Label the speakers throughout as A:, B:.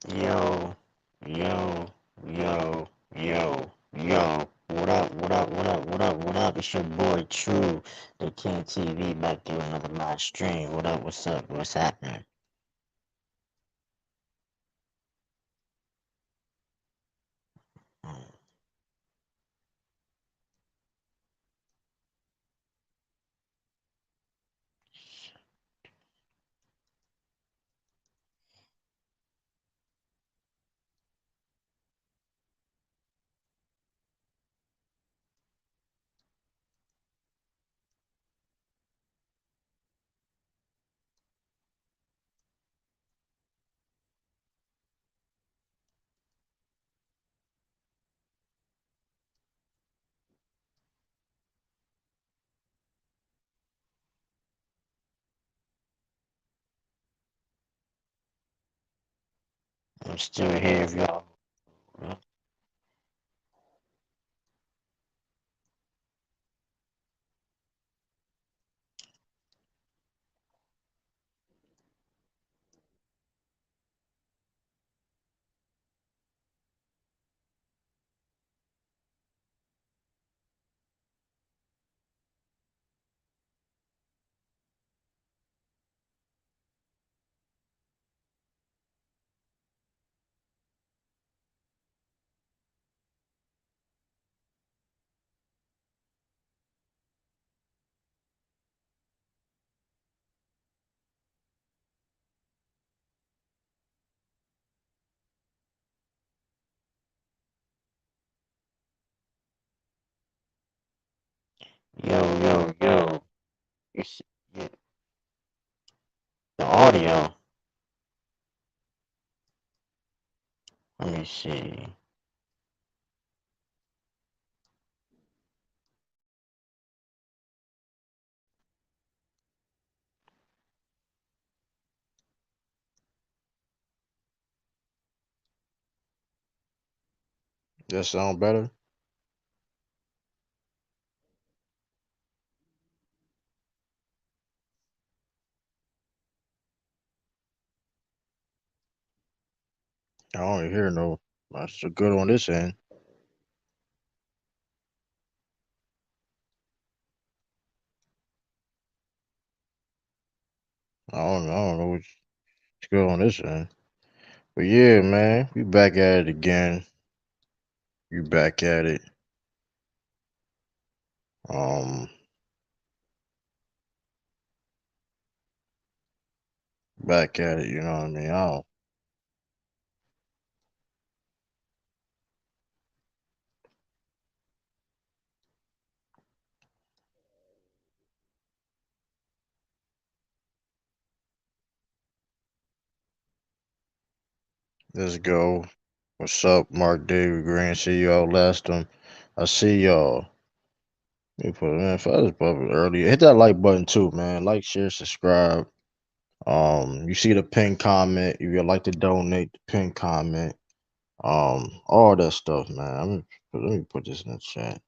A: Yo, yo, yo, yo. What up, what up, what up, what up, what up? It's your boy True, the King TV, back to another live stream. What up, what's up, what's happening? Mm, I'm still here if y'all. Yo. You see, yeah, the audio. Let me see.
B: That sound better? I don't hear no. That's so good on this end. I don't know what's good on this end. But yeah, man, we back at it again. You back at it. Um, back at it. You know what I mean? I don't. Let's go. What's up, Mark David Green? See y'all last time. I see y'all. Let me put man, if I just put it earlier, hit that like button too, man. Like, share, subscribe. You see the pin comment. If you'd like to donate, the pin comment. All that stuff, man. Let me put this in the chat.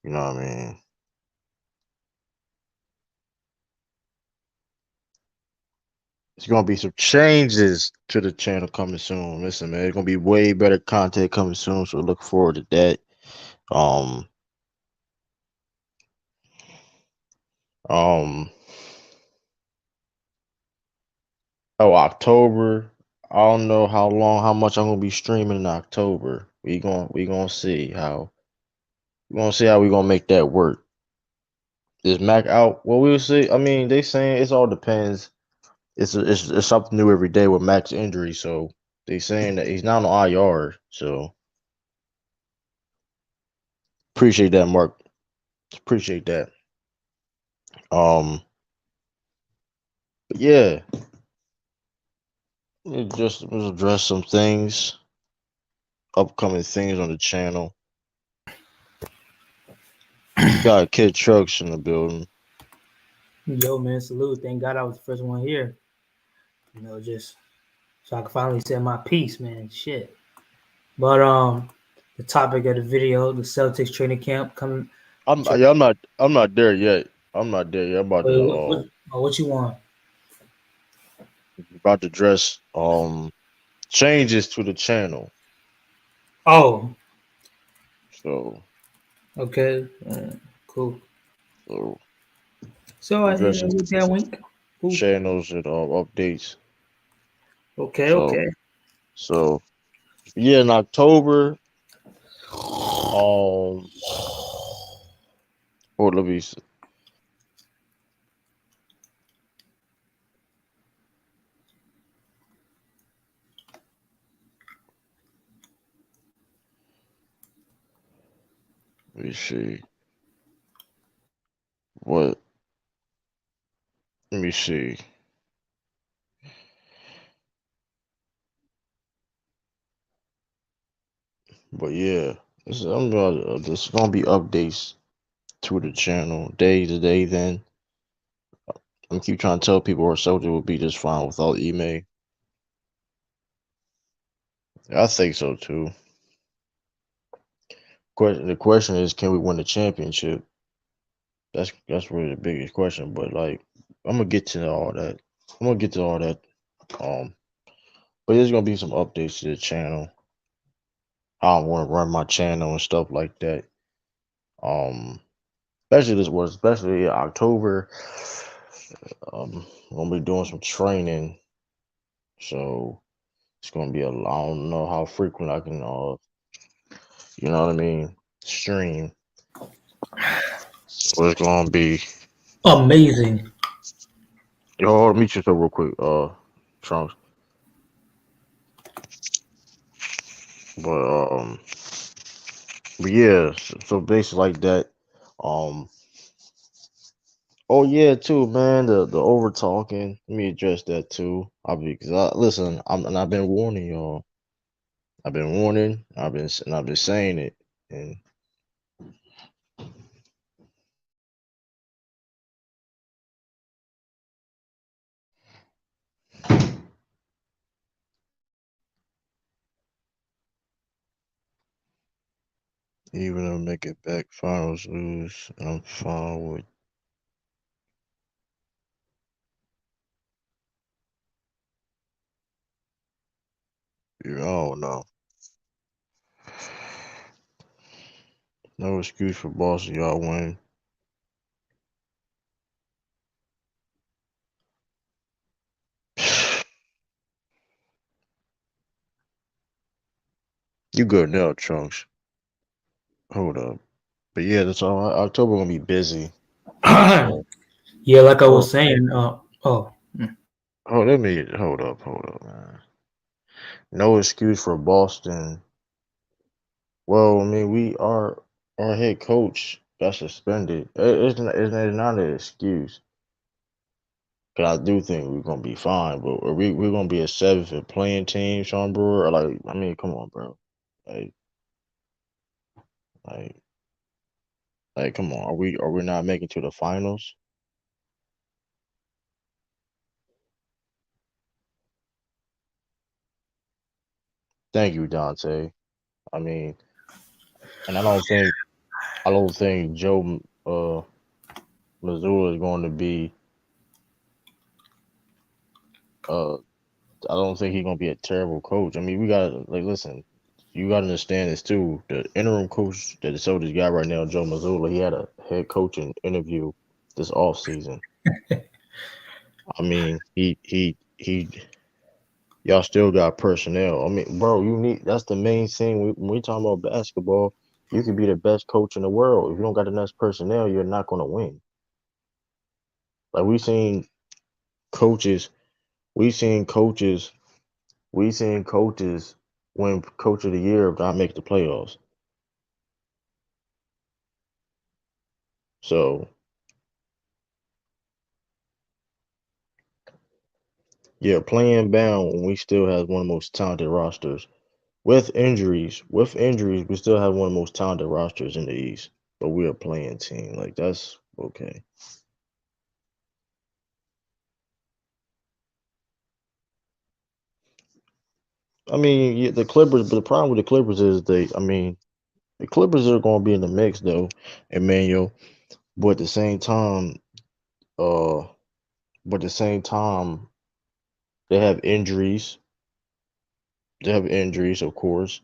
B: You know what I mean? It's gonna be some changes to the channel coming soon. Listen, man, it's gonna be way better content coming soon, so look forward to that. Um, um, October. I don't know how much I'm gonna be streaming in October. We gonna see how we gonna make that work. Is Mac out? Well, we'll see. I mean, they saying it's all depends. It's something new every day with Mac's injury, so they saying that he's not on IR. So appreciate that, Mark. Appreciate that. Um, but yeah, let's address some things, upcoming things on the channel. Got Kid Trucks in the building.
C: Yo, man, salute. Thank God I was the first one here. Just so I can finally say my piece, man. Shit. But the topic of the video, the Celtics training camp coming.
B: Yeah, I'm not there yet. I'm not there yet.
C: Wait, what you want?
B: About to dress. changes to the channel.
C: Oh,
B: So,
C: okay. Cool.
B: so
C: So I hit
B: addressing
C: with that wink. Cool.
B: channels and updates.
C: Okay,
B: So,
C: okay.
B: so yeah, in October, um, or let me see what. Let me see. But yeah, this is gonna be updates to the channel day to day. Then I'm keep trying to tell people our soldier will be just fine without Ime. I think so too. The question is, can we win the championship? That's really the biggest question. But like, I'm gonna get to all that. I'm gonna get to all that. Um, but there's gonna be some updates to the channel. How I want to run my channel and stuff like that. Especially this was especially October. I'm gonna be doing some training, so it's gonna be I don't know how frequent I can you know what I mean, stream. So it's gonna be
C: Amazing.
B: yo. Hold on, meet yourself real quick, Trunks. But but yeah, so basically like that. Um, oh yeah, too, man. The over talking. Let me address that too. Because listen. I've been warning y'all. I've been warning. I've been saying it, and even if I make it back, finals lose, I'm fine with. You. I don't know. No excuse for Boston. Y'all win. You good now, Trunks. Hold up. But yeah, that's all. October gonna be busy. So
C: Yeah, like I
B: oh,
C: was saying. Oh,
B: let me hold up, man. No excuse for Boston. Well, I mean, our head coach got suspended. It's not an excuse. Cause I do think we're gonna be fine, but we're gonna be a seventh and playing team, Sean Brewer? Like, I mean, come on, bro. Like, like, come on. Are we not making to the finals? Thank you, Dante. I mean, and I don't think Joe Missoula is going to be uh I don't think he's gonna be a terrible coach. I mean, we gotta like listen. You gotta understand this too. The interim coach that the Celtics got right now, Joe Mazzulla, he had a head coaching interview this off season. I mean, he. Y'all still got personnel. I mean, bro, you need that's the main thing when we talking about basketball. You can be the best coach in the world. If you don't got enough personnel, you're not gonna win. Like coaches, we seen coaches, we seen coaches win coach of the year if not make the playoffs. So yeah, playing bound when we still have one of the most talented rosters. With injuries, we still have one of the most talented rosters in the East. But we're a playing team. Like that's okay. I mean, yeah, the Clippers, but the problem with the Clippers is I mean, the Clippers are going to be in the mix though, Emmanuel. But at the same time, uh, but at the same time, they have injuries. They have injuries, of course,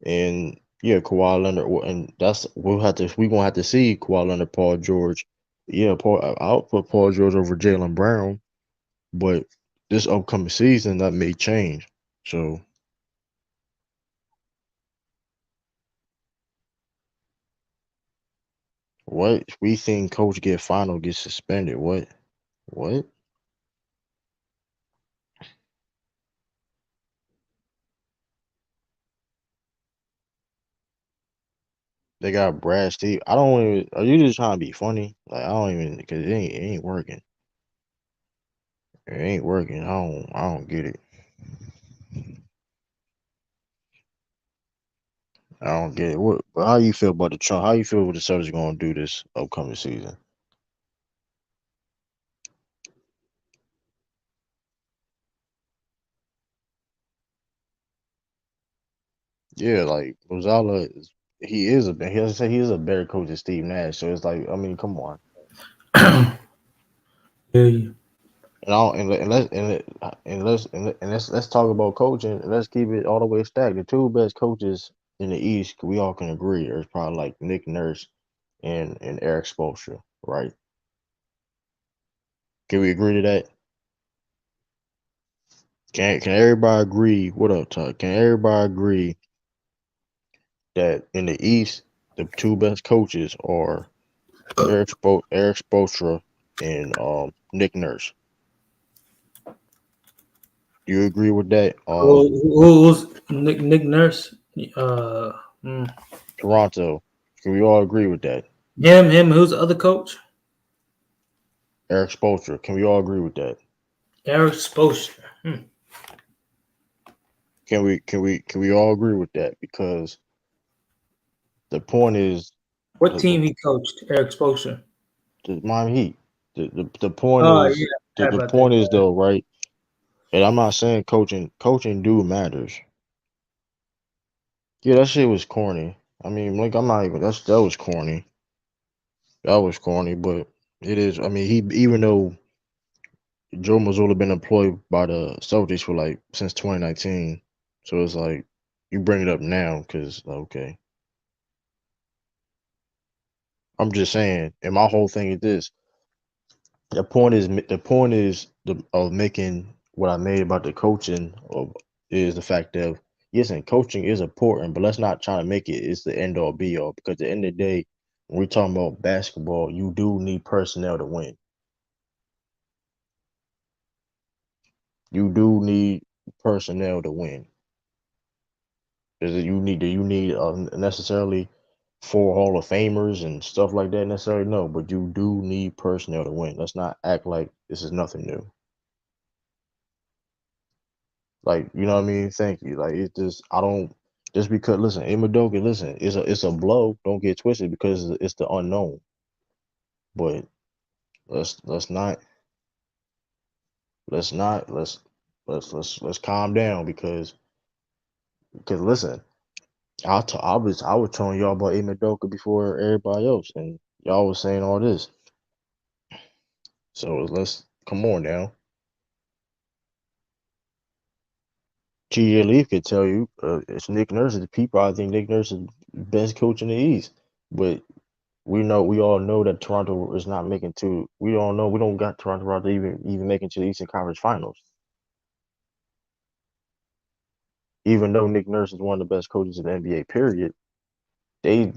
B: and yeah, Kawhi Leonard, and we gonna have to see Kawhi Leonard, Paul George. Yeah, I'll put Paul George over Jaylen Brown, but this upcoming season that may change. So what we think coach get final get suspended? What? What? They got Brad Steve. I don't even. Are you just trying to be funny? Like I don't even because it ain't working. It ain't working. I don't get it. I don't get it. What? How you feel about the Trump? How you feel what the Celtics gonna do this upcoming season? Yeah, like Rosala, he is a better coach than Steve Nash. So it's like, I mean, come on.
C: Yeah.
B: And I don't, and let's talk about coaching. And let's keep it all the way stacked. The two best coaches in the East, we all can agree, are probably like Nick Nurse and Eric Spoelstra, right? Can we agree to that? Can everybody agree? What up, Todd? Can everybody agree that in the East, the two best coaches are Eric Spoelstra and Nick Nurse? Do you agree with that?
C: Who's Nick Nurse? Uh, mm.
B: Toronto. Can we all agree with that?
C: him. Who's the other coach?
B: Eric Spoelstra. Can we all agree with that?
C: Eric Spoelstra.
B: Can we all agree with that? Because the point is
C: What
B: the
C: team he coached? Eric Spoelstra.
B: Miami Heat. The point
C: Oh
B: is
C: yeah, how
B: the
C: about that?
B: point is though, right? And I'm not saying coaching do matters. Yeah, that shit was corny. I mean, like I'm not even that was corny. That was corny, but it is. I mean, he even though Joe Mazzulla been employed by the Celtics for like since 2019, so it's like you bring it up now because okay, I'm just saying. And my whole thing is this: the point is of making what I made about the coaching of is the fact that yes, and coaching is important, but let's not try to make it's the end all be all because at the end of the day, when we're talking about basketball, you do need personnel to win. You do need personnel to win. Is it you need necessarily four Hall of Famers and stuff like that necessarily? No, but you do need personnel to win. Let's not act like this is nothing new. Like you know what I mean? Thank you. Like it's just I don't just because listen, Ime Udoka, listen, it's a blow. Don't get twisted because it's the unknown. But let's not let's not let's calm down because listen, I was telling y'all about Ime Udoka before everybody else, and y'all was saying all this. So let's come on now. TJ Leaf could tell you it's Nick Nurse. People I think Nick Nurse is the best coach in the East, but we all know that Toronto is not making to. We all know we don't got Toronto Raptors even making to the Eastern Conference Finals. Even though Nick Nurse is one of the best coaches in the NBA. Period. The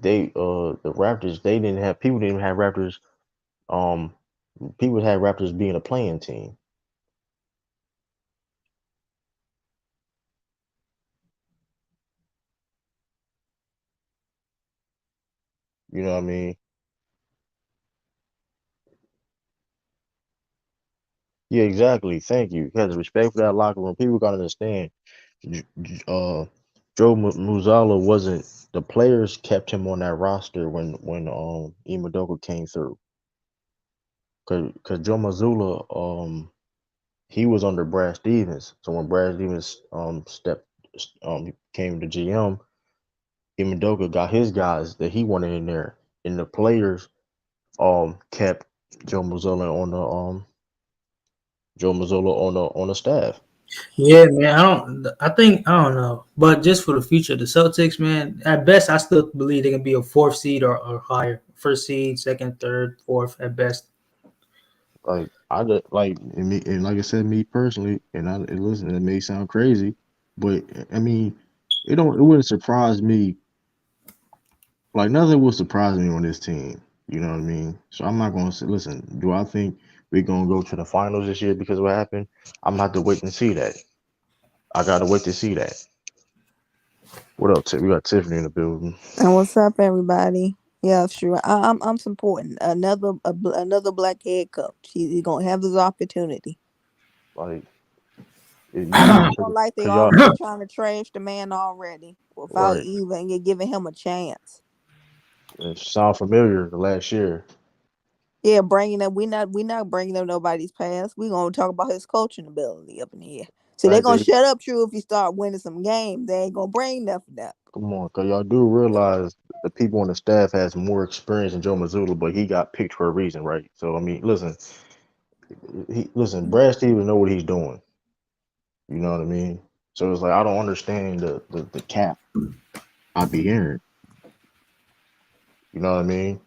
B: Raptors didn't even have Raptors. Um, people had Raptors being a playing team. You know what I mean? Yeah, exactly. Thank you. You had the respect for that locker room. People gotta understand. Uh, Joe Muzala wasn't the players kept him on that roster when Ime Udoka came through. Cause Joe Mazzulla he was under Brad Stevens. So when Brad Stevens came to GM, Ime Udoka got his guys that he wanted in there, and the players kept Joe Mazzulla on the Joe Mazzulla on the staff.
C: Yeah, man. I don't know. But just for the future, the Celtics, man, at best, I still believe they can be a fourth seed or higher. First seed, second, third, fourth at best.
B: Like I just like and, me, and like I said, me personally, and listen, it may sound crazy, but I mean, it wouldn't surprise me. Like nothing will surprise me on this team. You know what I mean? So I'm not gonna say, listen. Do I think we're gonna go to the finals this year because of what happened? I'm gonna have to wait and see that. I gotta wait to see that. What up, Tiff? We got Tiffany in the building.
D: And what's up, everybody? Yeah, sure. I'm supporting another black head coach. He's gonna have his opportunity.
B: Like you,
D: I don't like they
B: cause y'all
D: already trying to trash the man already without
B: right.
D: even giving him a chance.
B: It sound familiar the last year.
D: Yeah, bringing up we not bringing up nobody's past. We gonna talk about his coaching ability up in here. So they
B: Fact
D: gonna
B: that
D: shut up, True, if you start winning some games. They ain't gonna bring nothing up.
B: come on, cause y'all do realize the people on the staff has more experience than Joe Mazzulla, but he got picked for a reason, right? So I mean, listen, Brad Stevens know what he's doing. You know what I mean? So it's like I don't understand the cap I be hearing. You know what I mean?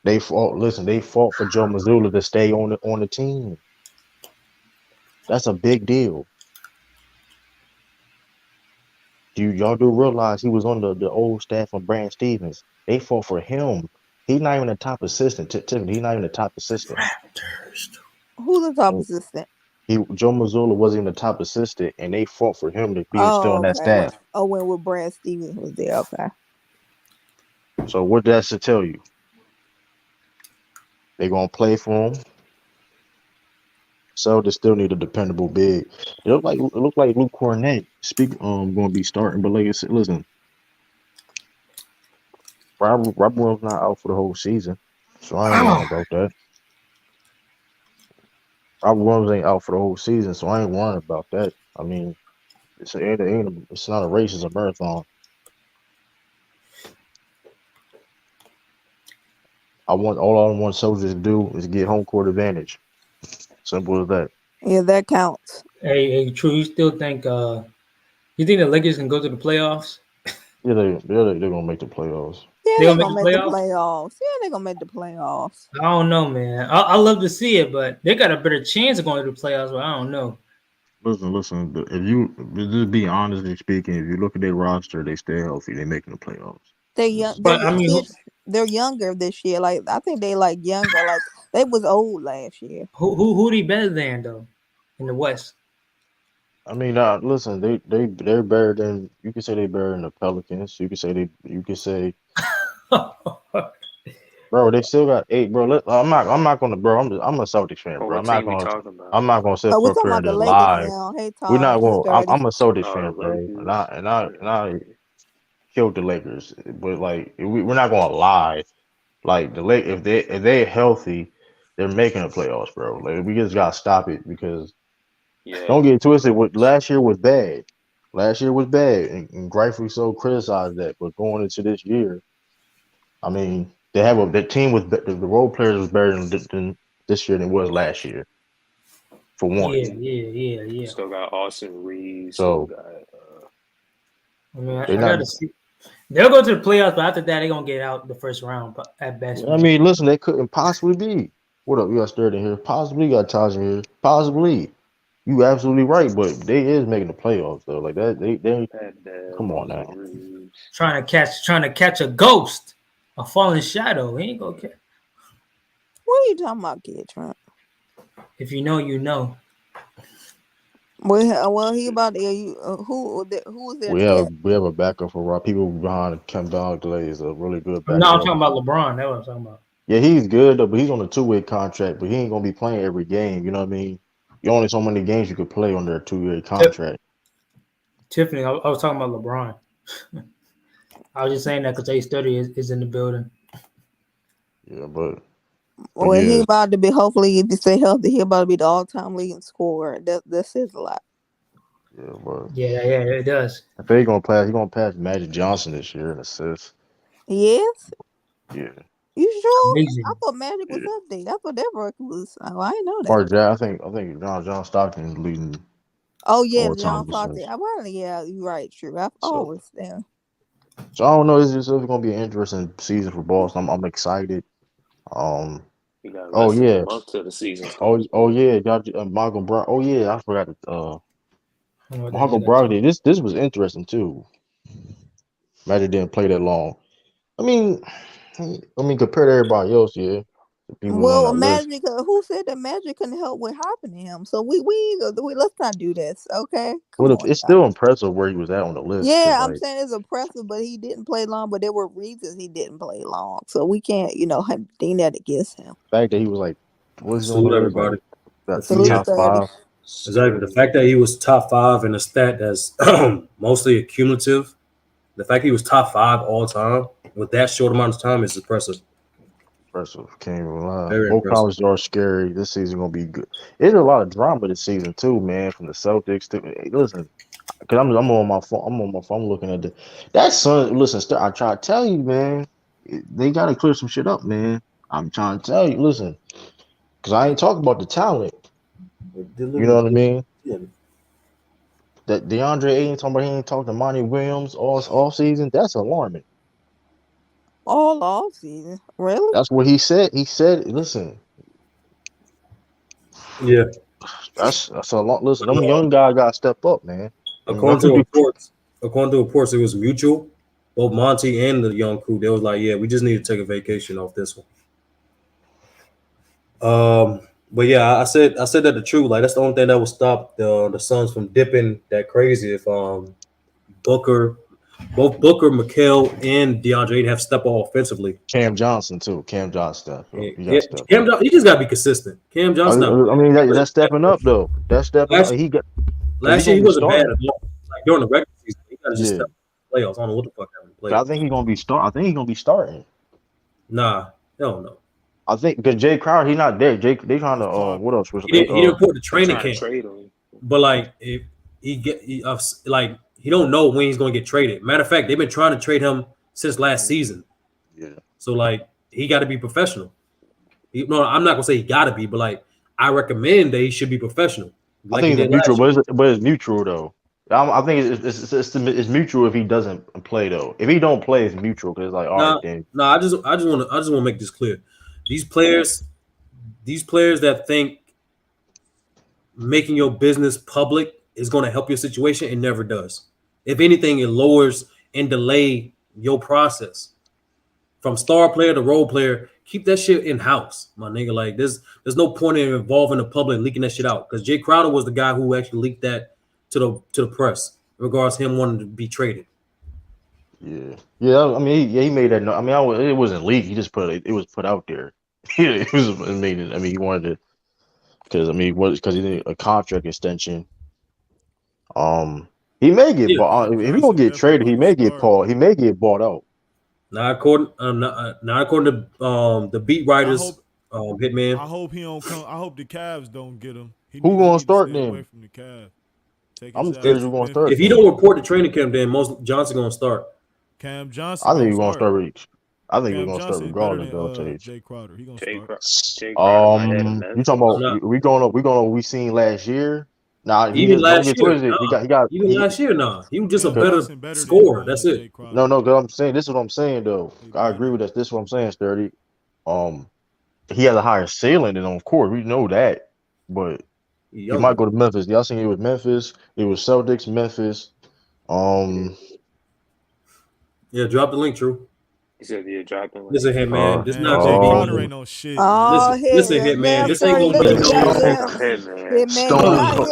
B: They fought. Listen, they fought for Joe Mazzulla to stay on the team. That's a big deal. Y'all do realize he was on the old staff from Brad Stevens. They fought for him. He's not even the top assistant. Tiffany, he's not even the top assistant.
C: Raptors.
D: Who's the top assistant?
B: Joe Mazzulla wasn't even the top assistant, and they fought for him to be still on
D: Oh,
B: that
D: okay.
B: staff.
D: When Brad Stevens was there, okay.
B: So what that should tell you? They gonna play for him. So they still need a dependable big. It look like Luke Cornett gonna be starting, but like I said, listen, Robert Williams not out for the whole season, so I ain't worrying
C: Oh,
B: about that. Robert Williams ain't out for the whole season, so I ain't worrying about that. I mean, it's not a race, it's a marathon. All I want soldiers to do is get home court advantage. Simple as that.
D: Yeah, that counts.
C: hey, True. You still think? You think the Lakers can go to the playoffs?
B: Yeah, they're gonna make the playoffs.
D: Yeah,
C: They
D: they
C: gonna make
D: gonna
C: the
D: make the
C: playoffs?
D: playoffs. Yeah, they gonna make the playoffs.
C: I don't know, man. I love to see it, but they got a better chance of going to the playoffs. But I don't know.
B: Listen. If you just be honestly speaking, if you look at their roster, they stay healthy. They making the playoffs.
D: They're young.
B: Just
D: They're
C: But I
D: young
C: mean,
D: kids. They're younger this year. Like I think they like younger. Like they was old last year.
C: who they better than though in the West?
B: I mean, listen, they're better than you can say they better than the Pelicans. You could say, bro, they still got eight, bro. I'm not gonna, bro. I'm a Celtics fan,
E: Oh,
B: bro.
E: what team we talking about?
B: I'm not gonna sit
D: Oh, we're
B: up
D: talking
B: here
D: about
B: and
D: the
B: just
D: Lakers
B: lie.
D: now. Hey
B: We're
D: Tom,
B: not
D: hey
B: going.
D: Sturdy.
B: I'm a Celtics
E: Oh, the
B: fan, bro,
E: Lakers.
B: and I killed the Lakers, but like we're not gonna lie. Like the Lake, if they're healthy, they're making the playoffs, bro. Like we just gotta stop it because
E: Yeah,
B: don't get it twisted. What last year was bad. Last year was bad, and rightfully so criticized that. But going into this year, I mean, the team was the role players was better than this year than it was last year for one.
C: Yeah.
E: still got Austin Reeves. Still
B: So
E: got
C: I mean,
B: they're
C: I
B: not.
C: gotta see. They'll go to the playoffs, but after that, they're gonna get out the first round at best,
B: I
C: man.
B: mean, listen, they couldn't possibly be. What up? You got Sturdy here. Possibly got Taj in here. Possibly. You absolutely right, but they is making the playoffs though. Like that, they
E: Pat Bev,
B: come on
E: Austin
B: now.
E: Reeves.
C: Trying to catch a ghost, a falling shadow. He ain't gonna catch.
D: What are you talking about, kid Trump?
C: If you know, you know.
D: Well, he about to, who was there
B: We
D: to
B: have
D: catch?
B: we have a backup for Rob. People behind Kem Dongley is a really good
C: No, I'm
B: backup.
C: talking about LeBron. That's what I'm talking about.
B: Yeah, he's good though, but he's on a two-way contract, but he ain't gonna be playing every game. You know what I mean? You only so many games you could play under a two-year contract.
C: Tiffany, I was talking about LeBron. I was just saying that because A Study is in the building.
B: Yeah, but
D: Well, he
B: yeah,
D: about to be. Hopefully, if he stay healthy, he about to be the all-time leading scorer. That says a lot.
B: yeah, but
C: Yeah, it does.
B: if they gonna pass Magic Johnson this year in assists.
D: Yes,
B: Yeah,
D: you sure? I
C: Amazing.
D: thought Magic was
B: yeah.
D: up there. I thought that record was. Oh, I didn't know that.
B: Or I think John Stockton is leading.
D: Oh yeah,
B: all time
D: John Fox.
B: percentage.
D: Yeah, you're right. True. I've
B: So,
D: always them.
B: so I don't know. It's just going to be an interesting season for Boston. I'm excited. Um.
E: You got
B: Oh
E: less than a
B: yeah.
E: month till the season
B: Oh
E: starts,
B: oh
E: boy.
B: yeah. Michael Brown. Oh yeah. I forgot to.
C: I know what that
B: Michael
C: nigga talking.
B: Brogdon. This was interesting too. Magic didn't play that long. I mean, compared to everybody else, yeah, the people on
D: Well,
B: that list.
D: Magic. Who said that Magic couldn't help what happened to him? So we let's not do this. Okay, come
B: Well,
D: on
B: it's
D: now.
B: still impressive where he was at on the list because,
D: Yeah, I'm
B: like,
D: saying it's impressive, but he didn't play long. But there were reasons he didn't play long, so we can't, ding that against him.
B: the fact that he was like, what's he on the
F: Salute
B: list? Like,
F: everybody.
B: got
F: Good for you.
D: Salute
B: top
D: 30.
B: 5.
F: Exactly. The
E: Sturdy.
F: fact that he was top 5 in a stat that's mostly accumulative, the fact he was top 5 all time with that short amount of time is impressive.
B: Impressive. Can't even lie.
F: Very
B: Both
F: impressive.
B: colleges are scary. This season gonna be good. There's a lot of drama this season too, man. From the Celtics to listen, because I'm on my phone. I'm on my phone looking at that Sun. Listen, I try to tell you, man. They gotta clear some shit up, man. I'm trying to tell you. Listen, because I ain't talking about the talent. You know what I mean? That DeAndre Ayton talking about he ain't talking to Monty Williams all season. That's alarming.
D: All off season, really?
B: That's what he said. He said, listen,
F: Yeah.
B: that's a lot. Listen, them young guys got to step up, man.
F: According to reports, it was mutual. Both Monty and the young crew, they was like, yeah, we just need to take a vacation off this one. But yeah, I said that the truth. Like that's the only thing that will stop the Suns from dipping that crazy. If Booker, Mikal, and DeAndre Ayton have stepped up offensively.
B: Cam Johnson too. Cam Johnson step up. You got to step up.
F: He just got to be consistent. Cam Johnson.
B: I mean, that's stepping up though. That's stepping up.
F: Last year he
B: be
F: wasn't bad
B: starting.
F: at all. Like during the regular season, he got to just step up in the playoffs. I don't know what the fuck happened in the playoffs.
B: I think he's gonna be start. I think he's gonna be starting.
F: Nah, hell no.
B: I think because Jae Crowder, he's not there. They trying to what else?
F: He didn't report the training
E: Trying to
F: camp.
E: trade him.
F: But like if he don't know when he's going to get traded. Matter of fact, they've been trying to trade him since last season.
B: Yeah.
F: So like he got to be professional. No, I'm not gonna say he got to be, but like I recommend that he should be professional.
B: Like I think it's mutual, but it's mutual though. I think it's mutual if he doesn't play though. If he don't play, it's mutual because it's like all right then.
F: No, I just want to make this clear. These players that think making your business public is going to help your situation, it never does. If anything, it lowers and delay your process. From star player to role player, keep that shit in house, my nigga. Like there's no point in involving the public leaking that shit out because Jae Crowder was the guy who actually leaked that to the press in regards to him wanting to be traded.
B: Yeah. I mean, he made that. I mean, it wasn't leaked. He just put it was put out there. It was made. I mean, he wanted to because he did a contract extension. He may get bought. If he gonna get traded, he may get bought out.
F: Not according to the beat writers, Hitman.
G: I hope he don't come. I hope the Cavs don't get him.
B: Who gonna start then?
G: Away from the Cavs.
B: I'm scared who's gonna start.
F: If he don't report the training camp, then Johnson gonna start.
G: Cam Johnson.
B: I think he's gonna start. I think we're gonna start
G: Johnson
B: regardless. Though,
G: Jae Crowder. He gonna
E: Jay Crowder.
B: You talking about we seen last year? Nah,
F: even last year.
B: He
F: last year. Nah, he was just a better scorer. That's it.
B: No, because I'm saying this is what I'm saying though. I agree with that. This is what I'm saying, Sturdy. He has a higher ceiling than on court. We know that, but he might go to Memphis. Y'all seen it with Memphis? It was Celtics, Memphis.
F: Yeah, drop the link, True.
E: He said, "Yeah, drop the link."
F: Listen here, man. This not
G: Jay
F: gonna
G: Crowder
F: be.
G: ain't no shit.
F: Listen here, man. This ain't gonna be no.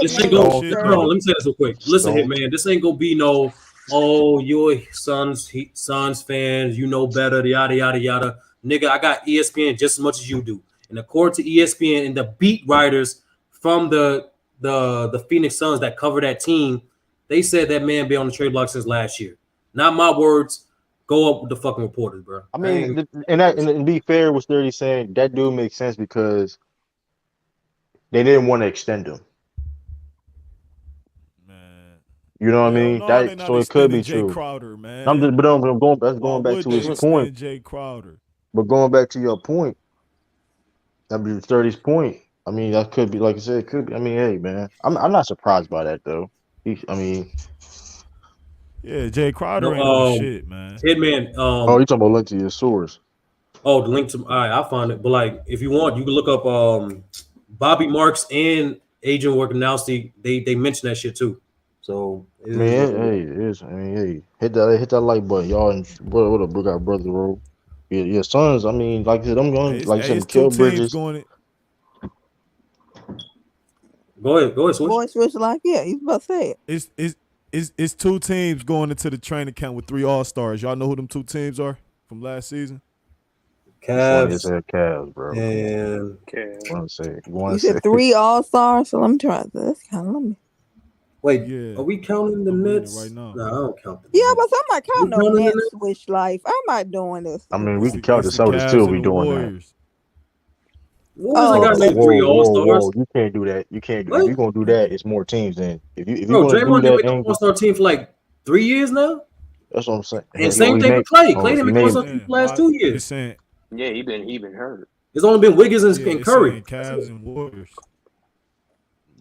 F: This ain't gonna. Hold on, let me say this real quick. Listen here, man. This ain't gonna be no. Oh, you're Suns fans. You know better. Yada yada yada. Nigga, I got ESPN just as much as you do. And according to ESPN and the beat writers from the Phoenix Suns that cover that team, they said that man been on the trade block since last year. Not my words. Go up with the fucking reporters, bro.
B: I mean, and be fair with 30 saying that dude makes sense because they didn't want to extend him.
G: Man,
B: you know what I mean? So it could be true.
G: Crowder, man.
B: I'm going back to his point.
G: Jae Crowder.
B: But going back to your point, that be 30's point. I mean, that could be like I said. It could be. I mean, hey, man, I'm not surprised by that though. I mean,
G: Yeah, Jae Crowder
F: No,
G: ain't no shit, man.
F: Hitman.
B: oh, you talking about link to your source?
F: Oh, the link to all right, I'll find it. But like, if you want, you can look up Bobby Marks and Agent Workanowski. They mention that shit too. So
B: I mean, hey, it is. I mean, hey, hit that like button, y'all. And what up, bro? Got brother roll. Your sons. I mean, like I said, I'm going.
G: Hey,
B: Like I said,
G: it's
B: kill
G: two teams
B: Bridges.
G: going it.
F: Go ahead, Switch.
D: Boy, Switch like, yeah, he's about to say it.
G: It's two teams going into the training camp with 3 All-Stars. Y'all know who them 2 teams are from last season?
B: Funny as
F: Cavs
B: hell, Cavs, bro.
F: and
E: Okay.
B: You want to say? You
D: You
B: want to say?
D: said 3 All-Stars, so let me try this. That's kind of let me.
F: wait,
G: Yeah.
F: are we counting the
G: I'm reading it
F: Nets?
G: right now.
F: No, I don't count the
D: Yeah,
F: Nets.
D: but I'm not counting
F: You
D: no
F: counting the
D: net
F: Nets?
D: Switch life. I'm not doing this.
B: I mean, we
G: It's
B: can
G: the,
B: count the
G: it's the
B: Celtics
G: Cavs
B: too.
G: and
B: We
G: the
B: doing that.
G: Warriors.
F: Warriors ain't got
D: Oh,
F: no 3 All-Stars.
B: Whoa! You can't do that. You can't do. If
F: What?
B: you're gonna do that, it's more teams. Then if you're
F: Bro,
B: gonna do
F: Draymond didn't
B: that
F: make the
B: angle,
F: All-Star team for like 3 years now.
B: that's what I'm saying.
F: And same thing with Clay. Clay didn't make the
G: It's
F: All-Star team for the last 2
G: It's
F: years.
G: saying,
E: Yeah, he been hurt.
F: It's only been Wiggins and,
G: yeah,
F: and
G: it's
F: Curry.
G: saying Cavs and Warriors.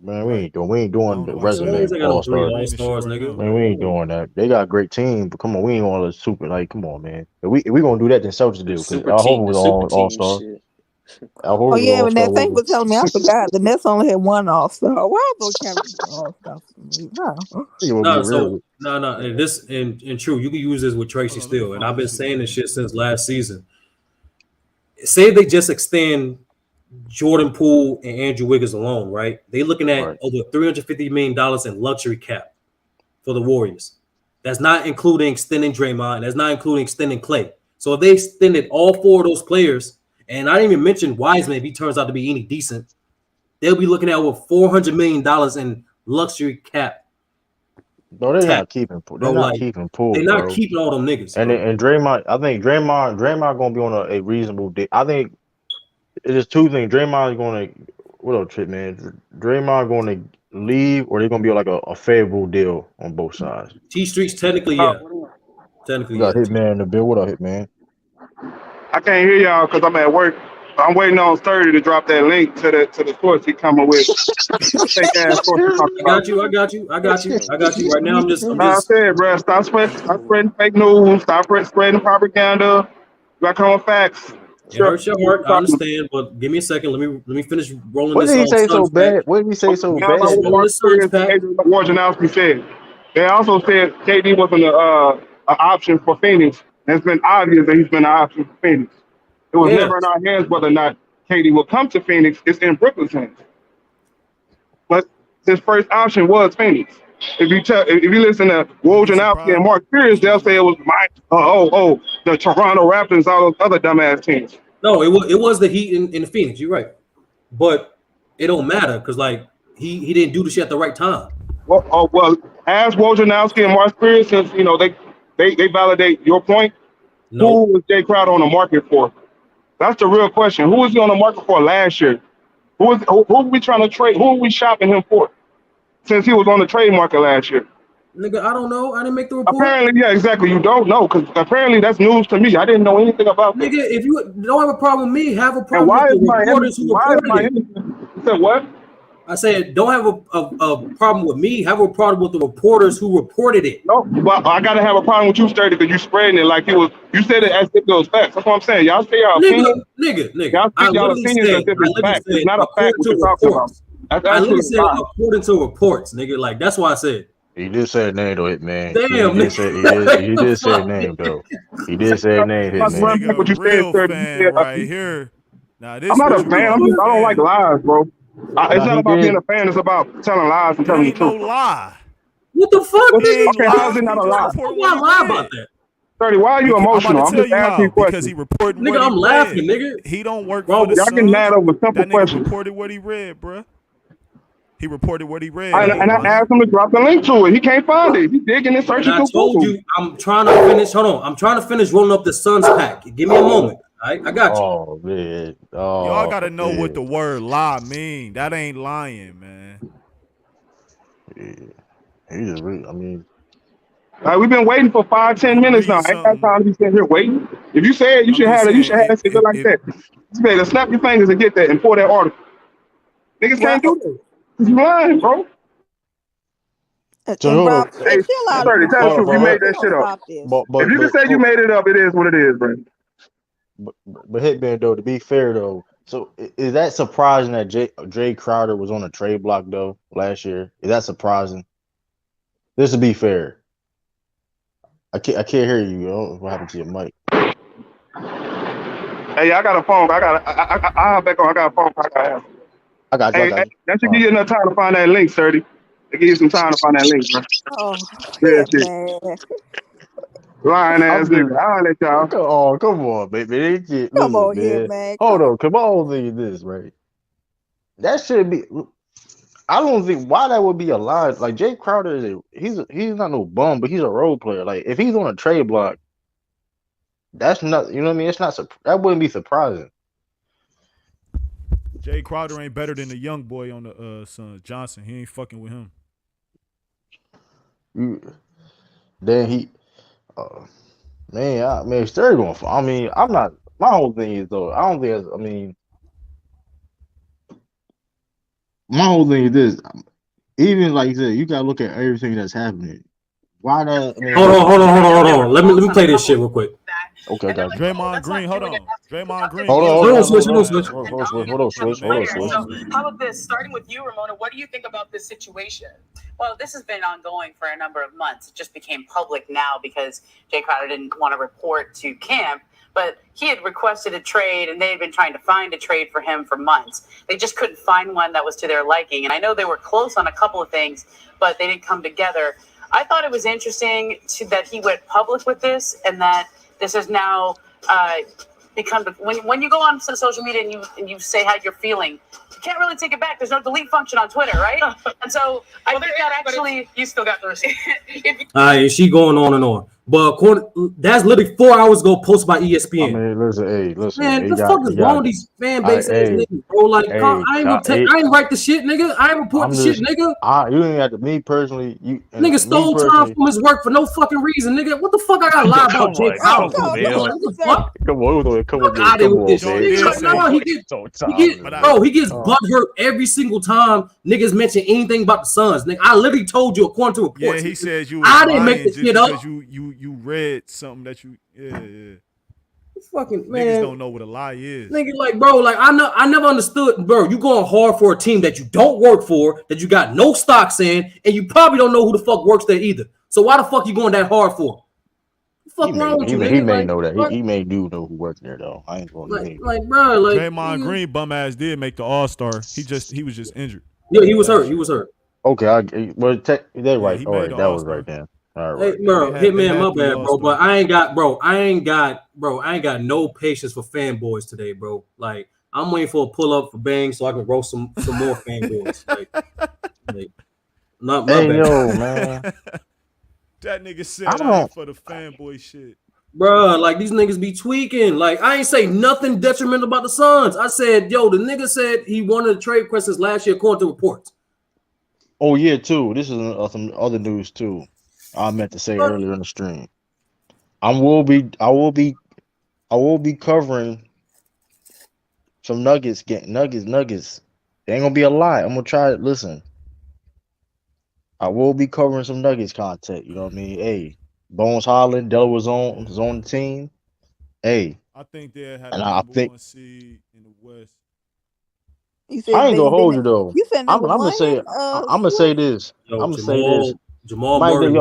B: Man,
G: Right.
B: we ain't
G: I
B: doing
G: don't
B: the
G: know why
F: The
G: saying
B: resume
F: Warriors
G: that.
F: ain't got no
B: all
F: 3
B: stars.
G: Reading the shit
F: All-Stars,
G: right
F: nigga.
G: now.
B: Man, we ain't doing that. They got a great team, but come on, we ain't all the super. Like, come on, man. If we gonna do that, then Celtics do. Because
E: Super
B: our
E: team,
B: Hova
E: the
B: was
E: super
B: all
E: team
B: star.
E: shit.
B: Our Hova
D: Oh
B: was
D: yeah,
B: all
D: but
B: star.
D: that thing for telling me, I forgot the Nets only had 1 All-Star. Why don't count All-Star for me? No.
B: You will be
F: No,
B: real.
F: so no, and this and true, you can use this with Tracy
G: Hold on, let me
F: Steele, and I've
G: find
F: been
G: this shit
F: saying this
G: again.
F: shit since last season. Say they just extend Jordan Poole and Andrew Wiggins alone, right? They looking at
B: Right.
F: over $350 million in luxury cap for the Warriors. That's not including extending Draymond. That's not including extending Clay. So if they extended all 4 of those players, and I didn't even mention Wiseman if he turns out to be any decent, they'll be looking at over $400 million in luxury cap.
B: No, they're
F: Tap,
B: not keeping. They're
F: bro.
B: not
F: Like
B: keeping Poole,
F: they're not
B: bro.
F: keeping all them niggas,
B: And
F: bro.
B: and Draymond, I think Draymond gonna be on a reasonable day. I think it is 2 things. Draymond is gonna what up, Trip, man? Draymond gonna leave, or they're gonna be like a favorable deal on both sides.
F: T Streets technically,
H: Uh,
F: yeah. Technically,
B: We got
F: yeah.
B: Hitman in the bill. What up, Hitman?
H: I can't hear y'all because I'm at work. I'm waiting on Sturdy to drop that link to the source he coming with. Fake ass source he talking
F: I
H: about.
F: got you. Right now, I'm just
H: I said, bro, stop spreading fake news. Stop spreading propaganda. You got to come with facts.
F: it
H: Sure.
F: hurts your heart. I understand, but give me a second. Let me finish rolling
B: What
F: this
B: did he say so
F: Suns pack.
B: bad? What did he say so
H: Now about
F: Finish
B: bad
H: what
F: rolling
B: though?
H: Mark
F: this Suns
H: Spears and
F: pack.
H: Adrian Wojnarowski said. They also said KD wasn't an option for Phoenix. And it's been obvious that he's been an option for Phoenix. It was
F: Yeah.
H: never in our hands whether or not KD will come to Phoenix. It's in Brooklyn's hands. But his first option was Phoenix. If you listen to
G: You'd be
H: Wojnarowski and
G: surprised.
H: Mark Spears, they'll say it was the Toronto Raptors, all those other dumbass teams.
F: No, it was the Heat in Phoenix. You're right, but it don't matter because like he didn't do the shit at the right time.
H: Well, as Wojnarowski and Mark Spears, since they validate your point,
F: No,
H: who was Jae Crowder on the market for? That's the real question. Who was he on the market for last year? Who are we trying to trade? Who are we shopping him for? Since he was on the trade market last year.
F: nigga, I don't know. I didn't make the report.
H: Apparently, yeah, exactly. You don't know because apparently that's news to me. I didn't know anything about that.
F: Nigga, if you don't have a problem with me, have a
H: And
F: problem
H: why
F: with
H: is
F: the
H: Miami?
F: reporters who
H: Why is
F: reported it.
H: Miami? You said what?
F: I said, don't have a problem with me. Have a problem with the reporters who reported it.
H: No, but I gotta have a problem with you, Sturdy, because you spreading it like it was. You said it as if it was facts. That's what I'm saying. Y'all say y'all opinion.
F: Nigga.
H: Y'all
F: I
H: speak y'all
F: literally
H: opinions as if it's facts. It's
F: said,
H: not a fact
F: according
H: what
F: to
H: you're talking about.
F: reports.
H: That's
F: I
H: actually
F: literally
H: a
F: said,
H: lie.
F: according to reports, nigga. Like, that's why I said,
B: He did say a name though, Hitman.
F: damn, nigga.
B: He
F: The
B: did say a
F: fuck?
B: name though. He did say a name,
H: I'm
G: This
H: not
B: Hitman.
H: running back
G: nigga a
H: what you said,
G: real
H: Sturdy. You
G: fan
H: said,
G: right here. Now
H: I'm
G: this
H: not
G: what
H: a
G: you
H: fan.
G: call a
H: I don't like
G: fan.
H: lies, bro. It's
B: Now
H: not
B: he
H: about being
B: did.
H: a fan. It's about telling lies and
G: It
H: telling the
G: ain't no
H: truth.
G: lie.
F: What the fuck,
H: Well,
G: He
F: nigga?
G: ain't
H: okay, how is
G: lie.
H: it not
G: He
H: a
G: just
H: lie?
F: Why
G: reporting what
F: would I
G: he
F: lie about
G: read.
F: that?
H: Sturdy, why are you
G: I'm about
H: emotional?
G: to
H: I'm
G: tell
H: just
G: you
H: asking
G: how.
H: you
G: Because
H: questions.
G: he reporting
F: Nigga,
G: what he
F: I'm laughing,
G: read.
F: nigga.
G: He don't work
F: Bro,
G: for the
H: Y'all getting mad
G: Suns.
H: over simple
G: That nigga
H: questions.
G: reported what he read, bruh. He reported what he read,
H: And I
G: Hitman.
H: asked him to drop the link to it. He can't find it. He's digging and
F: And
H: searching
F: I
H: through
F: told
H: Google.
F: you I'm trying to finish. Hold on. I'm trying to finish rolling up the Suns pack. Give me a moment. All right, I got you.
B: Oh man.
G: Y'all
B: Oh
G: gotta know what
B: man.
G: the word lie mean. That ain't lying, man.
B: Yeah. He just really. I mean,
H: We've been waiting for 5-10
G: You
H: minutes now.
G: read
H: I ain't got
G: something.
H: time to be sitting here waiting. If you say it, you
G: I'm
H: should
G: just
H: have it. You
G: saying
H: should have that shit like
G: if
H: that. You better snap your fingers and get that and pour that article. Niggas
D: Well,
H: can't do that. You lying, bro.
B: So
D: and
B: hold
D: Rob,
B: up,
D: chill out,
H: 30, tell the
B: but
H: truth. You
B: but
H: made
D: we
H: that
D: gonna
H: shit up.
D: stop this.
H: If you can say you made it up, it is what it is, bro.
B: but Hitman though, to be fair though, so is that surprising that Jae Crowder was on a trade block though last year? Is that surprising? This to be fair, I can't hear you. Yo. What happened to your mic?
H: Hey, I got a phone. I'll back on. I got a phone. I got to have.
B: I got you. I
H: Hey,
B: got you.
H: that should give you enough time to find that link, 30. They give you some time to find that link, bro.
D: Oh,
H: Real shit.
D: man.
H: Lying ass
B: I'm just
H: nigga. I'll let y'all.
B: come on, baby.
D: Come
B: Listen,
D: on here,
B: man.
D: man.
B: Hold
D: Come.
B: on, come on, thing is this, right? That should be. I don't think why that would be a lie. Like Jae Crowder he's not no bum, but he's a role player. Like if he's on a trade block, that's not you know what I mean. It's not that wouldn't be surprising.
G: Jae Crowder ain't better than the young boy on the Suns, Johnson. He ain't fucking with him.
B: Then he, man, Sterry going. I mean, I'm not. My whole thing is though. I don't think. I mean, my whole thing is this. Even like you said, you gotta look at everything that's happening. Why not? I mean,
F: Hold on. Let me play this shit real quick.
B: Okay, I got you.
G: Draymond Green, hold on. Draymond Green.
B: Hold
F: on, Switch.
B: on, Switch.
I: So how about this? Starting with you, Ramona, what do you think about this situation?
J: Well, this has been ongoing for a number of months. It just became public now because Jae Crowder didn't want to report to camp, but he had requested a trade and they had been trying to find a trade for him for months. They just couldn't find one that was to their liking. And I know they were close on a couple of things, but they didn't come together. I thought it was interesting that he went public with this and that this has now become when you go on social media and you say how you're feeling, you can't really take it back. There's no delete function on Twitter, right? And so I think that actually
I: you still got the receipt.
F: She going on and on. But that's literally 4 hours ago posted by ESPN.
B: I mean, listen.
F: Man, the fuck is wrong with these fan base ass niggas, bro? Like, I ain't write the shit, nigga. I ain't report the shit, nigga.
B: You ain't have to. Me personally,
F: nigga stole time from his work for no fucking reason, nigga. What the fuck I gotta lie about Jae Crowder?
B: Come on,
F: he gets butthurt every single time niggas mention anything about the Suns. Nigga, I literally told you according to reports.
G: Yeah, he says you.
F: I didn't make the shit up.
G: You read something that you. Yeah.
F: Fucking man,
G: niggas don't know what a lie is.
F: Nigga, like, bro, like I never understood, bro. You going hard for a team that you don't work for, that you got no stocks in, and you probably don't know who the fuck works there either. So why the fuck you going that hard for? Fuck wrong with you, nigga?
B: He may know that. He may do know who works there though. I ain't gonna
F: like, bro, like
G: Draymond Green bum ass did make the All-Star. He was just injured.
F: Yeah, he was hurt.
B: Okay, they're right. All right, that was right then. All right.
F: Hey, bro, Hitman, my bad, bro. But I ain't got no patience for fanboys today, bro. Like, I'm waiting for a pull up for Bang so I can roast some more fanboys. Like, not my bad.
B: Yo, man.
G: That nigga said I ain't for the fanboy shit.
F: Bro, like these niggas be tweaking. Like, I ain't say nothing detrimental about the Suns. I said, yo, the nigga said he wanted a trade request last year according to reports.
B: Oh yeah, too. This is some other news too. I meant to say earlier in the stream. I will be covering some nuggets. Nuggets. It ain't gonna be a lie. I'm gonna try it. Listen, I will be covering some Nuggets content. You know what I mean? Hey, Bones Holland, Delaware's on the team. Hey,
G: I think they had a number one seed in the West.
B: I ain't gonna hold you though.
D: You said
B: I'm gonna say this.
F: Jamal Murray.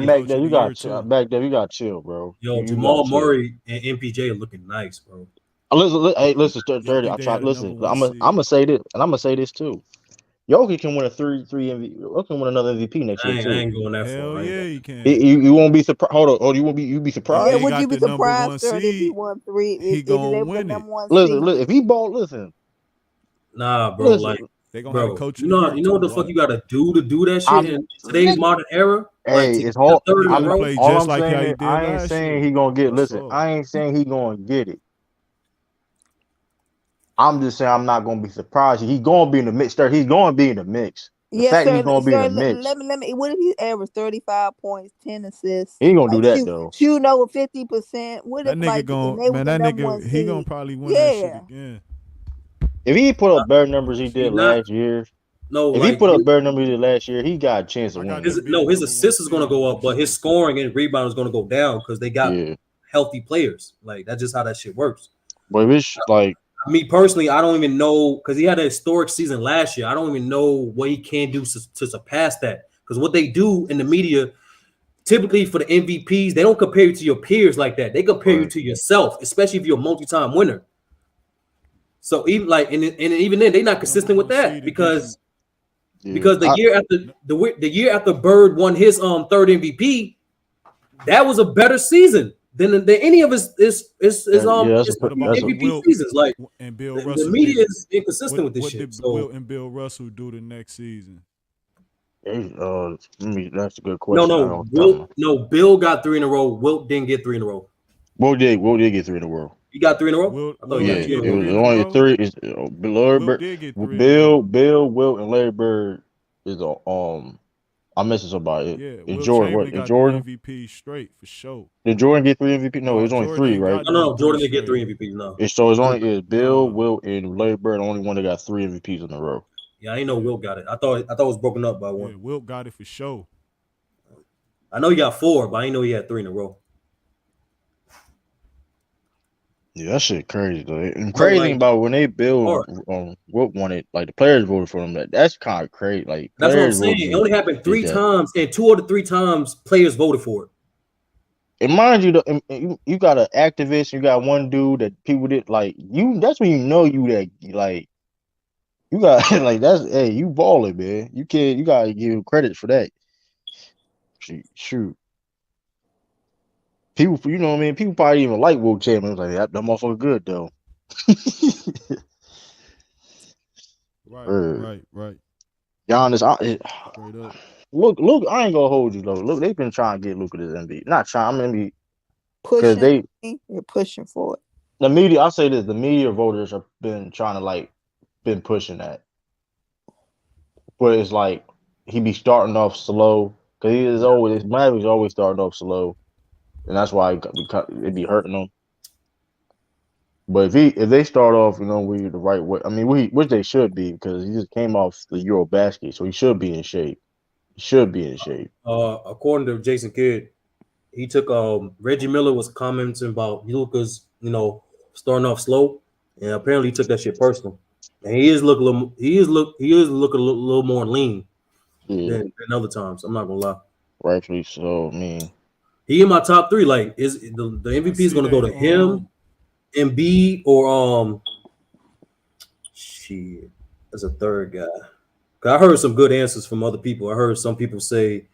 B: Mac, you got chill, bro.
F: Yo, Jamal Murray and MPJ are looking nice, bro.
B: Listen, 30. Listen, I'm gonna say this, and I'm gonna say this too. Jokic can win a 3 MVP. Jokic can win another MVP next year too.
F: I ain't going that
G: far.
F: Hell
G: yeah, you can.
B: You won't be surprised. Hold on. You be surprised?
D: Yeah, would you be surprised, sir, if he won 3?
G: He gonna win it.
B: Listen, if he ball, listen.
F: Nah, bro. Like,
G: they gonna have a coach.
F: You know what the fuck you gotta do to do that shit in today's modern era?
B: Hey, it's hard.
G: I
B: ain't saying he gonna get. Listen, I ain't saying he gonna get it. I'm just saying I'm not gonna be surprised. He's gonna be in the mix. He's gonna be in the mix.
D: Yes,
B: fact
D: sir.
B: He's gonna be in the mix.
D: Let me. What if he averaged 35 points, 10 assists?
B: He ain't gonna do that though.
D: Shooting over 50%. What
G: that
D: if
G: nigga he gonna probably win that shit again.
B: If he put up better numbers he did
F: not-
B: last year,
F: No,
B: if
F: like
B: he put up better numbers he did last year, he got a chance to
G: I
B: win.
G: got
B: it.
F: his assist is going to go up, but his scoring and rebound is going to go down because they got
B: Yeah,
F: healthy players. Like that's just how that shit works.
B: but if it's like
F: Me personally, I don't even know because he had a historic season last year. I don't even know what he can do to surpass that. Because what they do in the media, typically for the MVPs, they don't compare you to your peers like that. They compare you to yourself, especially if you're a multi-time winner. So even like, and even then, they're not consistent with that because the year after Bird won his third MVP, that was a better season than any of his MVP seasons. Like,
G: and Bill
F: the
G: Russell
F: media is inconsistent with this
G: what
F: shit.
G: Did
F: So
G: Wilt and Bill Russell do the next season?
B: that's a good question.
F: Bill got 3 in a row. Wilt didn't get 3 in a row.
B: Wilt did get 3 in a row.
F: He got 3 in a row. I thought he got 2 in a row.
B: It was only 3. It's Larry Bird, Bill, Wilt, and Larry Bird is I'm missing somebody.
G: Yeah,
B: and Jordan.
G: got
B: Jordan
G: 3 MVP straight for sure.
B: Did Jordan get 3 MVP? No, it was only 3, right?
F: No, Jordan didn't get 3 MVPs. No.
B: So it's only Bill, Wilt, and Larry Bird, the only one that got 3 MVPs in a row.
F: Yeah, I didn't know Wilt got it. I thought it was broken up by one.
G: Yeah, Wilt got it for sure.
F: I know he got 4, but I didn't know he had 3 in a row.
B: Yeah, that shit crazy though. And crazy thing about when they Wilt won it, like the players voted for him. That's kind of crazy. Like
F: that's what I'm saying. It only happened 3 times, and 2 of the 3 times players voted for it.
B: And mind you, you got an activist, you got one dude that people did like you. That's when you know you that like you got like you balling, man. You gotta give credit for that. Shoot. People, you know what I mean? People probably even like Wilt Chamberlain. Like that motherfucker good though.
G: Right.
B: Giannis, look, I ain't gonna hold you though. Look, they've been trying to get Luka this MVP. Not trying, I mean, because they're
D: pushing for it.
B: The media, I'll say this: the media voters have been trying to been pushing that, but it's like he be starting off slow because his Mavericks always starting off slow. And that's why it be hurting them. But if they start off, with the right way, I mean, which they should be because he just came off the Eurobasket, so he should be in shape.
F: According to Jason Kidd, he took Reggie Miller was commenting about Luka's, starting off slow, and apparently he took that shit personal. And he is looking a little more lean than other times. I'm not gonna lie.
B: Rightfully so. I mean.
F: He in my top 3. Like, is the MVP is going to go to him, Embiid, or shit. There's a third guy. I heard some good answers from other people. I heard some people say,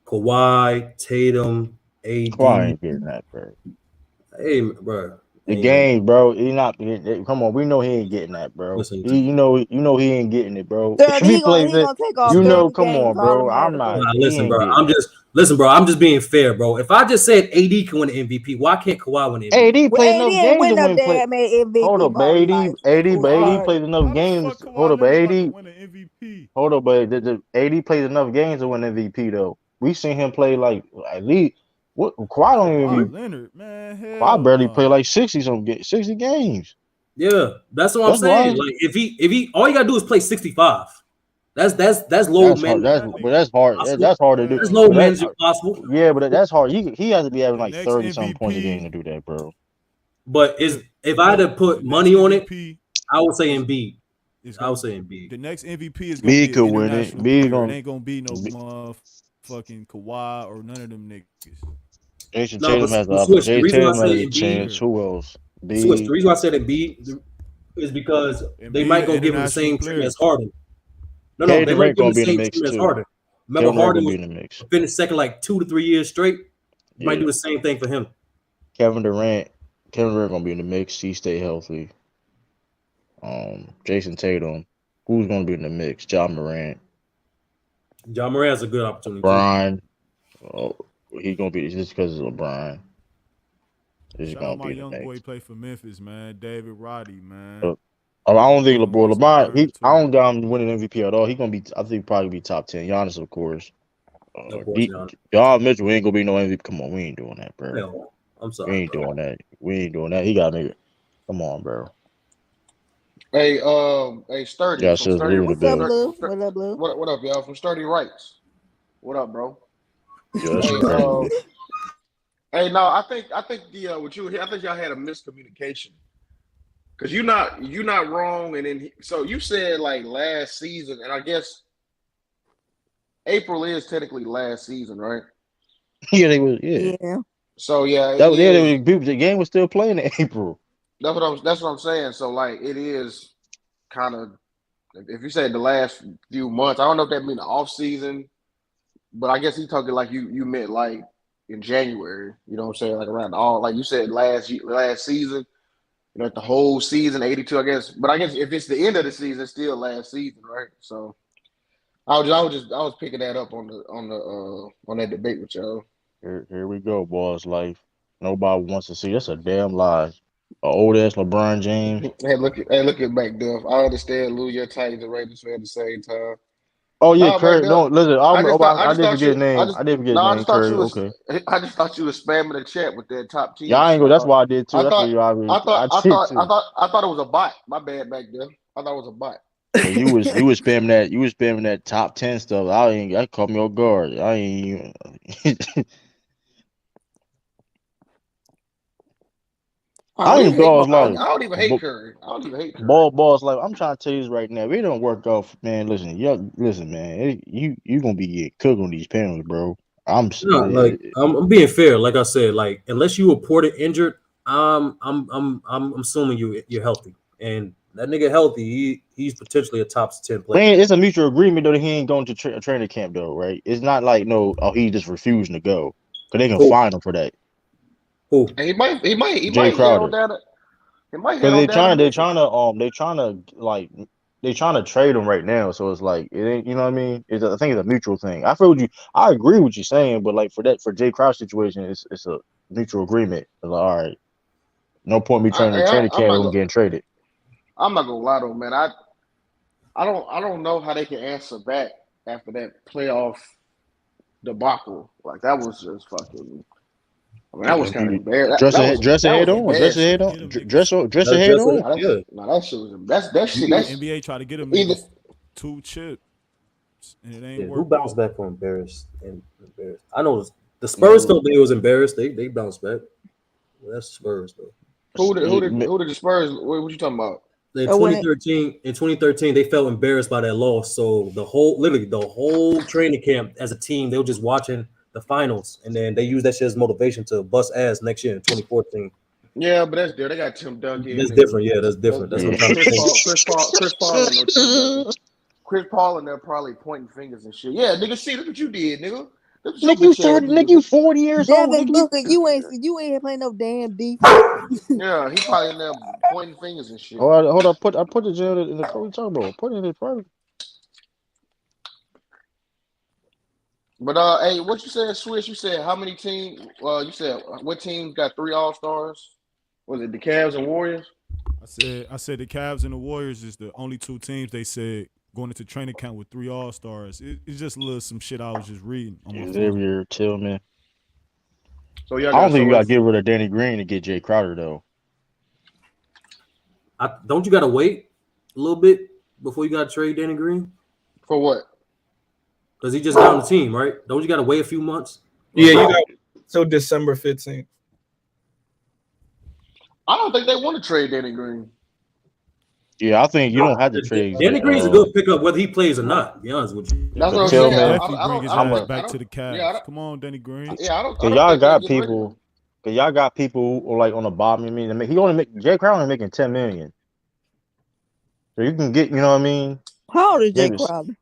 F: Kawhi, Tatum, AD.
B: Kawhi ain't getting that, bro.
F: Hey, bro.
B: The game, bro. He not. Come on, we know he ain't getting that, bro. You know he ain't getting it, bro.
D: If he gonna take off
B: come on, bro. I'm not.
F: Listen, bro. I'm just being fair, bro. If I just said AD can win the MVP, why can't Kawhi win the MVP?
B: AD played enough games to win
D: MVP.
B: Hold up, AD plays enough games. Hold up, AD. Hold up, but the AD plays enough games to win MVP though. We seen him play like at least. What Kawhi don't even be.
G: Leonard, man,
B: Kawhi barely play like 60 games.
F: Yeah, that's what I'm saying. Like if he all you gotta do is play 65. That's low man.
B: That's hard. That's hard to do.
F: That's low management possible.
B: Yeah, but that's hard. He has to be having like 30-something points a game to do that, bro.
F: But if I had to put money on it, I would say Embiid. I would say Embiid.
G: The next MVP is gonna be
B: could win it.
G: It ain't gonna be no motherfucking Kawhi or none of them niggas.
B: Jason Tatum has a chance. Who else?
F: The reason why I said Embiid is because they might go give him the same treatment as Harden. No, they might give him the same treatment as Harden. Remember, Harden finished second like 2 to 3 years straight. Might do the same thing for him.
B: Kevin Durant gonna be in the mix. He stay healthy. Jason Tatum. Who's gonna be in the mix? John Morant.
F: John Morant has a good opportunity.
B: Brian. He's gonna be just because of LeBron. He's gonna be
G: young boy play for Memphis, man. David Roddy, man.
B: I don't think LeBron. I don't got him winning MVP at all. He's gonna be. I think probably be top 10. Giannis, of course. Y'all Mitchell ain't gonna be no MVP. Come on, we ain't doing that, bro.
F: I'm
B: We
F: sorry.
B: ain't doing that. We ain't doing that. He got nigga. Come on, bro.
K: Hey, Sturdy
B: Yeah,
K: from
B: says
K: Sturdy.
B: Lou in the
D: What's up,
B: building.
D: Blue? What up, Blue?
K: What up, y'all? From Sturdy Rights. What up, bro?
B: Yeah, that's
K: Hey,
B: crazy.
K: hey, no, I think the what you I think y'all had a miscommunication because you're not wrong, and then so you said like last season, and I guess April is technically last season, right?
B: Yeah, they was. Yeah,
D: Yeah.
K: So yeah,
B: that
K: it
B: was. Yeah, they
K: is.
B: was, people, the game was still playing in April.
K: That's what I'm saying. So like it is kind of if you said the last few months, I don't know if that mean the off season, but I guess he talking like you meant like in January. You know what I'm saying? Like around all like you said last season. You know, like the whole season, 82, I guess. But I guess if it's the end of the season, it's still last season, right? So I was picking that up on that debate with y'all.
B: Here we go, boys. Life. Nobody wants to see. That's a damn lie. A old ass LeBron James.
K: Hey, look at McDuff. I understand Lou, your Titans and Raiders fan at the same time.
B: Oh yeah,
K: No,
B: Curry.
K: McDuff.
B: No, listen. I did forget his name. I did forget his name. Curry. Okay.
K: I just thought you was spamming the chat with that top 10
B: Yeah, I ain't
K: shit.
B: go. That's why I did too.
K: I
B: That's
K: thought
B: what you I did too.
K: I thought it was a bot. My bad back there. I thought it was a bot.
B: Cause you was spamming that. You was spamming that top 10 stuff. That caught me off guard. I ain't even. I ain't thought
K: I
B: like
K: don't even hate Curry. I don't even hate Curry.
B: balls like I'm trying to tell you this right now. If it don't work out, man. Listen, man. You gonna be getting cooked on these panels, bro. I'm
F: being fair. Like I said, like unless you reported injured, I'm assuming you're healthy, and that nigga healthy. He's potentially a top 10 player.
B: Man, it's a mutual agreement though that he ain't going to a training camp though, right? It's not like he just refusing to go because they can fine him for that.
F: Who?
K: And he might
B: Jae Crowder. Because they're trying to trade him right now. So it's like it ain't, you know what I mean? I think it's a mutual thing. I feel I agree with you saying, but like for Jae Crowder situation, it's a mutual agreement. It's like, all right, no point me training camp and getting traded.
K: I'm not gonna lie though, man. I don't know how they can answer back after that playoff debacle. Like that was just fucking. I mean, that was kind of embarrassing. Dress ahead on.
B: No, that shit was
K: that shit. That's
G: NBA try to get him
K: either
G: 2 chips, and it ain't
F: Who
G: worked
F: bounced
G: out.
F: back from embarrassed? I know the Spurs felt they was embarrassed. They bounced back. Well, that's Spurs though.
K: Who did the Spurs? What you talking about?
F: In 2013, they felt embarrassed by that loss. So the whole training camp as a team, they were just watching the finals, and then they used that shit as motivation to bust ass next year in 2014.
K: Yeah, but that's different. They got Tim Duncan.
F: That's different. Yeah, that's different. That's what I'm trying to say.
K: Chris Paul and they're probably pointing fingers and shit. Yeah, nigga, see, look what you did, nigga.
B: Nigga, you 40 years old.
D: Devin Booker, you ain't playing no damn defense.
K: Yeah, he probably in there pointing fingers and shit.
B: Hold up, I put the gym in the what we talking about? Put it in the private.
K: But hey, what you said, Swish? You said how many teams? You said what teams got 3 All-Stars? Was it the Cavs and Warriors?
G: I said the Cavs and the Warriors is the only 2 teams they said going into training camp with 3 All-Stars. It's just some shit I was just reading on my phone.
B: Xavier Tillman.
K: So
B: I don't think you got to get rid of Danny Green to get Jae Crowder though.
F: Don't you got to wait a little bit before you got to trade Danny Green?
K: For what?
F: Because he just got on the team, right? Don't you got to wait a few months?
L: Yeah, you got till December 15th.
K: I don't think they want to trade Danny Green.
B: Yeah, I think you don't have to trade.
F: Danny Green's a good pickup whether he plays or not. To be honest with you.
K: That's what I'm saying.
G: Bring his ass back to the Cavs.
K: Yeah,
G: come on, Danny Green.
K: Yeah, I don't.
B: Y'all got people. Cause y'all got people who are like on the bottom. I mean, Jae Crowder only making $10 million. So you can get, you know what I mean?
D: How old is Jae Crowder?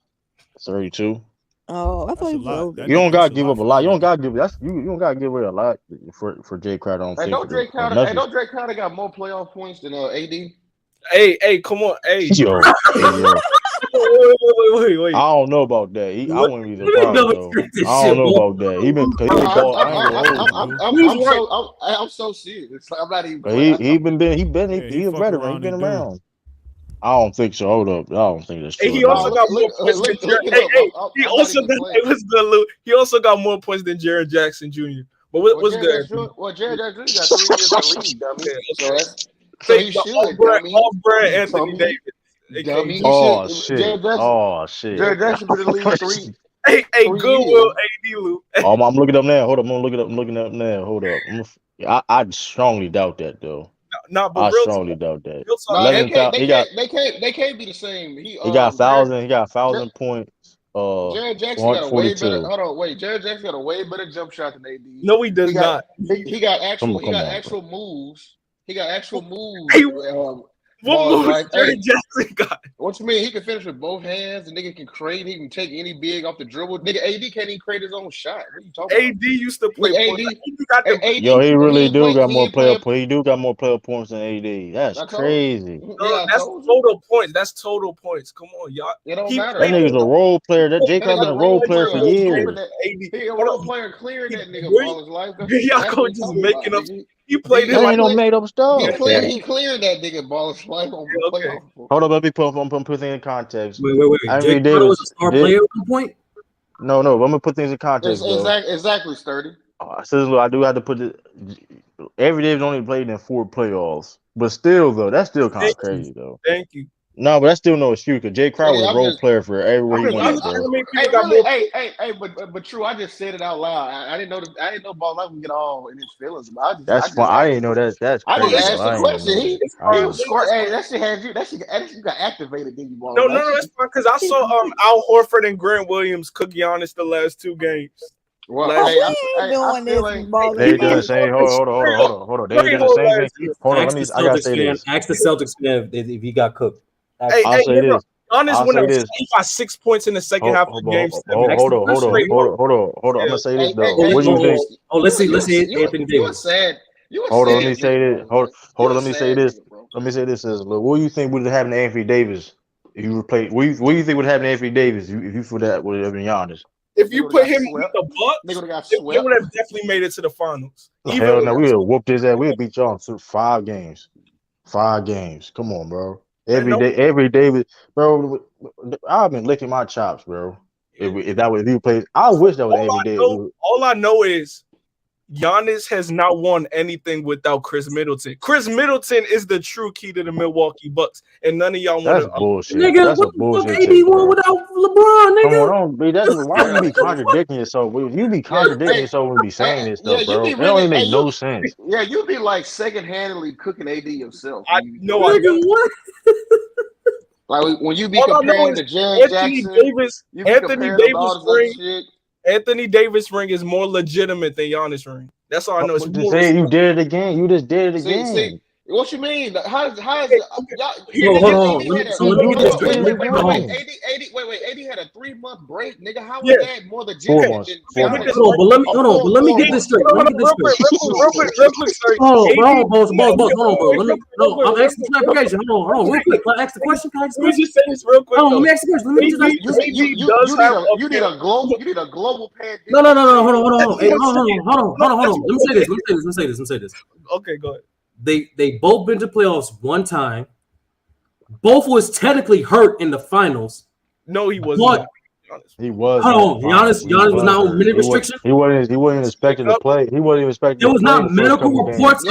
B: 32.
D: Oh, I thought he was older.
B: You don't gotta give up a lot. You don't gotta give you don't gotta give away a lot for Jae Crowder.
K: Don't Jae Crowder got more playoff points than AD?
L: Hey, come on, hey.
B: Yo.
L: Wait.
B: I don't know about that. I wouldn't be surprised though. I don't know about that.
K: I'm so serious. I'm not even.
B: He a veteran. He been around. I don't think so. Hold up. I don't think that's true.
L: He also got more points than He also got more points than Jaren Jackson Jr. But what's good?
K: Jared Jackson got 3 years in the league, dummy. So that's
L: So
K: he should, dummy.
L: Off-brand Anthony Davis.
K: Dummy, he
B: Oh
K: should.
B: shit! Oh shit!
K: Jared Jackson been in the league 3.
L: Hey,
K: 3
L: Goodwill,
K: years.
L: AD Lou.
B: I'm looking up now. Hold up, I'm looking up now. Hold up. I strongly doubt that though.
L: Nah, but
B: I
L: real
B: strongly
L: talk,
B: doubt that.
L: real talk.
K: No, they
B: 11,000.
K: they can't be the same. He
B: got 1,000. He got 1,000 points.
K: Jared Jackson got a way
B: 42.
K: better. Hold on, wait. Jared Jackson got a way better jump shot than AD.
L: No, he does not.
K: He got actual.
B: Come on,
K: actual moves. He got actual moves.
L: Hey,
K: What
L: moves
K: like,
L: Jared Jackson got?
K: What you mean? He can finish with both hands. The nigga can create. He can take any big off the dribble. Nigga, AD can't even create his own shot. What are you talking
L: AD used to play.
K: AD,
B: Yo, he really do got more
K: player.
B: He do got more player points than AD. That's crazy.
L: That's total points. That's total points. Come on, y'all.
K: It don't
B: That
K: matter.
B: nigga's a role player. That Jae Crowder been a role player for years.
K: He a role player clearing that nigga all his life.
L: Y'all coach just making up. He played it
B: That
L: like
B: ain't no made up stuff.
K: He cleared that nigga ball his life on playoff.
B: Hold up, let me put things in context.
F: Wait.
B: Anthony
F: Jae Crowder was a star player at one point?
B: No, I'm gonna put things in context.
K: Exactly, Sturdy.
B: I do have to put it. Every Davis only played in 4 playoffs, but still though, that's still kind of crazy though.
L: Thank you.
B: No, but that's still no excuse because Jae Crowder was a role player for everywhere he went.
K: But true. I just said it out loud. I didn't know Ball Life would get all in his feelings.
B: That's fine. I didn't know that. That's crazy.
K: I just asked the question. He was smart. Hey, that shit had you. That shit got activated. Did you, Ball?
L: No, that's fine. Because I saw Al Horford and Grant Williams cook Giannis the last 2 games.
K: Well,
B: they done the same. Hold on. They done the same thing. Hold on. I gotta say this.
F: Ask the Celtics fan if he got cooked.
B: I'll say this.
L: Giannis went up. He got 6 points in the second half of the game.
B: Hold on. I'm gonna say this though. What do you think?
F: Oh, let's see. Anthony Davis.
B: Hold on. Let me say this. Hold on. Let me say this. What do you think would have happened to Anthony Davis if you replaced? What do you think would happen to Anthony Davis if you for that would have been Giannis?
L: If you put him with the Bucks, they would have definitely made it to the finals.
B: Hell no, we would have whooped his ass. We would beat y'all in 5 games. 5 games. Come on, bro. Every day, bro. I've been licking my chops, bro. If that was if you played, I wish that was Anthony Davis.
L: All I know is Giannis has not won anything without Chris Middleton. Chris Middleton is the true key to the Milwaukee Bucks, and none of y'all want to.
B: That's bullshit.
F: Nigga,
B: that's
F: what
B: a bullshit.
F: the fuck AD won without LeBron, nigga?
B: Come on, why you be contradicting yourself? You be contradicting yourself when you be saying this stuff, bro. It don't even make no sense.
K: Yeah, you be like second-handedly cooking AD yourself.
L: I know. What?
K: Like when you be comparing to Jared Jackson,
L: Anthony Davis ring is more legitimate than Giannis ring. That's all I know.
B: You did it again. You just did it again.
K: See, what you mean? How is it?
F: Hold on.
K: AD had a 3-month break, nigga. How was that more legitimate?
F: But let me get this straight. Real quick, sorry. Hold on, boss. Hold on, I'm asking clarification. Hold on, real quick. Can I ask the question?
L: Let me just say this real quick.
F: Let me ask the question.
K: You need a global pandemic.
F: No. Hold on. Hey, hold on. Let me say this.
L: Okay, go ahead.
F: They both been to playoffs one time. Both was technically hurt in the finals.
L: No, he wasn't.
B: He was.
F: Hold on, Giannis was not on minute restriction.
B: He wasn't expected to play. He wasn't even expected.
F: There was not medical reports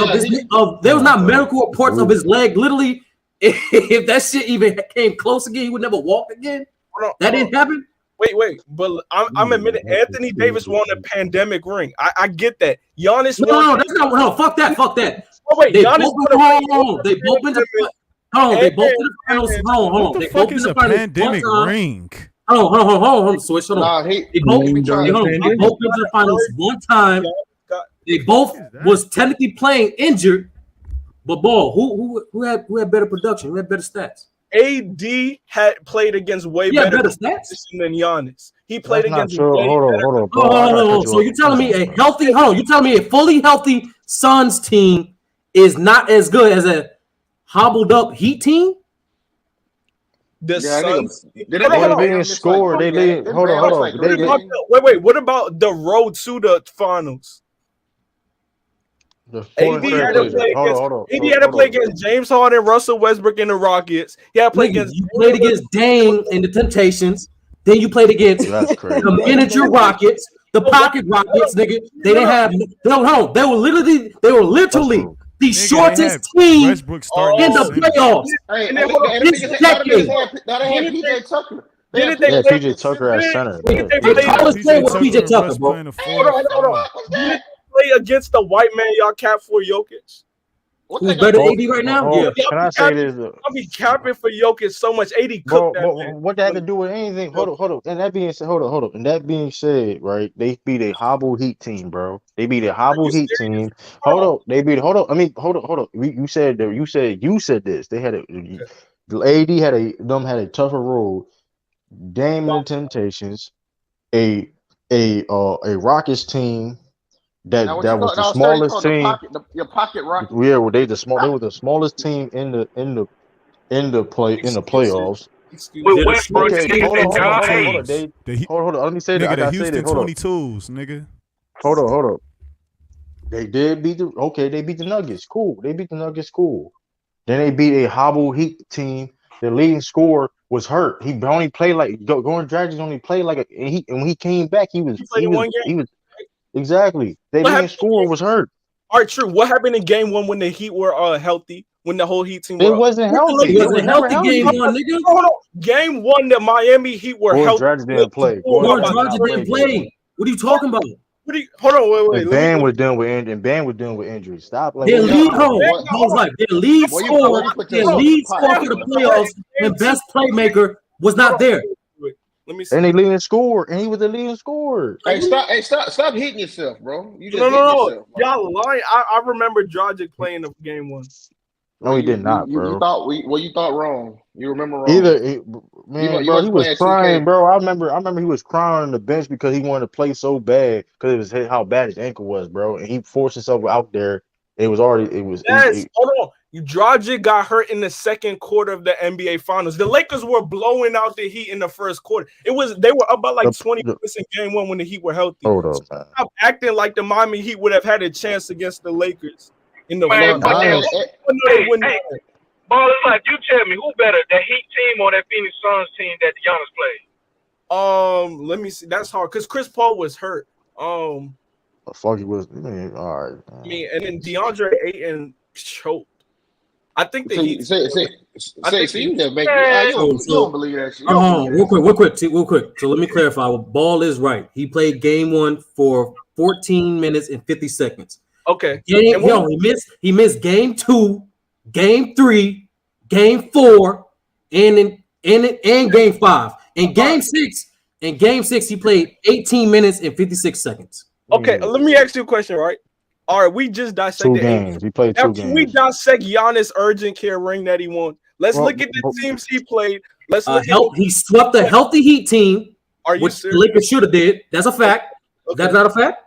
F: of his leg. Literally, if that shit even came close again, he would never walk again. That didn't happen.
L: Wait, but I'm admitting Anthony Davis won a pandemic ring. I get that. Giannis
F: No, that's not. No, fuck that.
L: Oh wait, Giannis
F: They both been to the finals. Hold on.
G: What the fuck is a pandemic ring?
F: Hold on. Switch. Hold on. They both been to the finals one time. They both was technically playing injured, but who had better production? Who had better stats?
L: AD had played against way better
F: stats
L: than Giannis. He played against.
B: Hold on.
F: So you're telling me a healthy? Hold on. You're telling me a fully healthy Suns team is not as good as a hobbled up Heat team?
L: The Suns.
B: They didn't score. They didn't. Hold on.
L: Wait. What about the road to the finals? AD had to play against James Harden, Russell Westbrook, and the Rockets. He had to play against.
F: You played against Dame and the Temptations. Then you played against the miniature Rockets, the pocket rockets, nigga. They didn't have no. They were literally the shortest team in the playoffs.
K: Hey, and they had PJ Tucker.
B: Yeah, PJ Tucker at center.
F: PJ Tucker, bro.
L: Hold on. Did play against the white man y'all cap for Jokic?
F: Who's better than AD right now?
B: Yeah. Can I say this?
L: I'll be capping for Jokic so much. AD cooked that man.
B: What that had to do with anything? Hold on. And that being said, hold on. And that being said, right? They beat a hobble Heat team, bro. They beat a hobble Heat team. Hold on. They beat. Hold on. I mean, hold on. You said this. They had AD had a tougher road. Dame and the Temptations, a Rockets team. That was the smallest team.
K: Your pocket rocket.
B: Yeah, well, they were the smallest team in the playoffs. Hold on. Let me say that. I gotta say that. Hold on.
G: 22s, nigga.
B: Hold on. They did beat they beat the Nuggets. Cool. They beat the Nuggets. Cool. Then they beat a hobble Heat team. The leading scorer was hurt. He only played like Goran Dragic only played like and when he came back, he was exactly. They leading scorer was hurt.
L: All right, true. What happened in game 1 when the Heat were healthy? When the whole Heat team
B: it wasn't healthy.
F: It wasn't healthy game 1, nigga.
L: Hold on. Game 1, the Miami Heat were healthy.
B: Dragic didn't play.
F: Dragic didn't play. What are you talking about?
L: Hold on, wait.
B: Bam was dealing with injuries. Stop.
F: Their lead scorer for the playoffs and best playmaker was not there.
L: Let me see.
B: And they leading scorer, and he was the leading scorer.
K: Hey, stop hitting yourself, bro. You just
L: no.
K: Yourself,
L: y'all lying. I remember Dragic playing the game 1.
B: No, he did not, bro.
K: You thought wrong. You remember wrong.
B: He was crying, bro. I remember he was crying on the bench because he wanted to play so bad because it was how bad his ankle was, bro. And he forced himself out there. Hold
L: on. Dragic got hurt in the second quarter of the NBA Finals. The Lakers were blowing out the Heat in the first quarter. They were up by like 20 points in game 1 when the Heat were healthy.
B: Hold up, man.
L: Stop acting like the Miami Heat would have had a chance against the Lakers in the finals.
M: Ball, it's like you tell me who better, the Heat team or that Phoenix Suns team that Giannis played?
L: Let me see. That's hard because Chris Paul was hurt.
B: The fuck he was. All right.
L: I mean, and then DeAndre Ayton choked. I think the Heat.
K: You don't believe that shit.
F: Real quick. So let me clarify. Ball is right. He played game 1 for 14 minutes and 50 seconds.
L: Okay.
F: He missed game 2, game 3, game 4, and game 5. In game 6, he played 18 minutes and 56 seconds.
L: Okay, let me ask you a question, right? All right, we just dissected
B: 2 games. He played 2 games.
L: We dissect Giannis' urgent care ring that he won. Let's look at the teams he played.
F: He swept a healthy Heat team, which the Lakers should have did. That's a fact. Okay. That's not a fact.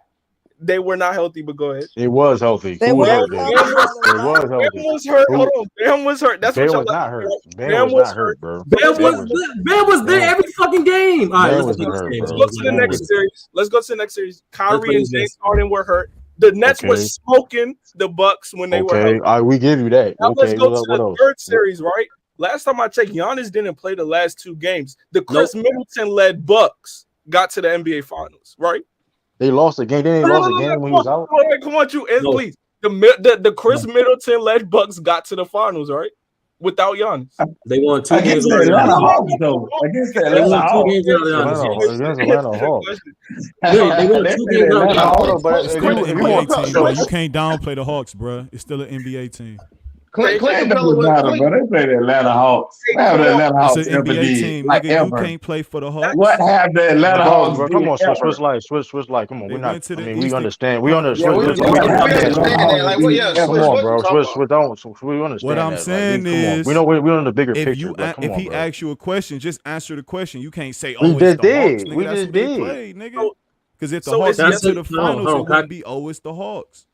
L: They were not healthy, but go ahead.
B: It was healthy.
L: Bam was hurt.
B: Hold
L: on. Bam was hurt. That's
B: Bam
L: what
B: was not hurt.
L: Bam
B: was not hurt, bro.
F: Bam was there every fucking game. All right, let's go
L: to the next series. Kyrie and James Harden were hurt. The Nets were smoking the Bucks when they were healthy.
B: All right, we give you that.
L: Now let's go to the third series, right? Last time I checked, Giannis didn't play the last 2 games. The Chris Middleton-led Bucks got to the NBA Finals, right?
B: They lost a game. They didn't lost a game when he was out.
L: Come on, please. The Chris Middleton-led Bucks got to the finals, right? Without Giannis.
F: They won 2 games.
N: Against the Atlanta Hawks, though. Against the Atlanta Hawks.
F: They won 2 games out.
G: It's still an NBA team, bro. You can't downplay the Hawks, bro. It's still an NBA team.
N: Clinton doesn't matter, bro. They play the Atlanta Hawks. What have the Atlanta Hawks
G: it's an
N: ever
G: NBA
N: did?
G: team,
N: Like
G: nigga.
N: ever.
G: You can't play for the Hawks.
N: What have the Atlanta Hawks
B: bro,
N: did
B: come on,
N: ever?
B: switch light. Come on, we're not. I mean, we understand. We
N: Yeah,
B: understand.
N: we understand that.
B: Come on, bro. Switch. We understand.
G: What I'm saying is,
B: we know we're on the bigger
G: if
B: picture.
G: you if he asks you a question, just answer the question. You can't say,
B: We
G: "Oh,
B: just
G: it's the Hawks."
B: did.
G: Nigga,
B: We
G: that's
B: just
G: who they
B: did.
G: played, nigga. Because if the
L: So
G: Hawks
L: it's-
G: get to the
F: Hold on,
G: finals,
F: hold
G: it
F: on.
G: wouldn't be always the Hawks.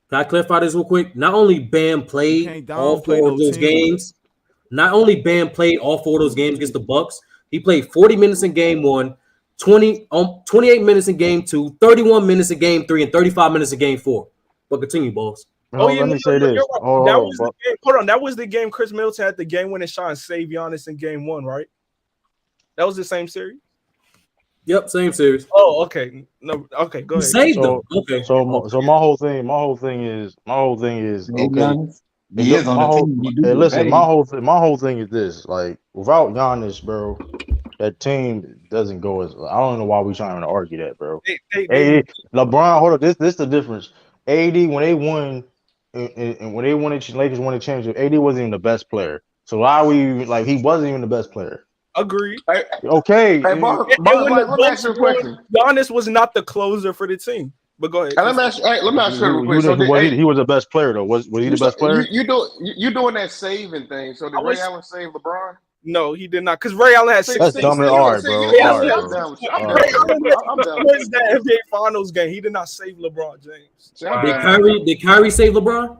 F: Can I clarify this real quick? Not only Bam played all 4 of those games, not only Bam played all 4 of those games against the Bucks, he played 40 minutes in game 1, 28 minutes in game 2, 31 minutes in game 3, and 35 minutes in game 4. But continue, boss.
B: Let me say this.
L: That was the game Chris Middleton had the game winning shot and save Giannis in game 1, right? That was the same series.
F: Yep, same series.
L: Oh, okay. No, okay, go ahead.
F: Saved them. Okay.
B: So my whole thing is okay.
N: He is on the team. He do get paid.
B: My whole thing is this: like, without Giannis, bro, that team doesn't go as. I don't know why we trying to argue that, bro. LeBron, hold on. This is the difference. AD when they won, and when they won, the Lakers won the championship. AD wasn't even the best player. So why are we like he wasn't even the best player?
L: Agreed.
B: Okay.
K: Hey, Bob, let me ask you a question.
L: Giannis was not the closer for the team. But go ahead.
K: Let me ask you real quick.
B: He was the best player though. Was he the best player?
K: You doing that saving thing. So did Ray Allen save LeBron?
L: No, he did not. Because Ray Allen had 6.
B: That's dumb. All right, bro.
L: Ray Allen wins that NBA Finals game. He did not save LeBron James.
F: Did Kyrie save LeBron?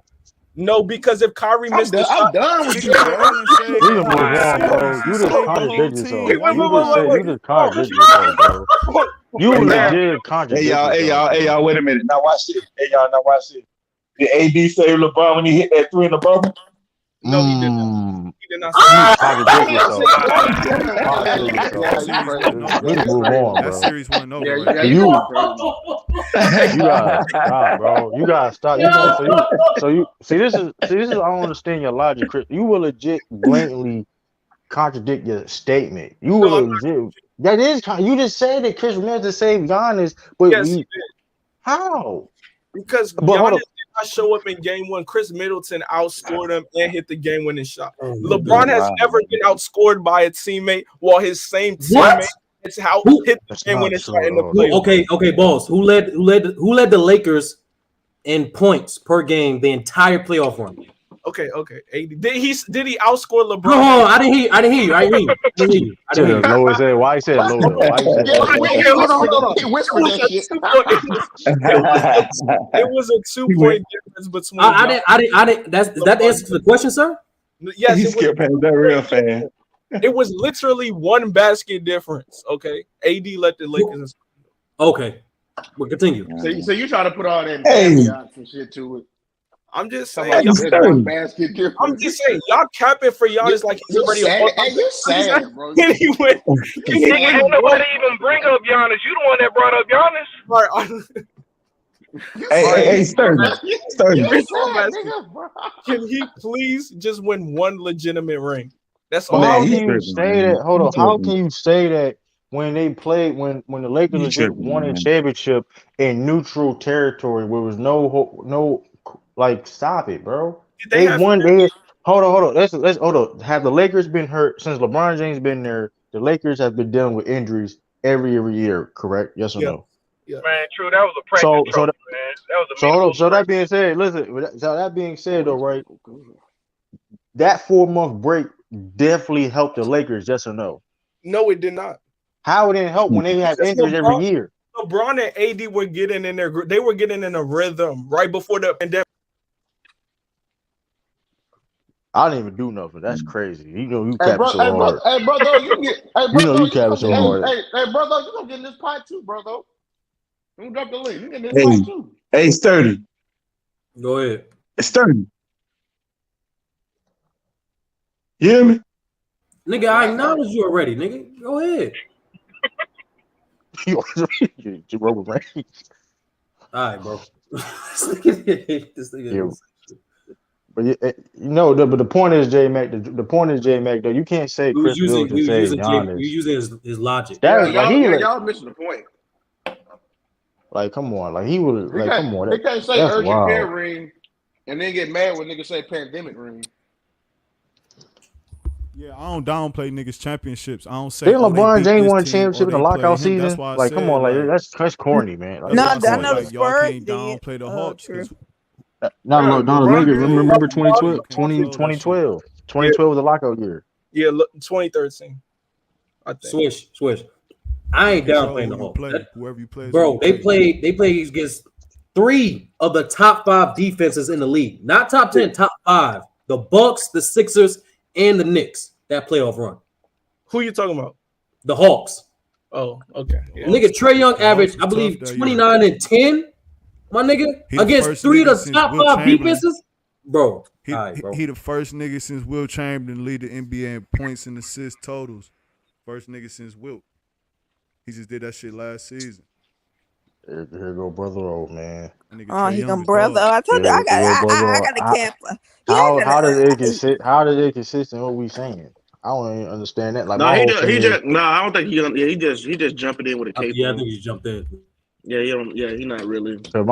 L: No, because if Kyrie missed the shot,
K: I'm done with you,
B: bro. You just contradict yourself. You just contradict yourself, bro. You legit contradict yourself.
N: Hey, y'all, wait a minute. Now watch this. Now watch this. Did AD save LeBron when he hit that 3 in the bubble?
L: No, he did not. He did not
B: Let's move on, bro.
G: That series wasn't over.
B: You gotta stop, bro. You gotta stop. You see this is I don't understand your logic, Chris. You will legit blatantly contradict your statement. You will legit. That is you just said that Chris meant to save Giannis, but
L: yes, he did.
B: How?
L: Because Giannis did not show up in game 1. Chris Middleton outscored him and hit the game-winning shot. LeBron has never been outscored by a teammate while his same teammate hit the game-winning shot in the playoffs.
F: Okay, boss. Who led the Lakers in points per game the entire playoff run?
L: Okay. Did he outscore LeBron?
F: No, I didn't hear you. I didn't hear you.
B: Lower said, why he said low though? Why he said
K: hold on. He whispered that shit.
L: It was a 2-point difference between.
F: I didn't. That's that the answer to the question, sir?
L: Yes,
N: he skipped past that real fan.
L: It was literally 1 basket difference. Okay, AD let the Lakers.
F: Okay, we'll continue.
K: So you try to put all that caveats and shit to it.
L: I'm just saying. I'm just saying, y'all capping for Giannis like he's already.
K: You sad, bro.
L: Anyway,
M: ain't nobody even bring up Giannis. You the one that brought up Giannis.
N: Hey, Sturdy.
L: Can he please just win 1 legitimate ring? That's all.
B: How can you say that? Hold on. How can you say that when they played when the Lakers won a championship in neutral territory where there was no like, stop it, bro. They won. Hold on. Let's hold on. Have the Lakers been hurt since LeBron James been there? The Lakers have been dealing with injuries every year, correct? Yes or no?
M: Yeah. Man, true. That was a practice trophy, man. That was
B: so that being said, listen. So that being said, though, right? That 4-month break definitely helped the Lakers. Yes or no?
L: No, it did not.
B: How it didn't help when they have injuries every year?
L: LeBron and AD were getting in their. They were getting in a rhythm right before the pandemic.
B: I didn't even do nothing. That's crazy. You know you capping so hard.
K: Hey, brother, you
B: capping so hard.
K: Hey, brother, you gonna get in this pot too, brother. You drop the link. You get in this pot too.
N: Hey, Sturdy.
F: Go ahead.
N: Sturdy. You hear me?
F: Nigga, I acknowledge you already, nigga. Go ahead.
B: You Roman Reigns.
F: All right, bro. This nigga.
B: But but the point is, J-Mac. The point is, J-Mac. Though you can't say Chris Middleton saved Giannis.
F: You using his logic.
K: Y'all missing the point.
B: Like, come on. Like, he would. Like, come on.
K: They can't say urgent care ring and then get mad when niggas say pandemic ring.
G: Yeah, I don't downplay niggas championships. I don't say.
B: Didn't LeBron James won a championship in the lockout season? Like, come on, like that's corny, man. Like,
D: no, I know the
G: Spurs can't downplay the Hawks.
B: No, the Lakers. Remember 2012? 2012 was a lockout year.
L: Yeah, 2013. I think.
F: Swish. I ain't downplaying the Hawks.
G: Whoever you play,
F: bro. They played against 3 of the top 5 defenses in the league. Not top 10, top 5. The Bucks, the Sixers, and the Knicks. That playoff run.
L: Who you talking about?
F: The Hawks.
L: Oh, okay. Yeah.
F: Nigga, Trae Young averaged, I believe, 29 and 10. My nigga, against 3 of the top 5 defenses, bro.
G: He the first nigga since Will Chamberlain lead the NBA in points and assist totals. First nigga since Wilt. He just did that shit last season.
B: Here go brother old man.
G: That nigga
D: Oh,
G: Trae
D: he
G: Young
D: gonna
G: is
D: brother.
G: hard.
D: I told you I
B: Brother
D: got a cap.
B: How does it consistent what we saying? I don't even understand that. Like
O: No,
B: my
O: he
B: whole
O: just,
B: thing
O: he
B: is
O: just, no, I don't think he just jumping in with a cape
F: Yeah, I
O: on.
F: think he jumped in.
O: Yeah, he don't. Yeah, he not really.
B: because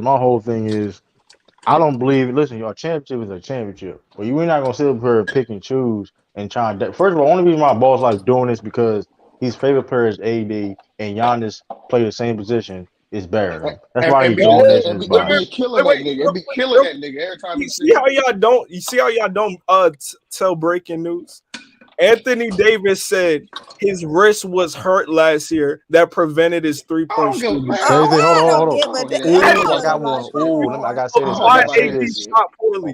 B: my whole thing is I don't believe. Listen, your championship is a championship. Well, you're not gonna sit up here and pick and choose and try and. First of all, only reason my boss like doing this because his favorite player is AD and Giannis play the same position is better than him. That's why he's doing this in his
K: And
B: mind.
K: be killing that nigga. And be killing that nigga every time he
L: see how y'all don't tell breaking news. Anthony Davis said his wrist was hurt last year that prevented his 3-point shooting.
B: Hold on. Ooh, I got one. Ooh, I gotta say this. I gotta say this.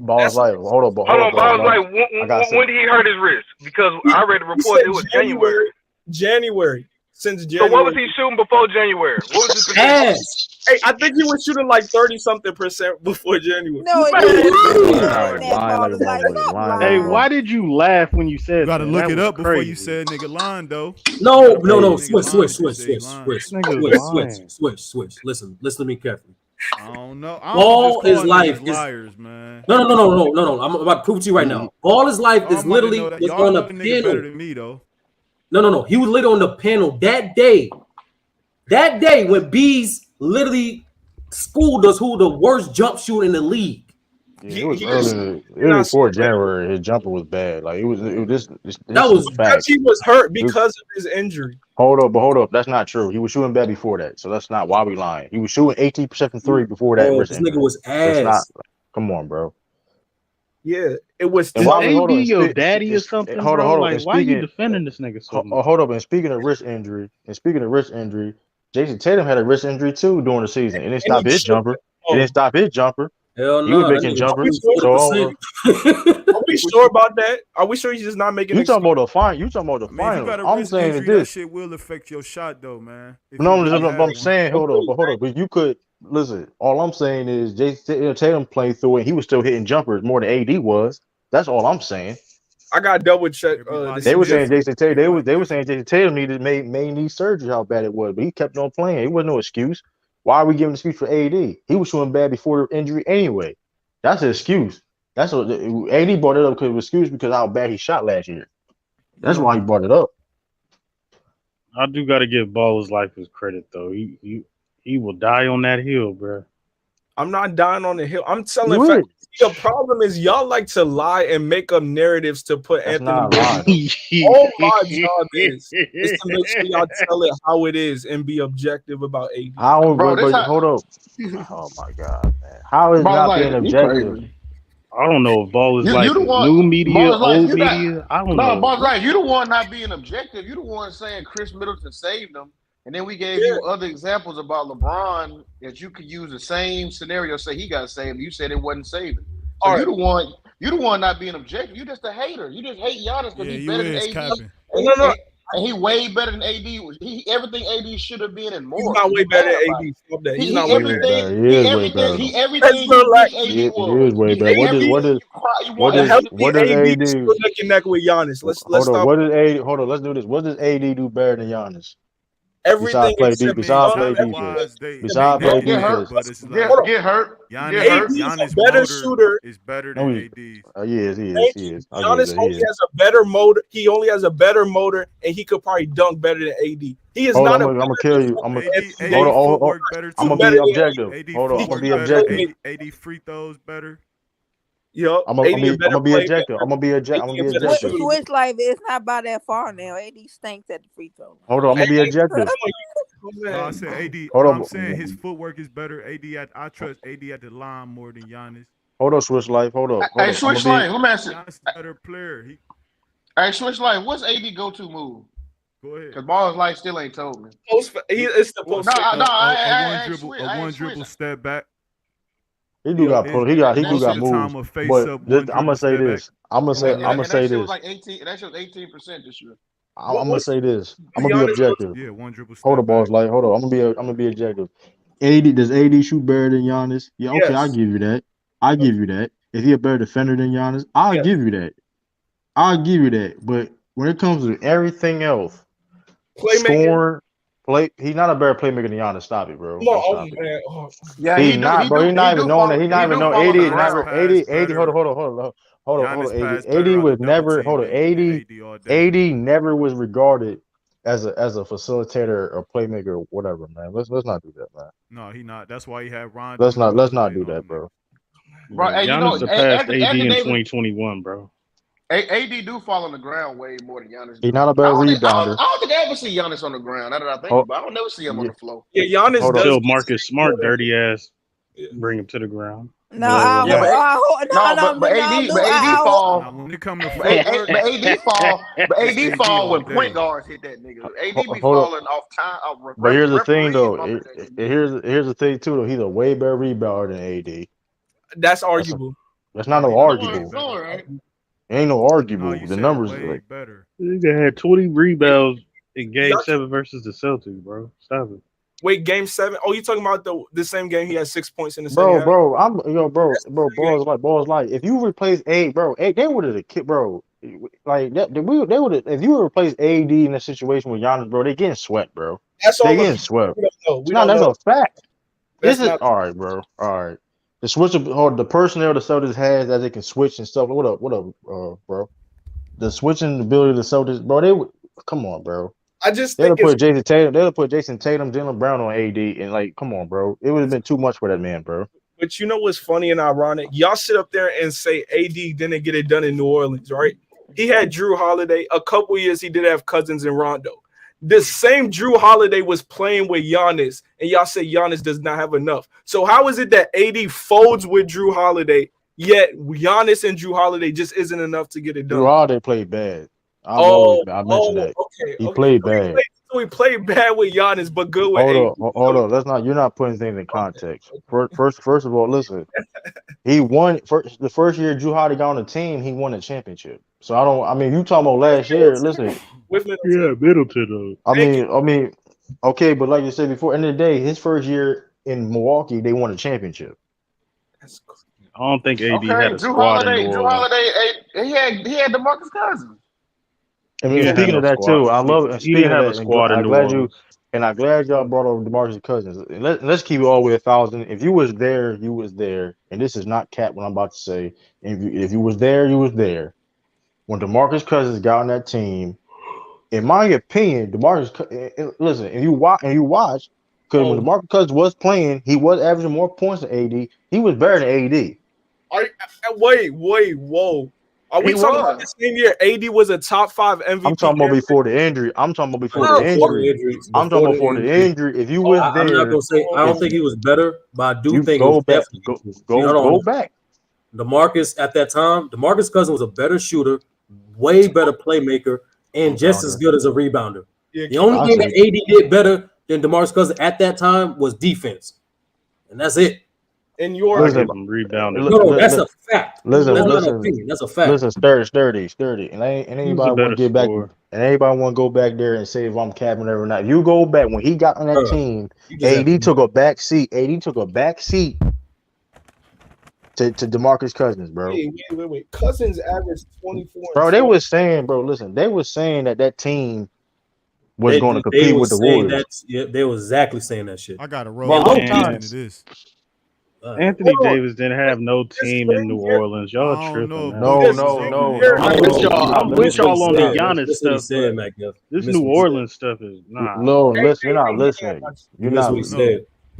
B: Boss life. Hold on,
M: Hold on, I was like, when did he hurt his wrist? Because I read the report it was
L: January. Since
M: So
L: January.
M: what was he shooting before January? What was his
L: Hey, I think he was shooting like 30-something% before January.
D: No,
P: Hey, why did you laugh when you said
G: You gotta
P: that?
G: look
P: That
G: it
P: was
G: up before
P: crazy.
G: you said nigga lying though.
F: No. Switch. Listen to me carefully.
G: I don't know. I
F: All
G: don't
F: his life is
G: liars, man.
F: No. I'm about to prove to you right now. All his life is literally was on the panel.
G: Better than me though.
F: No. He was literally on the panel that day. That day when Bees literally schooled us who the worst jump shooter in the league.
B: Yeah, it was early before January. His jumper was bad. Like it was this
L: That
B: was fact.
L: He was hurt because of his injury.
B: Hold up. That's not true. He was shooting bad before that, so that's not why we lying. He was shooting 18% from three before that.
F: This nigga was ass.
B: That's not. Come on, bro.
L: Yeah, it was.
P: Is AD your daddy or something,
B: hold
P: bro?
B: on.
P: Like, why are you defending this nigga so much?
B: Hold up. And speaking of wrist injury, Jason Tatum had a wrist injury too during the season. It didn't stop his jumper.
F: Hell
B: He was making jumpers.
L: Are we sure about that? Are we sure he's just not making?
B: You talking about the final? You talking about the
G: Man, if you
B: final?
G: got a
B: I'm
G: wrist
B: saying
G: injury, that
B: this.
G: shit will affect your shot though, man.
B: I'm saying, hold up. But you could listen. All I'm saying is Jason Tatum played through it. He was still hitting jumpers more than AD was. That's all I'm saying.
L: I got double check.
B: They were saying Jason Tatum. They were saying Jason Tatum may need surgery. How bad it was, but he kept on playing. It wasn't no excuse. Why are we giving an excuse for AD? He was shooting bad before the injury anyway. That's an excuse. That's what AD brought it up because it was excuse because how bad he shot last year. That's why he brought it up.
P: I do got to give Ball's life his credit though. He will die on that hill, bro.
L: I'm not dying on the hill. I'm telling you. The problem is y'all like to lie and make up narratives to put Anthony. All my job is to make sure y'all tell it how it is and be objective about AD.
B: Hold up. Oh my god, man. How is not being objective?
P: I don't know if Ball is like new media, old media. I don't know.
K: No, Ball's right. You the one not being objective. You the one saying Chris Middleton saved them. And then we gave you other examples about LeBron that you could use the same scenario. Say he got saved. You said it wasn't saving. So you the one not being objective. You just a hater. You just hate Giannis because he's better than AD. And he way better than AD. He everything AD should have been and more.
L: He's not way better than AD. Stop that. He's not way better.
B: He is way better.
K: He everything AD was.
B: He is way better. What does AD
L: still neck and neck with Giannis? Let's stop.
B: What does AD? Hold on. Let's do this. What does AD do better than Giannis?
L: Everything
B: besides play defense. Besides play defense.
K: Get hurt.
G: Giannis'
L: better shooter
G: is better than AD.
B: He is.
L: Giannis only has a better motor. He only has a better motor, and he could probably dunk better than AD. He is not.
B: I'm gonna kill you. I'm gonna be objective. Hold on. I'm gonna be objective.
G: AD free throws better.
L: Yo,
B: I'm gonna be objective. I'm gonna be objective.
D: Switch life. It's not by that far now. AD stinks at the free throw.
B: Hold on. I'm gonna be objective.
G: No, I said AD.
B: Hold on.
G: I'm saying his footwork is better. I trust AD at the line more than Giannis.
B: Hold on, Switch Life. Hold on.
K: Hey, Switch Life. Let me ask you.
G: Giannis is a better player.
K: Hey, Switch Life. What's AD go-to move?
G: Go ahead.
K: Because Ball's Life still ain't told me.
L: It's the post.
G: A one dribble step back.
B: He do got moves. But I'm gonna say this. I'm gonna say this.
K: Like 18. That show's 18% this year.
B: I'm gonna say this. I'm gonna be objective.
G: Yeah, one dribble.
B: Hold the balls like. Hold on. I'm gonna be objective. Does AD shoot better than Giannis? Yeah, okay, yes. I'll give you that. If he a better defender than Giannis, I'll give you that. But when it comes to everything else, scoring, He's not a better playmaker than Giannis. Stop it, bro.
L: Come on,
B: Stop it.
L: man. Oh.
K: Yeah,
B: He's
K: he do.
B: not,
K: He
B: bro.
K: do.
B: He's not
K: He
B: even
K: do
B: knowing
K: fall.
B: that. He's not
K: He
B: even
K: do
B: know.
K: fall on the
B: 80
G: Giannis
B: never.
K: ground.
G: pass
B: 80. Hold
G: better.
B: on. Hold
G: Giannis
B: on. 80.
G: pass better out
B: Was
G: of double
B: never.
G: team
B: Hold on.
G: than
B: 80.
G: AD all day.
B: 80 never was regarded as a facilitator or playmaker or whatever, man. Let's not do that, man.
G: No, he not. That's why he had Rondo
B: Let's
G: and them
B: not
G: others
B: do
G: being on
B: that,
G: him.
B: bro.
K: Bro, hey, you know,
P: Giannis surpassed AD
K: Anthony
P: in
K: Davis,
P: 2021, bro.
K: AD do fall on the ground way more than Giannis
B: He's
K: do.
B: not a better rebounder.
K: I don't think I ever see Giannis on the ground. Now that I think
B: Hold,
K: about it, I don't never see him on
B: yeah,
K: the floor.
L: Yeah, Giannis
B: hold
L: does.
B: on.
P: Until Marcus Smart dirty ass bring him to the ground.
D: No,
P: But
K: Yeah, but AD fall.
G: Now, when it come to
K: But
G: footwork,
K: AD fall. But AD fall
G: all
K: when
G: day.
K: point guards hit that nigga. AD be
B: Hold on.
K: falling off time.
B: But here's the thing,
K: Referees
B: though.
K: bumping that shit.
B: Here's the thing too, though. He's a way better rebounder than AD.
L: That's arguable.
B: That's not
G: No,
B: no
G: he not
B: arguable.
G: way better.
K: Right.
B: Ain't no
G: No,
B: arguable.
G: you
B: The
G: said
B: numbers,
G: way
B: like,
G: better.
P: Nigga had 20 rebounds in Game
L: Y'all-
P: 7 versus the Celtics, bro. Stop it.
L: Wait, game 7. Oh, you talking about the same game? He had 6 points in the
B: bro,
L: second half.
B: balls like if you replace they would have kid, bro. Like that, they would have if you replace AD in a situation with Giannis, bro. They getting swept, bro.
L: That's all.
B: They getting swept.
L: We don't know. We
B: No,
L: don't
B: that's
L: know.
B: a fact.
L: That's
B: This is
L: not.
B: all right, bro. All right. The switch or the personnel the Celtics has that they can switch and stuff. What up, bro? The switching ability the Celtics, bro. They would come on, bro.
L: I just
B: They'll
L: think it's.
B: put Jason Tatum. They'll put Jason Tatum, Jalen Brown on AD, and like, come on, bro. It would have been too much for that man, bro.
L: But you know what's funny and ironic? Y'all sit up there and say AD didn't get it done in New Orleans, right? He had Drew Holiday. A couple years he did have Cousins and Rondo. The same Drew Holiday was playing with Giannis, and y'all say Giannis does not have enough. So how is it that AD folds with Drew Holiday, yet Giannis and Drew Holiday just isn't enough to get it done?
B: Drew Holiday played bad. I mentioned that.
L: Okay.
B: He played bad.
L: So he played bad with Giannis, but good with AD.
B: Hold on. That's not. You're not putting things in context. First of all, listen. He won the first year Drew Holiday got on the team. He won a championship. So I don't. I mean, you talking about last year? Listen.
P: Yeah, Middleton though.
B: I mean, okay, but like you said before, end of the day, his first year in Milwaukee, they won a championship.
P: I don't think AD
K: Okay,
P: had a
K: Drew
P: squad
K: Holiday.
P: in New
K: Drew
P: Orleans.
K: Holiday. He had DeMarcus Cousins.
B: I mean,
P: He didn't
B: speaking
P: have
B: of
P: no
B: that
P: squad.
B: too, I love it.
P: He
B: Speaking
P: didn't
B: of
P: have a
B: that,
P: squad in
B: I'm
P: New
B: glad
P: Orleans.
B: I'm glad y'all brought over DeMarcus Cousins. Let's keep it all the way 1,000. If you was there, you was there, and this is not cap what I'm about to say. If you was there, you was there. When DeMarcus Cousins got on that team, in my opinion, listen, and you watch, because when DeMarcus Cousins was playing, he was averaging more points than AD. He was better than AD.
L: Wait, whoa. Are we
K: He
L: talking
K: was.
L: about the same year AD was a top 5 MVP?
B: I'm talking about before the injury. I'm talking about before the injury. If you was there,
F: I'm not gonna say I don't think he was better, but I do
B: you
F: think
B: go
F: it was
B: back,
F: definitely
B: go back.
F: DeMarcus at that time, DeMarcus Cousins was a better shooter, way better playmaker, and just as good as a rebounder. The only thing that AD did better than DeMarcus Cousins at that time was defense, and that's it.
L: In your
P: rebounding.
F: No, that's a fact.
B: Listen,
F: that's not an opinion. That's a fact.
B: Listen, sturdy, and anybody want to get back, and anybody want to go back there and say if I'm capping or not. You go back when he got on that team. AD took a back seat. To DeMarcus Cousins, bro.
L: Wait. Cousins averaged 24.
B: Bro, they was saying, they was saying that team was going to compete with the Warriors.
F: They were exactly saying that shit.
G: I got to roll into this.
P: Anthony Davis didn't have no team in New Orleans. Y'all tripping.
B: No.
P: I'm with y'all on the Giannis stuff.
F: Said,
P: this New Orleans stuff is
B: No, listen, you're not listening.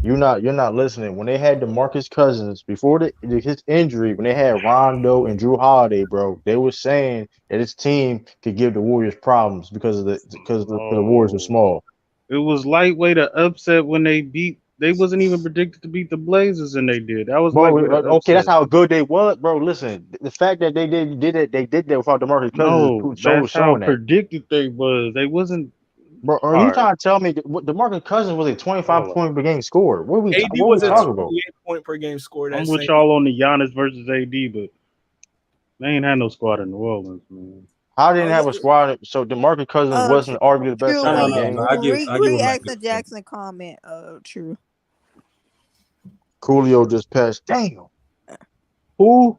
B: You're not listening. When they had DeMarcus Cousins before his injury, when they had Rondo and Drew Holiday, bro, they were saying that his team could give the Warriors problems because the Warriors were small.
P: It was lightweight to upset when they wasn't even predicted to beat the Blazers, and they did. That was
B: okay. That's how good they was, bro. Listen, the fact that they did that without DeMarcus Cousins
P: that's how predicted they was. They wasn't.
B: Bro, are you trying to tell me DeMarcus Cousins was a 25 point per game scorer? What are we talking about?
L: 28 point per game scorer.
P: I'm with y'all on the Giannis versus AD, but they ain't had no squad in New Orleans, man.
B: I didn't have a squad, so DeMarcus Cousins wasn't arguably the best center in the game.
D: I give Jackson Jackson comment. True.
B: Coolio just passed. Damn. Who?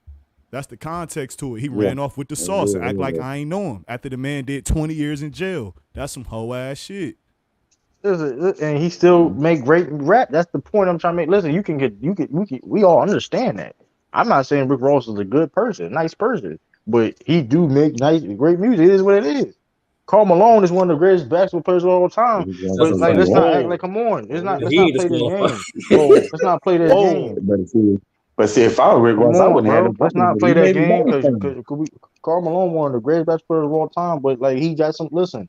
G: That's the context to it. He ran off with the sauce and act like I ain't know him after the man did 20 years in jail. That's some hoe ass shit.
B: And he still make great rap. That's the point I'm trying to make. Listen, we all understand that. I'm not saying Rick Ross is a good person, nice person, but he do make great music. It is what it is. Karl Malone is one of the greatest basketball players of all time. But like, let's not act like, come on, let's not play this game. Let's not play this game.
Q: But see, if I were Rick Ross, I wouldn't have no
B: Let's
Q: problem.
B: not play that game because Karl Malone one of the greatest basketball players of all time. But like, he got some. Listen,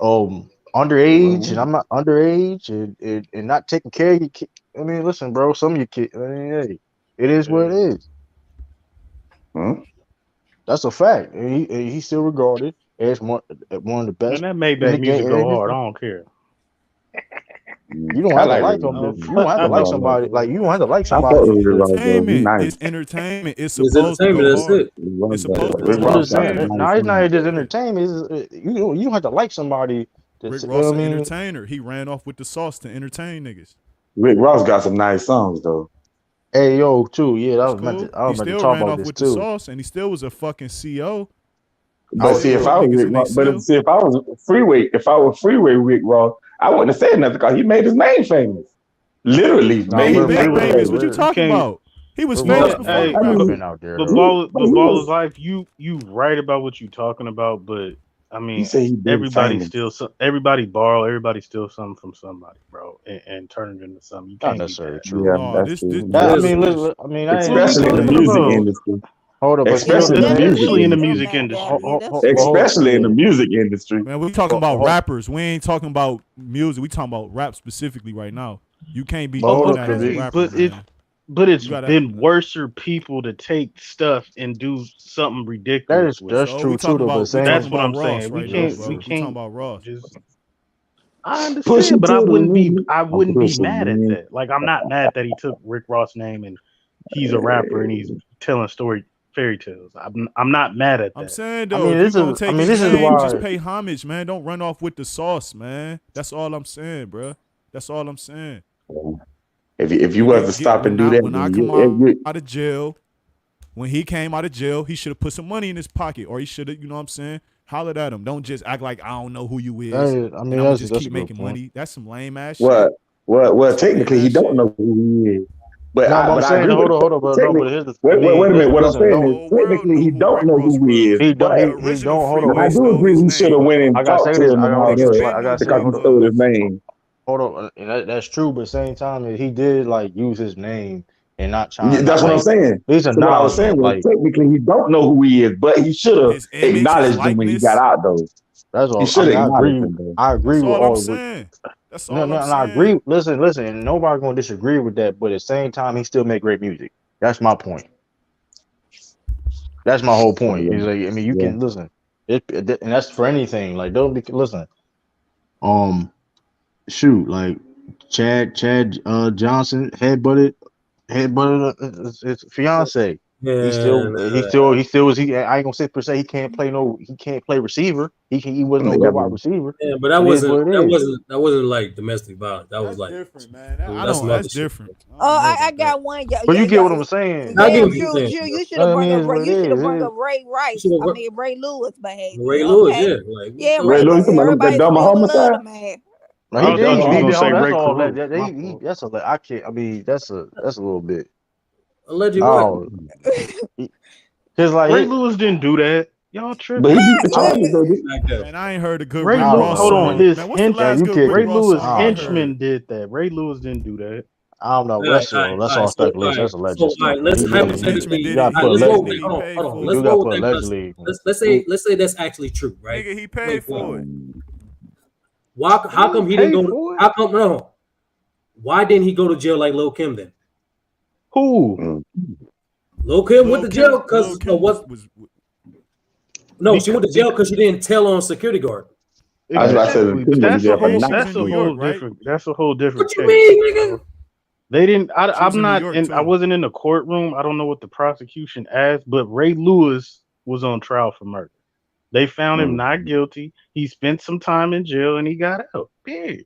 B: underage, and I'm not underage, and not taking care of your kid. I mean, listen, bro, some of your kids. I mean, hey, it is what it is. That's a fact. And he's still regarded as one of the best.
P: And that made that music go hard. I don't care.
B: You don't have to like them. You don't have to like somebody. Like, you don't have to like somebody.
G: It's entertainment. It's supposed to go hard. It's supposed to go hard.
B: No, it's not just entertainment. You don't have to like somebody.
G: Rick Ross is an entertainer. He ran off with the sauce to entertain niggas.
Q: Rick Ross got some nice songs though.
B: Hey yo, too. Yeah, I was
G: cool.
B: I was about to talk about this
G: with
B: too.
G: The sauce, and he still was a fucking CO.
Q: But see, if I was Rick Ross, if I was Freeway Rick Ross, I wouldn't have said nothing because he made his name famous. Literally made his name famous.
G: What you talking about? He was famous before.
P: Hey, the ball is life. You right about what you talking about, but I mean, everybody borrow, everybody steal something from somebody, bro, and turn it into something. You can't.
B: Not necessarily true.
Q: Yeah,
G: No,
Q: that's
B: I mean,
Q: especially in the music industry.
B: Hold up,
P: especially in the music industry.
Q: Especially in the music industry.
G: Man, we talking about rappers. We ain't talking about music. We talking about rap specifically right now. You can't be doing that as a rapper.
P: But it's been worse for people to take stuff and do something ridiculous.
B: That's true too.
P: That's what I'm saying.
G: We can't talking about Ross.
P: I understand, but I wouldn't be mad at that. Like, I'm not mad that he took Rick Ross' name and he's a rapper and he's telling fairy tales. I'm not mad at that.
G: I'm saying though, if you're gonna take his name, just pay homage, man. Don't run off with the sauce, man. That's all I'm saying, bro. That's all I'm saying.
Q: If you was to stop and do that,
G: when I come out of jail, when he came out of jail, he should have put some money in his pocket, or he should have, you know what I'm saying, hollered at him. Don't just act like I don't know who you is.
B: I mean,
G: that's keep making money. That's some lame ass shit.
Q: Well, technically, he don't know who he is. But
B: I'm saying, hold on, wait a
Q: minute. What I'm saying is, technically, he don't know who he is.
B: He don't. Hold on.
Q: I do agree. He should have went and talked to him because he stole his name.
B: Hold on, that's true, but at the same time, he did like use his name and not trying.
Q: Yeah, that's what I'm saying.
B: He's a
Q: what I was saying was technically he don't know who he is, but he should have acknowledged him when he got out though.
B: That's all.
Q: He should have acknowledged him.
B: I agree with all of it.
G: That's all I'm saying.
B: I agree. Listen. Nobody's gonna disagree with that, but at the same time, he still make great music. That's my point. That's my whole point. He's like, I mean, you can listen, and that's for anything. Like, don't be listen. Shoot, like Chad Johnson headbutted his fiance.
F: Yeah,
B: he still was. I ain't gonna say per se he can't play receiver. He wasn't no good wide receiver.
F: Yeah, but that wasn't like domestic violence. That was like
G: different, man. That's different.
D: I got one.
B: But you get what I'm saying.
D: You should have brought up Ray Rice. Ray Lewis behavior.
F: Ray Lewis,
D: Ray Lewis.
Q: The dumb homicide.
B: That's a little bit.
F: Allegedly.
B: Because like
P: Ray Lewis didn't do that. Y'all tripping.
Q: But he beat the charges, though.
G: Man, I ain't heard a good
P: Ray Lewis. Hold on, his henchman. Ray Lewis
G: henchman
P: did that. Ray Lewis didn't do that.
B: I don't know. That's all speculation. That's alleged.
F: Let's hypothetically. Let's say that's actually true, right?
G: Nigga, he paid for it.
F: How come he didn't go? How come no? Why didn't he go to jail like Lil' Kim then?
P: Who?
F: Lil' Kim went to jail because what? No, she went to jail because she didn't tell on security guard.
P: That's a whole different.
F: What you mean, nigga?
P: They didn't. I'm not. And I wasn't in the courtroom. I don't know what the prosecution asked, but Ray Lewis was on trial for murder. They found him not guilty. He spent some time in jail and he got out. Period.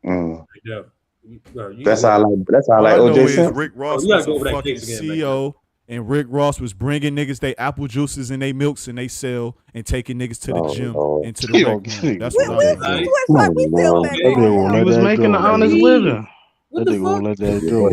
F: Yeah.
Q: That's how I like OJ Simpson.
G: Rick Ross was a fucking CEO, and Rick Ross was bringing niggas they apple juices and they milks and they sell and taking niggas to the gym and to the rec room. That's what I
P: He was making an honest living.
B: That nigga won't let that go.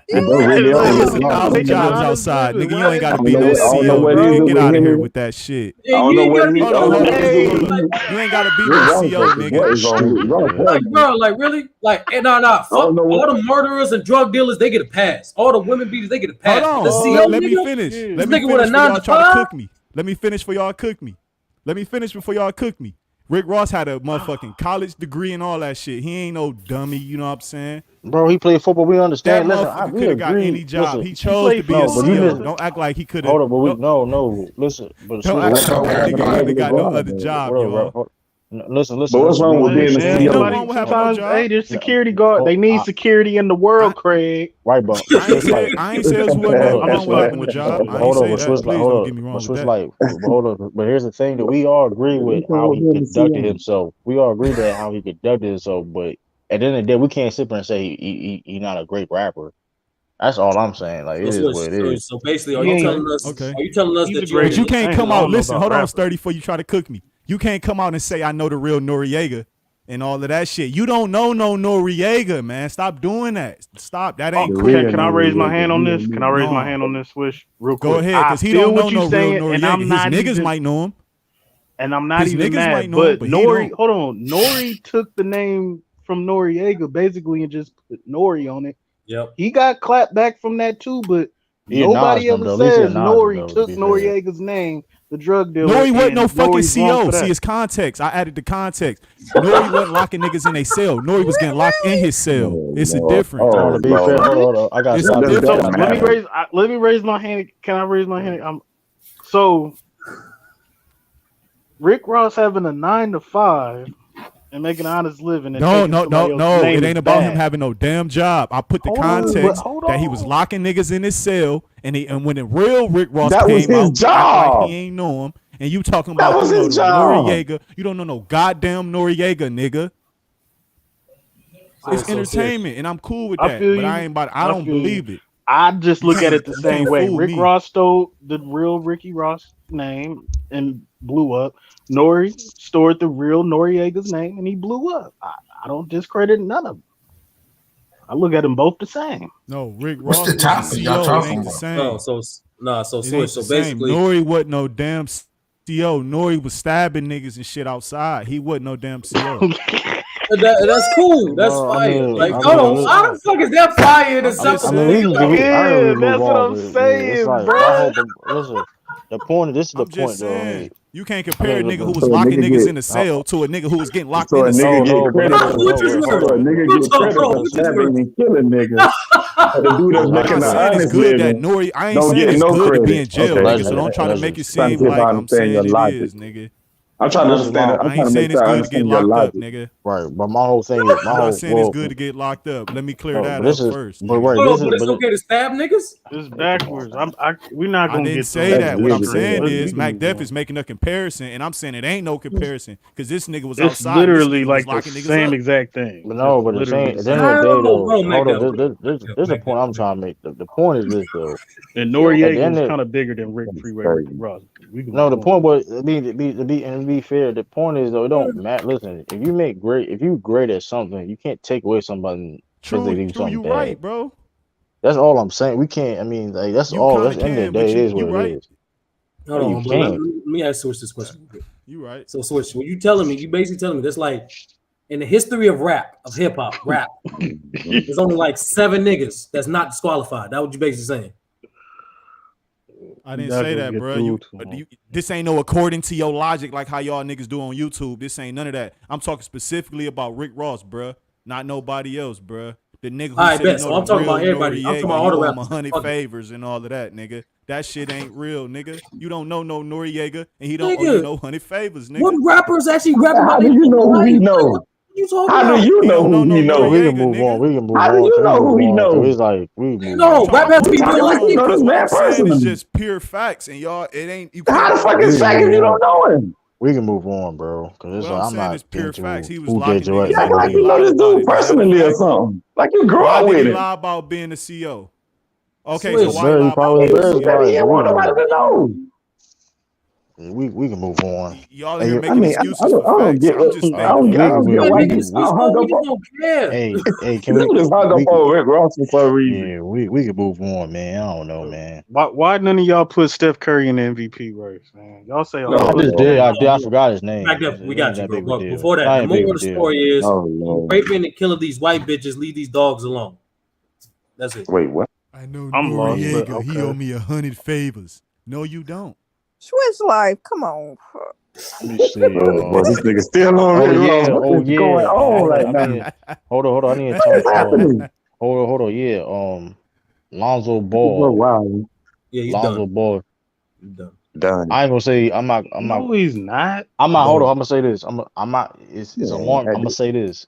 G: There's 1,000 jobs outside, nigga. You ain't got to be no CEO, nigga. Get out of here with that shit.
M: Yeah, you ain't gotta be
G: You ain't got to be no CEO, nigga.
F: Like, bro, like really? Like, no. Fuck all the murderers and drug dealers, they get a pass. All the women beaters, they get a pass.
G: Hold
F: The
G: on.
F: CEO
G: Let me
F: nigga,
G: finish.
F: this
G: Let me
F: nigga with a
G: finish before
F: 9
G: y'all
F: to
G: try to
F: 5.
G: cook me. Let me finish before y'all cook me. Let me finish before y'all cook me. Rick Ross had a motherfucking college degree and all that shit. He ain't no dummy, you know what I'm saying?
B: Bro, he played football. We understand.
G: That
B: Listen,
G: motherfucker
B: we
G: could have got
B: agree.
G: any job.
B: Listen,
G: He chose to be a CEO. Don't act like he could have.
B: Hold on, but no. Listen, but
G: Don't act like that nigga couldn't have got no other job, y'all.
B: Listen.
Q: But what's wrong with being a CEO?
P: Sometimes, hey, there's security guard. They need security in the world, Craig.
B: Right, but
G: I ain't say it's wasn't nothing wrong with having a job. I ain't say that. Please don't get me wrong with that.
B: Hold on. But here's the thing that we all agree with how he conducted himself. We all agree that how he conducted himself. But at the end of the day, we can't sit there and say he's not a great rapper. That's all I'm saying. Like, it is what it is.
F: So basically, are you telling us?
G: Okay.
F: Are you telling us that
G: But you can't come out. Listen, hold on, Sturdy, before you try to cook me. You can't come out and say I know the real Noriega and all of that shit. You don't know no Noriega, man. Stop doing that. Stop. That ain't cool.
P: Can I raise my hand on this? Can I raise my hand on this, Swish? Real quick.
G: Go ahead, because he don't know no real
P: saying,
G: Noriega. His niggas might know him.
P: And I'm not
G: His
P: even
G: niggas
P: mad.
G: might know
P: But
G: him, but he
P: Nori,
G: don't.
P: hold on. Nori took the name from Noriega basically and just put Nori on it.
F: Yep.
P: He got clapped back from that too, but
B: He
P: nobody
B: acknowledged him,
P: ever
B: though. At least he
P: says
B: acknowledged him,
P: Nori
B: though, to
P: took
B: be fair.
P: Noriega's name, the drug dealer.
G: Nori wasn't
P: and
G: no fucking
P: Nori's wrong
G: CO.
P: for
G: See,
P: that.
G: his context. I added the context. Nori wasn't locking niggas in their cell. Nori was getting locked in his cell. It's a difference.
B: To be fair, hold on. I got
G: It's
B: to
G: a difference.
P: Let me raise my hand. Can I raise my hand? So Rick Ross having a 9 to 5 and making an honest living. And
G: No.
P: It
G: It ain't about him having no damn job. I put the context that he was locking niggas in his cell, and when the real Rick Ross
Q: That was
G: came
Q: his
G: out,
Q: job.
G: act like he ain't know him, and you talking about
Q: That was
G: you know
Q: his
G: the
Q: job.
G: Noriega. You don't know no goddamn Noriega, nigga. It's entertainment, and I'm cool with that. But I ain't about. I don't believe it.
P: I just look at it the same way.
G: fool
P: Rick
G: me.
P: Ross stole the real Ricky Ross name and blew up. Nori stored the real Noriega's name and he blew up. I don't discredit none of them. I look at them both the same.
G: No, Rick
R: What's
G: Ross
R: the
G: was
R: topic
G: the
R: y'all
G: CO. It
R: talking
G: ain't the
R: about?
G: same.
F: No, so
G: It
F: switch.
G: ain't
F: So
G: the same.
F: basically,
G: Nori wasn't no damn CO. Nori was stabbing niggas and shit outside. He wasn't no damn CO.
F: that's cool. That's fire. Like, hold on, how the fuck is that fire to something?
P: That's what I'm saying, bro.
B: Listen, the point. This is the
G: I'm just
B: point, though.
G: saying. You can't compare a nigga who was
Q: So a
G: locking
Q: nigga
G: niggas
Q: get-
G: in the cell to a nigga who was getting locked
Q: So
G: in
Q: a
G: the cell.
Q: nigga get credit for
F: What you
Q: so a
F: doing?
Q: nigga get credit for stabbing and killing niggas. But the dude that's
G: I'm
Q: making
G: not
Q: the
G: saying it's
Q: honest
G: good that
Q: living
G: Nori. I ain't
Q: don't
G: saying
Q: get
G: it's
Q: no
G: good to
Q: credit.
G: be in jail,
B: Okay,
G: nigga. So don't try to make it
Q: Trying to
G: seem
Q: see if
G: like
Q: I
G: I'm
Q: understand
G: saying
Q: your
G: it
Q: logic.
G: is, nigga.
Q: I'm trying to understand.
G: I
Q: I'm
G: ain't
Q: trying to
G: saying
Q: make
G: it's
Q: sure I
G: good to get
Q: understand your
G: locked up,
Q: logic.
G: nigga.
B: Right, but my whole thing is
G: I'm not saying it's good to get locked up. Let me clear that
B: this
G: up
B: is,
G: first.
B: but
G: nigga.
B: right,
F: Hold
B: this
F: on,
B: is,
F: but it's okay to stab niggas?
P: It's backwards. We're not
G: I
P: gonna
G: didn't
P: get
G: say
P: through
G: that. What I'm saying
P: Let's-
G: is
P: we can
G: Mac
P: move
G: Def
P: on.
G: is making a comparison, and I'm saying it ain't no comparison because this nigga was
P: It's
G: outside.
P: literally
G: this nigga
P: like
G: was locking
P: the
G: niggas
P: same
G: up.
P: exact thing.
B: But no, but the
P: Literally
B: same.
P: the
B: At the
P: same.
B: end of the day, though,
F: Bro, Mac
B: hold on.
F: Def,
B: This is the point I'm trying to make. The point is this, though.
P: And
B: At the
P: Noriega
B: end
P: was
B: of
P: kind of bigger than Rick Freeway Ricky Ross. We can
B: no, the
P: move
B: point
P: on.
B: was to be fair. The point is though, it don't matter. Listen, if you great at something, you can't take away somebody because they do
G: True,
B: something
G: you
B: bad.
G: right, bro.
B: That's all I'm saying. We can't. I mean, like that's
G: You
B: all.
G: kind
B: That's
G: of
B: the end of the
G: can, but
B: day. It is
G: you
B: what
G: right.
B: it is.
F: Hold
B: No, you
F: on, but let
B: can't.
F: me ask Switch this question. Real quick.
G: You right.
F: So Switch, when you telling me, you basically telling me that's like in the history of rap, of hip hop, rap, there's only like 7 niggas that's not disqualified. That what you basically saying?
G: I didn't say that, bro. This ain't no according to your logic like how y'all niggas do on YouTube. This ain't none of that. I'm talking specifically about Rick Ross, bro. Not nobody else, bro. The nigga who
F: All right,
G: said
F: bet.
G: he
F: So
G: know
F: I'm
G: the
F: talking
G: real
F: about everybody. I'm talking
G: Noriega,
F: about
G: he
F: all the
G: owe him
F: rappers.
G: 100
F: Fuck it.
G: favors and all of that, nigga. That shit ain't real, nigga. You don't know no Noriega, and he don't owe
F: Nigga,
G: you no 100 favors, nigga.
F: what rappers actually rap about
Q: How
F: their
Q: do you know who
F: life?
Q: he
F: Like,
Q: know?
F: what you talking
Q: How
F: about?
Q: do you
G: He
Q: know
G: don't
Q: who
G: know
Q: he
G: no
Q: know?
B: We can
G: Noriega,
B: move on.
G: nigga.
B: We can move
Q: How do
B: on.
Q: you
B: We
Q: know
B: move
Q: who he
B: on. 'Cause
Q: knows?
B: it's like we move
F: No,
B: on.
F: rap has to be
Q: How
F: real
Q: do
F: life.
Q: you know
G: Because
Q: this
G: what
Q: man
G: I'm saying is
Q: personally?
G: just pure facts, and y'all, it ain't. You
Q: How
G: can't
Q: the fuck is
B: We can
Q: fact if
B: move
Q: you
B: on.
Q: don't know him?
B: We can move on, bro. Because it's
G: What
B: like
G: I'm
B: I'm
G: saying
B: not
G: is pure facts.
B: into
G: He was
B: who did
G: locking
B: what.
Q: You
G: niggas
Q: act
G: up, and
Q: like
G: he
Q: you know
G: lied
Q: this
G: about
Q: dude
G: it. Is that a
Q: personally or
G: fact?
Q: something. Like you grew
G: Why
Q: up
G: did
Q: with
G: he
Q: him.
G: lie about being a CO? Okay,
F: Switch.
G: so why he
B: He
G: lie about
B: probably
G: being a
B: embarrassed
Q: That
B: by
Q: he
B: it,
G: CO?
Q: didn't
B: but we
Q: want
B: can
Q: nobody
B: move on.
Q: to know.
B: We can move on.
G: Y'all
B: Hey,
G: here
Q: I
G: making
Q: mean, I
G: excuses
Q: don't,
G: for
Q: I don't
G: facts.
Q: get,
G: I'm just
Q: I
G: stating
Q: don't, I don't
G: facts.
Q: get
F: Man,
Q: why
F: make
Q: you
F: excuses
Q: hung
F: for
Q: up
F: we just
Q: on.
F: don't care.
B: Hey, can
Q: You just hung up
B: we
Q: on Rick Ross for some reason.
B: yeah, we can move on, man. I don't know, man.
P: Why none of y'all put Steph Curry in the MVP race, man? Y'all say
B: I
P: all
B: just
P: the
B: did.
P: time.
B: I forgot his name.
F: Back up,
B: It
F: we
B: ain't
F: got you,
B: that
F: bro.
B: big of a
F: But
B: deal.
F: before that,
B: Not
F: the
B: that big
F: moral
B: of
F: of
B: a
F: the
B: deal.
F: story is
Q: Oh
F: you
Q: Lord.
F: raping and killing these white bitches, leave these dogs alone. That's it.
Q: Wait, what?
G: I know
P: I'm lost, but
G: Noriega. He owe
P: okay.
G: me 100 favors. No, you don't.
D: Swiss life, come on.
B: Let me see.
Q: Boy, this nigga still on Rick Ross. What is going on right now?
B: Hold on. I need to
Q: What
B: talk.
Q: is happening?
B: Hold on. Yeah. Lonzo
Q: Bro,
B: Ball.
Q: wow.
F: Yeah, he's
B: Lonzo
F: done.
B: Ball.
F: He's done.
Q: Done.
B: I ain't gonna say. I'm not.
P: No, he's not.
B: Hold on.
F: Bro,
B: I'm gonna say this. I'm not. It's
Q: Man,
B: alarm. I'm gonna say this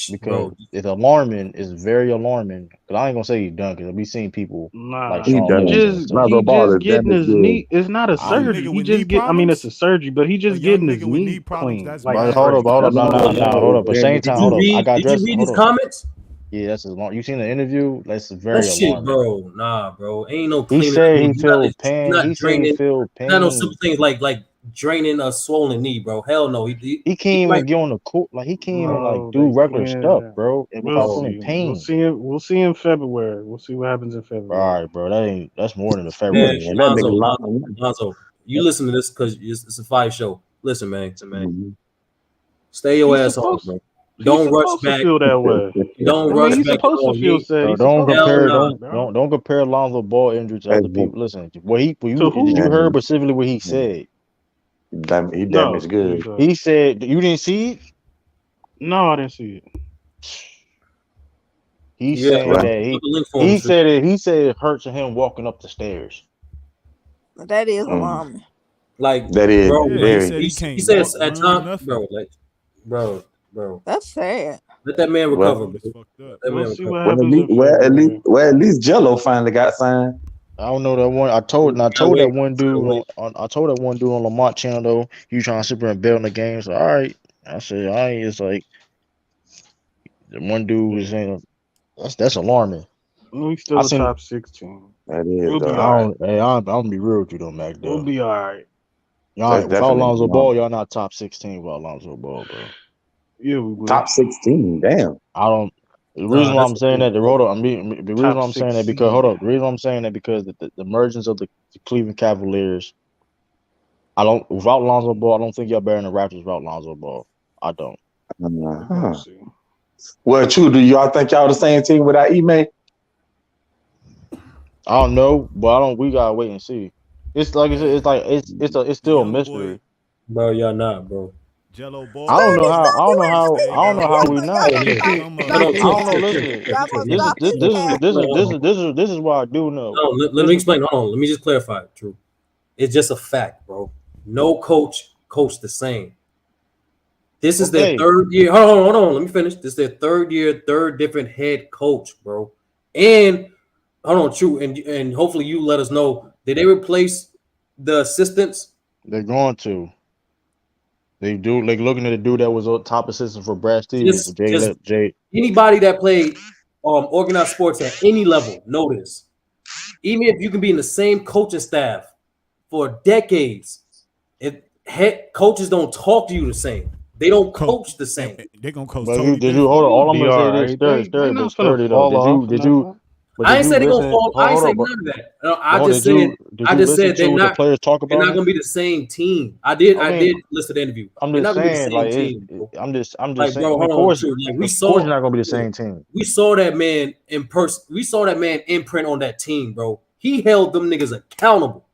B: because
F: bro.
B: it's alarming. It's very alarming. But I ain't gonna say he's done because we seen people like
P: Nah,
Q: he
B: Sean
Q: done.
B: Livingston and stuff.
Q: Lonzo
P: he
Q: Ball
P: just
Q: is
P: getting
Q: damaged
P: his
Q: good.
P: knee. It's not a
G: Young
P: surgery.
G: nigga
P: He
G: with knee
P: just get. I mean, it's
G: problems?
P: a surgery, but he
G: A
P: just
G: young
P: getting his
G: nigga with
P: knee
G: knee problems,
P: clean.
G: that's
P: Like
B: But
G: bad.
B: hold up.
Q: Lonzo
B: No. Hold
Q: Ball
B: up.
Q: is
B: But same
Q: damaged
B: time,
F: Did you
B: hold up.
Q: good.
B: I
F: read?
B: got
F: Did you
B: dressed.
F: read
B: Hold
F: his
B: up.
F: comments?
B: Yeah, that's alarm. You seen the interview? That's
F: That
B: very
F: shit,
B: alarming.
F: bro. Nah, bro. Ain't no
B: He
F: cleaning up
B: said
F: knee.
B: he feel pain. He
F: Not
B: said he
F: draining.
B: feel
F: Not no simple
B: pain.
F: things like draining a swollen knee, bro. Hell no.
B: He can't even get on the court. Like he can't even like
P: no,
B: do
P: they
B: regular stuff,
P: can't.
B: bro, and
P: We'll
B: without feeling
P: see. We'll
B: pain.
P: see him. We'll see in February. We'll see what happens in
B: All
P: February.
B: right, bro. That's more than a
F: Man,
B: February shit,
Q: That
B: bro.
Q: nigga
F: Lonzo, you listen to this because it's a fire show. Listen, man.
Q: Mhm.
F: Stay your
P: He's
F: ass home,
P: supposed.
F: bro.
P: He's
F: Don't rush
P: supposed to
F: back.
P: feel that way.
F: Don't
P: I mean,
F: rush
P: he's
F: back.
P: supposed to feel sad.
B: Bro,
P: He's supposed to
F: Hell
P: feel
F: no.
P: that, bro.
B: don't compare Lonzo Ball injury to
Q: Hey,
B: other people. Listen, what
P: To
B: you did you
P: who?
B: hear specifically what he said?
Q: He damaged
P: No,
Q: good.
B: He said you didn't see it.
P: no, I didn't see it.
B: He's
F: Yeah,
B: saying
Q: Well,
B: that
F: put the link for him.
B: he said it hurts him walking up the stairs.
D: That is alarming.
F: Like,
Q: that is
F: bro,
G: Yeah, he
Q: very.
G: said
F: he
G: he can't
F: says
G: walk,
F: at
G: run,
F: times,
G: nothing.
F: bro.
D: That's sad.
F: Let that man
Q: Well,
F: recover, bro.
G: It's fucked up.
F: Let that
P: We'll
F: man
P: see
F: recover.
P: what
Q: well,
P: happens in February.
Q: at least Jello finally got signed.
B: I don't know that one. I told
F: Gotta
B: that
F: wait.
B: one dude I told that one dude on Lamont channel though. You trying to super and bet on the game? So all right. I said all right. It's like the one dude was saying that's alarming.
P: We
B: I
P: still a
B: seen.
P: top 16.
Q: That is
P: We'll be
Q: though.
P: all right.
B: I'm gonna be real with you though, Mac.
P: We'll
B: Though
P: be all right.
B: y'all
Q: That's
B: without
Q: definitely
B: Alonzo
Q: wrong.
B: Ball, y'all not top 16 without Alonzo Ball, bro.
P: Yeah, we will.
Q: Top 16. Damn.
B: I don't. The
F: Nah,
B: reason why
F: that's
B: I'm saying that, the reason
P: Top
B: why I'm saying that
P: 6
B: because
P: seed.
B: the reason why I'm saying that because the emergence of the Cleveland Cavaliers, without Lonzo Ball, I don't think y'all better than the Raptors without Lonzo Ball. I don't.
P: We're gonna see.
Q: Well, true. Do y'all think y'all the same team without Ime?
B: I don't know, but I don't. We gotta wait and see. It's like I said, it's still a
G: Young
B: mystery.
G: boy,
F: Bro, y'all not, bro.
G: Jello ball.
B: I don't know how. I don't know how.
G: Stay
B: I don't know how we
G: healthy.
B: not.
F: Hey, look.
G: Come up.
F: Hold on,
B: I
F: chill,
B: don't know.
F: chill,
B: Listen,
F: chill, chill,
D: Y'all
F: chill.
D: gonna
F: Listen,
D: stop this
B: this is what I do know.
F: No, let me
B: Listen,
F: explain. Hold on. Let me just clarify it, True. It's just a fact, bro. No coach coached the same. This is their
B: okay.
F: third year. Hold on. Let me finish. This is their third year, third different head coach, bro. And hold on, True. And hopefully you let us know. Did they replace the assistants?
B: They're going to. They do. Like looking at the dude that was a top assistant for Brad Stevens.
F: Just
B: Jay.
F: anybody that played organized sports at any level, know this. Even if you can be in the same coaching staff for decades, if head coaches don't talk to you the same. They don't coach the same.
G: They're gonna coach
B: But
G: totally
B: did you
G: different.
B: hold on? All I'm
P: Be
B: gonna
P: all
B: say this,
P: right. They
B: but
P: not gonna
B: sturdy though.
P: fall off or nothing.
B: But
F: I
B: did
F: ain't
B: you
F: say they're gonna
B: listen?
F: fall. I ain't
B: Hold
F: say
B: on, but
F: none of that. No, I just said
B: did you listen
F: they're
B: to what the
F: not.
B: players talk
F: They're
B: about
F: not
B: him?
F: gonna be the same team. I did
B: I mean,
F: listen to the interview.
B: I'm
F: They're
B: just
F: not gonna be the
B: saying,
F: same
B: like,
F: team, bro.
B: I'm just
F: Like,
B: saying.
F: bro,
B: I mean,
F: hold on, true. Like
B: of course, you're not gonna be the same team.
F: We saw that man in person. We saw that man imprint on that team, bro. He held them niggas accountable.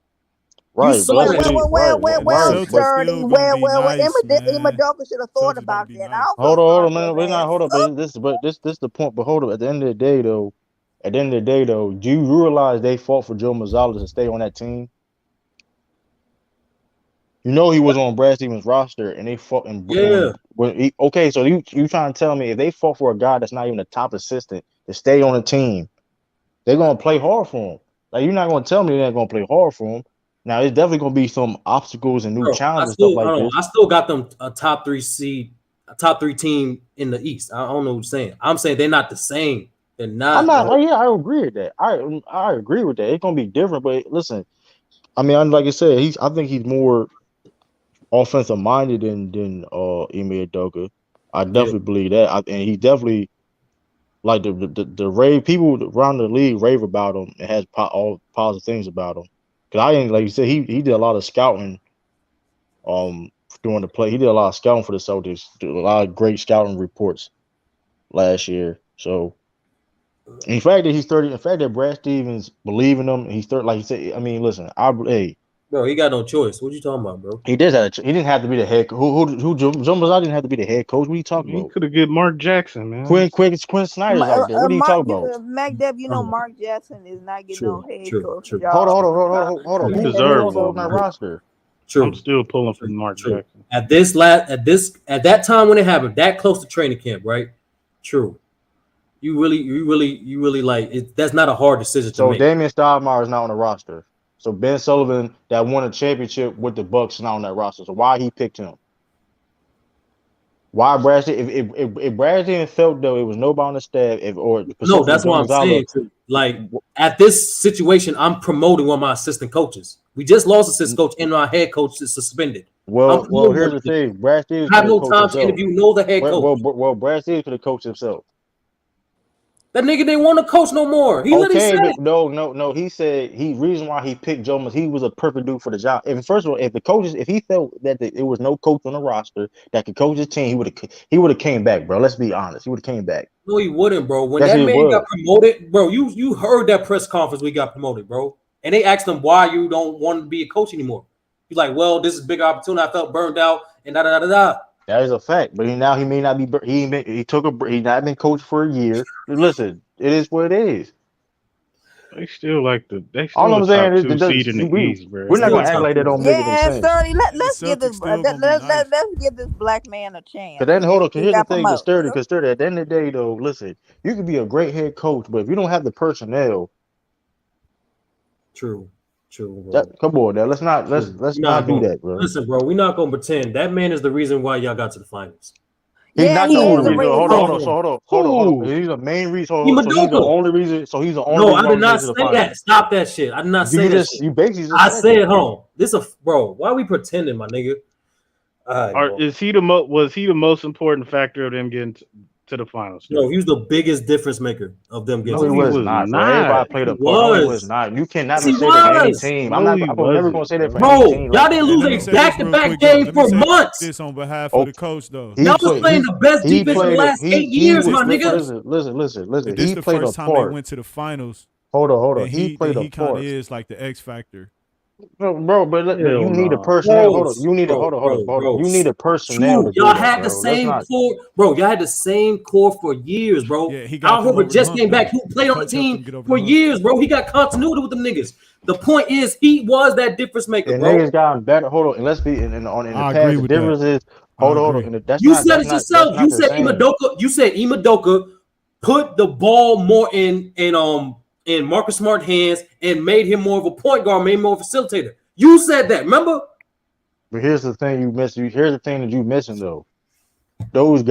F: You
B: Right,
F: saw that shit.
G: And the
B: right. But
G: Celtics still gonna be nice,
D: Ime
G: man.
D: Udoka should have thought
G: Celtics about to
D: about
G: be
D: that. I
G: nice.
D: don't
B: hold
D: feel sorry
B: on,
D: for
B: man.
D: his
B: We're not
D: ass.
B: hold up. This the point. But hold up. At the end of the day, though, do you realize they fought for Joe Mazzola to stay on that team? You know he was on Brad Stevens' roster, and they fought. Okay, so you trying to tell me if they fought for a guy that's not even a top assistant to stay on the team, they're gonna play hard for him? Like you're not gonna tell me they're not gonna play hard for him. Now it's definitely gonna be some obstacles and new
F: Bro,
B: challenges and stuff like this.
F: I still got them a top 3 seed, a top 3 team in the East. I don't know what you're saying. I'm saying they're not the same. They're not.
B: I'm not.
F: Bro.
B: Yeah, I agree with that. I agree with that. It's gonna be different, but listen, I mean, like I said, I think he's more offensive minded than Ime Udoka. I definitely believe that. And he definitely like the rave people around the league rave about him and has all positive things about him. Cause I ain't, like you said, he did a lot of scouting during the play. He did a lot of scouting for the Celtics, did a lot of great scouting reports last year. So in fact that he's 30, in fact that Brad Stevens believe in him, he's 30, like he said. I mean, listen,
F: bro, he got no choice. What you talking about, bro?
B: He didn't have to be the head. Who Joe didn't have to be the head coach. What are you talking about?
P: He could have get Mark Jackson, man.
B: Quinn Snyder's out there. What are you talking about?
D: MacDev, you know Mark Jackson is not getting no head coach job.
B: Hold on.
P: He deserves
B: on that roster.
F: True.
P: I'm still pulling for Mark Jackson.
F: At that time when it happened, that close to training camp, right? True. You really like it. That's not a hard decision to make.
B: So Damian Stoudemire is not on the roster. So Ben Sullivan, that won a championship with the Bucks, is not on that roster. So why he picked him? Why Brad? If Brad didn't felt though it was nobody on the staff,
F: no, that's what I'm saying. Too. Like at this situation, I'm promoting one of my assistant coaches. We just lost assistant coach, and our head coach is suspended.
B: Well, here's the thing: Brad Stevens
F: have no time to interview. Know the head coach.
B: Well, Brad Stevens could have coached himself.
F: That nigga didn't want to coach no more. He
B: but no. He said reason why he picked Joe was he was a perfect dude for the job. And first of all, if he felt that there was no coach on the roster that could coach his team, he would have came back, bro. Let's be honest, he would have came back.
F: No, he wouldn't, bro. When that man got promoted, bro, you heard that press conference we got promoted, bro. And they asked him why you don't want to be a coach anymore. He's like, well, this is a big opportunity. I felt burned out, and da.
B: That is a fact, but he may not be. He not been coached for a year. Listen, it is what it is.
P: They still like the.
B: All I'm saying is
P: seed in the East, bro.
B: We're not gonna act like that don't make any sense.
D: Let's give this black man a chance.
B: But then hold on, here's the thing, because Sturdy, at the end of the day, though, listen, you can be a great head coach, but if you don't have the personnel,
F: true.
B: Come on, now let's not do that, bro.
F: Listen, bro, we're not gonna pretend that man is the reason why y'all got to the finals.
B: He's not the only reason. Hold on. He's the main reason. So he's the only reason.
F: No, I did not say that. Stop that shit. I did not say that.
B: You basically just
F: I said, hold on. Bro. Why are we pretending, my nigga?
P: Was he the most important factor of them getting to the finals?
F: No, he was the biggest difference maker of them getting.
B: No, he was not. Everybody played a part. He was not. You cannot say that for any team. I'm never gonna say that for any team.
F: Y'all didn't lose a back-to-back game for months.
G: This on behalf of the coach, though.
F: Y'all was playing the best defense in the last 8 years, my nigga.
B: Listen.
G: This is the first time they went to the finals.
B: Hold on. He played a part.
G: He kind of is like the X factor.
B: Bro, but you need a personnel. Hold on. You need You need a personnel.
F: Y'all had the same core, bro. Y'all had the same core for years, bro. Al Horford just came back. He played on the team for years, bro. He got continuity with them niggas. The point is, he was that difference maker, bro.
B: Niggas gotten better. Hold on, and let's be in the past. The difference is, hold on.
F: You said it yourself. You said Ime Udoka. You said Ime Udoka put the ball more in Marcus Smart's hands and made him more of a point guard, made him more of a facilitator. You said that, remember?
B: But here's the thing you missed. Here's the thing that you missing though. Those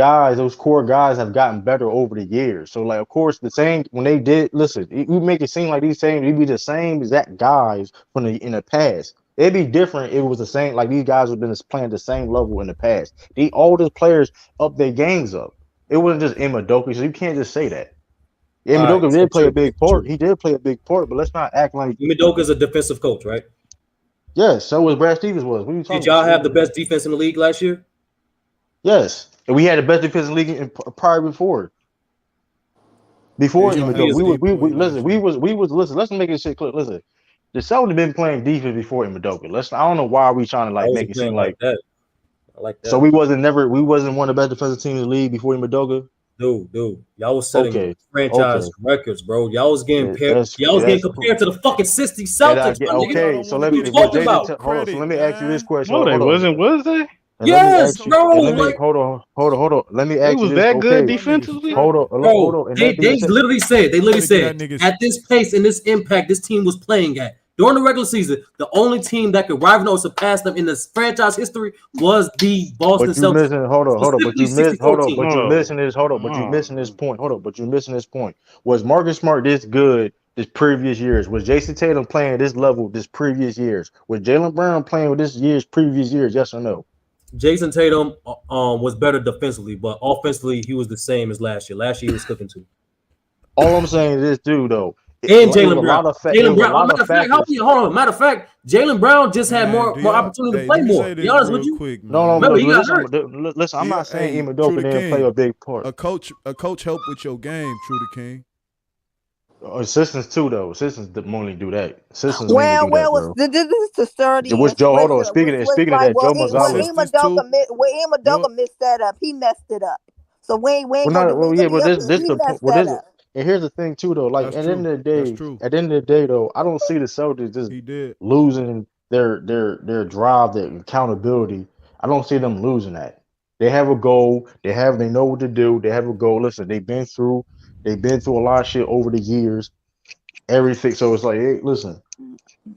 B: core guys have gotten better over the years. So like, of course, the same when they did. Listen, you make it seem like these same. It'd be the same exact guys in the past. It'd be different. It was the same. Like these guys have been playing the same level in the past. The oldest players up their games up. It wasn't just Ime Udoka, so you can't just say that. Ime Udoka did play a big part. He did play a big part, but let's not act like
F: Ime Udoka is a defensive coach, right?
B: Yes, so was Brad Stevens was. What are you talking
F: Did y'all have the best defense in the league last year?
B: Yes, and we had the best defense in the league prior before. Before Ime Udoka, listen. Let's make it shit clear. Listen, the Celtics have been playing defense before Ime Udoka. I don't know why we trying to make it seem like
F: that. I like that.
B: So we wasn't one of the best defensive teams in the league before Ime Udoka.
F: Dude, y'all was setting franchise records, bro. Y'all was getting compared to the fucking 60 Celtics.
B: So let me ask you this question.
P: No, they wasn't, was they?
F: Yes, bro.
B: Hold on. Let me ask you.
P: Was that good defensively?
B: Hold on.
F: They literally said at this pace and this impact this team was playing at. During the regular season, the only team that could rival or surpass them in the franchise history was the Boston Celtics.
B: But you're missing this point. Was Marcus Smart this good this previous years? Was Jason Tatum playing at this level this previous years? Was Jaylen Brown playing with this year's previous years? Yes or no?
F: Jason Tatum was better defensively, but offensively he was the same as last year. Last year he was cooking too.
B: All I'm saying is this, dude, though.
F: And Jaylen Brown. Jaylen Brown. Matter of fact, Jaylen Brown just had more opportunity to play more. Be honest with you.
G: Quick,
B: no. Listen, I'm not saying Ime Udoka didn't play a big part.
G: A coach helped with your game, True the King.
B: Assistants too, though. Assistants only do that. Assistants
D: this is the 30.
B: It was Joe. Hold on. Speaking of that, Joe Gonzalez.
D: Ime Udoka messed that up. He messed it up. So we ain't this
B: and here's the thing too, though. Like at the end of the day, though, I don't see the Celtics just losing their drive, their accountability. I don't see them losing that. They have a goal. They know what to do. They have a goal. Listen, they've been through a lot of shit over the years. Everything. So it's like, hey, listen.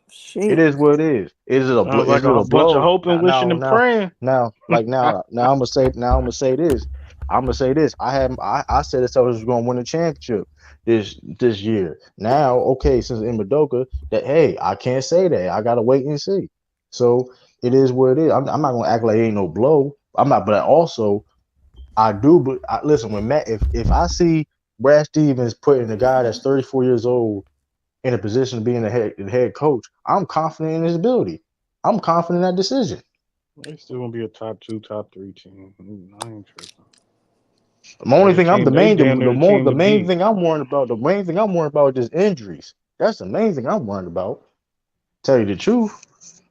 B: Shit. It is what it is. Is it a bunch of
P: hope and wishing and praying?
B: Now I'm gonna say this. I said the Celtics was going to win the championship this year. Now, okay, since Ime Udoka, I can't say that. I gotta wait and see. So it is what it is. I'm not gonna act like it ain't no blow. I'm not, but also I do. But listen, when Matt, if I see Brad Stevens putting a guy that's 34 years old in a position of being the head coach, I'm confident in his ability. I'm confident in that decision.
P: They're still gonna be a top 2, top 3 team. I ain't tripping.
B: The main thing I'm worried about is injuries. That's the main thing I'm worried about. Tell you the truth.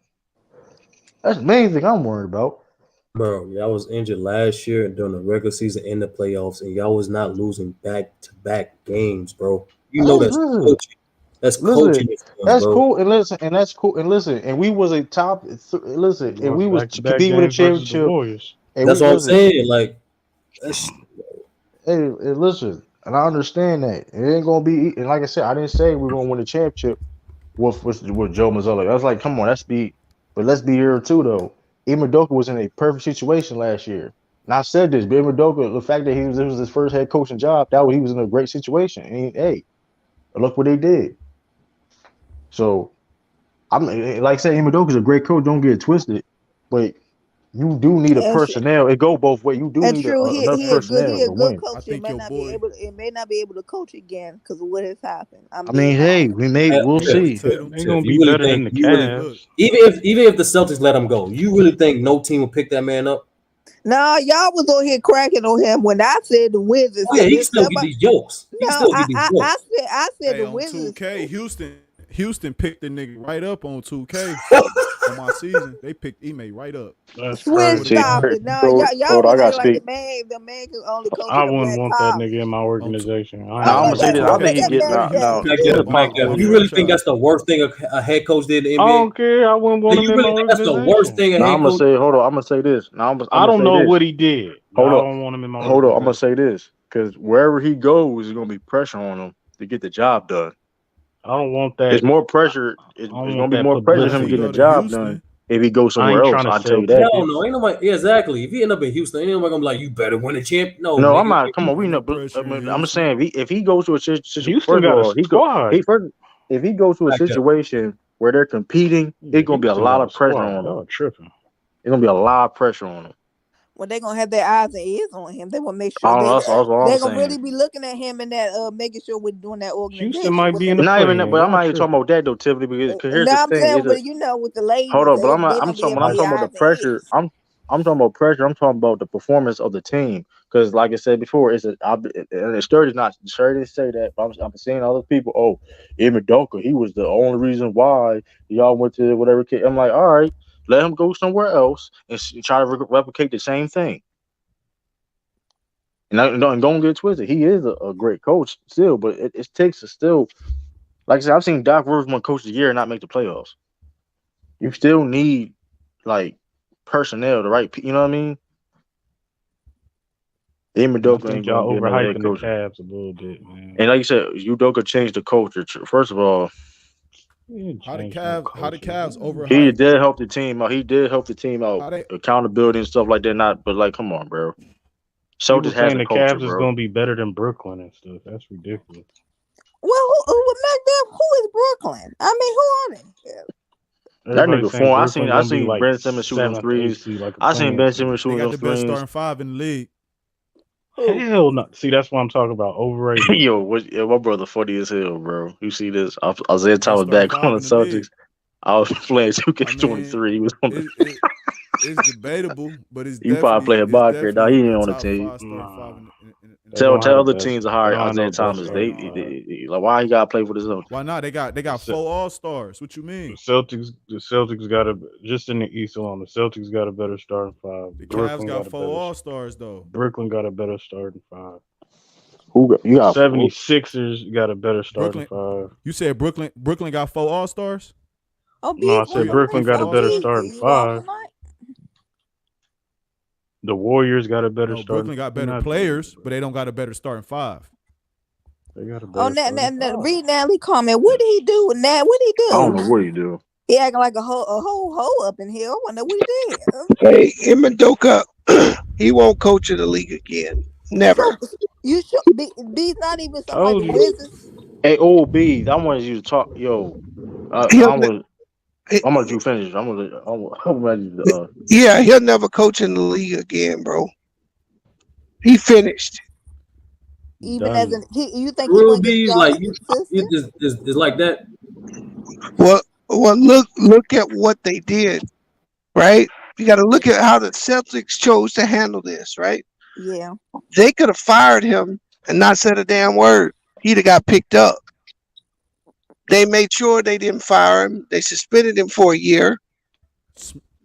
B: That's the main thing I'm worried about.
F: Bro, y'all was injured last year during the regular season and the playoffs, and y'all was not losing back-to-back games, bro. You know that's coaching. That's coaching.
B: That's cool. And listen, and we was a top. Listen, and we was competing with a championship.
F: That's what I'm saying. Like,
B: hey, listen, and I understand that it ain't gonna be. And like I said, I didn't say we're gonna win the championship with Joe Mazzulla. I was like, come on, let's be here too, though. Ime Udoka was in a perfect situation last year. And I said this, but Ime Udoka, the fact that this was his first head coaching job, he was in a great situation. And hey, look what they did. So, I'm like I said, Ime Udoka is a great coach. Don't get it twisted, but you do need a personnel. It go both ways. You do need enough personnel to win.
D: Coach. It may not be able to coach again because of what has happened.
B: We'll see.
P: They're gonna be better than the Cavs.
F: Even if the Celtics let him go, you really think no team will pick that man up?
D: Nah, y'all was on here cracking on him when I said the Wizards.
F: Oh, yeah, he still get these jokes.
D: I said the Wizards.
G: 2K, Houston picked the nigga right up on 2K on my season. They picked Ime right up.
D: Switch stop it. No, y'all was like the man can only coach.
P: I wouldn't want that nigga in my organization.
B: I'm gonna say this. I think he gets
F: You really think that's the worst thing a head coach did in the NBA?
P: I don't care. I wouldn't want him in my organization.
F: That's the worst thing a head coach.
B: I'm gonna say, hold on. I'm gonna say this.
P: I don't know what he did. I don't want him in my organization.
B: Hold on. I'm gonna say this because wherever he goes, there's gonna be pressure on him to get the job done.
P: I don't want that.
B: There's more pressure. It's gonna be more pressure for him getting the job done if he goes somewhere else. I'll tell you that.
F: Hell no, ain't nobody. Yeah, exactly. If he end up in Houston, ain't nobody gonna be like, "You better win a champ." No,
B: I'm not. Come on, we know. I'm just saying, if he goes to a situation, if he goes to a situation where they're competing, it's gonna be a lot of pressure on him.
P: Tripping.
B: It's gonna be a lot of pressure on him.
D: Well, they're gonna have their eyes and ears on him. They will make sure they're gonna really be looking at him and that making sure we're doing that organization.
P: Houston might be in the
B: not even that, but I'm not even talking about that though, Tiffany. Because here's the thing.
D: Saying, but with the ladies.
B: Hold on, but I'm talking about the pressure. I'm talking about pressure. I'm talking about the performance of the team. Because like I said before, it's Sturdy's not sure to say that, but I'm seeing other people. Oh, Ime Udoka, he was the only reason why y'all went to whatever kid. I'm like, all right. Let him go somewhere else and try to replicate the same thing. And don't get twisted. He is a great coach still, but it takes a still. Like I said, I've seen Doc Rivers win Coach of the Year and not make the playoffs. You still need like personnel, the right. You know what I mean? Ime Udoka ain't
P: y'all overhyping the Cavs a little bit, man.
B: And like you said, Udoka changed the culture. First of all.
G: How the Cavs over?
B: He did help the team out. He did help the team out. Accountability and stuff like that. But like, come on, bro.
P: Celtics has the Cavs is going to be better than Brooklyn and stuff. That's ridiculous.
D: Well, with McDuff, who is Brooklyn? I mean, who are they?
B: That
P: Everybody
B: nigga
P: saying
B: form. I
P: Brooklyn
B: seen
P: gonna be like
B: Ben Simmons shooting them
P: 7th,
B: threes.
P: 8th seed, like a
B: I seen
P: playing
B: Ben
P: team.
B: Simmons
G: They
B: shooting
G: got
B: them
G: the best
B: threes.
G: starting five in the league.
P: Hell no. See, that's what I'm talking about. Overrated.
B: Yo, my brother funny as hell, bro. You see this? Isaiah
G: Best
B: Thomas
G: starting
B: back
G: five
B: on the
G: in the league.
B: Celtics. I was playing
G: I
B: 2K23.
G: mean,
B: He was on the.
G: it's debatable, but it's
B: You probably
G: definitely
B: playing Barker. Now he
G: a
B: ain't on the
G: top
B: team.
G: five starting five in
P: They
B: Tell
P: don't have the
B: other
P: best.
B: teams to
P: They
B: hire
P: don't have
B: Isaiah
P: no best
B: Thomas.
P: starting five.
B: Like why he gotta play for the Celtics?
G: Why not? They got 4 All-Stars. What you mean?
P: The Celtics got a just in the East alone. The Celtics got a better starting five.
G: The Cavs
P: Brooklyn
G: got
P: a
G: 4
P: better.
G: All-Stars though.
P: Brooklyn got a better starting five.
B: You got
P: 76ers got a better starting
G: Brooklyn.
P: five.
G: You said Brooklyn got 4 All-Stars?
D: Oh,
P: No, I said Brooklyn got a better starting five. The Warriors got a better
G: No,
P: starting.
G: Brooklyn got better players, but they don't got a better starting five.
P: They got a
D: Oh,
P: better
D: read Natalie comment. What did he do with Nat? What did he do?
B: I don't know what he do.
D: He acting like a whole hoe up in here. I wonder what he did.
R: Hey, Ime Udoka, he won't coach in the league again. Never.
D: You should be. B's not even something like the Wizards.
B: Hey, B, I wanted you to talk. Yo, I'm gonna let you finish. I'm ready to.
R: Yeah, he'll never coach in the league again, bro. He finished.
D: Even as an, you think he
F: Real
D: wouldn't get
F: B,
D: jobs
F: like
D: as
F: you,
D: an assistant?
F: is like that.
R: Well, look at what they did, right? You got to look at how the Celtics chose to handle this, right?
D: Yeah.
R: They could have fired him and not said a damn word. He'd have got picked up. They made sure they didn't fire him. They suspended him for a year,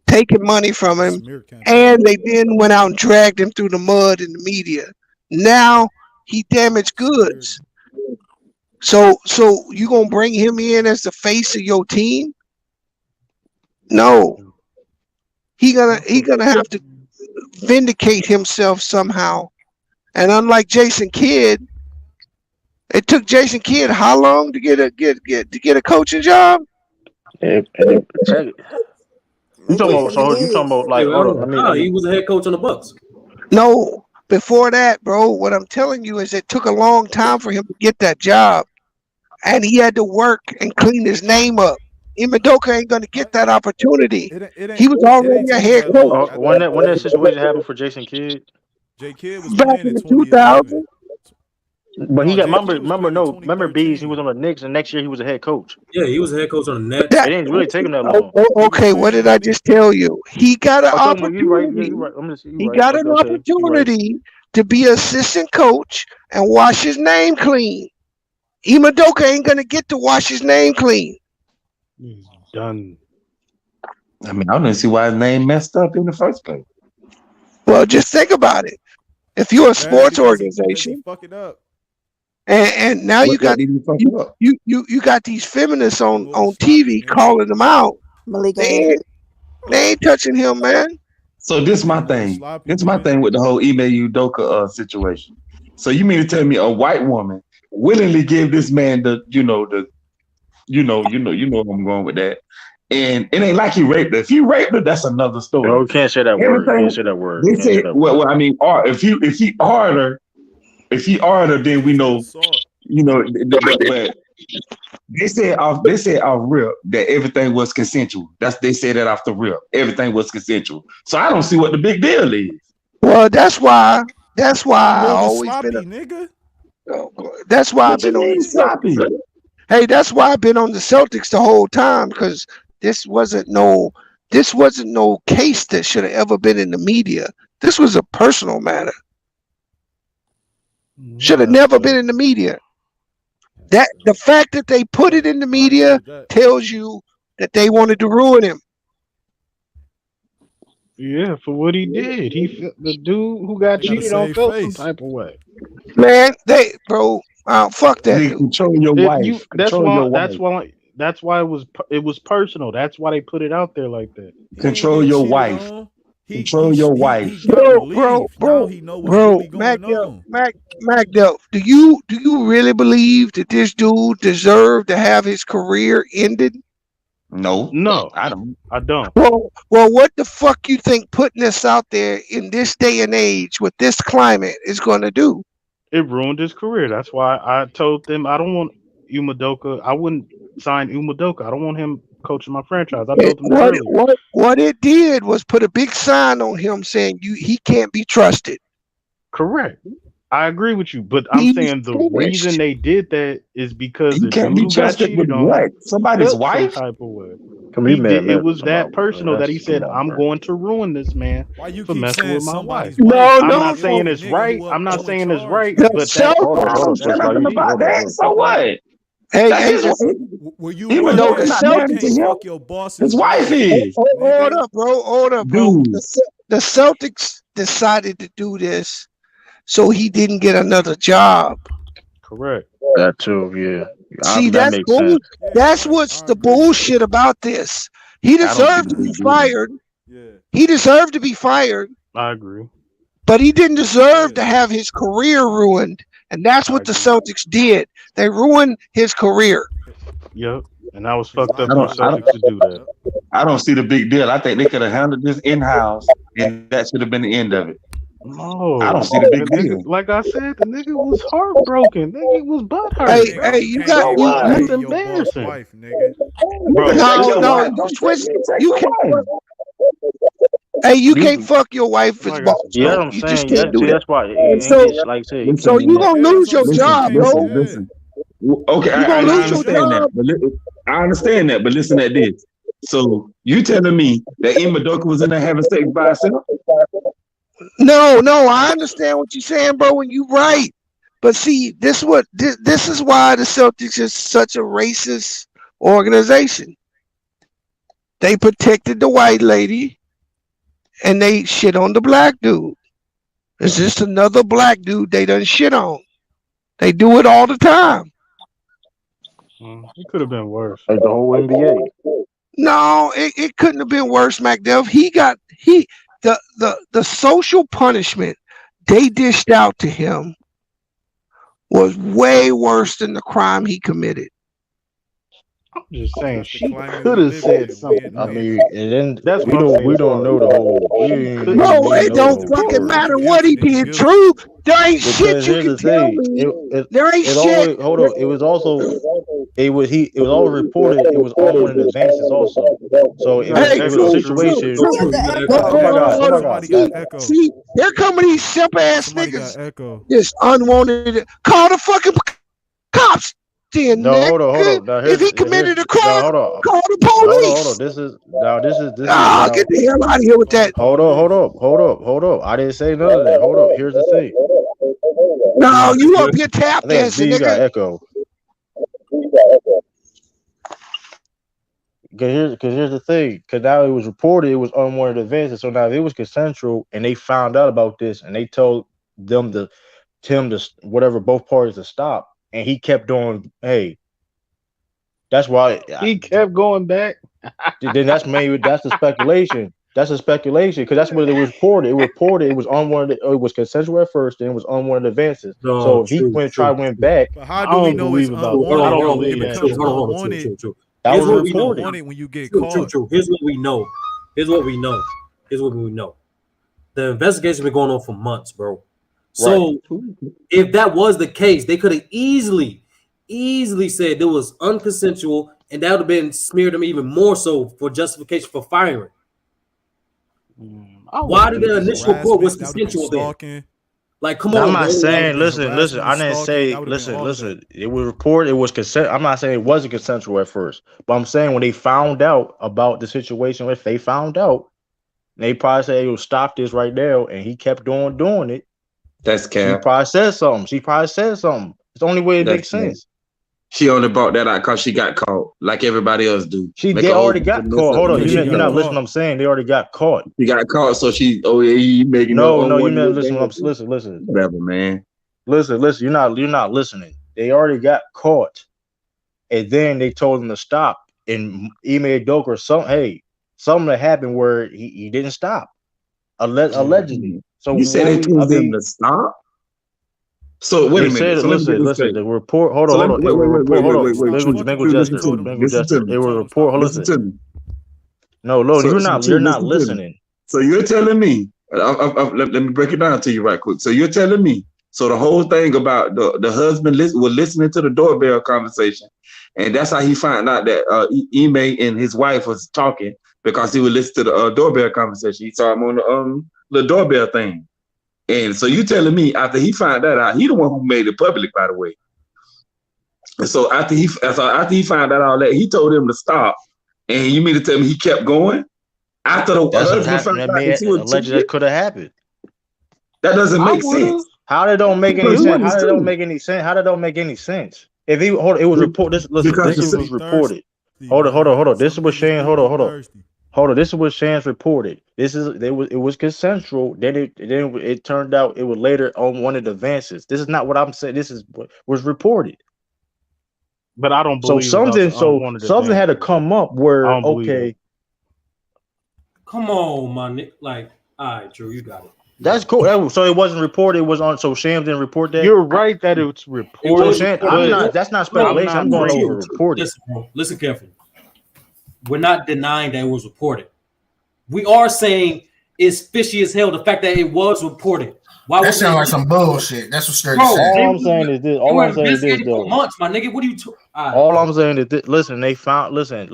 R: taking money from him, and they then went out and dragged him through the mud in the media. Now he damaged goods. So you gonna bring him in as the face of your team? No. He gonna have to vindicate himself somehow. And unlike Jason Kidd, it took Jason Kidd how long to get a coaching job?
B: You talking about like?
F: He was a head coach on the Bucks.
R: No, before that, bro. What I'm telling you is it took a long time for him to get that job, and he had to work and clean his name up. Ime Udoka ain't gonna get that opportunity. He was already a head coach.
B: When that situation happened for Jason Kidd,
G: Jay Kidd was
R: back
G: playing
R: in
G: in
R: 2000.
B: But he got remember Bees. He was on the Knicks, and next year he was a head coach.
F: Yeah, he was a head coach on the Nets.
B: It didn't really take him that long.
R: Okay, what did I just tell you? He got an opportunity. He got an opportunity to be assistant coach and wash his name clean. Ime Udoka ain't gonna get to wash his name clean.
P: He's done.
Q: I mean, I don't even see why his name messed up in the first place.
R: Well, just think about it. If you're a sports organization,
G: fuck it up.
R: And now you got these feminists on TV calling them out. They ain't touching him, man.
Q: So this is my thing. This is my thing with the whole Ime Udoka situation. So you mean to tell me a white woman willingly gave this man the you know where I'm going with that. And it ain't like he raped her. If he raped her, that's another story.
B: No, we can't say that word. Can't say that word.
Q: They say, well, I mean, if he ordered her, then we know, but they said off rip that everything was consensual. They said that off the rip. Everything was consensual. So I don't see what the big deal is.
R: Well, that's why I always been
G: nigga.
R: That's why I've been on the Celtics. Hey, that's why I've been on the Celtics the whole time, because this wasn't no case that should have ever been in the media. This was a personal matter. Should have never been in the media. That the fact that they put it in the media tells you that they wanted to ruin him.
P: Yeah, for what he did. The dude who got cheated on felt some type of way.
R: Man, fuck that dude.
Q: Control your wife.
P: That's why it was personal. That's why they put it out there like that.
Q: Control your wife. Control your wife.
R: Bro, MacDuff, do you really believe that this dude deserved to have his career ended?
Q: No, I don't.
R: Well, what the fuck you think putting this out there in this day and age with this climate is going to do?
P: It ruined his career. That's why I told them I don't want Udoka. I wouldn't sign Udoka. I don't want him coaching my franchise. I told him that earlier.
R: What it did was put a big sign on him saying he can't be trusted.
P: Correct. I agree with you, but I'm saying the reason they did that is because the
Q: can't
P: dude
Q: be
P: who got
Q: trusted with
P: cheated on
Q: what? Somebody's
P: felt some
Q: wife?
P: type of way.
B: Come here, man.
P: It was that
B: Come on,
P: personal
B: man.
P: that he said, "I'm going to ruin this man
G: Why you
P: for
G: keep
P: messing
G: saying
P: with my wife."
G: somebody's wife?
P: I'm
R: No,
P: not saying it's
G: nigga
P: right.
G: who
P: I'm not
G: in
P: saying it's
G: charge.
P: right,
R: The
P: but
B: Hold
P: that's
B: on,
P: what he
Q: about
P: did.
Q: that. So what?
R: Hey,
G: Were you
Q: Even
G: working?
Q: though
R: no, the
Q: it's not
G: You
Q: married
R: Celtics.
Q: to
G: can't
Q: him,
G: fuck your boss's
Q: his wife is.
R: Hold up, bro. Hold up, bro.
Q: Dude.
R: The Celtics decided to do this so he didn't get another job.
P: Correct.
B: That too, yeah.
R: See,
B: That
R: that's
B: makes sense.
R: that's what's the bullshit about this. He
Q: I don't see
R: deserved
Q: the
R: to be
Q: big deal.
R: fired.
G: Yeah.
R: He deserved to be fired,
P: I agree.
R: but he didn't deserve to have his career ruined. And that's what the Celtics did. They ruined his career.
P: Yep. And I was fucked up
Q: I
P: for the
Q: don't,
P: Celtics to do that.
Q: I don't see the big deal. I think they could have handled this in-house, and that should have been the end of it.
P: No,
Q: I don't see the big
P: nigga,
Q: deal.
P: like I said, the nigga was heartbroken. Nigga was butthurt.
R: Hey, you got
Q: So what?
P: That's
G: Your boss
P: embarrassing.
G: wife, nigga.
P: Bro,
R: no, you twist. You can. Hey, you can't fuck your wife's
P: like I
R: boss,
P: said,
B: Yeah,
R: bro.
B: I'm
R: You just
B: saying. Yeah,
R: can't do
B: see,
R: that.
B: that's why.
R: So,
B: It's like I said, you
R: so
B: can't
R: you
B: do that.
R: gonna lose your job, bro.
Q: Listen. Okay,
R: You gonna
Q: I
R: lose your
Q: understand that.
R: job.
Q: But I understand that, but listen at this. So you telling me that Ime Udoka was in there having sex by herself?
R: No, I understand what you're saying, bro, and you're right. But see, this is why the Celtics is such a racist organization. They protected the white lady, and they shit on the black dude. It's just another black dude they done shit on. They do it all the time.
P: it could have been worse.
B: Like the whole NBA.
R: No, it couldn't have been worse, McDuff. The social punishment they dished out to him was way worse than the crime he committed.
P: I'm just saying she could have said something.
B: I mean, and then
P: That's
B: we
P: what I'm
B: don't
P: saying.
B: we don't know the whole.
R: No, it don't fucking matter what he did. True, there ain't shit
B: Because
R: you
B: here's
R: can
B: the
R: tell
B: thing,
R: me. There ain't
B: it
R: shit.
B: always hold on. It was all reported. It was all in advances also. So it was a situation. Oh my God!
R: See, here come these simp ass niggas.
G: Echo.
R: This unwanted. Call the fucking cops. Then,
B: No, hold on. Now,
R: if he committed a crime,
B: hold on.
R: call the police.
B: Hold on. This is.
R: Get the hell out of here with that.
B: Hold up. I didn't say none of that. Hold up. Here's the thing.
R: No, you up here tap
B: I think it's
R: dancing,
B: B, you got
R: nigga.
B: echo. Because here's the thing. Because now it was reported it was unwanted advances. So now if it was consensual and they found out about this and they told Tim to whatever both parties to stop, and he kept doing, hey, that's why
P: he kept going back.
B: Then that's the speculation. That's a speculation because that's what it was reported. It was unwanted. It was consensual at first, then it was unwanted advances. So if he went back.
G: But how do we know it's unwanted?
P: I don't believe
G: it
P: that.
G: becomes unwanted.
B: That
F: Here's
B: was
F: what we know.
B: reported.
G: When you get caught.
F: True. Here's what we know. The investigation been going on for months, bro. So if that was the case, they could have easily said it was unconsensual, and that would have been smeared them even more so for justification for firing. Why did the initial report was consensual then? Like, come on.
B: I'm not saying. Listen. I didn't say. Listen. It was reported. It was consent. I'm not saying it wasn't consensual at first, but I'm saying when they found out about the situation, if they found out, they probably said, "Yo, stop this right now," and he kept doing it.
Q: That's cap.
B: She probably said something. It's the only way it makes sense.
Q: She only brought that out because she got caught, like everybody else do.
B: They already got caught. Hold on, you're not listening. What I'm saying they already got caught.
Q: She got caught, so you making
B: no. You not listening. Listen.
Q: Whatever, man.
B: Listen. You're not listening. They already got caught, and then they told him to stop. And Ime Udoka or something that happened where he didn't stop, allegedly. So
Q: you said they told him to stop. So wait a minute.
B: Listen. The report. Hold on. It was a report. Listen. No, you're not listening.
Q: So you're telling me. Let me break it down to you right quick. So you're telling me So the whole thing about the husband was listening to the doorbell conversation, and that's how he found out that Ime and his wife was talking because he would listen to the doorbell conversation. He saw him on the doorbell thing, and so you telling me after he found that out, he the one who made it public, by the way. And so after he found out all that, he told him to stop, and you mean to tell me he kept going after the husband found out
B: that could have happened.
Q: That doesn't make sense.
B: How that don't make any sense? How that don't make any sense? How that don't make any sense? If he it was reported. This was reported. Hold on. This is what Shane. Hold on. This is what Shan's reported. It was consensual. Then it turned out it was later on one of the advances. This is not what I'm saying. This is what was reported.
P: But I don't believe
B: something had to come up where okay.
F: Come on, my nigga. Like, all right, Drew, you got it.
B: That's cool. So it wasn't reported. It was on. So Shams didn't report that.
P: You're right that it's reported.
B: That's not speculation. I'm going over reported.
F: Listen carefully. We're not denying that it was reported. We are saying it's fishy as hell. The fact that it was reported. Why
S: that sounds like some bullshit. That's what Sturdy said.
B: All I'm saying is this. All I'm saying is this, though.
F: Months, my nigga. What are you?
B: All I'm saying is this. Listen, they found. Listen.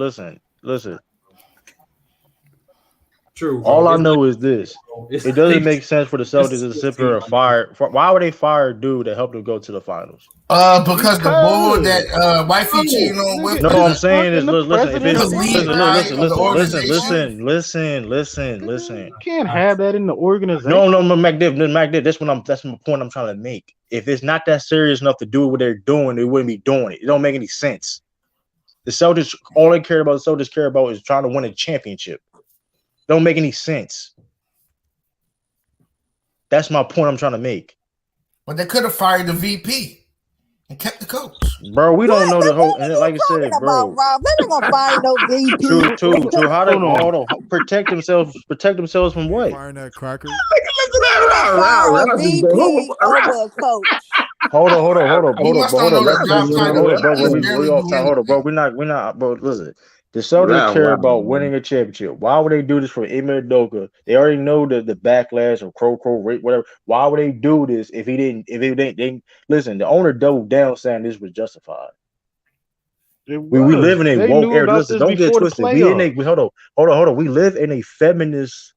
F: True.
B: All I know is this. It doesn't make sense for the Celtics to sit there and fire. Why would they fire a dude that helped them go to the finals?
S: Because the bull that wifey cheating on with.
B: No, what I'm saying is listen.
P: You can't have that in the organization.
B: No, MacDiv. That's my point I'm trying to make. If it's not that serious enough to do what they're doing, they wouldn't be doing it. It don't make any sense. The Celtics, all they care about, is trying to win a championship. Don't make any sense. That's my point I'm trying to make.
S: But they could have fired the VP and kept the coach.
B: Bro, we don't know the whole. And like I said, bro,
D: Rob, they're not gonna fire no VP.
B: True. How they hold on? Protect themselves from what?
G: Firing that cracker.
D: VP over a coach.
B: Hold on, bro. We're not, bro. Listen. The Celtics care about winning a championship. Why would they do this for Ime Udoka? They already know the backlash of crow, whatever. Why would they do this if he didn't? They listen. The owner doubled down saying this was justified. We live in a woke era. Listen, don't get twisted. Hold on. We live in a feminist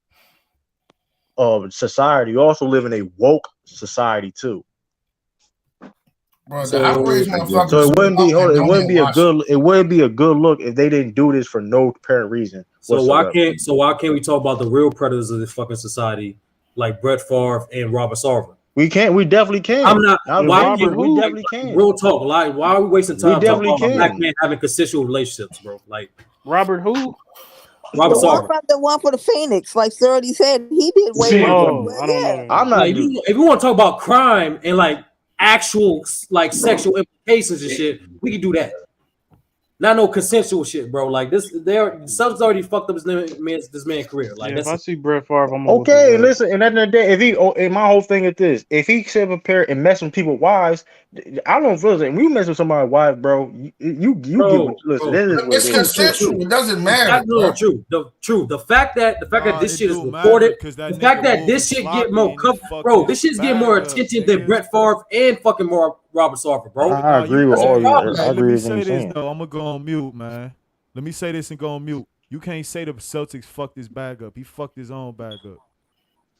B: society. We also live in a woke society too.
S: Bro,
B: so it wouldn't be a good look if they didn't do this for no apparent reason.
F: So why can't we talk about the real predators of this fucking society, like Brett Favre and Robert Sarver?
B: We definitely can.
F: I'm not.
B: We definitely can.
F: Real talk. Like, why are we wasting time talking about black men having consensual relationships, bro? Like
P: Robert who?
F: Robert Sarver.
D: The one for the Phoenix, like Sturdy said, he did way more.
P: I don't know.
B: I'm not.
F: Like, if we want to talk about crime and like actual like sexual implications and shit, we can do that. Not no consensual shit, bro. Like this, Celtics already fucked up this man's career. Like,
P: if I see Brett Favre, I'm
B: okay. Listen, and at the end of the day, and my whole thing is this: if he sit up here and mess with people's wives, I don't feel like when you mess with somebody's wife, bro. You listen.
S: It's consensual. It doesn't matter.
F: No, true. The fact that this shit is reported, the fact that this shit get more bro. This shit's getting more attention than Brett Favre and fucking more Robert Sarver, bro.
B: I agree with all you. I agree with
G: what
B: you.
G: I'm gonna go on mute, man. Let me say this and go on mute. You can't say the Celtics fucked his bag up. He fucked his own bag up.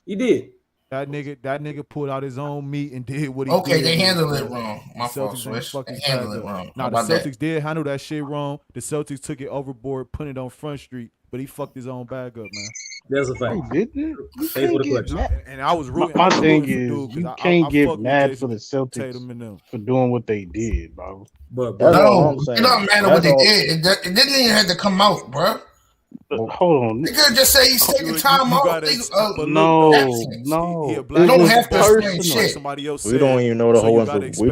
F: He did.
G: That nigga pulled out his own meat and did what he did.
S: Okay, they handled it wrong. My fault, Swish. They handled it wrong.
G: Now, the Celtics did handle that shit wrong. The Celtics took it overboard, put it on Front Street, but he fucked his own bag up, man.
F: That's a fact.
P: Did that?
G: And I was rooting.
P: My thing is, you can't get mad for the Celtics for doing what they did, bro.
F: But
S: no, it don't matter what they did. It didn't even have to come out, bro.
P: Hold on.
S: They could just say he's taking time off.
P: No.
S: You don't have to explain shit.
B: We don't even know the whole information.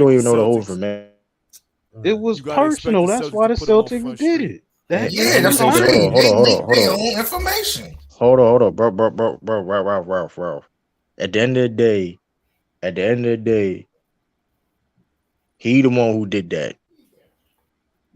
P: It was personal. That's why the Celtics did it.
S: That's what I'm saying. They leaked their own information.
B: Hold on, bro. Ralph. At the end of the day, he the one who did that.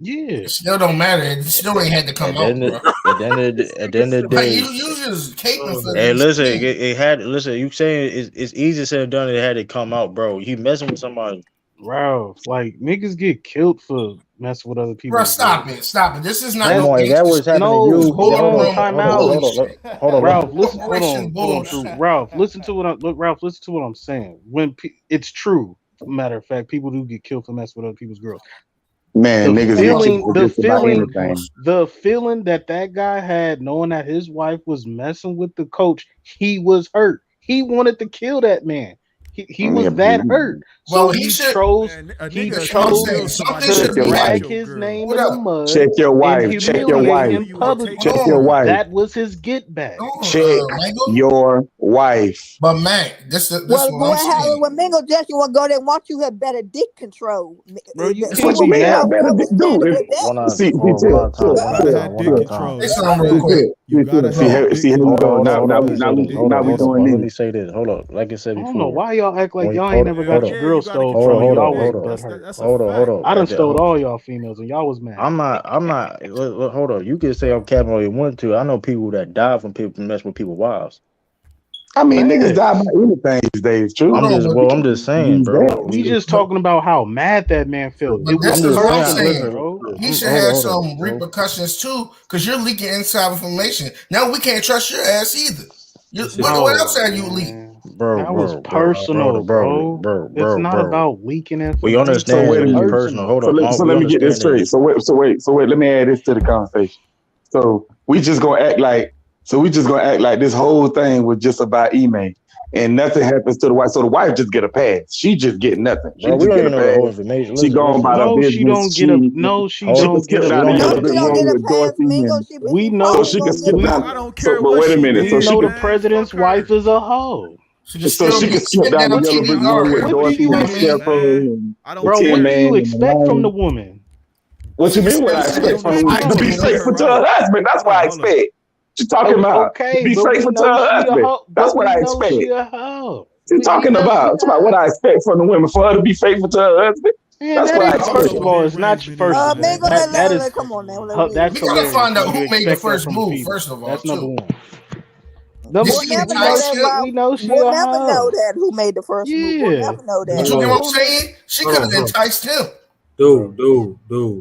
P: Yeah.
S: It still don't matter. It still ain't had to come out, bro.
B: At the end of the
S: Like,
B: day,
S: you just caping for
B: hey,
S: these
B: listen,
S: things.
B: it had. Listen, you saying it's easy said and done. It had to come out, bro. You messing with somebody.
P: Ralph, like niggas get killed for messing with other people.
S: Bro, stop it. This is not
B: Come
S: no
B: on, if that was happening
P: No,
B: to you,
P: hold on, time out.
B: hold on.
P: Ralph, listen, hold
S: Corporation
P: on, true. Ralph, listen to what Ralph, listen to what I'm saying. It's true. Matter of fact, people do get killed for messing with other people's girls.
Q: Man,
P: The
Q: niggas
P: feeling,
Q: get just about anything.
P: the feeling that guy had, knowing that his wife was messing with the coach, he was hurt. He wanted to kill that man. He was that hurt.
S: Well,
P: So he chose to drag his name in the mud.
Q: Check your wife.
P: And
Q: Check your
P: humiliate
Q: wife.
P: him publicly.
Q: Check your wife.
P: That was his get back.
Q: Check your wife.
S: But man, this
D: Well, when Mingo Jackson want to go there and watch you have better dick control.
P: Bro, you
Q: That's what you mean. I better do it. See, now we doing this.
B: Let me say this. Hold on. Like I said before.
P: I don't know why y'all act like y'all ain't never got your girl stole from you. Y'all was butthurt.
B: Hold on.
P: I done stole all y'all females and y'all was mad.
B: I'm not. Hold on. You can say I'm capping all you want to. I know people that die from people mess with people's wives.
Q: I mean, niggas die by anything these days. True.
B: I'm just saying, bro.
P: We just talking about how mad that man felt. It was personal, bro.
S: He should have some repercussions too, because you're leaking inside information. Now we can't trust your ass either. What else are you leaking?
P: That was personal, bro. It's not about leaking information.
B: We understand it's personal. Hold on.
Q: So let me get this straight. So wait. Let me add this to the conversation. So we just gonna act like this whole thing was just about Ime, and nothing happens to the wife. So the wife just get a pass. She just get nothing. She just get a pass. She gone by the business.
P: She don't get a pass. We know
Q: she can skip down.
P: I don't
Q: care. But wait a minute.
P: We know the president's wife is a hoe.
Q: So she can skip down the yellow brick road with Dorothy and Scarecrow.
P: Bro, what do you expect from the woman?
Q: What you mean? What I expect from the woman? To be faithful to her husband. That's what I expect. She's talking about be faithful to her husband. That's what I expect. She's talking about what I expect from the women, for her to be faithful to her husband. That's what I expect.
P: First of all, it's not your first.
D: Come on, man.
S: We gotta find out who made the first move. First of all,
P: that's number one.
D: We'll never know that. We'll never know that who made the first move. We'll never know that.
S: But you know what I'm saying? She could have enticed him.
F: Dude.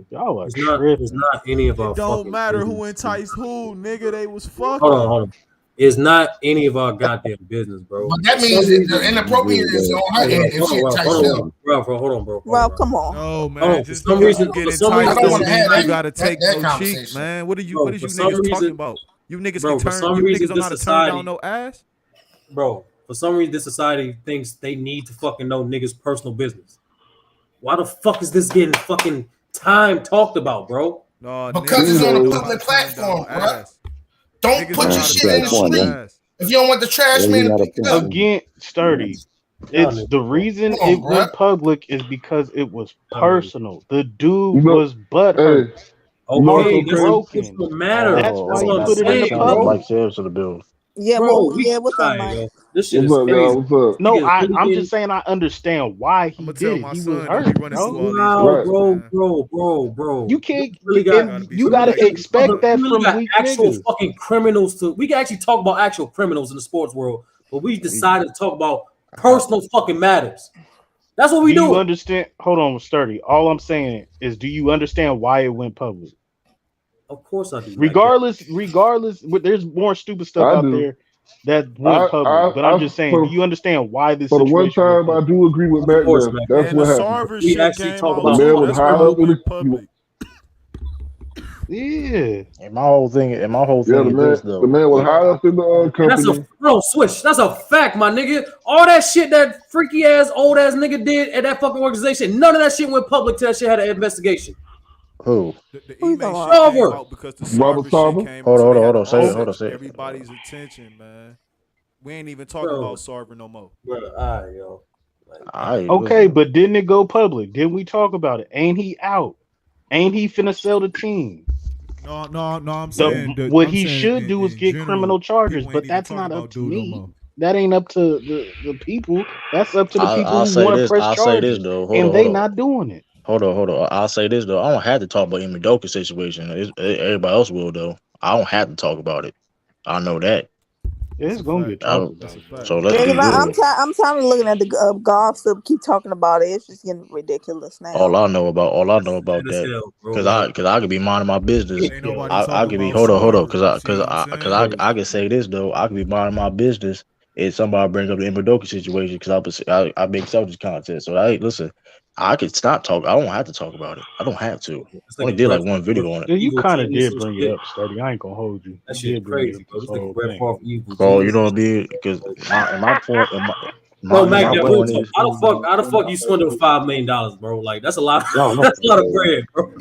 P: Y'all are
F: it's not any of our.
G: It don't
F: fucking
G: matter
F: business.
G: who enticed who, nigga. They was fucking.
F: Hold on. It's not any of our goddamn business, bro.
S: But that means the inappropriate is on her end if she enticed him.
F: Ralph, hold on, bro.
D: Ralph, come on.
G: No, man.
F: For some reason,
G: you gotta take no cheek, man. What are you niggas talking about? You niggas can turn. You niggas don't know how to turn down no ass.
F: Bro, for some reason, this society thinks they need to fucking know niggas' personal business. Why the fuck is this getting fucking time talked about, bro?
G: No,
S: because it's on a public platform, bro. Don't put your shit in the street. If you don't want the trash man to pick it up.
P: Again, sturdy. It's the reason it went public is because it was personal. The dude was butthurt.
F: Okay, this don't matter.
P: That's why you put it in the public.
B: Like Sarah's to the bill.
D: Yeah, what's up, Mike?
F: This shit is crazy.
P: No, I'm just saying I understand why he did it. He was hurt,
F: bro.
P: You can't. You gotta expect that from weak
F: actual
P: niggas.
F: fucking criminals. We can actually talk about actual criminals in the sports world, but we decided to talk about personal fucking matters. That's what we do.
P: You understand? Hold on, sturdy. All I'm saying is, do you understand why it went public?
F: Of course I do.
P: Regardless, there's more stupid stuff out there that went public. But I'm just saying, do you understand why this?
H: For the one time, I do agree with Matt. That's what happened.
F: We actually talk about
H: the man was high up in the
P: Yeah.
B: And my whole thing is this though.
H: The man was high up in the company.
F: That's a fact, my nigga. All that shit that freaky ass old ass nigga did at that fucking organization, none of that shit went public till that shit had an investigation.
B: Who?
F: Favre.
H: Robert Favre.
B: Hold on. Say it.
G: Everybody's attention, man. We ain't even talking about Sarver no more.
F: Bro,
P: okay, but didn't it go public? Didn't we talk about it? Ain't he out? Ain't he finna sell the team?
G: No. I'm saying
P: what he should do is get criminal charges, but that's not up to me. That ain't up to the people. That's up to the people who want to press charges, and they not doing it.
B: Hold on. I'll say this though. I don't have to talk about Ime Udoka situation. Everybody else will though. I don't have to talk about it. I know that.
P: It's gonna get talked about.
B: So let's
D: Yeah,
B: be
D: 'cause I'm
B: real.
D: tired. I'm tired of looking at the golf stuff. Keep talking about it. It's just getting ridiculous now.
B: All I know about that, because I could be minding my business.
G: Ain't nobody
B: I
G: talking
B: could be
G: about
B: hold on,
G: short. See what I'm saying?
B: I could say this though. I could be minding my business if somebody bring up the Ime Udoka situation because I make Celtics content. So listen. I could stop talking. I don't have to talk about it. I don't have to. I only did like one video on it.
P: Yeah, you kind of did bring it up, Steady. I ain't gonna hold you.
F: That
P: You
F: shit
P: did bring it
F: crazy,
P: up
F: bro.
P: this
F: This nigga
P: whole
F: Brett
P: thing.
F: Favre evil.
B: Bro, you know what I mean? Because my point,
F: Bro, Mac,
B: my
F: real
B: point
F: talk.
B: is,
F: How the fuck you swindle $5 million, bro? Like that's a lot.
B: No, no.
F: That's a lot of bread, bro.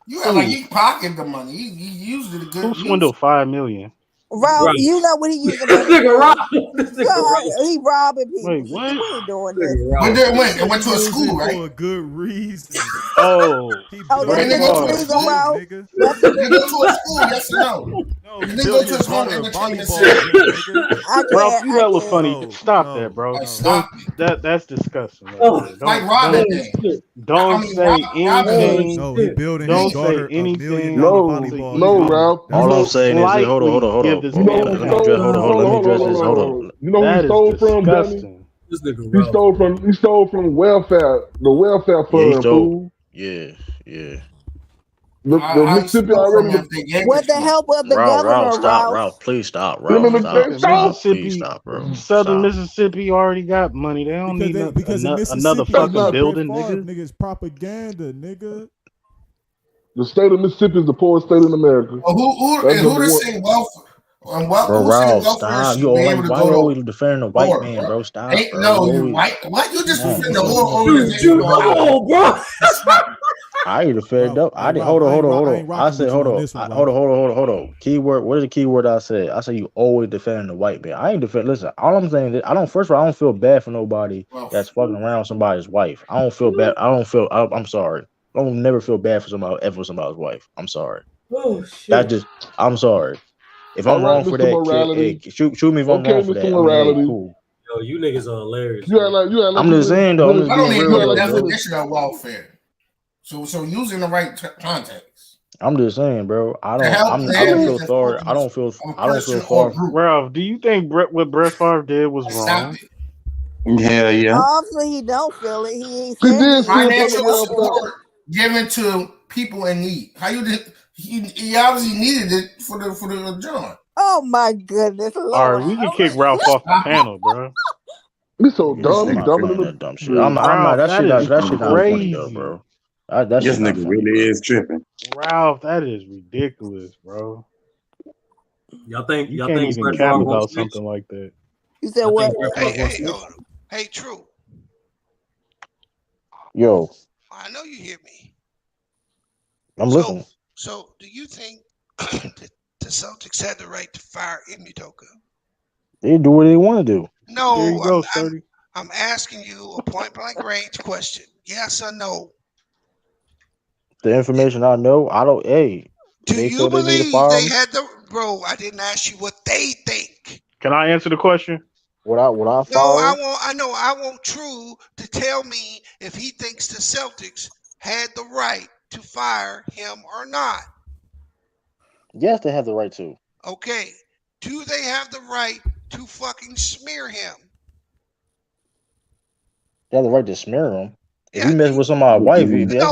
S: You act like he pocketed the money. He used it a good
P: Who
S: use.
P: swindled $5 million?
D: Ralph, you know what he used the money
F: This nigga
D: for.
F: Rob. This nigga Rob.
D: He robbing people.
P: Wait, what?
D: We ain't doing this.
S: But then it went to a
G: Use
S: school,
G: it
S: right?
G: for a good reason.
P: Oh,
D: Oh, that's
S: Didn't
D: a
S: they go to
D: good
S: a
D: reason,
S: school?
D: Ralph.
G: Nigga.
D: That's a
S: Did they
D: good
S: go to a school? Yes or no?
G: No,
S: Did
G: he
S: they go
G: built
S: to
G: his
S: his home
G: daughter a
S: entertainment
G: volleyball
S: center?
G: gym, nigga.
D: I
P: Ralph,
D: can't.
P: you hella funny.
G: No,
P: Stop
G: no,
P: that, bro.
G: no.
S: Stop
P: That's disgusting. Right
F: Oh,
P: there.
S: like
P: Don't
S: Robin
P: don't
S: did.
P: don't say
S: Robin Hood.
P: anything.
G: No, he building his
P: Don't say
G: daughter $1
P: anything
G: million
Q: No,
G: volleyball
Q: no,
G: gym.
Q: Ralph. You
B: all I'm
Q: know,
B: saying is, hold on.
P: Give this
Q: you know
P: man
Q: who
P: a
Q: he
B: Let me
P: pass.
Q: stole?
B: let me address this. Hold on.
Q: You know who he
P: That is
Q: stole from, Danny?
P: disgusting.
F: This nigga
Q: He
F: Rob.
Q: stole from the welfare
B: Yeah, he
Q: fund,
B: stole.
Q: fool.
B: Yeah.
Q: The
S: How you
Q: Mississippi
S: stole from
Q: already.
S: them if they gave
D: With
S: it
D: the
S: to you?
D: help of the
B: Ralph,
D: governor,
B: stop,
D: Ralph.
B: Ralph, please stop,
Q: Them
B: Ralph,
Q: in the
B: stop,
Q: they
B: stop,
Q: stole.
B: please
P: Mississippi,
B: stop, bro,
P: Southern
B: stop.
P: Mississippi already got money. They don't need
G: Because in
P: another
G: Mississippi,
P: fucking
G: Brett
P: building,
G: Favre,
P: nigga.
G: niggas propaganda, nigga.
Q: The state of Mississippi is the poorest state in America.
S: Who
Q: That's number
S: to
Q: one.
S: say welfare? And
B: Bro,
S: who said
B: Ralph,
S: welfare
B: stop.
S: should be able to
B: Why you
S: go
B: always
S: to
B: defending the white
S: poor,
B: man,
S: bro?
B: bro? Stop,
S: Ain't
B: bro. You
S: no you
B: always,
S: white. Why you just
B: come on,
S: defend the
B: bro.
S: whole organization?
F: Oh, bro.
B: I ain't defend up. I
G: Hey,
B: did.
G: Ralph,
B: Hold
G: I
B: on.
G: ain't
B: I
G: rocking
B: said,
G: with you on this one, Ralph.
B: hold on. Keyword. What is the keyword I said? I said you always defending the white man. I ain't defend. Listen, all I'm saying is I don't. First of all, I don't feel bad for nobody that's fucking around somebody's wife. I don't feel bad. I'm sorry. I don't never feel bad for somebody's wife. I'm sorry.
F: Oh
B: That
F: shit.
B: just. I'm sorry. If
Q: All
B: I'm
Q: right,
B: wrong for
Q: Mr.
B: that, kid,
Q: Morality.
B: hey, shoot me if I'm
Q: Okay,
B: wrong for
Q: Mr.
B: that. I mean, hey,
Q: Morality.
B: cool.
F: Yo, you niggas are hilarious.
Q: You act like
B: I'm just saying though. I'm just
S: I don't
B: being
S: even
B: real
S: know the
B: though, bro.
S: definition of welfare. So using the right context.
B: I'm just saying, bro. I
S: To help
B: don't
S: families
B: feel
S: and
B: sorry.
S: focus
B: I don't feel
S: on a person
B: sorry.
S: or group.
P: Ralph, do you think what Brett Favre did was
S: Stop
P: wrong?
S: it.
Q: Hell yeah.
D: Obviously, he don't feel it. He
Q: He
D: said
Q: did
D: he
Q: steal from
D: ain't
Q: the
S: Financial
D: giving up
Q: welfare.
D: for it.
S: support given to people in need. How you did? He obviously needed it for the joint.
D: Oh my goodness, Lord.
P: All right, we can kick Ralph off the panel, bro.
Q: He's so dumb.
B: I'm
Q: He's
B: not
Q: dumber
B: playing
Q: than
B: that dumb shit.
Q: the.
B: I'm not.
P: Ralph,
B: That shit not funny though,
P: crazy.
B: bro. That
Q: This
B: shit not
Q: nigga
B: funny,
Q: really
B: bro.
Q: is tripping.
P: Ralph, that is ridiculous, bro.
F: Y'all think
P: You can't even
F: Brett
P: cap
F: Favre won't
P: about
F: switch?
P: something like that.
D: You said
F: Y'all
D: what?
F: think Brett Favre won't switch?
R: Hey, True.
B: Yo,
R: I know you hear me.
B: I'm listening.
R: So do you think that the Celtics had the right to fire Ime Udoka?
B: They do what they want to do.
R: No,
P: There you go, Sturdy.
R: I'm asking you a point blank range question. Yes or no?
B: The information I know, I don't. Hey,
R: Do
B: they
R: you
B: feel they need to
R: believe
B: fire
R: they
B: him.
R: had the bro? I didn't ask you what they think.
P: Can I answer the question?
B: Would I
R: No,
B: fire him?
R: I want True to tell me if he thinks the Celtics had the right to fire him or not.
B: Yes, they have the right to.
R: Okay. Do they have the right to fucking smear him?
B: They have the right to smear him. If he mess with somebody's wife, it is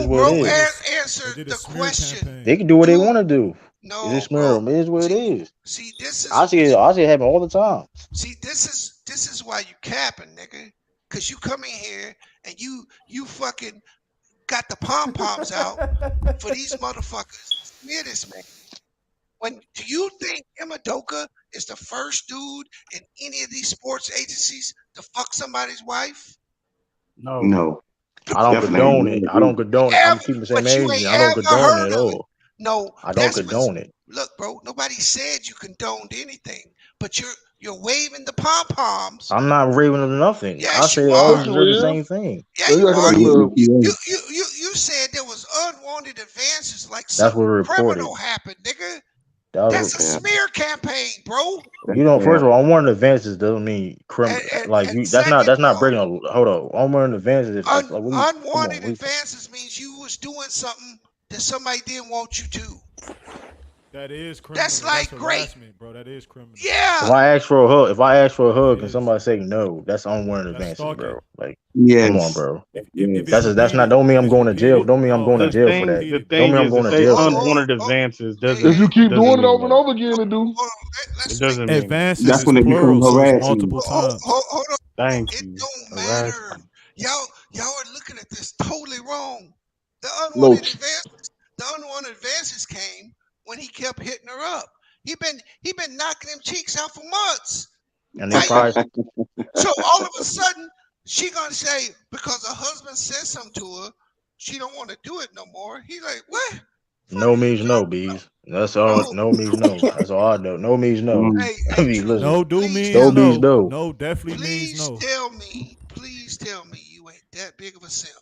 B: what it is.
R: Answer the question.
B: They can do what they want to do. If they smear him, it is what it is.
R: See, this is
B: I see it happen all the time.
R: See, this is why you capping, nigga. Cause you come in here and you fucking got the pom poms out for these motherfuckers to smear this man. Do you think Ime Udoka is the first dude in any of these sports agencies to fuck somebody's wife?
Q: No.
B: I don't condone it. I don't condone it. I'm keeping the same
R: But you
B: energy.
R: ain't
B: I don't
R: ever
B: condone it
R: heard
B: at
R: of it.
B: all.
R: No,
B: I don't condone it.
R: Look, bro, nobody said you condoned anything, but you're waving the pom poms.
B: I'm not raving of nothing.
R: Yes,
B: I say
R: you
B: they all
R: are.
B: deserve the same thing.
R: Yeah, you are.
Q: You
R: You said there was unwanted advances, like
B: That's what
R: something
B: reported.
R: criminal happened, nigga. That's a smear campaign, bro.
B: You know, first of all, unwanted advances doesn't mean criminal. Like you, that's not breaking. Hold on, unwanted advances. Is like,
R: unwanted advances means you was doing something that somebody didn't want you to.
G: That is criminal.
R: That's like great,
G: bro. That is criminal.
R: Yeah.
B: If I ask for a hug, and somebody say no, that's unwanted advances, bro. Like, come on, bro. That's not. Don't mean I'm going to jail. Don't mean I'm going to jail for that.
P: The
B: Don't
P: thing
B: mean I'm
P: is,
B: going
P: if
B: to
P: they
B: jail for that.
P: unwanted advances, doesn't
T: If you keep
P: doesn't
T: doing it
P: mean
T: over and
P: that.
T: over again, it do.
P: It doesn't mean
G: Advances
Q: That's
G: is
Q: when it becomes
G: plural, so it's
Q: harassing.
G: multiple times.
R: Hold on.
P: Thank
R: It
P: you.
R: don't
P: Harassment.
R: matter. Y'all are looking at this totally wrong. The
Q: No.
R: unwanted advances came when he kept hitting her up. He been knocking them cheeks out for months.
B: And they probably
R: So all of a sudden, she gonna say because her husband said something to her, she don't want to do it no more. He like, what?
B: no means no, bees. That's all. No means no. That's all I know. No means no. I mean, listen.
G: No do means
B: no.
G: no.
B: Means no.
G: No definitely means no.
R: Please tell me you ain't that big of a simp.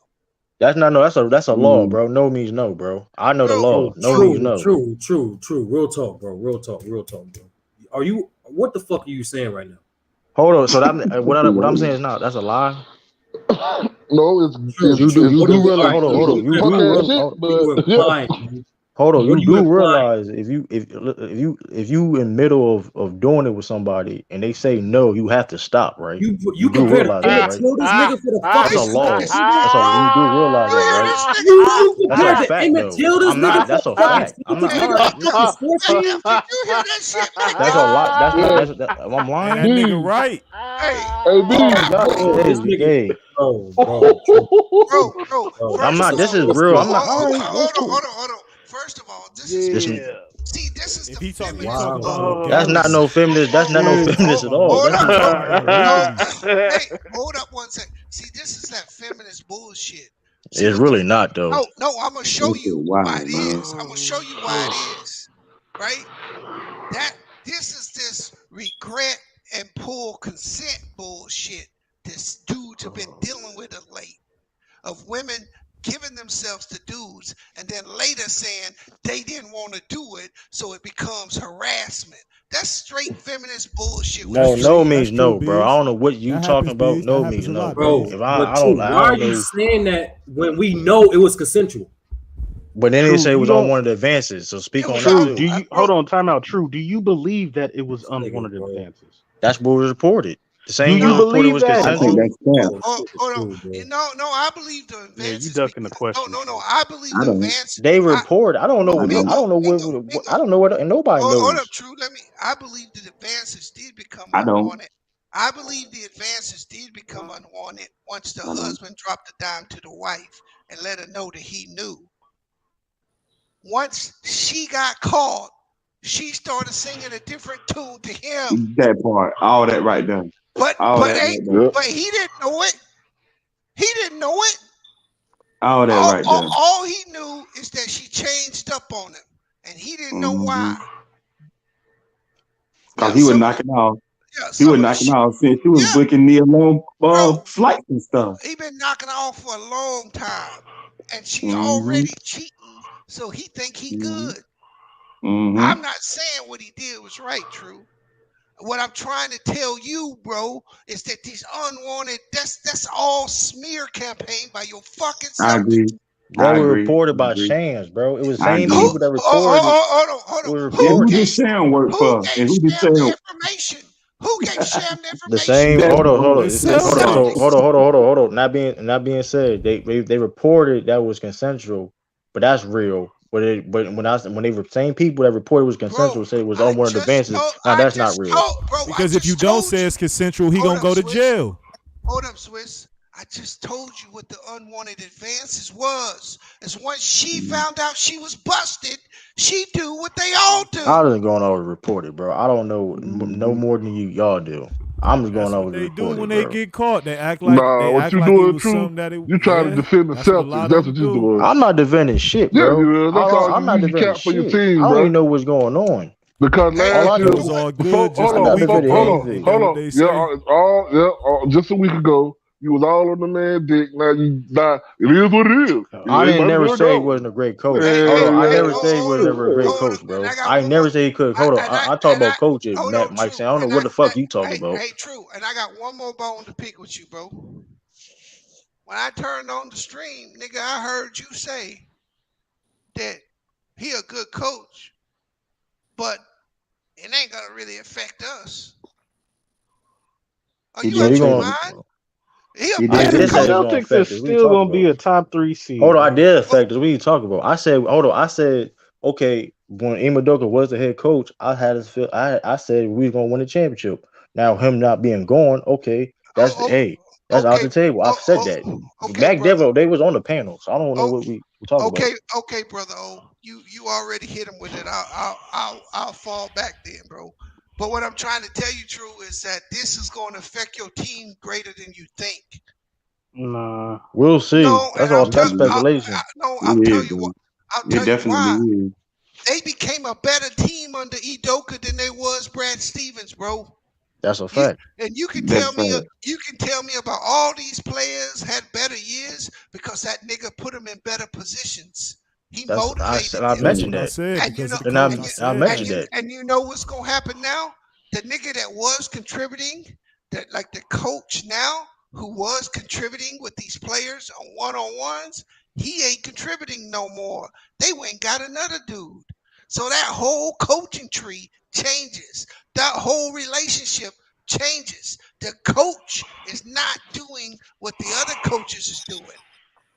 B: That's not no. That's a law, bro. No means no, bro. I know the law. No means no.
F: True. Real talk, bro. Real talk, bro. Are you? What the fuck are you saying right now?
B: Hold on. So that what I'm saying is not. That's a lie.
T: No, it's
B: you do realize.
T: Hold
B: on. You do realize. Hold on. You do realize if you in middle of doing it with somebody and they say no, you have to stop, right? You do realize that, right? That's a law. That's a you do realize that, right? That's a fact, though. I'm not. That's a fact. I'm not. That's a lot. That's I'm lying.
G: That nigga right.
B: Hey,
R: Bro.
B: I'm not. This is real. I'm not.
R: Hold on. First of all, this is
G: if he talking about
B: that's not no feminist. That's not no feminist at all.
R: Hey, hold up one second. See, this is that feminist bullshit.
B: It's really not though.
R: No, I'm gonna show you why it is. I'm gonna show you why it is. Right? This is this regret and poor consent bullshit this dudes have been dealing with of late. Of women giving themselves to dudes and then later saying they didn't want to do it, so it becomes harassment. That's straight feminist bullshit.
B: No means no, bro. I don't know what you talking about. No means no,
F: bro.
B: If
F: why are you saying that when we know it was consensual?
B: But then they say it was unwanted advances. So speak on
P: True.
B: that.
P: Do you hold on? Time out. True. Do you believe that it was unwanted advances?
B: That's what was reported. The same
P: Do you believe
B: was
P: that?
B: consensual.
R: Hold on. No, I believe the advances.
P: Yeah, you ducking the question.
R: No, I believe the advances.
B: They report. I don't know what. I don't know what. And nobody knows.
R: Hold up, True. I believe the advances did become unwanted. I believe the advances did become unwanted once the husband dropped the dime to the wife and let her know that he knew. Once she got caught, she started singing a different tune to him.
Q: That part, all that right there.
R: But he didn't know it. He didn't know it.
Q: All that right there.
R: All he knew is that she changed up on him, and he didn't know why.
Q: Because he was knocking off. He was knocking off since she was booking me along flights and stuff.
R: He been knocking off for a long time, and she already cheating, so he think he good. I'm not saying what he did was right, True. What I'm trying to tell you, bro, is that these unwanted, that's all smear campaign by your fucking self.
Q: I agree.
B: That was reported by Shams, bro. It was the same people that reported.
R: Hold on.
Q: Who did Sham work for? And who did Sham?
R: Information? Who gave Sham the information?
B: The same. Hold on. Not being said, they reported that was consensual, but that's real. But when they were same people that reported it was consensual, say it was unwanted advances. Now that's not real.
G: Because if you don't say it's consensual, he gonna go to jail.
R: Hold up, Swiss. I just told you what the unwanted advances was. It's once she found out she was busted, she do what they all do.
B: I wasn't going over reported, bro. I don't know no more than y'all do. I'm just going over the reported,
G: do when they get caught. They act like
T: what you doing, True? You trying to defend the Celtics? That's what you doing.
B: I'm not defending shit, bro.
T: Yeah, that's all
B: I'm not defending
T: for your team,
B: I don't
T: bro.
B: even know what's going on.
T: Because last year,
G: was all good.
T: hold on. Yeah, just a week ago, You was all on the man dick. Now it is what it is.
B: I didn't never
T: Everybody
B: say he
T: go.
B: wasn't a great coach.
T: Yeah,
B: Hold on, I
T: yeah.
B: never say he was never a great coach, bro. I never say he could. Hold on, I talk about coaches. Matt, Mike saying, I don't know what the fuck you talking about.
R: Hey, true. And I got one more bone to pick with you, bro. When I turned on the stream, nigga, I heard you say that he a good coach, but it ain't gonna really affect us. Are you out your mind?
B: I did say it's gonna
P: Celtics
B: affect
P: is
B: us.
P: still gonna be a top 3 seed.
B: Hold on, I did affect us. What are you talking about? I said, hold on. I said, okay, when Ime Udoka was the head coach, I had us feel. I said we was gonna win the championship. Now him not being gone, okay, that's that's out the table. I said that. Mac Devil, they was on the panel, so I don't know what we talking about.
R: Okay, brother. You already hit him with it. I'll fall back then, bro. But what I'm trying to tell you, True, is that this is going to affect your team greater than you think.
P: Nah,
B: we'll see.
R: No,
B: That's all. That's speculation.
R: I'll tell you why.
Q: It definitely is.
R: They became a better team under Udoka than they was Brad Stevens, bro.
B: That's a fact.
R: And you can tell me about all these players had better years because that nigga put them in better positions. He motivated them.
B: I mentioned that. I mentioned that.
R: And you know what's gonna happen now? The nigga that was contributing, that like the coach now, who was contributing with these players on one-on-ones, he ain't contributing no more. They went and got another dude. So that whole coaching tree changes. That whole relationship changes. The coach is not doing what the other coaches is doing.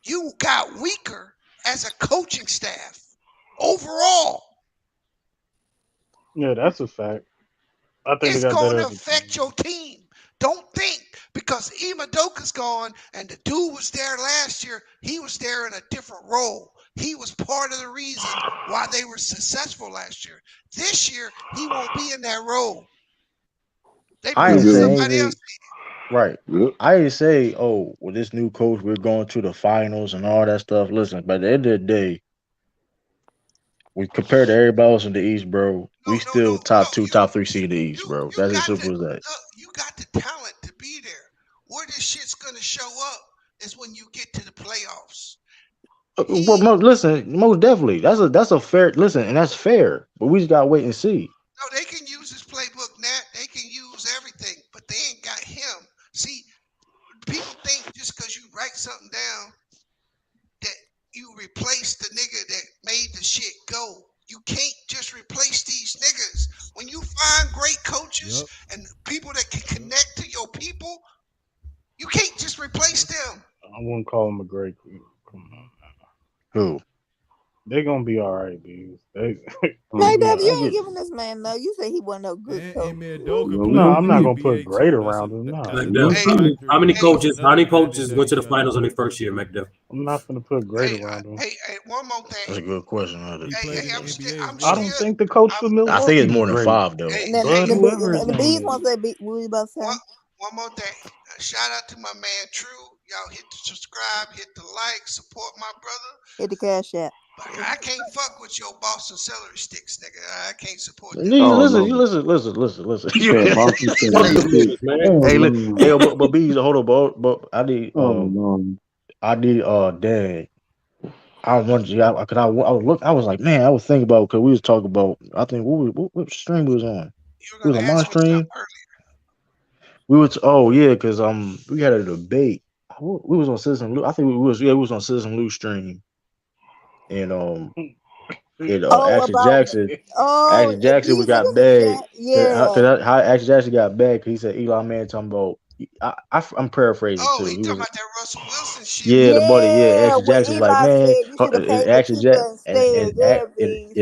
R: You got weaker as a coaching staff overall.
P: Yeah, that's a fact. I think
R: it's going to affect your team. Don't think because Ime Udoka's gone and the dude was there last year, he was there in a different role. He was part of the reason why they were successful last year. This year, he won't be in that role. They bring somebody else in.
B: Right. I didn't say, oh, with this new coach, we're going to the finals and all that stuff. Listen, by the end of the day, we compared to everybody else in the East, bro. We still top 2, top 3 seed in the East, bro. That's as simple as that.
R: You got the talent to be there. Where this shit's gonna show up is when you get to the playoffs.
B: Well, listen, most definitely. That's a fair listen, and that's fair. But we just gotta wait and see.
R: No, they can use his playbook, Nat. They can use everything, but they ain't got him. See, people think just because you write something down that you replace the nigga that made the shit go. You can't just replace these niggas. When you find great coaches and people that can connect to your people, you can't just replace them.
P: I wouldn't call him a great coach. Come on.
B: Who?
P: They're gonna be all right, dude.
D: Hey, Dad, you ain't giving this man no. You say he wasn't no good coach.
P: No, I'm not gonna put great around him. No.
F: How many coaches went to the finals on their first year, McDuff?
P: I'm not gonna put great around him.
R: Hey, one more thing.
B: That's a good question.
P: I don't think the coach for Milwaukee.
B: I think it's more than 5 though.
D: The Bees want to say, what you about to say?
R: One more thing. Shout out to my man True. Y'all hit the subscribe, hit the like, support my brother.
D: Hit the cash app.
R: I can't fuck with your Boston celery sticks, nigga. I can't support that.
B: Listen. Hey, but Bees, hold on, but I need dang. I want you. I was like, man, I was thinking about because we was talking about. I think what stream we was on. It was on my stream. We were because we had a debate. We was on Citizen Lou. I think we was on Citizen Lou stream, and Action Jackson. Action Jackson we got bad. Because Action Jackson got bad because he said Eli Man talking about. I'm paraphrasing too.
R: He talking about that Russell Wilson shit.
B: Yeah, the buddy. Yeah, Action Jackson was like, man,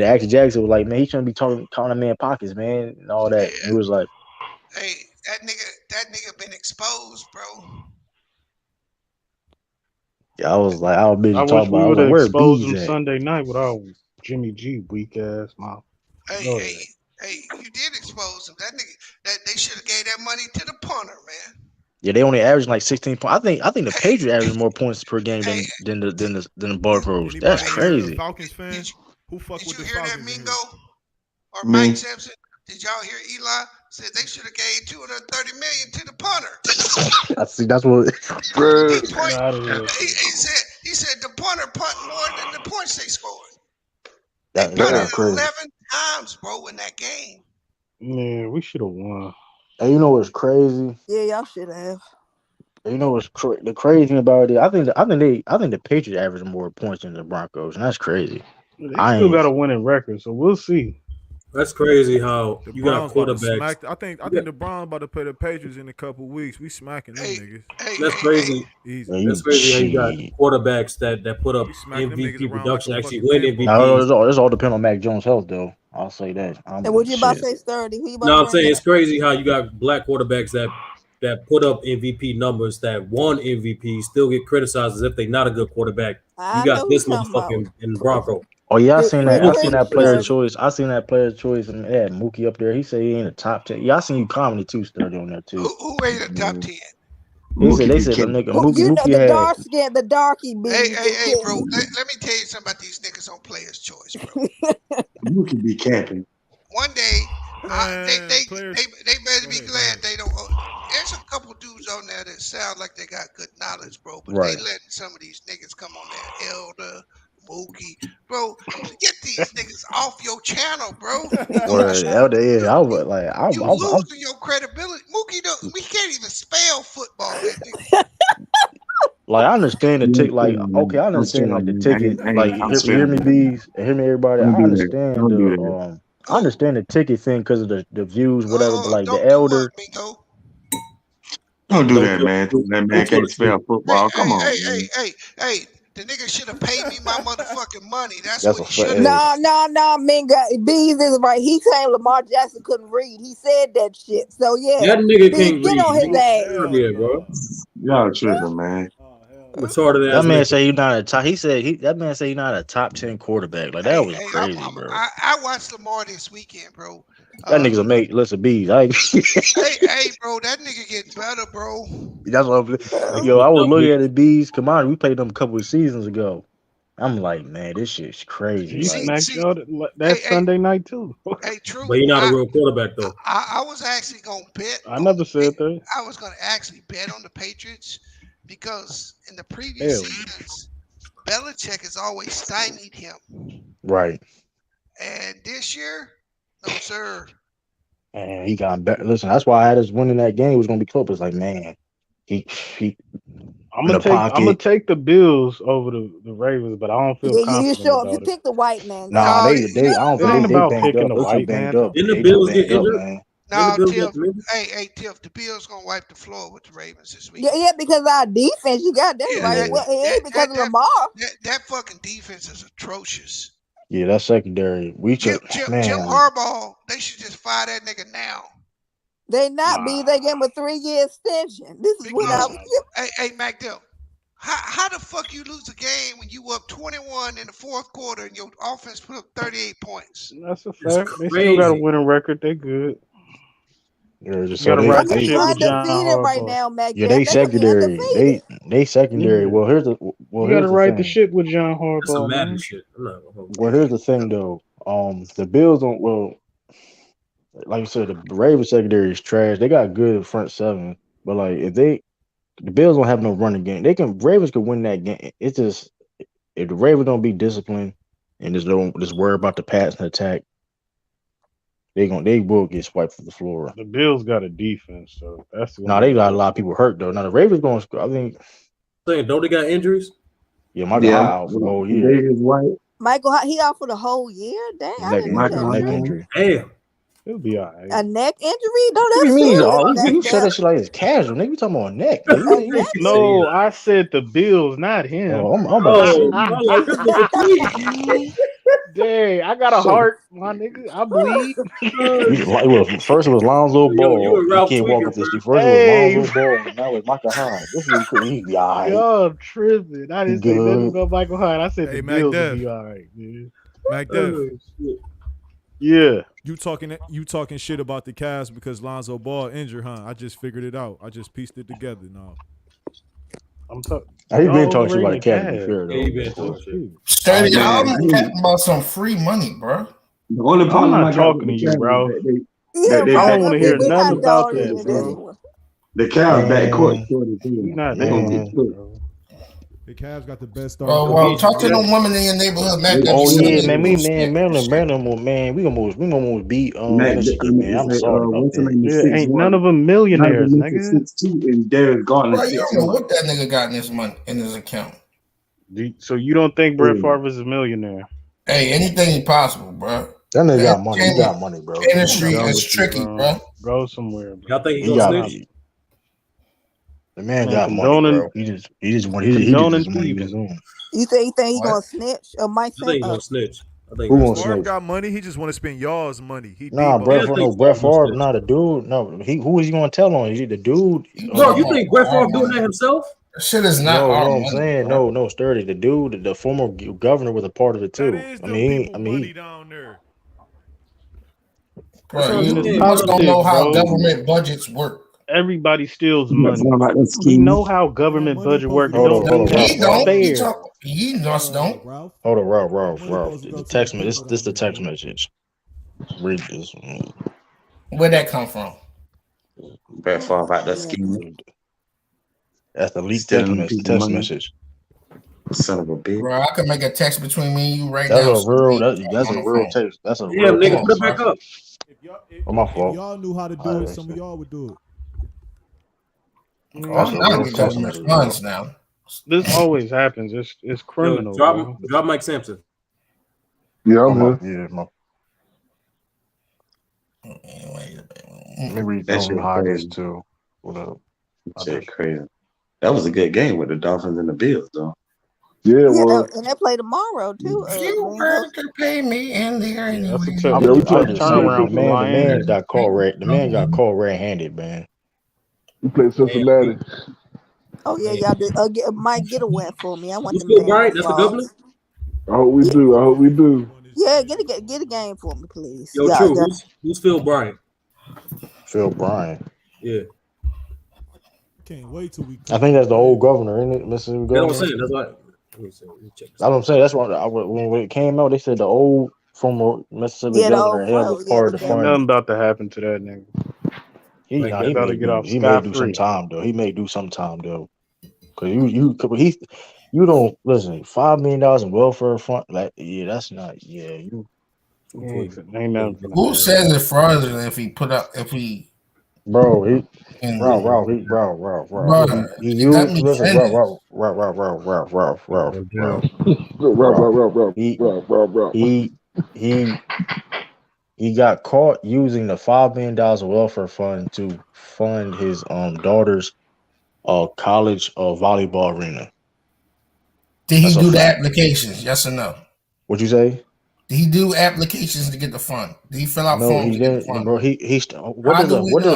B: Action Jackson was like, man, he shouldn't be calling a man pockets, man, and all that. And he was like,
R: hey, that nigga been exposed, bro.
B: Yeah, I was like, I was busy talking about.
P: I wish we would have exposed him Sunday night without Jimmy G weak ass mouth.
R: Hey, you did expose him. That nigga, they should have gave that money to the punter, man.
B: Yeah, they only averaged like 16 points. I think the Patriots average more points per game than the Bar Pros. That's crazy.
G: Falcons fan? Who fuck with the Falcons?
R: Did you hear that, Mingo? Or Mike Simpson? Did y'all hear Eli said they should have gave $230 million to the punter?
B: I see. That's what.
R: He said the punter punt more than the points they scored.
B: That's
R: Punted
B: crazy.
R: 11 times, bro, in that game.
P: Man, we should have won.
B: And you know what's crazy?
D: Yeah, y'all should have.
B: You know what's the crazy thing about it? I think the Patriots average more points than the Broncos, and that's crazy.
P: They still got a winning record, so we'll see.
F: That's crazy how
G: The
F: you got
G: Browns about to
F: quarterbacks.
G: smack. I think the Browns about to play the Patriots in a couple weeks. We smacking them niggas.
F: That's crazy.
G: Easy.
F: That's crazy how you got quarterbacks that put up
G: smacking them niggas
F: MVP
G: around
F: production,
G: like a
F: actually
G: fucking
F: win
G: pinball.
F: MVP.
B: It's all depend on Mac Jones' health, though. I'll say that.
D: And what you about to say, Sturdy? Who you about
F: No,
D: to
F: I'm
D: bring
F: saying
D: up?
F: it's crazy how you got black quarterbacks that put up MVP numbers that won MVP still get criticized as if they're not a good quarterback.
D: I
F: You got
D: know
F: this
D: who you talking
F: motherfucker in Bronco.
B: Oh yeah, I seen that. I seen that player
D: Sturdy.
B: choice. I seen that player choice, and they had Mookie up there. He said he ain't a top 10. Yeah, I seen you commented too, Sturdy, on that too.
R: Who ain't the top 10?
B: They said the nigga
D: Well, you know
B: Mookie
D: the
B: had.
D: dark skin, the darky bees.
R: Hey, bro. Let me tell you something about these niggas on Players' Choice, bro.
Q: You could be camping.
R: One day, they better be glad they don't. There's a couple dudes on there that sound like they got good knowledge, bro, but
B: Right.
R: they letting some of these niggas come on there. Elder, Mookie, bro, get these niggas off your channel, bro.
B: I was like,
R: You losing your credibility. Mookie, we can't even spell football. That nigga.
B: like I understand the ticket. Like okay, I understand like the ticket. Like hear me, bees, hear me, everybody. I understand I understand the ticket thing because of the views, whatever. But like the elder.
Q: Don't do that, man. That man can't spell football. Come on.
R: Hey, the nigga should have paid me my motherfucking money. That's
B: That's
R: what
B: a
R: he should
B: fact.
R: have.
D: No, Minga. Bees is right. He saying Lamar Jackson couldn't read. He said that shit. So yeah,
F: That nigga
D: Bees,
F: can't
D: get
F: read.
D: on his ass.
F: Yeah, bro.
Q: Y'all tripping, man.
F: Retarded ass
B: That man
F: nigga.
B: say he's not a top. He said that man say he's not a top 10 quarterback. Like that was crazy, bro.
R: I watched Lamar this weekend, bro.
B: That nigga's a mate. Listen, bees.
R: Hey, bro, that nigga getting better, bro.
B: That's what I was looking at the bees. Come on, we played them a couple of seasons ago. I'm like, man, this shit's crazy.
P: He smacked y'all that Sunday night too.
R: Hey, true.
F: But he's not a real quarterback though.
R: I was actually gonna bet.
P: I never said that.
R: I was gonna actually bet on the Patriots because in the previous seasons, Belichick has always stymied him.
B: Right.
R: And this year, no sir.
B: And he got better. Listen, that's why I had us winning that game. It was gonna be close. It's like, man, he
P: I'm gonna take the Bills over the Ravens, but I don't feel confident
D: You sure?
P: about
D: You
P: it.
D: pick the white man.
B: Nah, they I don't
P: It ain't
B: think they
P: about
B: banged
P: picking
B: up.
P: the
B: Those
P: white
B: banged
P: man.
B: up.
F: Didn't the
B: They
F: Bills
B: banged
F: get
B: up,
F: injured?
B: man.
R: No,
F: Bills
R: Tiff.
F: get injured?
R: Hey, Tiff. The Bills gonna wipe the floor with the Ravens this week.
D: Yeah, because our defense. You got that right. Well, it ain't because of Lamar.
R: That fucking defense is atrocious.
B: Yeah, that's secondary. We
R: Jim
B: should, man.
R: Harbaugh, they should just fire that nigga now.
D: They not be. They gave him a 3-year extension. This is what I was.
R: Hey, McDill. How the fuck you lose a game when you up 21 in the fourth quarter and your offense put up 38 points?
P: That's a fact. They still got a winning record. They good.
B: Yeah,
P: You gotta ride the shit with John
D: Undefeated right
P: Harbaugh.
D: now, Mac.
B: Yeah, they secondary. They secondary.
P: Yeah.
B: Well, here's the
P: You gotta
B: thing.
P: ride the shit with John
F: That's some
P: Harbaugh, man.
F: Madden shit. I'm not gonna hold
B: Well, here's the thing though. The Bills don't. Well, like I said, the Ravens secondary is trash. They got good front seven, but like if the Bills don't have no running game, Ravens could win that game. It's just if the Ravens don't be disciplined and just worry about the pass and attack, they will get swiped from the floor.
P: The Bills got a defense, so that's the
B: They got a lot of people hurt though. Now the Ravens going to. I think.
F: Saying, don't they got injuries?
B: Yeah, Michael High out for the whole year.
D: Michael, he out for the whole year. Dang, I didn't know that.
B: Neck injury.
F: Damn.
P: He'll be all right.
D: A neck injury? Don't
B: What do you mean? You said that
D: serious.
B: shit like it's casual. Nigga, you talking about a neck.
P: No, I said the Bills, not him.
B: Oh, I'm about to
P: Dang, I got a heart, my nigga. I bleed.
B: First it was Lonzo Ball.
F: you were
B: You
F: Ralph
B: can't walk
F: Tweaker,
B: up this.
F: bro.
B: First
P: Hey.
B: it was Lonzo Ball. Now it's Michael Hine. This is he be all right.
P: Y'all tripping. I didn't say nothing
B: Good.
P: about Michael Hine. I said
G: Hey,
P: the
G: Mac
P: Bills
G: Dev.
P: will be all right, man.
G: Mac Dev,
P: Yeah.
G: you talking shit about the Cavs because Lonzo Ball injured, huh? I just figured it out. I just pieced it together now.
P: I'm talking.
B: He been talking shit about the cat to be fair though.
F: Yeah, he been talking shit.
S: Steady,
Q: man.
S: I'm talking about some free money, bro.
Q: The only
P: I'm
Q: problem
P: not
Q: I got
P: talking
Q: with
P: to
Q: the
P: you, bro.
Q: Cavs is
D: Yeah,
Q: They
P: I
D: right.
P: don't
Q: back
P: want to
D: We
P: hear
Q: court.
D: we
P: nothing
D: not
P: about
D: dogging
P: that,
D: you this
P: bro.
D: one.
Q: The Cavs back court.
B: Man,
P: We not
Q: They gonna
P: doing
Q: get
P: that,
Q: cooked.
P: bro.
G: The Cavs got the best starting
S: Well,
G: pitching.
S: talk to them women in your neighborhood. Matt
Q: They,
S: Dempsey
B: oh
S: said
B: yeah,
S: they
B: man,
S: gonna snitch.
B: man, we almost beat Michigan, man. I'm
Q: say,
B: sorry about
Q: what's the
B: that.
Q: name is
P: Yeah, ain't none
Q: 6'1".
P: of them
Q: None of
P: millionaires,
Q: them make it
P: nigga.
Q: 6'2", and Darius Garland
S: Bro,
Q: is
S: you don't know
Q: 6'1".
S: what that nigga got in his money in his account.
P: So you don't think Brett
Q: Yeah.
P: Favre is a millionaire?
S: Hey, anything is possible, bro.
B: That nigga
S: The
B: got money. He got
S: entertainment
B: money, bro. Come on,
S: industry
B: man.
P: Go,
S: is tricky, bro.
P: go somewhere, bro.
F: Y'all think he
B: He
F: gonna
B: got
F: snitch?
B: the man
P: Man,
B: got money,
P: condoning
B: bro. He did
P: condoning
B: his money of his
P: thieving.
B: own.
D: You think he
S: What?
D: gonna snitch? Or Mike
F: I think he
D: said,
F: gonna snitch. I think he
B: Who
F: gonna
B: gonna
F: snitch.
G: Favre
B: snitch?
G: got money. He just want to spend y'all's money. He
B: Nah,
G: Debo.
F: Yeah, I think
B: Brett
F: Favre gonna
B: Favre,
F: snitch.
B: not the dude. No, who is he gonna tell on? Is he the dude?
F: Bro, you
S: Come
F: think Brett Favre
S: on,
F: doing
S: man.
F: that himself?
S: That shit is not
B: No,
S: our
B: no, I'm
S: money,
B: saying
S: bro.
B: no, Sturdy. The dude, the former governor, was a part of it
G: That
B: too.
G: is
B: I
G: them
B: mean,
G: people money down there.
F: That's
S: Bro,
F: what I'm
P: Man,
S: you,
P: it's
F: saying.
S: you
F: Bro.
S: must don't know
P: politics,
S: how
P: bro.
S: government budgets work.
P: Everybody steals
Q: You got
P: money.
Q: something like that
P: We
Q: scheme.
P: know how
G: And that
P: government
G: money
P: budget
G: supposed
P: work.
G: to
P: It
G: go
P: don't
G: to
B: hold on,
P: that's
S: He
P: not
S: don't.
B: Ralph.
S: He
P: fair.
S: talk. He just don't.
G: Ralph.
B: Hold on,
G: That money
B: Ralph.
G: supposed to go
B: The
G: to the
B: text me.
G: people
B: This
G: down
B: the
G: there,
B: text
G: man.
B: message. Read this.
S: Where'd that come from?
Q: Brett Favre out there
D: yeah.
Q: scheming,
B: That's the leaked
Q: stealing them people
B: text
Q: money.
B: message.
Q: Son of a bitch.
S: Bro, I could make a text between me and you right
B: That's
S: now.
B: a
S: So
B: real.
S: we
B: That's
S: on
B: a
S: the
B: real
S: phone.
B: text. That's a
F: Yeah,
B: real
F: nigga,
S: Come
F: put
S: on,
F: it back
S: bro.
F: up.
B: Oh, my
G: If
B: fault.
G: y'all knew how to do it, some of y'all would do it.
S: Oh,
B: That's
S: I'm
B: a
S: not
B: real
S: getting
B: text
S: government
B: message,
S: funds
B: bro.
S: now.
P: This always happens. It's
F: Yo,
P: criminal, bro.
F: drop Mike Sampson.
T: Yeah, I'm
B: Oh,
T: here.
B: Let me read
Q: That
B: them
Q: shit
B: Hodges
Q: crazy.
B: too. What up?
Q: That shit crazy. That was a good game with the Dolphins and the Bills, though.
T: Yeah,
D: Yeah,
T: well,
D: and they play tomorrow too.
S: You
D: Gringo.
S: better pay me in there
P: Yeah, that's a
S: anyway.
P: tough,
T: yeah, we
P: tough
T: played
P: turnaround for the
B: The
P: Lions.
B: man got caught red-handed, man.
T: Cincinnati.
D: Oh yeah, y'all did. Mike, get a win for me. I want
F: Who's
D: them
F: Phil
D: damn
F: Bryant? That's the governor?
D: frogs.
T: I hope we
D: Yeah,
T: do. I hope we do.
D: yeah. Get a game for me, please.
F: Yo,
D: Y'all,
F: True, who's Phil Bryant?
B: Phil Bryant.
F: Yeah.
G: Can't wait till we
B: I think that's the old governor, isn't it, Mississippi
F: That's what I'm
B: governor?
F: saying. That's what. Let me see. Let me check this
B: That's what
F: out.
B: I'm saying. That's what when it came out, they said the old former Mississippi
D: yeah, the
B: governor
D: old
B: held
D: fro.
B: was
D: Yeah,
B: part
D: the
B: of the
P: Ain't
D: governor.
P: nothing
B: fund.
P: about to happen to that nigga.
B: He
F: Like,
B: nah, he
P: About to
B: may
P: get off
B: do he may
P: scot
B: do some
P: free.
B: time though. He may do some time though. Cause you don't listen. $5 million in welfare fund, like that's not you.
P: Ain't nothing finna
S: Who
P: happen.
S: says it further if he put up if he
B: Bro, he
S: and
B: Ralph,
S: bro,
B: he
S: it got
B: used
S: me
B: listen,
S: offended.
B: Ralph. He got caught using the $5 million welfare fund to fund his daughter's college volleyball arena.
S: Did he
B: That's a
S: do the
B: fact.
S: applications? Yes or no?
B: What'd you say?
S: Did he do applications to get the fund? Did he fill out
B: No,
S: forms
B: he
S: to get the
B: didn't,
S: fund?
B: bro.
S: How do we know?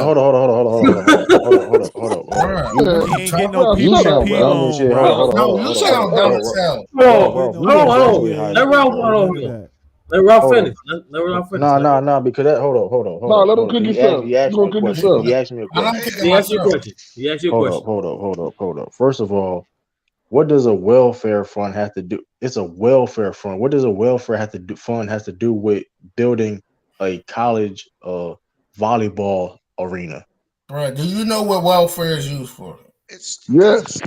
B: Hold up.
S: Bro,
G: He ain't
S: talk
G: getting no
S: about
T: Shut up,
G: PPP
T: Ralph.
G: loan,
B: Hold
G: Ralph.
S: no, you sound dumb as hell.
F: Hold
B: we
F: on,
B: can't
F: hold
B: graduate
F: on.
B: high
F: Let
B: school,
F: Ralph
B: bro.
F: hold on
G: None of
F: here.
G: that.
F: Let Ralph
B: Hold
F: finish.
B: on.
F: Let Ralph finish.
B: Nah, because that hold
T: Nah, let him
B: on.
T: cook
B: He
T: himself.
B: asked
T: You
B: me
T: gonna
B: a
T: cook
B: question.
T: himself.
B: He asked me a
S: I'm
B: question.
S: kicking
F: He asked you a
S: myself.
F: question. He asked you a question.
B: Hold up. First of all, what does a welfare fund have to do? It's a welfare fund. What does a welfare fund has to do with building a college volleyball arena?
S: Bro, do you know what welfare is used for?
T: Yes.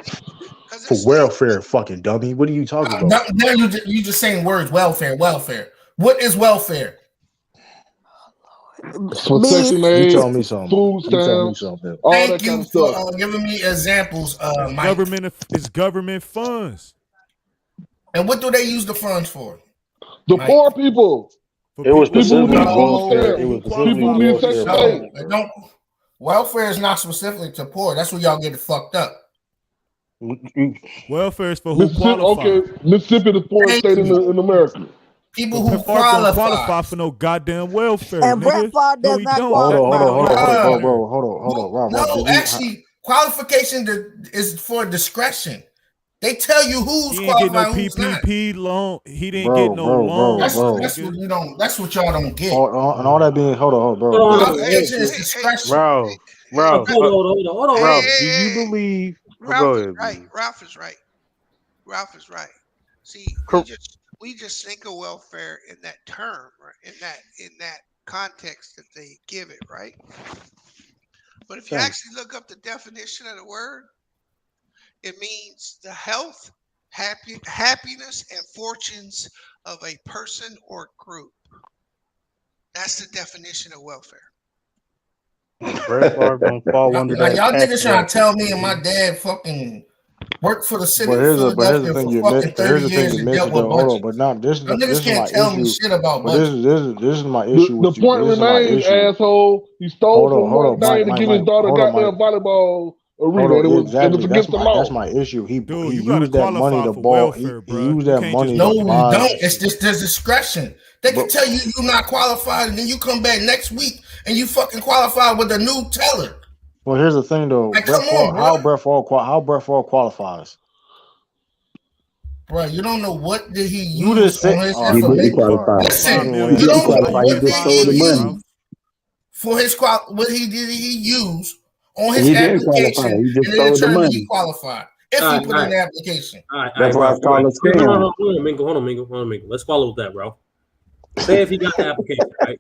B: For welfare, fucking dummy. What are you talking about?
S: Now you just saying words. Welfare. What is welfare?
T: For Section
B: You
T: 8,
B: tell me something.
T: food stamps, all that
S: Thank
T: kind
S: you
T: of
S: for
T: stuff.
S: giving me examples,
G: It's
S: Mike.
G: government funds.
S: And what do they use the funds for?
T: The
S: Mike?
T: poor people.
G: For
B: It was
T: People who
B: specifically
T: need food
B: welfare. It
T: stamps.
B: was specifically
T: People who need
B: welfare
T: Section
B: funds,
T: 8.
B: bro.
S: Don't. Welfare is not specifically to poor. That's where y'all get it fucked up.
G: Welfare is for who
T: Mississippi,
G: qualify.
T: okay, Mississippi, the poorest state in America.
S: People
G: But
S: who
G: Favre don't
S: qualify.
G: qualify for no goddamn welfare,
D: And Brett
G: nigga.
D: Favre
G: No,
D: does
G: he
D: not
G: don't.
B: Hold
G: That
B: on,
G: money ain't going there.
B: Hold on, Rob.
S: No, actually, qualification is for discretion. They tell you who's
G: He ain't get no
S: qualified, who's not.
G: PPP loan. He didn't get no loans,
S: That's
G: nigga.
S: what you don't. That's what y'all don't get.
B: And all that being, hold on, bro.
S: Qualification is discretion.
P: Ralph,
F: hold on.
P: Ralph, do you believe?
U: Ralph
P: Go
U: is
P: ahead,
U: right.
P: B.
U: Ralph is right. Ralph is right. See, we just think of welfare in that term, or in that context that they give it, right? But if you actually look up the definition of the word, it means the health, happiness, and fortunes of a person or group. That's the definition of welfare.
P: Brett Favre don't fall under
S: Like,
P: that.
S: y'all
P: tax
S: niggas trying to tell me
P: bracket.
S: and my dad fucking worked for the city
B: But
S: of
B: here's the
S: Philadelphia
B: thing
S: for
B: you
S: fucking 30 years
B: you're
S: and dealt
B: missing
S: with
B: though. Hold on,
S: budget.
B: but now this
S: Y'all niggas
B: is
S: can't
B: my
S: tell me
B: issue.
S: shit about
B: But
S: budget.
B: this is my issue
T: The
B: with you.
T: point
B: This is my
T: remains,
B: issue.
T: asshole. He stole from
B: Hold
T: Notre
B: on, Mike,
T: Dame to
B: Mike,
T: give his
B: Mike.
T: daughter
B: Hold on, Mike.
T: goddamn volleyball
B: Hold
T: arena.
B: on,
T: And it was
B: exactly.
T: against the
B: That's
T: law.
B: my issue.
G: Dude,
B: He
G: you gotta
B: used that money
G: qualify
B: to
G: for
B: ball.
G: welfare,
B: He
G: bro.
B: used
G: You
B: that
G: can't
B: money
G: just
S: No,
B: to
G: jump
S: we
G: in and
B: buy.
G: do
S: don't.
G: that
S: It's
G: shit.
S: just there's discretion. They can
B: But
S: tell you you're not qualified, and then you come back next week and you fucking qualify with a new teller.
B: well, here's the thing though.
S: Like, come on, bro.
B: How Brett Favre qualifies?
S: Bro, you don't know what did he
B: You
S: use
B: just said,
S: on his
B: all right,
A: He didn't
S: information.
B: all right.
A: qualify.
S: Listen,
B: He
A: He
S: you
A: didn't
S: don't know
A: qualify. He
S: what
A: just
S: did
A: stole the
S: he
A: money.
S: use for his what he use on his
A: He didn't qualify.
S: application,
A: He just
S: and then
A: stole the
S: determine he
A: money.
S: qualified if
F: All
S: he
F: right,
S: put
F: all
S: in
F: right.
S: the application.
F: All right,
A: That's why it's called a scam.
F: Hold on, Mingo. Let's follow with that, bro. Say if he got the application, right?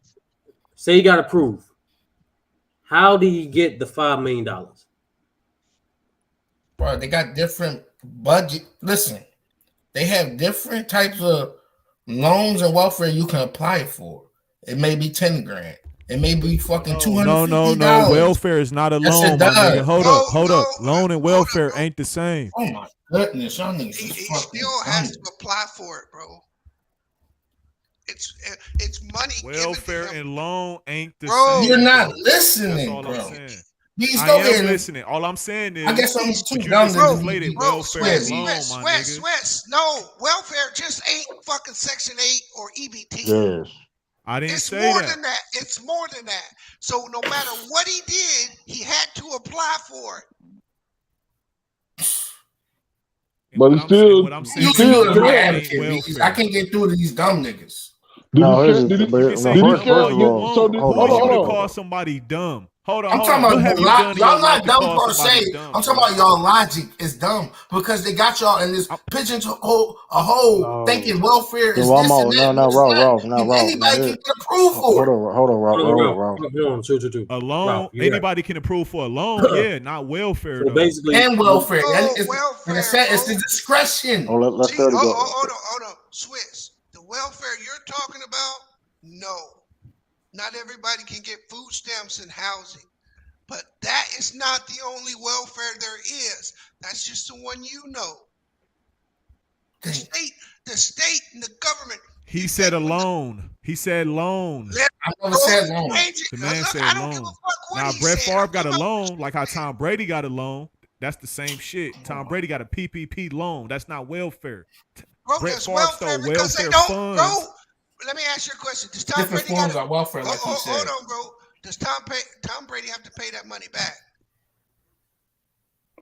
F: Say he got approved. How did he get the $5 million?
S: Bro, they got different budget. Listen, they have different types of loans and welfare you can apply for. It may be 10 grand. It may be fucking $250.
G: No. Welfare is not a
S: Yes,
G: loan,
S: it
G: my nigga.
S: does.
G: Hold up. Loan and welfare ain't the same.
S: Oh my goodness, y'all niggas
U: He
S: is fucking
U: still has
S: dumb.
U: to apply for it, bro. It's money.
G: Welfare and loan ain't the
U: Bro,
G: same.
S: You're not
G: bro.
S: listening,
G: That's all
S: bro.
G: I'm saying.
S: He's
G: I
S: go
G: am
S: ahead.
G: listening. All I'm saying is,
S: I guess I'm too
G: but you
S: dumb
G: just
S: to
G: conflated
U: bro,
G: welfare and
U: Swiss,
G: loan, my nigga.
U: Swiss. No, welfare just ain't fucking Section 8 or EBT.
B: Yes.
G: I didn't
U: It's
G: say
U: more
G: that.
U: than that. It's more than that. So no matter what he did, he had to apply for it.
T: But it's still,
G: what I'm
S: You
G: saying
S: still
G: is
S: is my
G: loan ain't
S: advocate.
G: welfare.
S: I can't get through to these dumb niggas.
T: Did
B: No,
T: he
B: here's
T: did he
B: but
G: You can
B: no,
G: say
T: did he
G: dumb
B: first
G: all
B: of
G: you
B: all,
G: want.
T: so did,
B: hold
G: Who
B: on,
G: are you to
T: hold
G: call
T: on.
G: somebody dumb? Hold on.
S: I'm talking
G: What
S: about
G: have you
S: y'all
G: done in your
S: not
G: life to
S: dumb
G: call
S: per
G: somebody
S: se.
G: dumb?
S: I'm talking
G: bro?
S: about y'all logic is dumb because they got y'all in this pigeonhole a hole thinking welfare is
B: so I'm
S: this and
B: all
S: that.
B: no,
S: It's not.
B: Ralph.
S: Anybody
B: Now
S: can
B: here,
S: get approved for it.
B: hold on, Ralph.
F: Hold on, two.
G: A loan,
F: Ralph, you're right.
G: anybody can approve for a loan, yeah, not welfare
F: So
G: though.
F: basically,
S: And welfare.
U: Oh,
S: And it's,
U: welfare,
S: like I said,
U: bro.
S: it's the discretion.
B: Oh, let's
U: See,
B: go to go.
U: hold on, Swiss. The welfare you're talking about, no. Not everybody can get food stamps and housing. But that is not the only welfare there is. That's just the one you know. The state and the government.
G: He said a loan. He said loan.
S: I never said loan.
G: The man said loan. Now Brett Favre got a loan, like how Tom Brady got a loan. That's the same shit. Tom Brady got a PPP loan. That's not welfare.
U: Bro,
G: Brett
U: it's
G: Favre
U: welfare
G: stole
U: because they
G: welfare
U: don't,
G: funds.
U: bro. Let me ask you a question. Does Tom
S: Different
U: Brady
S: forms
U: got
S: of welfare, like you said.
U: hold on, bro. Does Tom Brady have to pay that money back?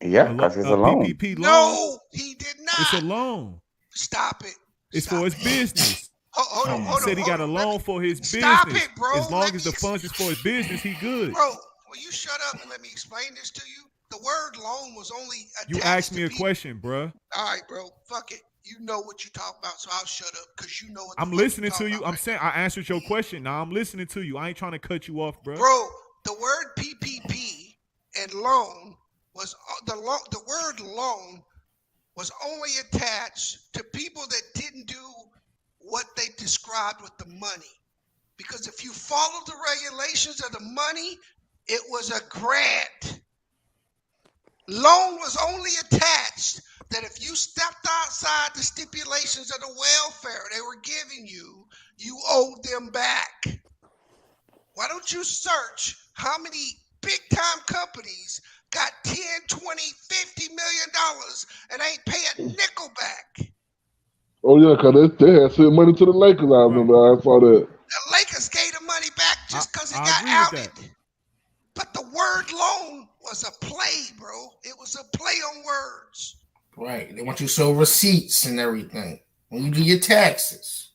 N: Yeah, because it's a loan.
G: PPP loan.
U: No, he did not.
G: It's a loan.
U: Stop it.
G: It's for his business.
U: Hold on.
G: He said he got a loan for his business.
U: Stop it, bro.
G: As long as the funds is for his business, he good.
U: Bro, will you shut up and let me explain this to you? The word loan was only attached
G: You asked me a question, bruh.
U: All right, bro. Fuck it. You know what you talk about, so I'll shut up because you know what
G: I'm listening to you. I'm saying I answered your question. Now I'm listening to you. I ain't trying to cut you off, bro.
U: Bro, the word PPP and loan was the word loan was only attached to people that didn't do what they described with the money. Because if you follow the regulations of the money, it was a grant. Loan was only attached that if you stepped outside the stipulations of the welfare they were giving you, you owed them back. Why don't you search how many big time companies got 10, 20, $50 million and ain't pay a nickel back?
T: Oh yeah, because they had sent money to the Lakers. I remember. I saw that.
U: The Lakers gave the money back just because it got
G: agree with
U: outed. But the word loan was a play, bro. It was a play on words.
S: Right. They want you to show receipts and everything when you do your taxes.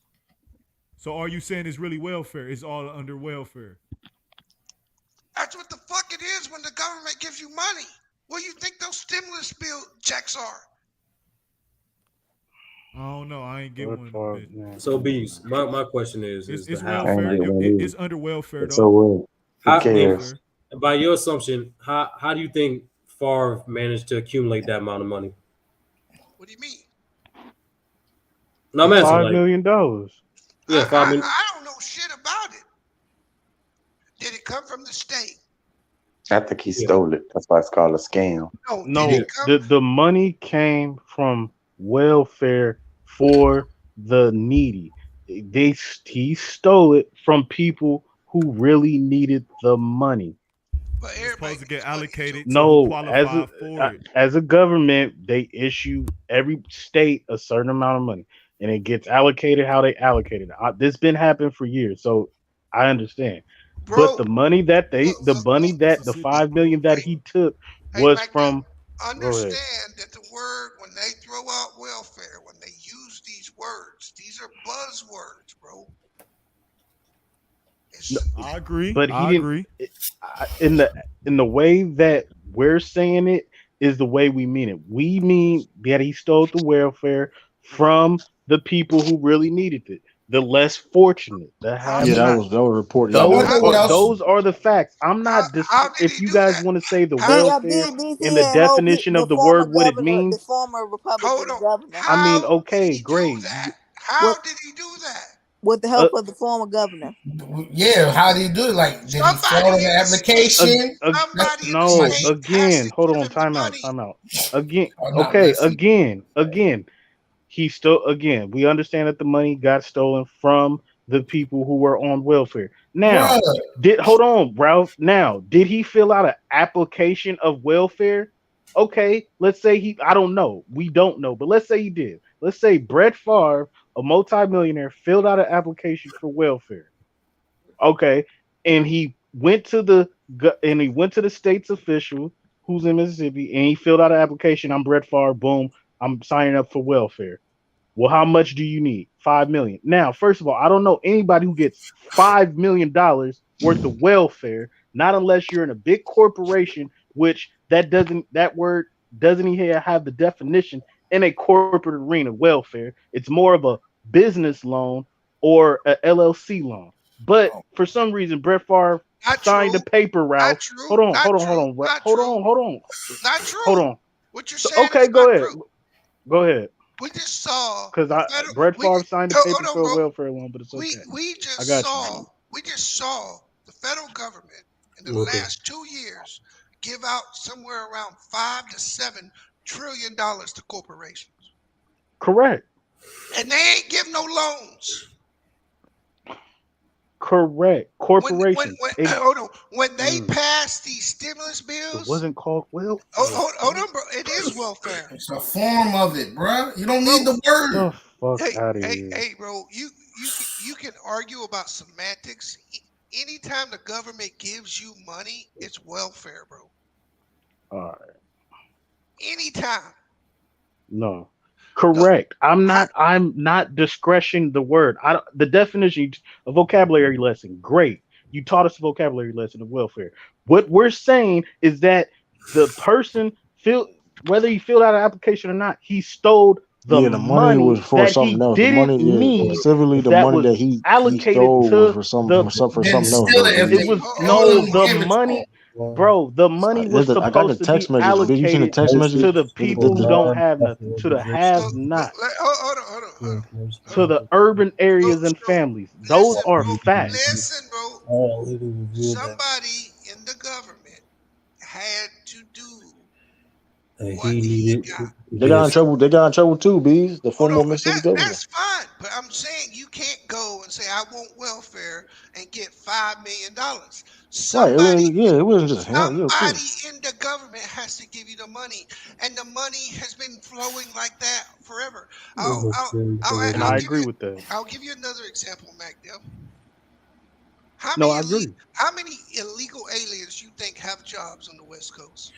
G: So are you saying it's really welfare? It's all under welfare.
U: That's what the fuck it is when the government gives you money. What do you think those stimulus bill checks are?
G: I don't know. I ain't get one of them bitches.
F: So, Beast, my question is
G: It's
F: the how.
G: welfare. It's under welfare though.
A: So what? Who
F: How,
A: cares?
F: by your assumption, how do you think Favre managed to accumulate that amount of money?
U: What do you mean?
F: No, I'm asking
P: $5
F: like,
P: million.
F: yeah, 5 million.
U: I don't know shit about it. Did it come from the state?
A: I think he stole it. That's why it's called a scam.
U: No,
P: the money came from welfare for the needy. He stole it from people who really needed the money.
G: It's supposed to get allocated to
P: No,
G: qualify for it.
P: as a government, they issue every state a certain amount of money, and it gets allocated how they allocate it. This been happening for years, so I understand. But the money that the 5 million that he took was from.
U: Understand that the word, when they throw out welfare, when they use these words, these are buzzwords, bro.
G: I agree.
P: But he
G: I
P: didn't.
G: agree.
P: In the way that we're saying it is the way we mean it. We mean that he stole the welfare from the people who really needed it, the less fortunate, the have
B: Yeah,
P: not.
B: that was reported.
P: Those are the facts. I'm not. If you guys want to say the welfare in the definition of the word, what it means.
D: The former Republican governor.
P: I mean, okay, great.
U: How did he do that?
D: With the help of the former governor.
S: Yeah, how did he do it? Like, did he fill in the application?
P: No, again, hold on, time out. Again, okay, again. He stole again. We understand that the money got stolen from the people who were on welfare. Now, hold on, Ralph. Now, did he fill out an application of welfare? Okay, let's say I don't know. We don't know, but let's say he did. Let's say Brett Favre, a multimillionaire, filled out an application for welfare. Okay, and he went to the state's official who's in Mississippi, and he filled out an application. I'm Brett Favre. Boom. I'm signing up for welfare. Well, how much do you need? $5 million. Now, first of all, I don't know anybody who gets $5 million worth of welfare, not unless you're in a big corporation, which that word doesn't even have the definition in a corporate arena. Welfare. It's more of a business loan or a LLC loan. But for some reason, Brett Favre signed a paper, Ralph. Hold on.
U: Not true.
P: Hold on.
U: What you're saying?
P: Okay, go ahead. Go ahead.
U: We just saw
P: because Brett Favre signed a paper for a welfare loan, but it's okay.
U: We just saw the federal government in the last 2 years give out somewhere around $5 to $7 trillion to corporations.
P: Correct.
U: And they ain't give no loans.
P: Correct. Corporations.
U: When they passed these stimulus bills,
P: it wasn't called welfare.
U: Hold on, bro. It is welfare.
S: It's a form of it, bro. You don't need the word.
U: Hey, bro. You can argue about semantics. Anytime the government gives you money, it's welfare, bro.
P: All right.
U: Anytime.
P: No. Correct. I'm not discretion the word. The definition, a vocabulary lesson. Great. You taught us a vocabulary lesson of welfare. What we're saying is that the person whether he filled out an application or not, he stole the
B: money was for something else. The money, specifically the money that he stole was for something else.
P: It was the money. Bro, the money was supposed to be allocated to the people who don't have nothing, to the have-nots, to the urban areas and families. Those are facts.
U: Listen, bro. Somebody in the government had to do what he got.
B: They got in trouble. They got in trouble too, Bees. The former Mississippi governor.
U: That's fine, but I'm saying you can't go and say I want welfare and get $5 million.
B: It wasn't just him.
U: Somebody in the government has to give you the money, and the money has been flowing like that forever.
P: I agree with that.
U: I'll give you another example, MacDill.
P: I agree.
U: How many illegal aliens you think have jobs on the West Coast?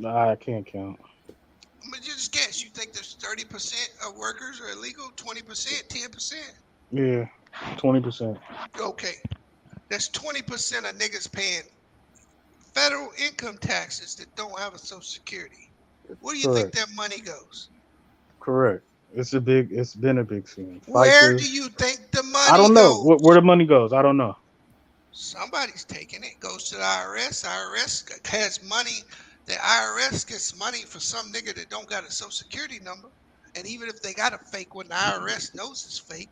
P: I can't count.
U: But just guess. You think there's 30% of workers are illegal? 20%? 10%?
P: Yeah, 20%.
U: Okay. That's 20% of niggas paying federal income taxes that don't have a Social Security. Where do you think that money goes?
P: Correct. It's been a big scene.
U: Where
P: FICA.
U: do you think the
P: I
U: money
P: don't know
U: goes?
P: where the money goes. I don't know.
U: Somebody's taking it. Goes to the IRS. IRS has money. The IRS gets money for some nigga that don't got a social security number. And even if they got a fake one, the IRS knows it's fake.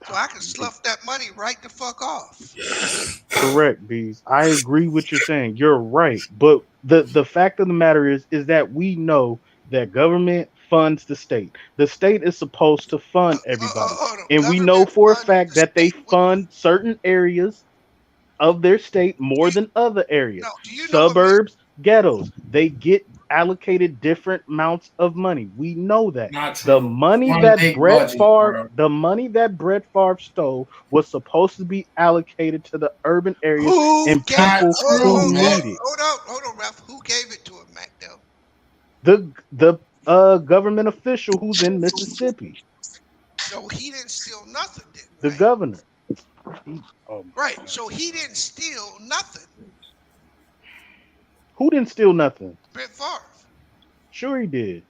U: So I can slough that money right the fuck off.
P: Correct, Bees. I agree with you're saying. You're right. But the fact of the matter is that we know that government funds the state. The state is supposed to fund everybody. And we know for a fact that they fund certain areas of their state more than other areas. Suburbs, ghettos. They get allocated different amounts of money. We know that.
S: Not true.
P: The money
S: One
P: that
S: big
P: Brett
S: budget,
P: Favre,
S: bro.
P: the money that Brett Favre stole was supposed to be allocated to the urban areas
U: Who
P: and
U: gave
P: people who need it.
U: Hold on, Ralph. Who gave it to him, Mac Dell?
P: The government official who's in Mississippi.
U: So he didn't steal nothing, then.
P: The governor.
U: Right. So he didn't steal nothing.
P: Who didn't steal nothing?
U: Brett Favre.
P: Sure he did.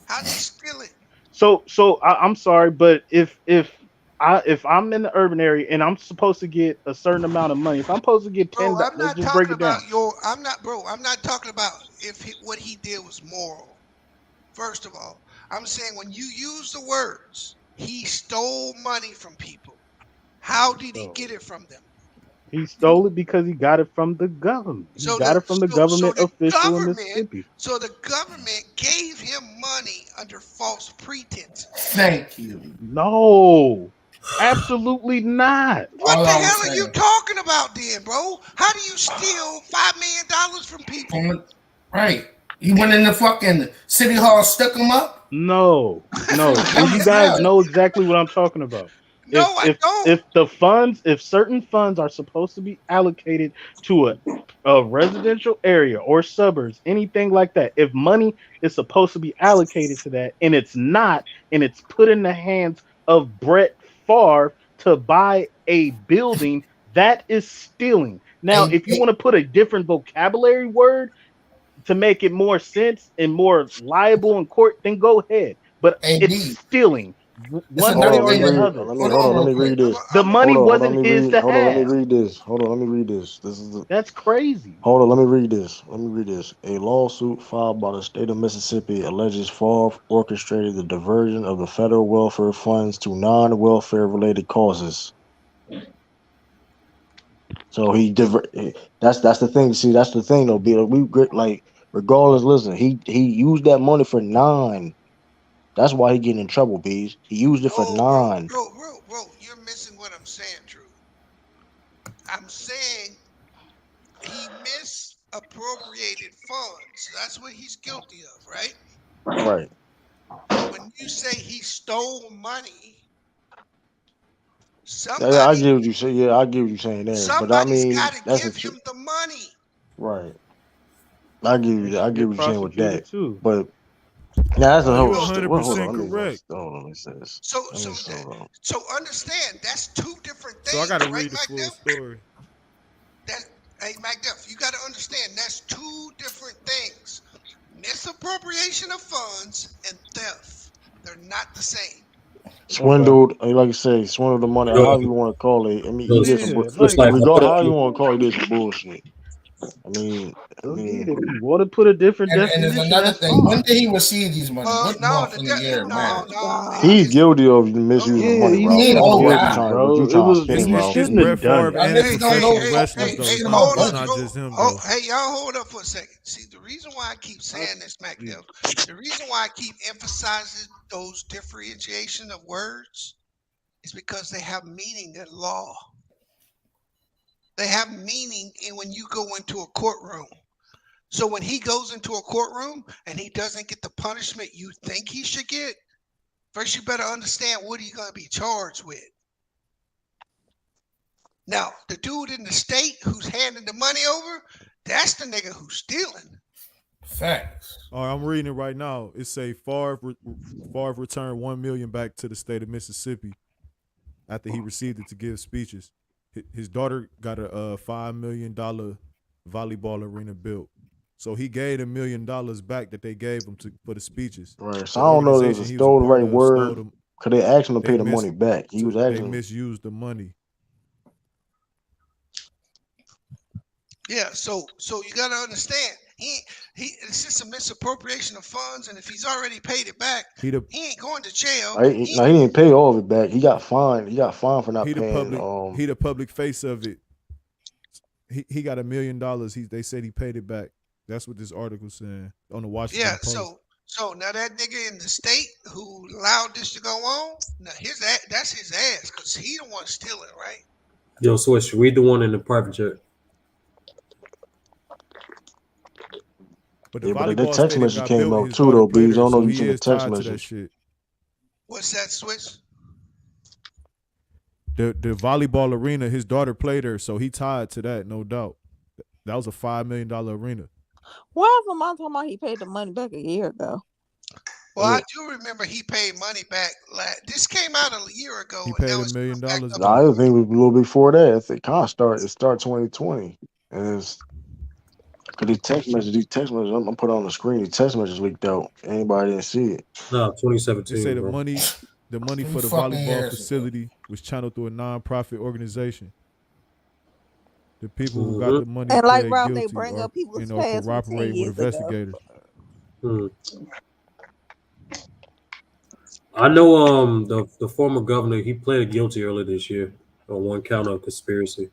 U: How did he steal it?
P: So I'm sorry, but if I'm in the urban area and I'm supposed to get a certain amount of money, if I'm supposed to get $10,
U: I'm
P: let's
U: not
P: just break
U: talking
P: it down.
U: about I'm not talking about what he did was moral. First of all, I'm saying when you use the words, he stole money from people. How did he get it from them?
P: He stole it because he got it from the government. He got it from the government official in Mississippi.
U: So the government gave him money under false pretenses.
S: Thank you.
P: No, absolutely not.
U: What the hell are you talking about then, bro? How do you steal $5 million from people?
S: Right. He went in the fucking city hall, stuck him up.
P: No. And you guys know exactly what I'm talking about. If certain funds are supposed to be allocated to a residential area or suburbs, anything like that, if money is supposed to be allocated to that and it's not, and it's put in the hands of Brett Favre to buy a building, that is stealing. Now, if you want to put a different vocabulary word to make it more sense and more liable in court, then go ahead. But it's stealing. One way or the other.
B: Hold on, let me read this.
P: The money wasn't his to have.
B: Hold on, let me read this. Let me read this.
P: That's crazy.
B: Hold on, let me read this. A lawsuit filed by the state of Mississippi alleges Favre orchestrated the diversion of the federal welfare funds to non-welfare related causes. So that's the thing. See, that's the thing though. Regardless, listen, he used that money for 9. That's why he getting in trouble, Bees. He used it for 9.
U: Bro, you're missing what I'm saying, Drew. I'm saying he misappropriated funds. That's what he's guilty of, right?
B: Right.
U: When you say he stole money,
B: I get what you say. Yeah, I get what you're saying there. But I mean,
U: that's give him the money.
B: Right. I get what you're saying with that.
P: Too.
B: But now that's a whole.
G: 100% correct.
B: Hold on, it says.
U: So understand that's two different things.
G: So I gotta
U: right,
G: read the full story.
U: Hey, Mac Duff, you gotta understand that's two different things. Misappropriation of funds and theft. They're not the same.
B: Swindled, like I say, swindled the money. However you want to call it. I mean, how you want to call it, this bullshit. I mean,
P: if you want to put a different definition.
S: And there's another thing. When did he receive these money? What month in the year?
B: He's guilty of misusing money, bro.
P: He's
B: What you trying to spin, bro?
P: shouldn't have done
U: Hey, y'all hold up for a second. See, the reason why I keep saying this, Mac Dell, the reason why I keep emphasizing those differentiation of words is because they have meaning in law. They have meaning when you go into a courtroom. So when he goes into a courtroom and he doesn't get the punishment you think he should get, first you better understand what he's going to be charged with. Now, the dude in the state who's handing the money over, that's the nigga who's stealing.
S: Facts.
G: All right, I'm reading it right now. It say Favre returned $1 million back to the state of Mississippi after he received it to give speeches. His daughter got a $5 million volleyball arena built. So he gave $1 million back that they gave him for the speeches.
B: Right. So I don't know if it's stole the right word. Because they asked him to pay the money back. He was
G: They
B: asking.
G: misused the money.
U: Yeah, so you got to understand, it's just a misappropriation of funds, and if he's already paid it back, he ain't going to jail.
B: He didn't pay all of it back. He got fined. He got fined for not
G: He
B: paying.
G: He the public face of it. He got $1 million. They said he paid it back. That's what this article saying on the Washington Post.
U: So now that nigga in the state who allowed this to go on, now that's his ass, because he the one stealing, right?
F: Yo, Switch, read the one in the private chat.
G: But
B: the text message came out too, though, Bees. I don't know if you seen the text message.
U: What's that, Switch?
G: The volleyball arena, his daughter played her, so he tied to that, no doubt. That was a $5 million arena.
D: Why is Lamar talking about he paid the money back a year ago?
U: Well, I do remember he paid money back. This came out a year ago.
G: He paid $1 million.
B: I think it was a little before that. It kind of started. It started 2020, and it's because these text messages. I'm gonna put on the screen. The text messages leaked out. Anybody didn't see it?
F: No, 2017.
G: They say the money for the volleyball facility was channeled through a non-profit organization. The people who got the money
D: and like Ralph,
G: guilty
D: they bring up people's
G: or,
D: past
G: cooperate with investigators.
F: I know the former governor, he pleaded guilty earlier this year on one count of conspiracy.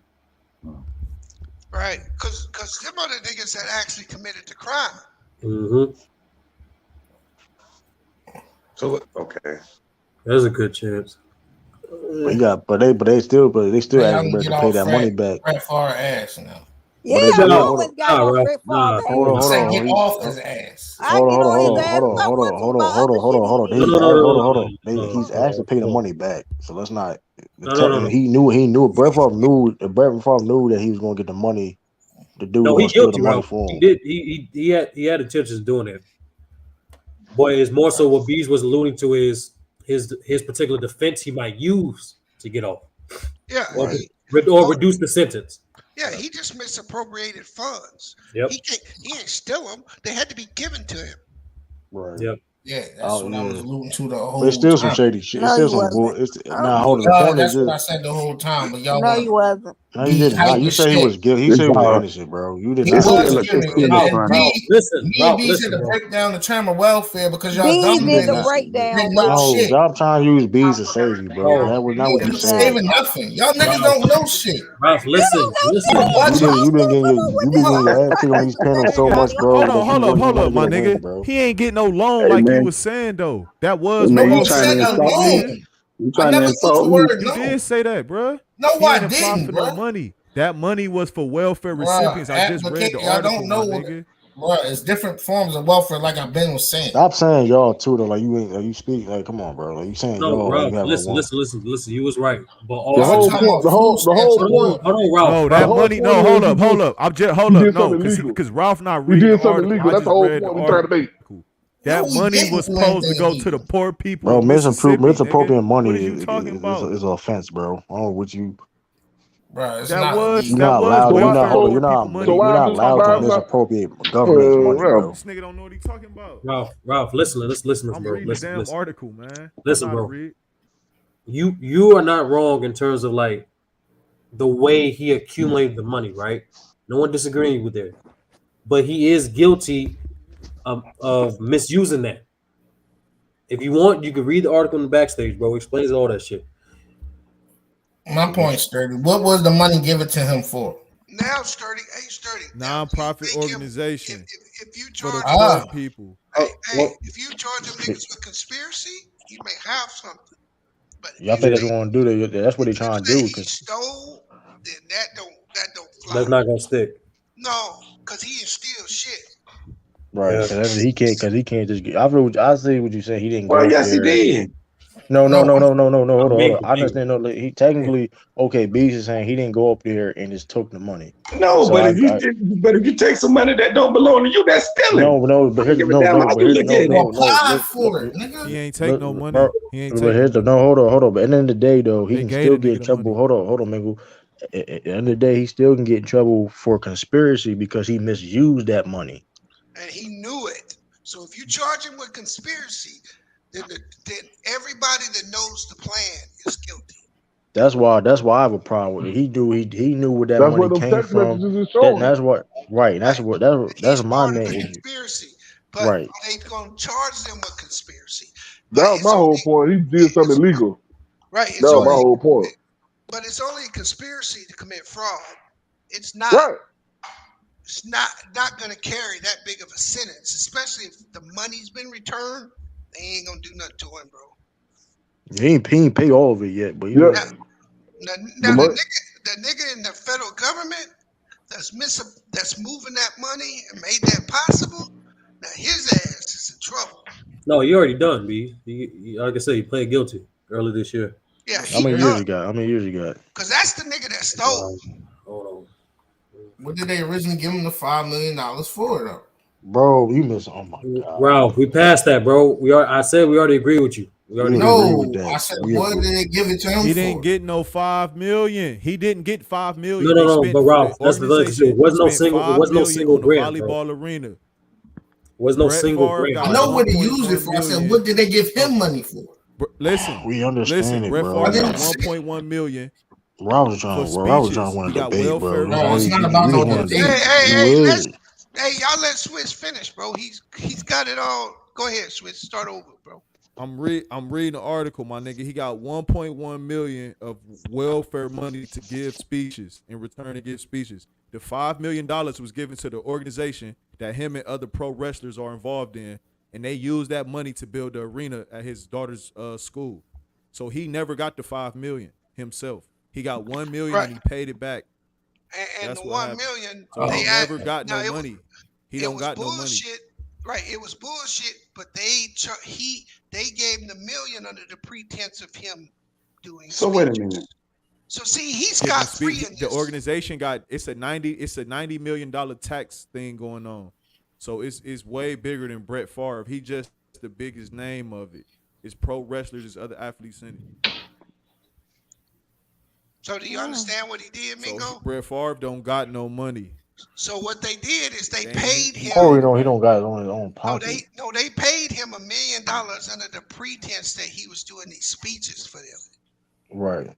U: Right, because them are the niggas that actually committed the crime.
F: Mm-hmm.
A: So okay,
F: there's a good chance.
B: But they still asking Brett to pay that money back.
S: Brett Favre ass now.
D: Yeah, I always got on Brett Favre.
B: Hold on.
S: Get off his ass.
B: Hold on. He's asked to pay the money back. So let's not.
F: No.
B: He knew. Brett Favre knew that he was going to get the money to do.
F: No, he guilty,
B: the money
F: bro.
B: for him.
F: He had intentions of doing it. Boy, it's more so what Bees was alluding to is his particular defense he might use to get off.
U: Yeah.
F: Or reduce the sentence.
U: Yeah, he just misappropriated funds.
F: Yep.
U: He didn't steal them. They had to be given to him.
B: Right.
F: Yep.
S: Yeah, that's what I was alluding to the whole
B: But it's still
S: time.
B: some shady shit.
D: No,
B: It's still
D: you
B: some bull.
D: wasn't.
S: That's what I said the whole time. But y'all
D: No, you wasn't.
B: No, you didn't. No, you said he was guilty. He said he was innocent, bro. You didn't.
S: He was guilty.
F: Listen,
S: Me and Bees had to
F: bro.
S: break down the term of welfare because y'all
D: Bees
S: dumb
D: did the
S: niggas
D: breakdown.
S: didn't know
B: No,
S: shit.
B: y'all trying to use Bees to save you, bro. That was not what you
S: Niggas
B: said.
S: saving nothing. Y'all niggas don't know shit.
F: Ralph, listen.
B: You been getting your ass kicked on these panels so much, bro.
G: Hold up, my nigga.
B: Bro.
G: He ain't getting no loan like you was saying though. That was
N: Man,
G: no
N: you trying to insult me? You
S: I
N: trying to
S: never used the
N: insult me?
S: word
G: You
S: no.
G: did say that, bro.
S: No,
G: He
S: I
G: ain't apply
S: didn't,
G: for
S: bro.
G: no money. That money was for welfare recipients. I just read the
S: Y'all
G: article,
S: don't know
G: my
S: what,
G: nigga.
S: bro. It's different forms of welfare, like I've been saying.
B: Stop saying y'all too, though. Like you ain't. Like you speak. Like come on, bro. Like you saying
F: No,
B: y'all.
F: Ralph,
B: Like you have
F: listen. You was right. But
N: The
F: also,
N: whole point.
F: hold on, Ralph.
G: No, that money. No, hold up. I'm just hold up. No, because Ralph not
T: You
G: reading
T: did
G: the
T: something
G: article.
T: illegal.
G: I
T: That's
G: just
T: the whole
G: read the
T: point we trying to
G: article.
T: make.
G: That
S: No,
G: money
S: didn't
G: was
S: do
G: supposed to
S: anything
G: go
S: illegal.
G: to the poor people.
B: Bro,
G: of Mississippi,
B: misappropriating
G: nigga.
B: money
G: What are you talking about?
B: is an offense, bro. I don't know what you.
S: Bro, it's
G: That
S: not
G: was
B: You're
S: illegal.
B: not
G: that was
B: allowed.
G: going
B: You're
G: for
B: not. Hold on. You're
G: poor
B: not.
G: people money.
T: So why
B: You're
T: I'm
B: not
T: just
B: allowed to
T: why I'm not?
B: misappropriate government's money, bro.
G: This nigga don't know what he talking about.
F: Ralph, listen,
G: I'm
F: bro.
G: reading the damn
F: Listen.
G: article, man.
F: Listen,
G: I know how to
F: bro.
G: read.
F: You are not wrong in terms of like the way he accumulated the money, right? No one disagreeing with that. But he is guilty of misusing that. If you want, you can read the article in the backstage, bro. It explains all that shit.
S: My point, Sturdy. What was the money given to him for?
U: Now, Sturdy.
G: Non-profit organization
U: If you
G: for the
U: charge
G: poor people.
U: if you charge them niggas with conspiracy, you may have something. But
B: Y'all think that's what they want to do? That's what they trying to do.
U: he stole, then that don't fly.
F: That's not gonna stick.
U: No, because he didn't steal shit.
B: Right.
F: Yeah.
B: He can't just get. I see what you say. He didn't go.
Q: Well,
B: up
Q: yes, he
B: there.
Q: did.
B: No. Hold on. I
F: Maybe.
B: understand. No, he technically okay. Bees is saying he didn't go up there and just took the money.
Q: No,
B: So
Q: but if you take some money that don't belong to you, that's stealing.
B: No, but here's
Q: Apply
S: for it, nigga.
G: He ain't take no money.
B: Bro,
G: He ain't
B: but
G: take
B: here's hold on. But at the end of the day, though, he
G: They
B: can
G: gave
B: still
G: the
B: get
G: nigga
B: in
G: the
B: trouble.
G: money.
B: Hold on, Mingle. At the end of the day, he still can get in trouble for conspiracy because he misused that money.
U: and he knew it. So if you charge him with conspiracy, then everybody that knows the plan is guilty.
B: That's why I have a problem with it. He knew where that
T: That's
B: money
T: what them
B: came
T: text
B: from.
T: messages is showing.
B: That's what right. That's my main issue.
U: Conspiracy, but
B: Right.
U: are they going to charge them with conspiracy?
T: That was my whole point. He did something illegal.
U: Right.
T: That was my whole point.
U: But it's only a conspiracy to commit fraud. It's not.
T: Right.
U: It's not going to carry that big of a sentence, especially if the money's been returned. They ain't gonna do nothing to him, bro.
B: He ain't paid all of it yet, but
U: Now the nigga in the federal government that's moving that money and made that possible. Now his ass is in trouble.
F: No, you already done, B. Like I said, he pled guilty early this year.
U: Yeah,
B: how many years he got?
U: Because that's the nigga that stole.
F: Hold on.
S: What did they originally give him the $5 million for, though?
B: Bro, you miss. Oh my god,
F: Ralph, we passed that, bro. I said we already agree with you. We already agree with that.
S: I said, what did they give it to him for?
G: He didn't get no $5 million. He didn't get $5 million.
F: No. But Ralph, that's the thing. It was no single grant,
G: volleyball
F: bro.
G: arena.
F: Was no single grant.
S: I know what he used it for. I said, what did they give him money for?
G: Listen,
B: we understand it,
G: Brett
B: bro.
G: Favre got $1.1 million.
B: I was trying to win a debate, bro.
S: No, it's not about no debate.
U: Hey, y'all let Switch finish, bro. He's got it all. Go ahead, Switch. Start over, bro.
G: I'm reading the article, my nigga. He got $1.1 million of welfare money to give speeches, in return to give speeches. The $5 million was given to the organization that him and other pro wrestlers are involved in, and they used that money to build the arena at his daughter's school. So he never got the $5 million himself. He got $1 million and he paid it back.
U: And
G: that's
U: the
G: what
U: $1 million,
G: so he never got no money. He don't got no money.
U: Right, it was bullshit. But they gave him the $1 million under the pretense of him doing.
Q: So wait a minute.
U: So see, he's got free.
G: The organization got it's a $90 million tax thing going on. So it's way bigger than Brett Favre. He just the biggest name of it. It's pro wrestlers, there's other athletes in it.
U: So do you understand what he did, Mingo?
G: So Brett Favre don't got no money.
U: So what they did is they paid him.
B: Oh, he don't got it on his own pocket.
U: They paid him $1 million under the pretense that he was doing these speeches for them.
B: Right.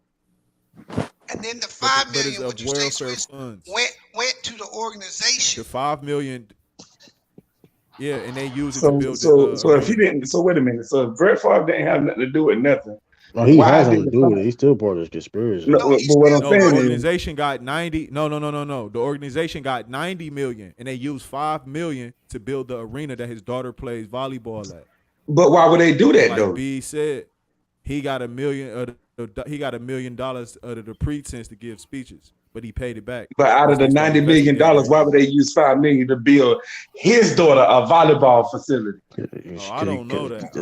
U: And then the $5 million,
G: which you say, Swiss,
U: went to the organization.
G: The $5 million, yeah, and they used it
Q: So
G: to build.
Q: so if he didn't, so wait a minute. So if Brett Favre didn't have nothing to do with nothing.
B: No, he has nothing to do with it. He's still part of this conspiracy.
Q: No, but what I'm saying
G: the organization got 90. No. The organization got $90 million, and they used $5 million to build the arena that his daughter plays volleyball at.
Q: But why would they do that
G: like
Q: though?
G: B said, he got $1 million. He got $1 million under the pretense to give speeches, but he paid it back.
Q: But out of the $90 million, why would they use $5 million to build his daughter a volleyball facility?
G: I don't know that.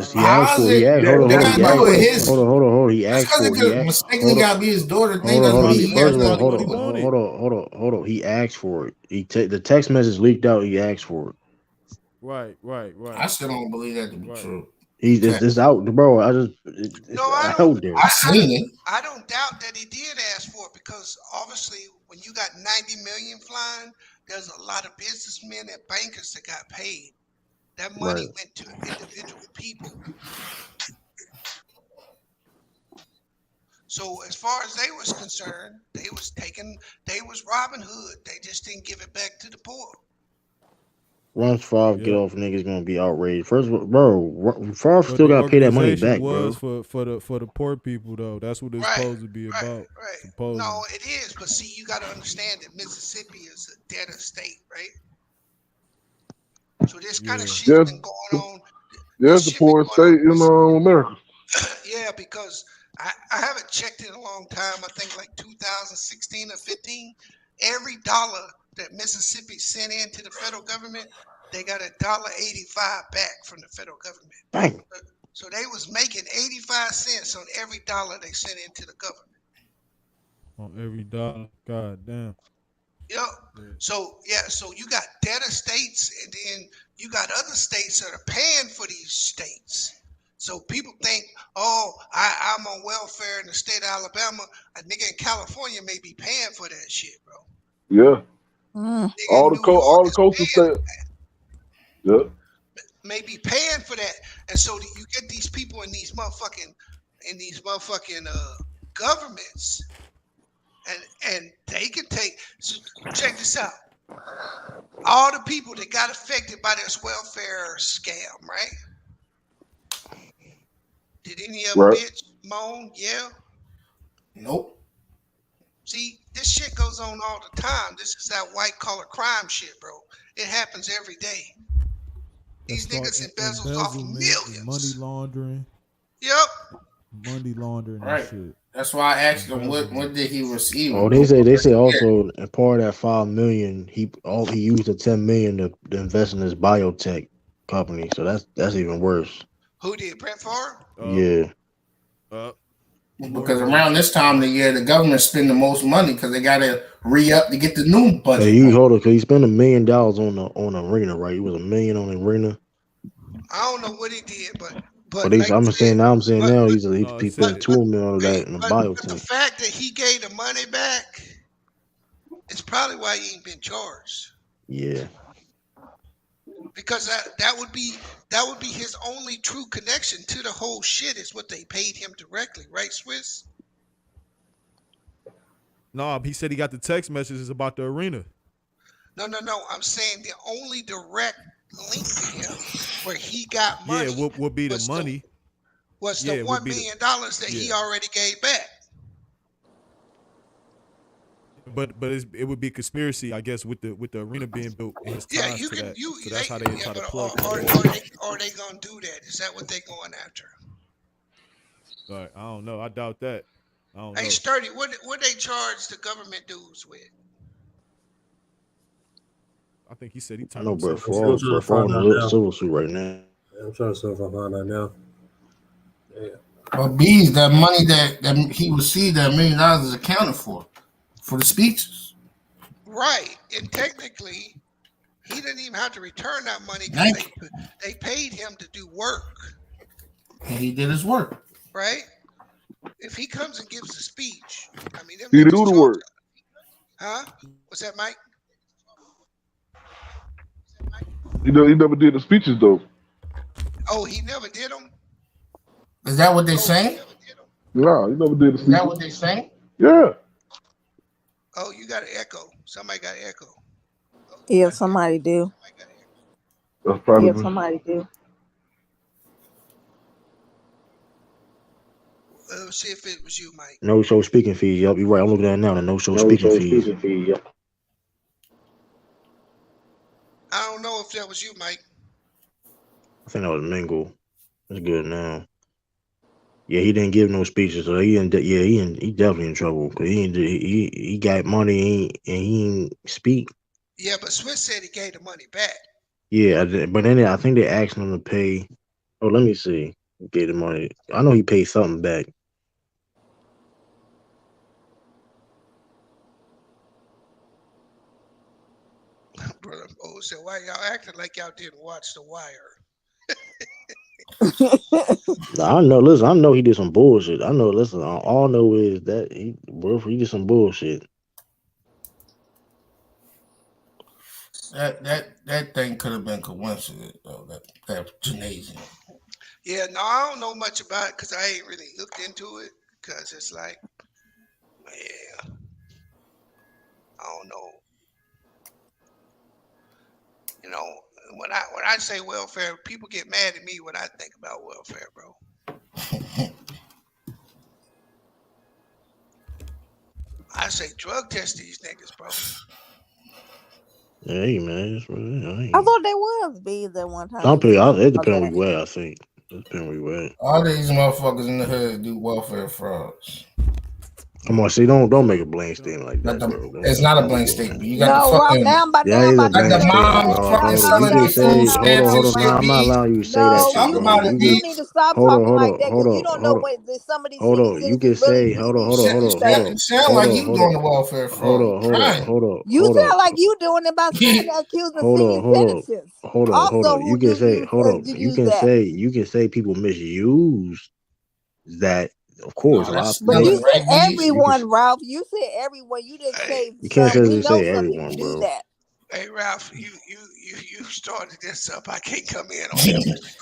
B: Hold on. He asked for it.
S: Mistakenly got to be his daughter.
B: Hold on. He asked for it. The text message leaked out. He asked for it.
G: Right.
S: I still don't believe that to be true.
B: It's out, bro. I don't
U: doubt that he did ask for it because obviously when you got 90 million flying, there's a lot of businessmen and bankers that got paid. That money went to individual people. So as far as they was concerned, they was Robin Hood. They just didn't give it back to the poor.
B: Once Favre get off, niggas gonna be outraged. First of all, bro, Favre still gotta pay that money back, bro.
G: For the poor people though. That's what it's supposed to be about.
U: Right. No, it is, but see, you gotta understand that Mississippi is a debtor state, right? So this kind of shit's been going on.
T: Yes, the poorest state in America.
U: Yeah, because I haven't checked in a long time. I think like 2016 or 15. Every dollar that Mississippi sent in to the federal government, they got $1.85 back from the federal government.
B: Dang.
U: So they was making 85 cents on every dollar they sent into the government.
G: On every dollar, god damn.
U: Yep. So you got debtor states, and then you got other states that are paying for these states. So people think, I'm on welfare in the state of Alabama. A nigga in California may be paying for that shit, bro.
T: Yeah. All the coastal states. Yep.
U: may be paying for that, and so you get these people in these motherfucking governments, and they can take. So check this out. All the people that got affected by this welfare scam, right? Did any of them bitch moan? Yeah.
S: Nope.
U: See, this shit goes on all the time. This is that white collar crime shit, bro. It happens every day. These niggas embezzles off millions.
G: Money laundering.
U: Yep.
G: Money laundering
S: Right.
G: and shit.
S: That's why I asked him what did he receive.
B: Oh, they say also in part of that $5 million, he used the $10 million to invest in his biotech company. So that's even worse.
U: Who did? Brent Favre?
B: Yeah.
S: Because around this time of the year, the government spend the most money because they got to re-up to get the new budget.
B: Hey, cause he spent $1 million on the arena, right? It was $1 million on the arena.
U: I don't know what he did, but
B: like I'm saying now he spent $2 million on that in the biotech.
U: But the fact that he gave the money back is probably why he ain't been charged.
B: Yeah.
U: Because that would be his only true connection to the whole shit is what they paid him directly, right, Swiss?
G: No, he said he got the text messages about the arena.
U: No. I'm saying the only direct link to him where he got money.
G: Yeah, what would be the money?
U: Was the $1 million that he already gave back.
G: But it would be a conspiracy, I guess, with the arena being built. And his ties to that. So that's how they try to plug.
U: Are they gonna do that? Is that what they going after?
G: All right, I don't know. I doubt that. I don't know.
U: Hey, Sturdy, what they charge the government dues with?
G: I think he said he.
B: I know, Brett Favre in a civil suit right now.
F: I'm trying to see if I find out now. Yeah.
S: But B's that money that he received, that $1 million is accounted for the speeches.
U: Right, and technically, he didn't even have to return that money because they paid him to do work.
S: And he did his work.
U: Right? If he comes and gives a speech, I mean,
T: he do the work.
U: Huh? What's that, Mike?
T: He never did the speeches though.
U: Oh, he never did them?
S: Is that what they saying?
T: No, he never did the speeches.
S: Is that what they saying?
T: Yeah.
U: Oh, you got an echo. Somebody got an echo.
D: Yeah, somebody do.
T: That's probably
D: somebody do.
U: Let's see if it was you, Mike.
B: No show speaking fees. Yep, you're right. I'm looking at it now. The no show speaking fees.
U: Yep. I don't know if that was you, Mike.
B: I think that was Mingle. That's good now. Yeah, he didn't give no speeches, so he definitely in trouble because he got money and he didn't speak.
U: Yeah, but Swiss said he gave the money back.
B: Yeah, but then I think they asked him to pay. Oh, let me see. He gave the money. I know he paid something back.
U: Brother Bo said, "Why y'all acting like y'all didn't watch The Wire?"
B: I know. Listen, I know he did some bullshit. I know. Listen, all I know is that he did some bullshit.
S: That thing could have been coincidence though. That gymnasium.
U: Yeah, no, I don't know much about it because I ain't really looked into it because it's like, yeah, I don't know. You know, when I say welfare, people get mad at me when I think about welfare, bro. I say drug test these niggas, bro.
B: Hey man,
D: I thought they was bees at one time.
B: It depends on where I think. It depends on where.
S: All these motherfuckers in the hood do welfare frauds.
B: Come on, see, don't make a blank statement like that, bro.
S: It's not a blank statement. You got the fucking
D: now I'm about
S: like the mom fucking selling their food stamps and shit.
B: I'm not allowing you to say that.
S: Talk about it,
D: You need to stop talking like that because you don't know what some of these cities
B: you can say, hold on.
S: You sound like you doing the welfare fraud.
B: Hold on.
D: You sound like you doing it by accusing senior citizens.
B: Hold on. You can say, you can say people misuse that. Of course,
D: but you said everyone, Ralph. You said everyone. You didn't say.
B: You can't say everyone, bro.
U: Hey Ralph, you started this up. I can't come in on this.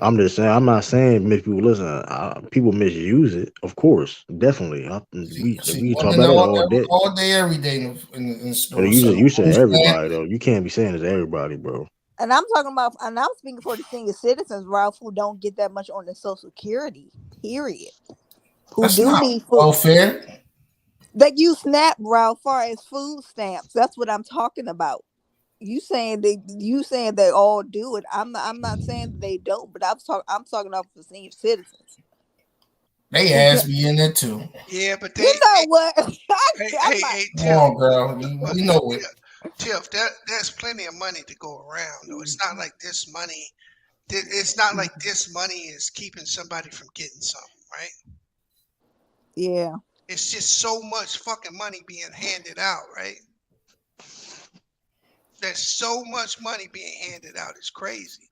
B: I'm just saying. I'm not saying make people listen. People misuse it, of course, definitely. We talk about it
S: all day, every day in the store.
B: But you said everybody though. You can't be saying it's everybody, bro.
D: And I'm talking about, and I'm speaking for the senior citizens, Ralph, who don't get that much on the Social Security, period. Who
S: That's
D: do
S: not
D: need food.
S: welfare.
D: That you SNAP, Ralph, far as food stamps. That's what I'm talking about. You saying they all do it. I'm not saying they don't, but I'm talking about for senior citizens.
S: They asked me in there too.
U: Yeah, but
D: you know what?
U: Hey,
S: come on, girl. You know it.
U: Tiff, there's plenty of money to go around. Though it's not like this money. It's not like this money is keeping somebody from getting something, right?
D: Yeah.
U: It's just so much fucking money being handed out, right? There's so much money being handed out. It's crazy.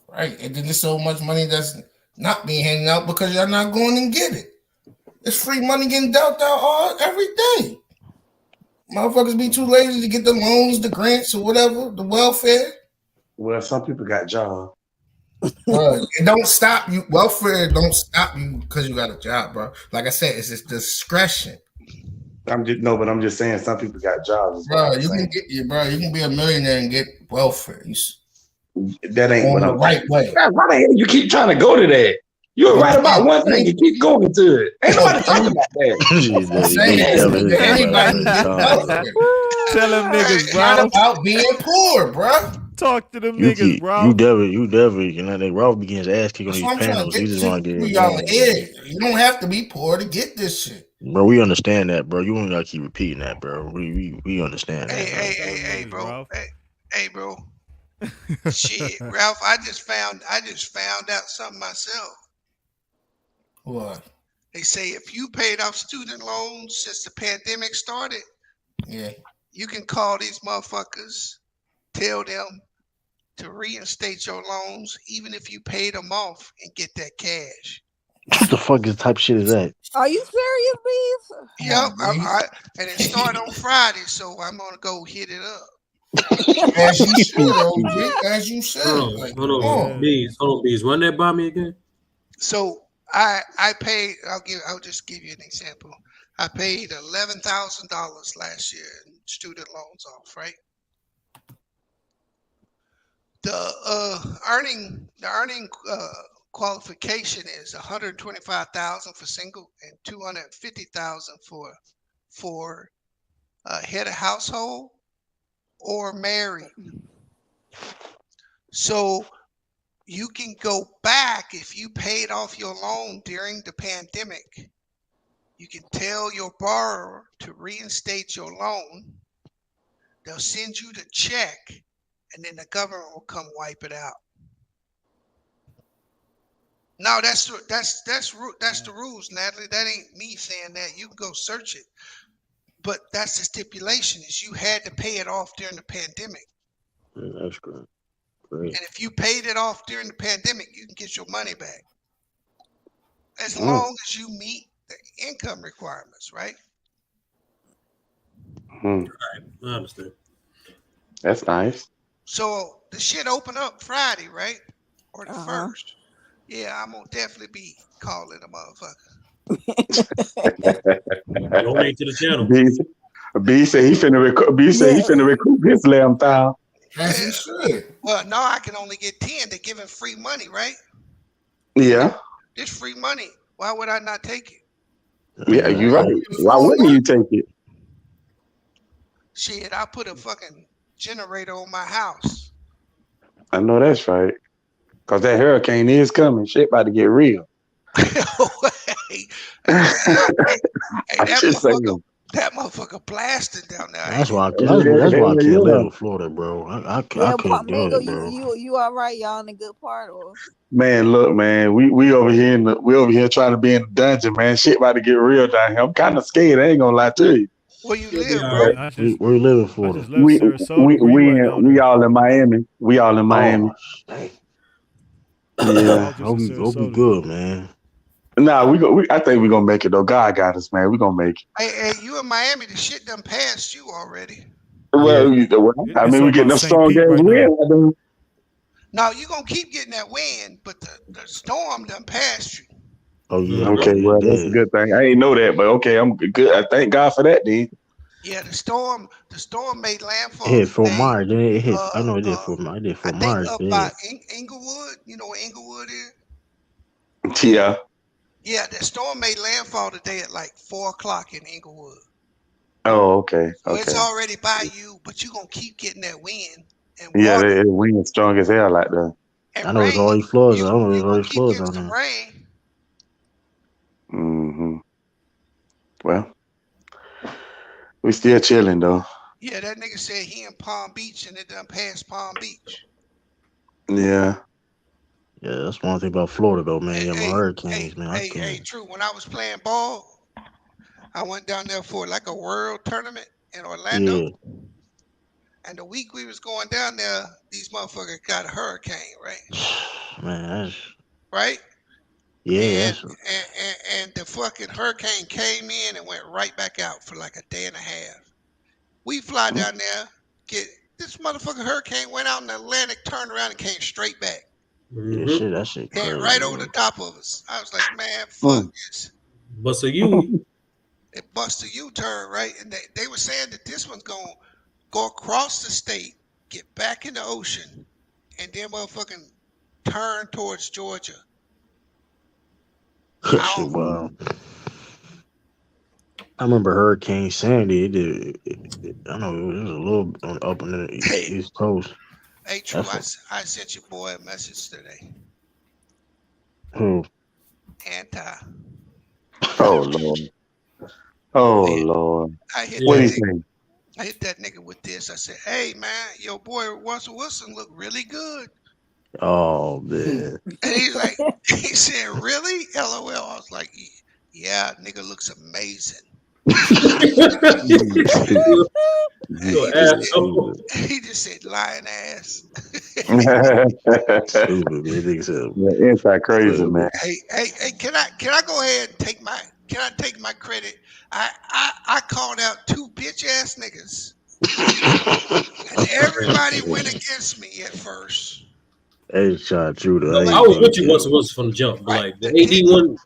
S: Right. And then there's so much money that's not being handed out because y'all not going and get it. It's free money getting dealt out every day. Motherfuckers be too lazy to get the loans, the grants, or whatever, the welfare.
Q: Well, some people got jobs.
S: It don't stop you. Welfare don't stop you because you got a job, bro. Like I said, it's just discretion.
Q: I'm just saying some people got jobs.
S: Bro, you can be a millionaire and get welfare.
Q: That ain't what I'm
S: right way.
Q: Why the hell you keep trying to go to that? You're right about one thing. You keep going to it. Ain't nobody talking about that.
G: Tell them niggas,
S: It's
G: bro.
S: not about being poor, bro.
G: Talk to them niggas, bro.
B: You definitely, you know, Ralph begins ass kick on
S: That's
B: these
S: what I'm trying
B: panels.
S: to
B: He
S: get
B: just want to
S: to
B: get
S: y'all
B: it.
S: head. You don't have to be poor to get this shit.
B: Bro, we understand that, bro. You don't gotta keep repeating that, bro. We understand that.
U: Hey, bro. Hey, bro. Shit, Ralph. I just found out something myself.
S: What?
U: They say if you paid off student loans since the pandemic started,
S: yeah,
U: you can call these motherfuckers, tell them to reinstate your loans, even if you paid them off, and get that cash.
B: What the fuck type of shit is that?
D: Are you serious, Bees?
U: Yep, and it started on Friday, so I'm gonna go hit it up.
S: As you should, OG. As you should.
F: Hold on, Bees. Run that by me again.
U: So I paid. I'll just give you an example. I paid $11,000 last year in student loans off. Right. The earning qualification is $125,000 for single and $250,000 for head of household or married. So you can go back if you paid off your loan during the pandemic. You can tell your borrower to reinstate your loan. They'll send you the check, and then the government will come wipe it out. No, that's the rules, Natalie. That ain't me saying that. You can go search it. But that's the stipulation, is you had to pay it off during the pandemic.
B: Yeah, that's great.
U: And if you paid it off during the pandemic, you can get your money back. As long as you meet the income requirements, right?
F: All right, I understand.
A: That's nice.
U: So the shit opened up Friday, right? Or the 1st. Yeah, I'm gonna definitely be calling a motherfucker.
F: Donate to the channel.
Q: B said he finna recoup his $11,000.
S: As he should.
U: Well, no, I can only get 10. They're giving free money, right?
Q: Yeah.
U: It's free money. Why would I not take it?
Q: Yeah, you're right. Why wouldn't you take it?
U: Shit, I put a fucking generator on my house.
Q: I know that's right. Cause that hurricane is coming. Shit about to get real.
U: That motherfucker blasted down there.
B: That's why I can't live in Florida, bro. I couldn't do it, bro.
D: You all right? Y'all in a good part, or?
Q: Man, look, man, we over here trying to be in the dungeon, man. Shit about to get real down here. I'm kind of scared. I ain't gonna lie to you.
U: Where you live, bro?
B: We live in Florida.
Q: We all in Miami. We all in Miami. Yeah,
B: hope be good, man.
A: Nah, I think we're gonna make it though. God got us, man. We're gonna make it.
U: Hey, you in Miami, the shit done passed you already.
A: Well, I mean, we getting them strong games win.
U: No, you gonna keep getting that win, but the storm done passed you.
B: Oh yeah.
A: Okay, well that's a good thing. I ain't know that, but okay, I'm good. I thank God for that, dude.
U: Yeah, the storm made landfall.
B: It hit Fort Myers. Then it hit. I know it did Fort Myers. It did Fort Myers.
U: Up by Inglewood. You know where Inglewood is?
A: Yeah.
U: Yeah, the storm made landfall today at like 4:00 in Inglewood.
A: Oh, okay.
U: So
A: Okay.
U: it's already by you, but you gonna keep getting that wind. And
A: Yeah, the wind strong as hell like that.
B: I know it's already floods. I know it's already floods on there.
U: Rain.
A: Mm-hmm. Well, we still chilling though.
U: Yeah, that nigga said he in Palm Beach and it done passed Palm Beach.
A: Yeah.
B: Yeah, that's one thing about Florida though, man. Yeah, my hurricanes, man.
U: Hey, true. When I was playing ball, I went down there for like a world tournament in Orlando.
B: Yeah.
U: And the week we was going down there, these motherfuckers got a hurricane, right?
B: Man, that's
U: right.
B: Yeah.
U: And the fucking hurricane came in and went right back out for like a day and a half. We fly down there, get this motherfucking hurricane went out in the Atlantic, turned around and came straight back.
B: Yeah, shit, that shit crazy.
U: Came right over the top of us. I was like, man, fuck this.
F: But so you
U: It bust a U-turn, right? And they were saying that this one's gonna go across the state, get back in the ocean, and then motherfucking turn towards Georgia.
B: Shit, wow. I remember Hurricane Sandy. It did. I know it was a little up in the East Coast.
U: Hey, True, I sent your boy a message today.
B: Who?
U: Anti.
A: Oh Lord. Oh Lord. What do you think?
U: I hit that nigga with this. I said, hey man, your boy Russell Wilson looked really good.
B: Oh man.
U: And he's like, he said, really? LOL. I was like, yeah, nigga looks amazing. He just said lying ass.
A: Yeah, inside crazy, man.
U: Hey, can I go ahead and take my credit? I called out 2 bitch ass niggas. And everybody went against me at first.
B: Hey, shot you though.
F: I was with you once from the jump, but like the AD one,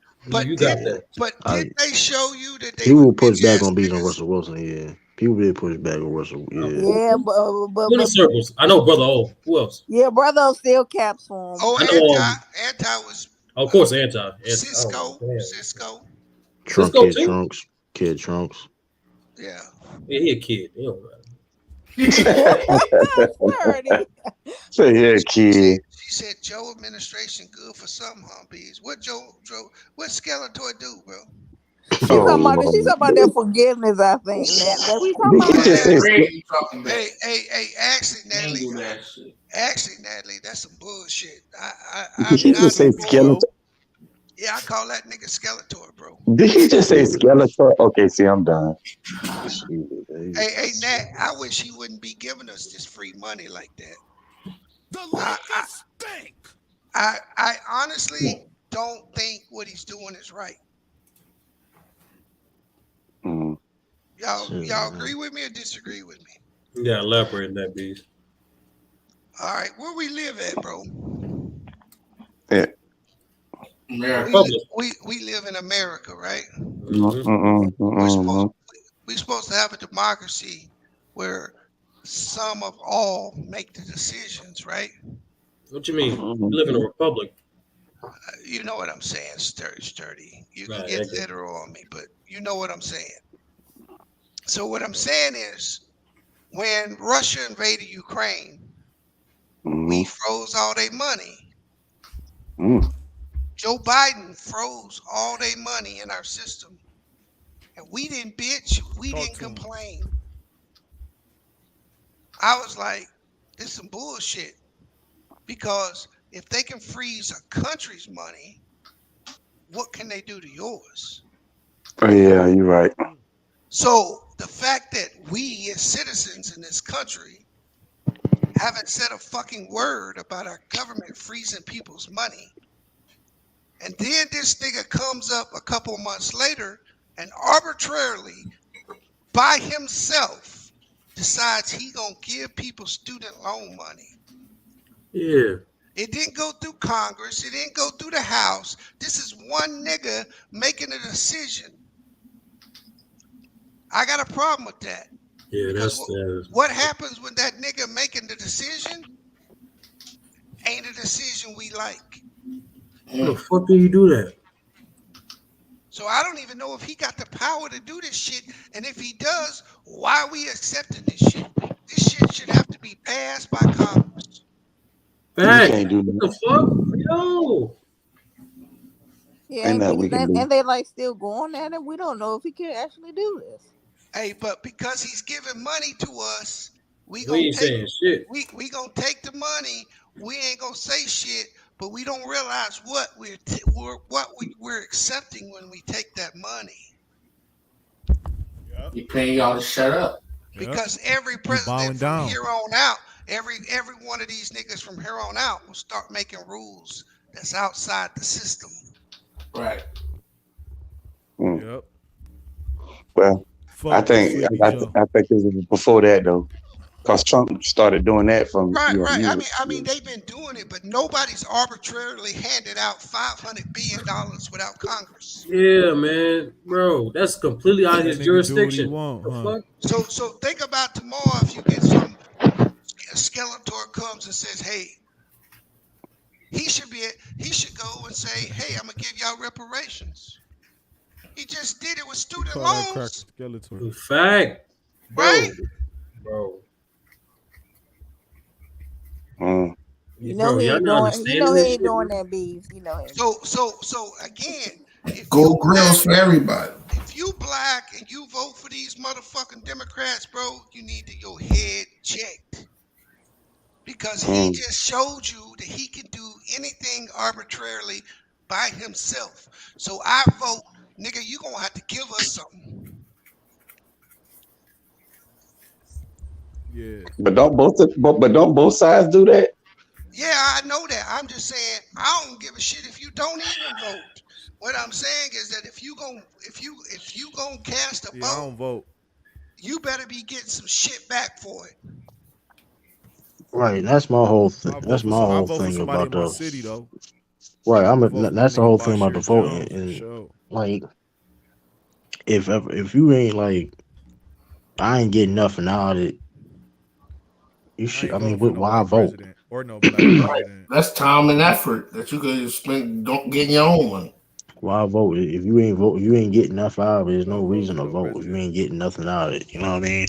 F: you got that.
U: But did they show you that they
B: people push back on beating Russell Wilson? Yeah, people did push back on Russell. Yeah,
D: Yeah, but
F: Many circles. I know, brother. Oh, who else?
D: yeah, brother still caps for him.
U: Oh,
F: I know,
U: Anti was
F: of course, anti.
U: Cisco.
B: Trunk
F: Cisco
B: kid
F: too?
B: trunks, kid trunks.
U: Yeah.
F: Yeah, he a kid. It don't matter.
A: Say yeah, kid.
U: She said Joe administration good for some humpies. What what Skeletor do, bro?
D: She's talking about their forgiveness, I think. That we talking about.
U: Hey, actually, Natalie, that's some bullshit.
A: Did he just say Skeletor?
U: Yeah, I call that nigga Skeletor, bro.
A: Did he just say Skeletor? Okay, see, I'm done.
U: Hey, Nat, I wish he wouldn't be giving us this free money like that. I honestly don't think what he's doing is right. Y'all agree with me or disagree with me?
F: Yeah, elaborate on that, beast.
U: All right, where we live at, bro?
A: Yeah.
U: We live in America, right?
A: Mm-hmm.
U: We're supposed to have a democracy where some of all make the decisions, right?
F: What you mean? We live in a republic.
U: You know what I'm saying, sturdy. You can get literal on me, but you know what I'm saying. So what I'm saying is, when Russia invaded Ukraine, we froze all their money. Joe Biden froze all their money in our system. And we didn't bitch. We didn't complain. I was like, this is some bullshit. Because if they can freeze a country's money, what can they do to yours?
A: Oh, yeah, you're right.
U: So the fact that we as citizens in this country haven't said a fucking word about our government freezing people's money And then this nigga comes up a couple months later and arbitrarily, by himself, decides he gonna give people student loan money.
F: Yeah.
U: It didn't go through Congress. It didn't go through the House. This is one nigga making a decision. I got a problem with that.
F: Yeah, that's
U: what happens when that nigga making the decision ain't a decision we like.
F: How the fuck do you do that?
U: So I don't even know if he got the power to do this shit. And if he does, why are we accepting this shit? This shit should have to be passed by Congress.
F: Fact.
A: You can't do
F: What the fuck? Yo.
D: Yeah, and they like still going at it. We don't know if he can actually do this.
U: Hey, but because he's giving money to us, we
F: ain't saying shit.
U: We gonna take the money. We ain't gonna say shit, but we don't realize what we're accepting when we take that money.
S: He paying y'all to shut up.
U: Because every president from here on out, every one of these niggas from here on out will start making rules that's outside the system.
S: Right.
G: Yep.
A: Well, I think this is before that though, because Trump started doing that from
U: right. I mean, they've been doing it, but nobody's arbitrarily handed out $500 billion without Congress.
F: Yeah, man, bro, that's completely out of his jurisdiction.
U: So think about tomorrow if you get some Skeletor comes and says, "Hey, he should go and say, hey, I'm gonna give y'all reparations." He just did it with student loans.
F: Fact.
U: Right?
F: Bro.
D: You know he ain't doing that, beef. You know him.
U: So again,
S: Go grills for everybody.
U: If you black and you vote for these motherfucking Democrats, bro, you need to your head checked. Because he just showed you that he can do anything arbitrarily by himself. So I vote, nigga, you gonna have to give us something.
G: Yeah.
A: But don't both sides do that?
U: Yeah, I know that. I'm just saying I don't give a shit if you don't even vote. What I'm saying is that if you gonna cast a vote,
G: I don't vote.
U: You better be getting some shit back for it.
B: Right, that's my whole thing. That's my whole thing about the
G: city, though.
B: Right, that's the whole thing about the voting. And like, if you ain't like, I ain't getting nothing out of it. You should. I mean, why vote?
G: Or no black president.
S: That's time and effort that you could spend getting your own money.
B: Why vote? If you ain't vote, you ain't getting nothing out of it. There's no reason to vote if you ain't getting nothing out of it. You know what I mean?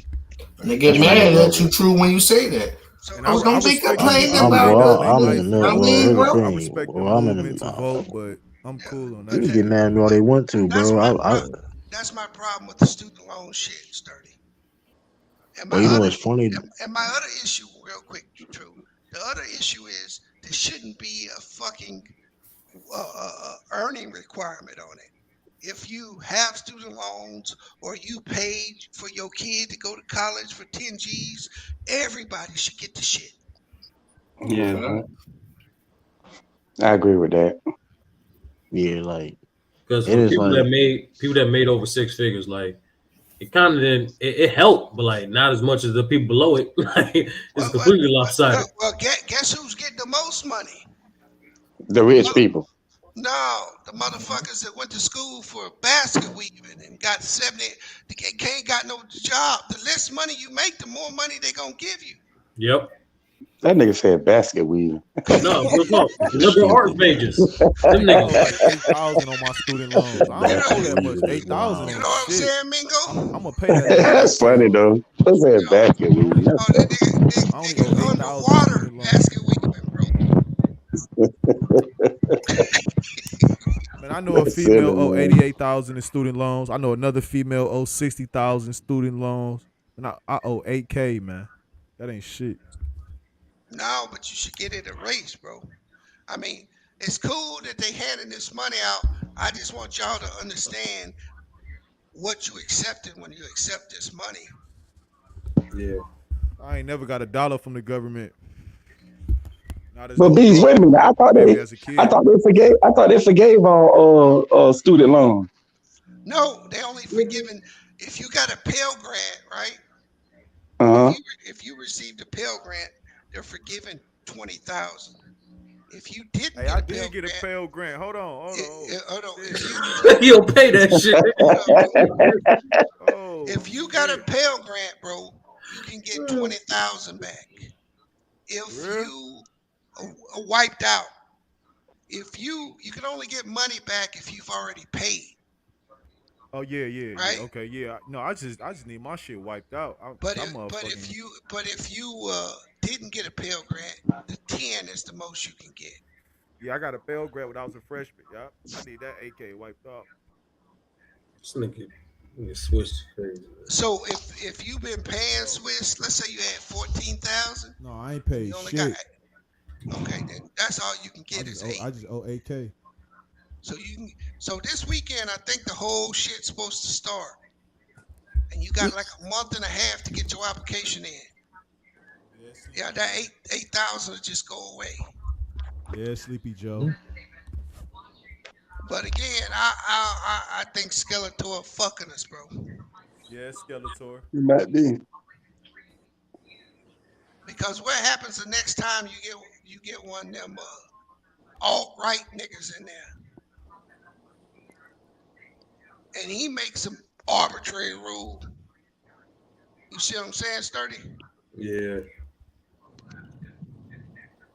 S: And they get mad at you true when you say that. Don't be complaining about
B: I'm in the middle of everything. I'm in the
G: vote, but I'm cool on that.
B: You can get mad at me all they want to, bro.
U: That's my problem with the student loan shit, Sturdy.
B: Well, you know what's funny?
U: And my other issue, real quick, True. The other issue is there shouldn't be a fucking earning requirement on it. If you have student loans or you paid for your kid to go to college for 10 G's, everybody should get the shit.
A: Yeah. I agree with that.
B: Yeah, like
F: because for people that made over six figures, like it kind of didn't it helped, but like not as much as the people below it. Like it's completely lopsided.
U: Well, guess who's getting the most money?
A: The rich people.
U: No, the motherfuckers that went to school for basket weaving and got 70, they ain't got no job. The less money you make, the more money they gonna give you.
F: Yep.
A: That nigga said basket weaving.
F: No, liberal arts majors. Them niggas
G: like 8,000 on my student loans. I don't owe that much. 8,000.
U: You know what I'm saying, Mingo?
G: I'm gonna pay that.
A: That's funny though. I said basket weaving.
G: I only owe 8,000
U: basket weaving, bro.
G: Man, I know a female owe 88,000 in student loans. I know another female owes 60,000 student loans, and I owe 8K, man. That ain't shit.
U: No, but you should get it erased, bro. I mean, it's cool that they handing this money out. I just want y'all to understand what you accepted when you accept this money.
F: Yeah.
G: I ain't never got $1 from the government.
A: But bees, wait a minute. I thought they forgave all student loans.
U: No, they only forgiven if you got a Pell Grant, right? If you received a Pell Grant, they're forgiving $20,000. If you didn't
G: Hey,
U: get
G: I
U: a
G: did get a Pell Grant. Hold on.
F: You don't pay that shit.
U: If you got a Pell Grant, bro, you can get $20,000 back. If you are wiped out, if you can only get money back if you've already paid.
G: Oh yeah,
U: Right?
G: yeah. Okay, yeah. No, I just need my shit wiped out.
U: But if you didn't get a Pell Grant, the 10 is the most you can get.
G: Yeah, I got a Pell Grant when I was a freshman. Yeah, I need that AK wiped out.
F: This nigga Swiss crazy.
U: So if you've been paying Swiss, let's say you had 14,000.
C: No, I ain't paid shit.
U: Okay, then that's all you can get is 8.
C: I just owe 8K.
U: So this weekend, I think the whole shit's supposed to start, and you got like a month and a half to get your application in. Yeah, that 8,000 will just go away.
C: Yeah, Sleepy Joe.
U: But again, I think Skeletor fucking us, bro.
G: Yeah, Skeletor.
A: You might be.
U: Because what happens the next time you get one of them alt-right niggas in there, and he makes some arbitrary rule. You see what I'm saying, Sturdy?
F: Yeah.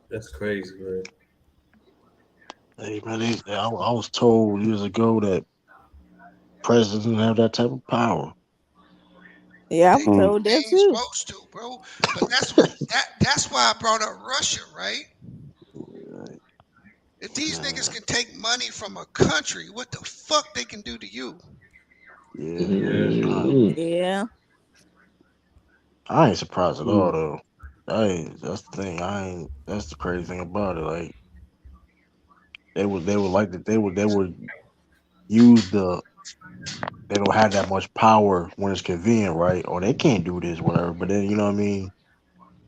F: That's crazy, man.
B: Hey, man, I was told years ago that presidents didn't have that type of power.
D: Yeah, I'm told that
U: They
D: too.
U: ain't supposed to, bro. But that's why I brought up Russia, right? If these niggas can take money from a country, what the fuck they can do to you?
D: Yeah.
B: I ain't surprised at all though. That's the thing. That's the crazy thing about it. Like they would use they don't have that much power when it's convenient, right? Or they can't do this, whatever. But then you know what I mean.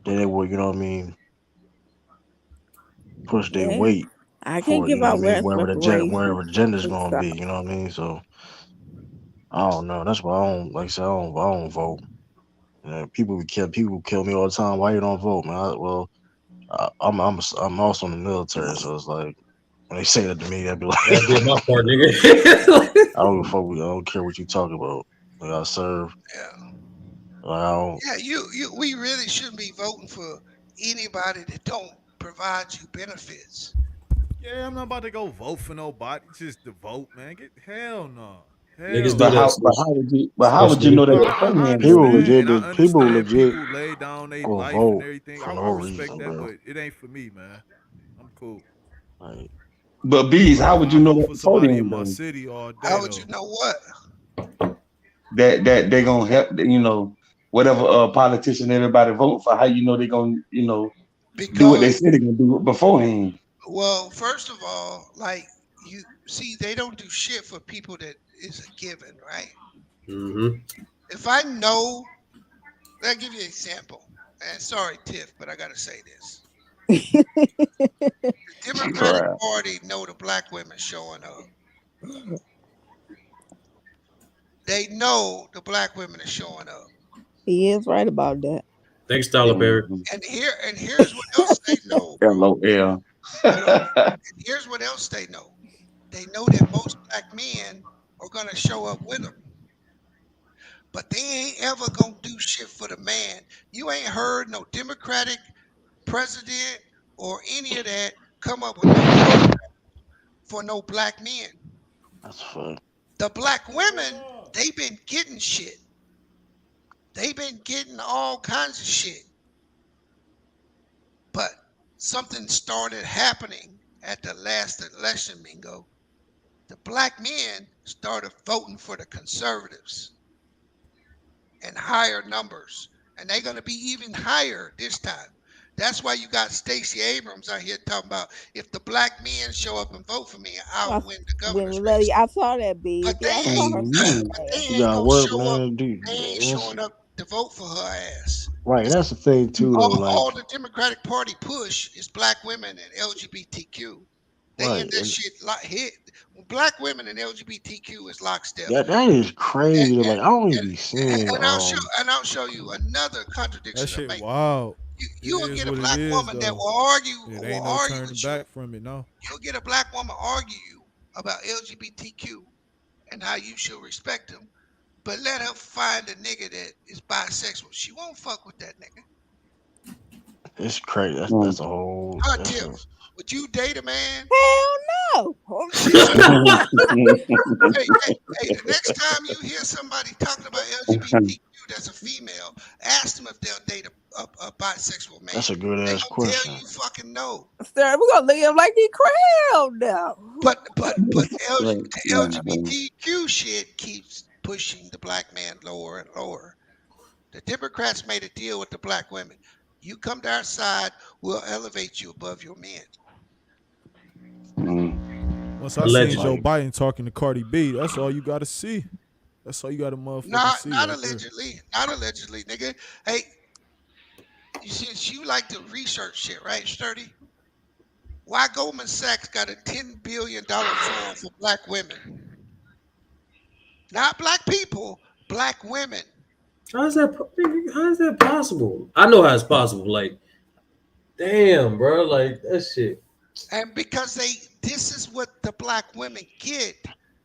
B: Then they would, you know what I mean, push their weight.
D: I can't
B: for,
D: give
B: you know
D: out
B: what I mean,
D: reparations.
B: wherever the agenda's gonna be, you know what I mean? So I don't know. That's why I don't I don't vote. You know, people kill me all the time. Why you don't vote, man? I'm also in the military, so it's like when they say that to me, I'd be like,
F: I did my part, nigga.
B: I don't care what you talk about. Like I serve.
U: We really shouldn't be voting for anybody that don't provide you benefits.
G: Yeah, I'm not about to go vote for nobody just to vote, man. Hell no.
F: Niggas do
A: But
F: that.
A: how would you know that?
B: People legit
G: people lay down their
B: go
G: life
B: vote
G: and everything.
B: for
G: I
B: no
G: respect
B: reason,
G: that,
B: bro.
G: but it ain't for me, man. I'm cool.
A: But bees, how would you know
G: vote
A: that?
G: for somebody in my
A: Voting,
G: city all day?
U: How would you know what?
A: that they gonna help? You know, whatever politician everybody vote for. How you know they gonna do what they said they're gonna do beforehand?
U: Well, first of all, like you see, they don't do shit for people that is a given, right?
F: Mm-hmm.
U: If I know, I'll give you an example. And sorry, Tiff, but I gotta say this. The Democratic Party know the black women showing up. They know the black women are showing up.
D: He is right about that.
F: Thanks, Tyler Perry.
U: And here's what else they know.
A: LOL.
U: And here's what else they know. They know that most black men are gonna show up with them. But they ain't ever gonna do shit for the man. You ain't heard no Democratic president or any of that come up with no program for no black men.
B: That's fun.
U: The black women, they been getting shit. They been getting all kinds of shit. But something started happening at the last election, Mingo. The black men started voting for the conservatives in higher numbers. And they're going to be even higher this time. That's why you got Stacey Abrams out here talking about, if the black men show up and vote for me, I'll win the governor's race.
D: I saw that, B.
U: But they
D: I saw
U: ain't,
D: her
U: but they
B: You
U: ain't
B: got
U: gonna
B: work,
U: show up.
B: man. Dude,
U: They ain't showing up. to vote for her ass.
B: Right, that's the thing too, though.
U: All the Democratic Party push is black women and LGBTQ. They in that shit hit. Black women and LGBTQ is lockstep.
B: That is crazy. Like I don't even be seeing.
U: And I'll show you another contradiction.
G: That shit wild.
U: You will get a black woman that will argue.
G: It ain't no turning back from it. No.
U: You'll get a black woman argue you about LGBTQ and how you should respect them, but let her find a nigga that is bisexual. She won't fuck with that nigga.
B: It's crazy. That's a whole.
U: Would you date a man?
D: Hell no.
U: Hey, the next time you hear somebody talking about LGBTQ that's a female, ask them if they'll date a bisexual man.
B: That's a good ass question.
U: Tell you fucking no.
D: Sir, we're gonna leave him like he crowd now.
U: But the LGBTQ shit keeps pushing the black man lower and lower. The Democrats made a deal with the black women. You come to our side, we'll elevate you above your men.
G: Once I seen Joe Biden talking to Cardi B, that's all you got to see. That's all you got to motherfucking see.
U: Not allegedly. Not allegedly, nigga. Hey, since you like to research shit, right, Sturdy? Why Goldman Sachs got a $10 billion fund for black women? Not black people, black women.
F: How is that possible? I know how it's possible. Like, damn, bro. Like, that shit.
U: And because this is what the black women get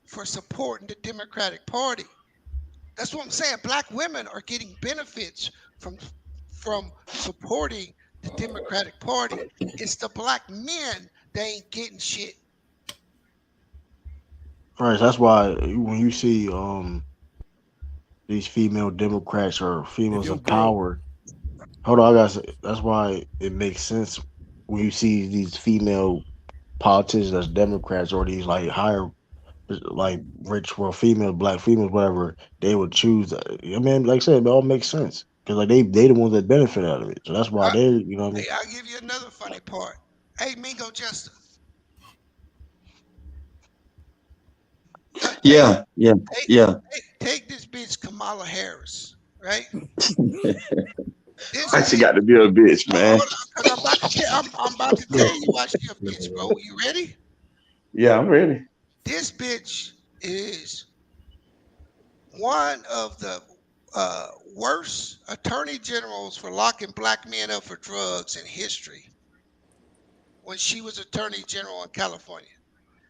U: for supporting the Democratic Party. That's what I'm saying. Black women are getting benefits from supporting the Democratic Party. It's the black men that ain't getting shit.
B: Right. That's why when you see these female Democrats or females of power, hold on, that's why it makes sense when you see these female politicians as Democrats or these like higher, like rich, well, females, black females, whatever, they would choose. I mean, like I said, it all makes sense because like they the ones that benefit out of it. So that's why they, you know what I mean?
U: Hey, I'll give you another funny part. Hey, Mingo Jester.
A: Yeah.
U: Take this bitch Kamala Harris, right?
A: Why she got to be a bitch, man?
U: I'm about to tell you why she a bitch, bro. You ready?
A: Yeah, I'm ready.
U: This bitch is one of the worst attorney generals for locking black men up for drugs in history. When she was attorney general in California,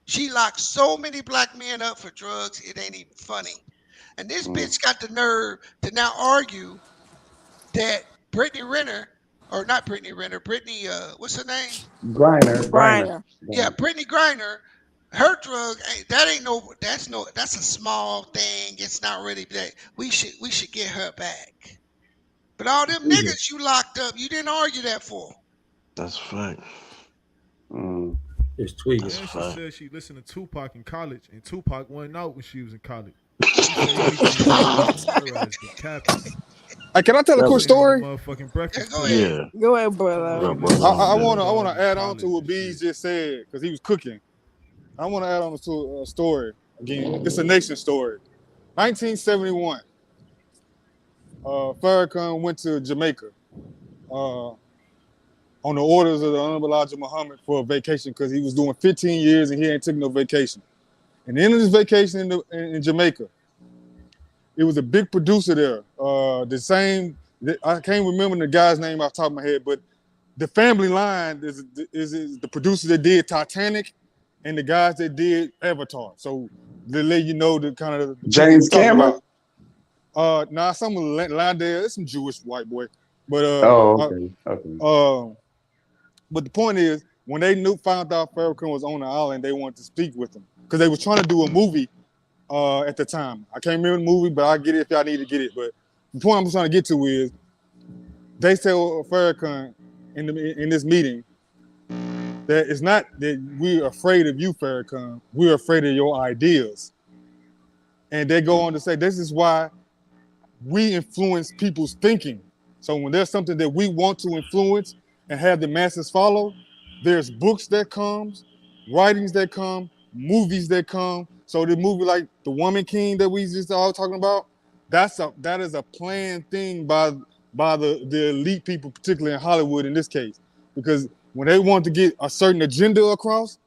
U: she locked so many black men up for drugs, it ain't even funny. And this bitch got the nerve to now argue that Brittany, what's her name?
A: Griner.
U: Yeah, Brittany Griner, her drug, that's a small thing. It's not really that. We should get her back. But all them niggas you locked up, you didn't argue that for.
B: That's fact.
F: It's tweaking.
G: She said she listened to Tupac in college, and Tupac wasn't out when she was in college.
E: Hey, can I tell a quick story?
B: Yeah.
D: Go ahead, brother.
E: I wanna add on to what Bees just said because he was cooking. I want to add on to a story again. It's a nation story. 1971. Farrakhan went to Jamaica on the orders of the Honorable Elijah Muhammad for a vacation because he was doing 15 years and he ain't taking no vacation. And the end of his vacation in Jamaica, it was a big producer there. I can't remember the guy's name off the top of my head, but the family line is the producer that did Titanic and the guys that did Avatar. So they let you know the kind of
A: James Cameron.
E: Some of Landale, it's some Jewish white boy. But
A: okay.
E: But the point is, when they found out Farrakhan was on the island, they wanted to speak with him because they were trying to do a movie at the time. I can't remember the movie, but I get it if y'all need to get it. But the point I'm trying to get to is, they tell Farrakhan in this meeting that it's not that we're afraid of you, Farrakhan. We're afraid of your ideas. And they go on to say, this is why we influence people's thinking. So when there's something that we want to influence and have the masses follow, there's books that comes, writings that come, movies that come. So the movie like The Woman King that we just all talking about, that is a planned thing by the elite people, particularly in Hollywood in this case, because when they want to get a certain agenda across,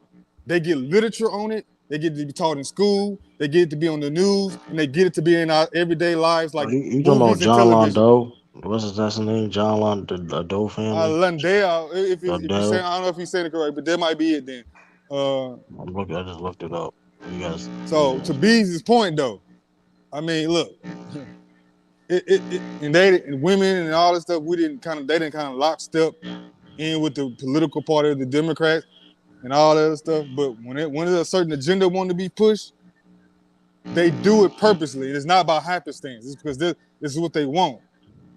E: they get literature on it. They get to be taught in school. They get it to be on the news, and they get it to be in our everyday lives, like
B: You talking about
E: movies and
B: John
E: television.
B: Londo? What's his last name? John Londo, the Doe family.
E: Lundell, if you say,
B: Lundell?
E: I don't know if he's saying it correct, but that might be it then.
B: I just looked it up. You guys.
E: So to Bees' point though, I mean, look, and women and all this stuff, they didn't kind of lockstep in with the political party of the Democrats and all that other stuff. But when there's a certain agenda wanted to be pushed, they do it purposely. It's not about happenstance. It's because this is what they want,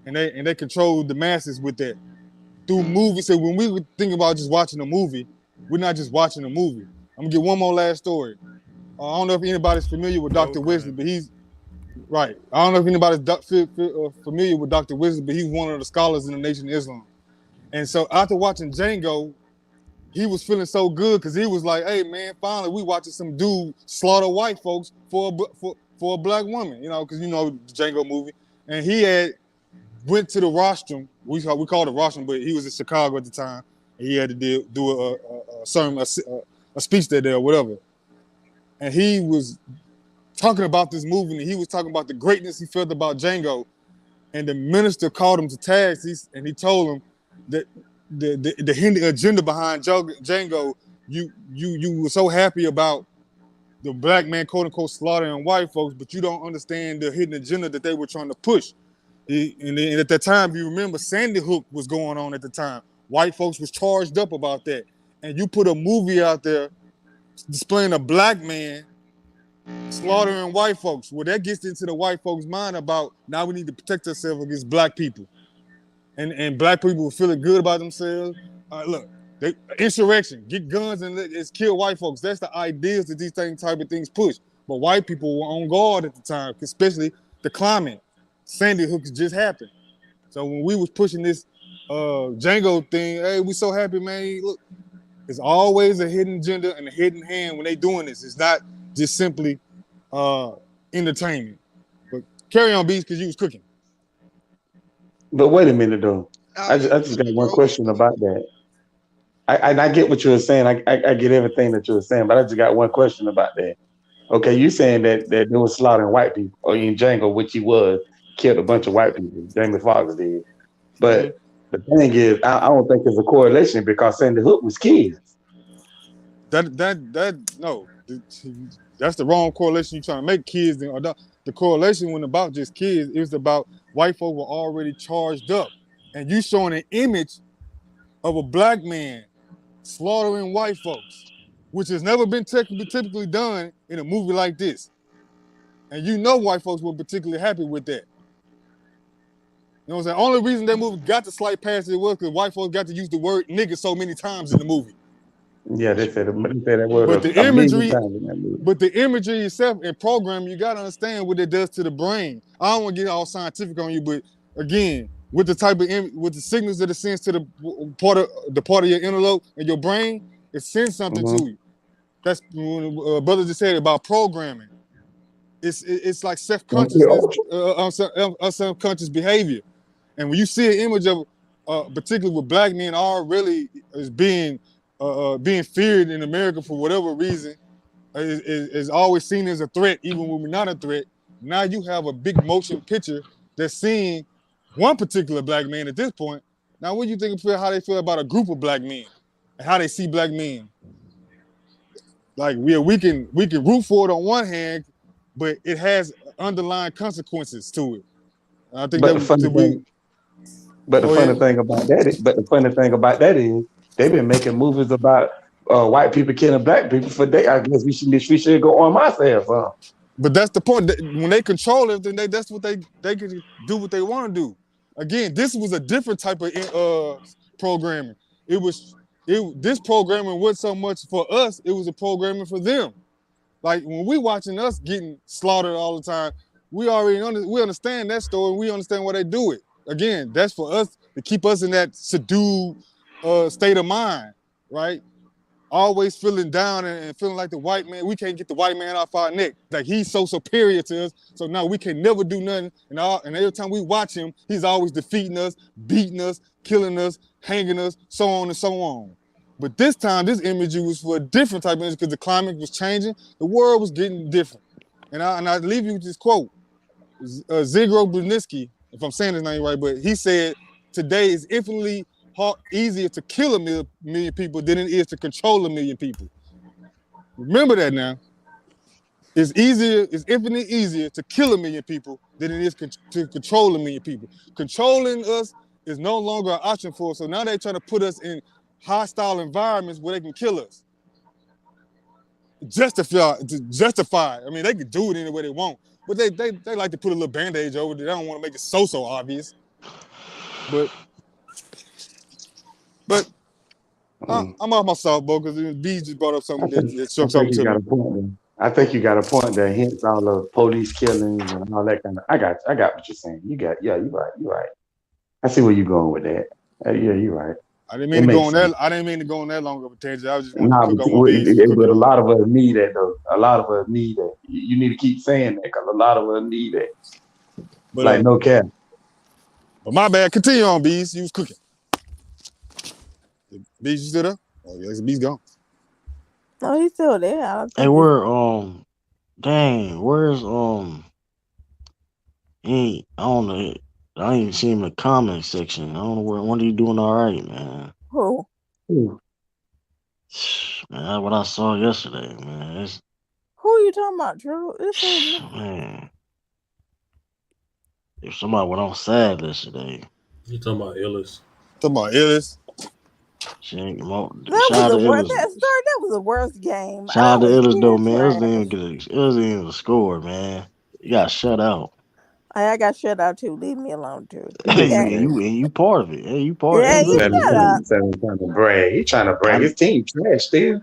E: and they control the masses with that through movies. So when we think about just watching a movie, we're not just watching a movie. I'm gonna get one more last story. I don't know if anybody's familiar with Dr. Wesley, but he's right. I don't know if anybody's familiar with Dr. Wesley, but he's one of the scholars in the Nation of Islam. And so after watching Django, he was feeling so good because he was like, "Hey man, finally we watching some dude slaughter white folks for a black woman," because the Django movie. And he had went to the rostrum. We called it rostrum, but he was in Chicago at the time, and he had to do a sermon, a speech there or whatever. And he was talking about this movie, and he was talking about the greatness he felt about Django. And the minister called him to task, and he told him that the hidden agenda behind Django, you were so happy about the black man, quote unquote, slaughtering white folks, but you don't understand the hidden agenda that they were trying to push. And at that time, if you remember, Sandy Hook was going on at the time. White folks was charged up about that. And you put a movie out there displaying a black man slaughtering white folks. Well, that gets into the white folks' mind about now we need to protect ourselves against black people. And black people were feeling good about themselves. Look, insurrection, get guns and let's kill white folks. That's the ideas that these type of things push. But white people were on guard at the time, especially the climate. Sandy Hook just happened. So when we was pushing this Django thing, hey, we so happy, man. Look, it's always a hidden agenda and a hidden hand when they doing this. It's not just simply entertainment. But carry on, Beast, because you was cooking.
A: But wait a minute, though. I just got one question about that. I get what you were saying. I get everything that you were saying, but I just got one question about that. Okay, you saying that they were slaughtering white people, or in Django, which he was, killed a bunch of white people. Jamie Foxx did. But the thing is, I don't think there's a correlation because Sandy Hook was kids.
E: No, that's the wrong correlation you're trying to make. Kids, the correlation wasn't about just kids. It was about white folk were already charged up, and you showing an image of a black man slaughtering white folks, which has never been typically done in a movie like this. And white folks were particularly happy with that. You know what I'm saying? Only reason that movie got the slight pass it was because white folks got to use the word nigga so many times in the movie.
A: Yeah, they said that word.
E: But the imagery itself and programming, you got to understand what it does to the brain. I don't want to get all scientific on you, but again, with the type of with the signals that it sends to the part of your interlobe and your brain, it sends something to you. That's what brother just said about programming. It's like self-consciousness, subconscious behavior. And when you see an image of, particularly with black men, are really is being feared in America for whatever reason, is always seen as a threat, even when we're not a threat. Now you have a big motion picture that's seeing one particular black man at this point. Now, what do you think how they feel about a group of black men and how they see black men? Like we can root for it on one hand, but it has underlying consequences to it. I think
A: the funny thing about that is they've been making movies about white people killing black people for days. I guess we should go on myself.
E: But that's the point. When they control everything, that's what they can do what they want to do. Again, this was a different type of programming. This programming wasn't so much for us, it was a programming for them. Like when we watching us getting slaughtered all the time, we understand that story, we understand why they do it. Again, that's for us to keep us in that subdued state of mind, right? always feeling down and feeling like the white man, we can't get the white man off our neck. Like he's so superior to us, so now we can never do nothing. And every time we watch him, he's always defeating us, beating us, killing us, hanging us, so on and so on. But this time, this image was for a different type of image because the climate was changing, the world was getting different. And I leave you with this quote, Zygro Brzezinski, if I'm saying his name right, but he said, today is infinitely easier to kill a million people than it is to control a million people. Remember that now. It's infinitely easier to kill a million people than it is to control a million people. Controlling us is no longer an option for us. So now they're trying to put us in hostile environments where they can kill us. Justify. I mean, they can do it any way they want, but they like to put a little bandage over it. They don't want to make it so obvious. But I'm off my softball because B just brought up something that struck something to me.
A: I think you got a point there. Hence all the police killings and all that kind of. I got what you're saying. You're right. I see where you're going with that. Yeah, you're right.
E: I didn't mean to go on that long of a tangent. I was just want to cook on one beans.
A: But a lot of us need that though. A lot of us need that. You need to keep saying that because a lot of us need that. But like no cap.
E: But my bad. Continue on, Bees. You was cooking. Bees, you still there? Oh, yeah, Bees gone.
D: No, he's still there.
B: Hey, where's I don't know. I ain't seen him in the comment section. I don't know when are you doing all right, man.
D: Who?
B: Man, that's what I saw yesterday, man.
D: Who are you talking about, Drew?
B: Man. If somebody went on sad yesterday.
F: You talking about Illis?
B: That
D: was the worst game.
B: Shout out to Illis though, man. It wasn't even a score, man. You got shut out.
D: I got shut out too. Leave me alone too.
B: Hey, you part of it. Hey, you part of it.
D: You shut up.
A: He's trying to brag. He's trying to brag. His team trash still.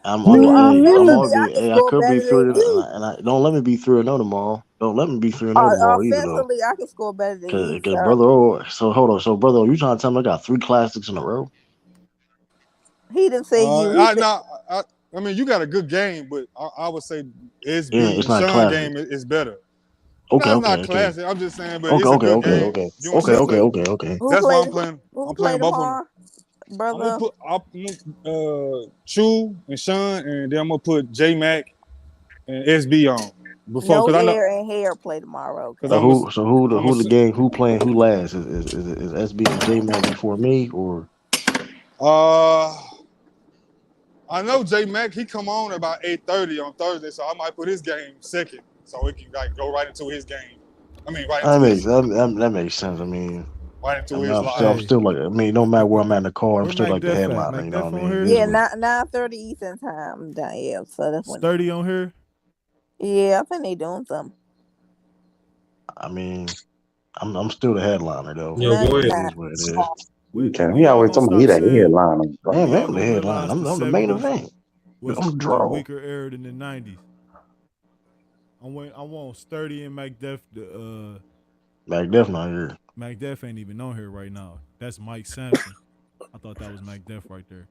B: I could be 3-0, and don't let me be 3-0 tomorrow. Don't let me be 3-0 tomorrow either, though.
D: Offensively, I can score better than you.
B: Because brother, so hold on. So brother, you trying to tell me I got 3 classics in a row?
D: He didn't say you.
E: I mean, you got a good game, but I would say it's Sean game is better.
B: Okay,
E: it's not classic. I'm just saying, but it's a good game.
B: Okay.
E: That's why I'm playing. I'm playing both of them.
D: Brother.
E: I'm gonna put Chu and Sean, and then I'm gonna put J Mac and SB on.
D: Hair play tomorrow.
B: So who the game? Who playing? Who last? Is SB and J Mac before me or?
E: I know J Mac. He come on about 8:30 on Thursday, so I might put his game second, so it can like go right into his game. I mean,
B: that makes sense. I mean.
E: Right into his
B: life. I'm still like, I mean, no matter where I'm at in the car, I'm still like the headliner. You know what I mean?
D: Yeah, 9:30 Eastern time. Yeah, so that's
G: 30 on here.
D: Yeah, I think they doing something.
B: I mean, I'm still the headliner though.
F: Yo, go ahead.
A: He always told me he the headliner.
B: I'm the headliner. I'm the main event. I'm the draw.
G: Weaker era than the 90s. I want Sturdy and McDuff.
B: McDuff not here.
G: McDuff ain't even on here right now. That's Mike Sampson. I thought that was McDuff right there.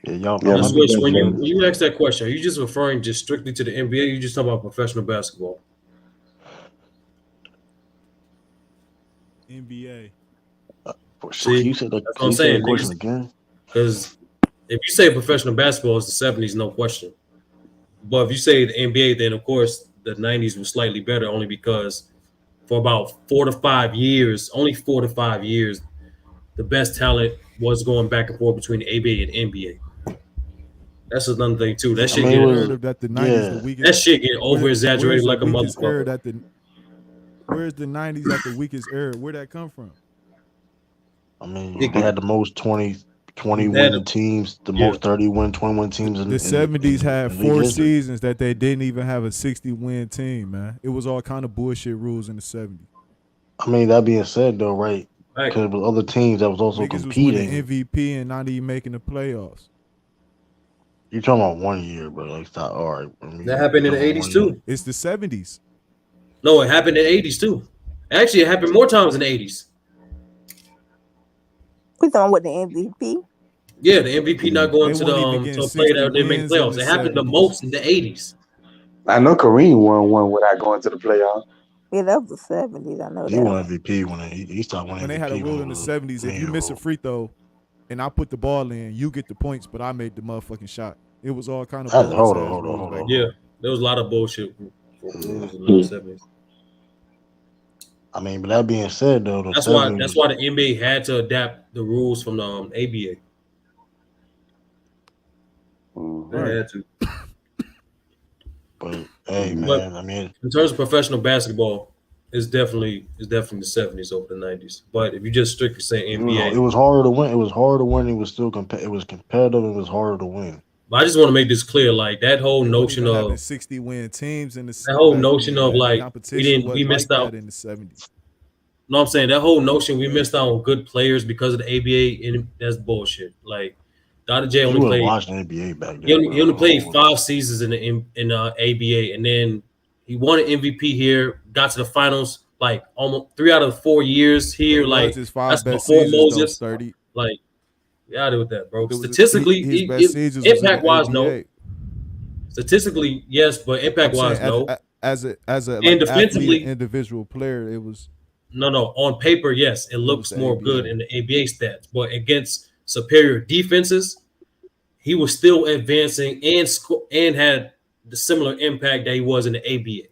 B: Yeah, y'all.
F: When you ask that question, are you just referring just strictly to the NBA? Or you just talking about professional basketball?
G: NBA.
F: See,
B: you said
F: that's what I'm saying. Because if you say professional basketball is the 70s, no question. But if you say the NBA, then of course the 90s was slightly better, only because for about 4 to 5 years, the best talent was going back and forth between the ABA and NBA. That's another thing too. That shit that shit get over exaggerated like a motherfucker.
G: Where's the 90s at the weakest era? Where'd that come from?
B: I mean, they had the most 20 winning teams, the most 21 teams.
G: The 70s had 4 seasons that they didn't even have a 60-win team, man. It was all kind of bullshit rules in the 70s.
B: I mean, that being said, though, right? Because with other teams that was also competing.
G: Was MVP and not even making the playoffs.
B: You're talking about 1 year, but like, it's not all right. I mean,
F: that happened in the 80s too.
G: It's the 70s.
F: No, it happened in the 80s too. Actually, it happened more times in the 80s.
D: We talking with the MVP?
F: Yeah, the MVP not going
G: They
F: to
G: won't even get
F: to a play
G: 60
F: that didn't make
G: wins in
F: playoffs.
G: the
F: It happened the
G: 70s.
F: most in the 80s.
A: I know Kareem won one without going to the playoffs.
D: Yeah, that was the 70s. I know
B: He
D: that.
B: won MVP when he started winning
G: When they had a
B: MVP
G: rule
B: when
G: in
B: he
G: the
B: was
G: 70s, if you miss a
B: 10-year-old.
G: free throw and I put the ball in, you get the points, but I made the motherfucking shot. It was all kind of
B: Hold
G: bogus
B: on,
G: ass
B: hold on,
G: rules
B: hold
G: back
B: on.
F: Yeah,
G: then.
F: there was a lot of bullshit for rules in the 70s.
B: I mean, but that being said, though, the
F: That's
B: 70s.
F: why the NBA had to adapt the rules from the ABA. They had to.
B: But hey,
F: But
B: man, I mean,
F: in terms of professional basketball, it's definitely the 70s over the 90s. But if you just strictly say
B: it
F: NBA,
B: was harder to win. It was harder to win. It was still it was competitive. It was harder to win.
F: but I just want to make this clear, like that whole
G: They wasn't
F: notion
G: even having
F: of
G: 60 win teams in the
F: that whole
G: back
F: notion
G: then,
F: of
G: man. The
F: like
G: competition
F: we
G: wasn't
F: missed
G: like
F: out.
G: that in the 70s.
F: No, I'm saying that whole notion we missed out on good players because of the ABA, and that's bullshit. Like Dr. J
B: You
F: only
B: wasn't
F: played
B: watching the NBA back
F: he
B: then,
F: only, he only
B: bro.
F: played 5 seasons in ABA, and then he won an MVP here, got to the finals like almost 3 out of the 4 years here.
G: It was
F: Like
G: his 5
F: that's
G: best
F: before
G: seasons though,
F: Moses.
G: Sturdy.
F: Like get out of with that, bro.
G: It was
F: Statistically,
G: his best seasons was in
F: impact
G: the
F: wise, no.
G: ABA.
F: Statistically, yes, but impact
G: I'm saying
F: wise, no.
G: as a
F: And
G: like athlete and
F: defensively,
G: individual player, it was
F: no. On paper, yes, it looks
G: the
F: more good
G: ABA.
F: in the ABA stats, but against superior defenses, he was still advancing and had the similar impact that he was in the ABA.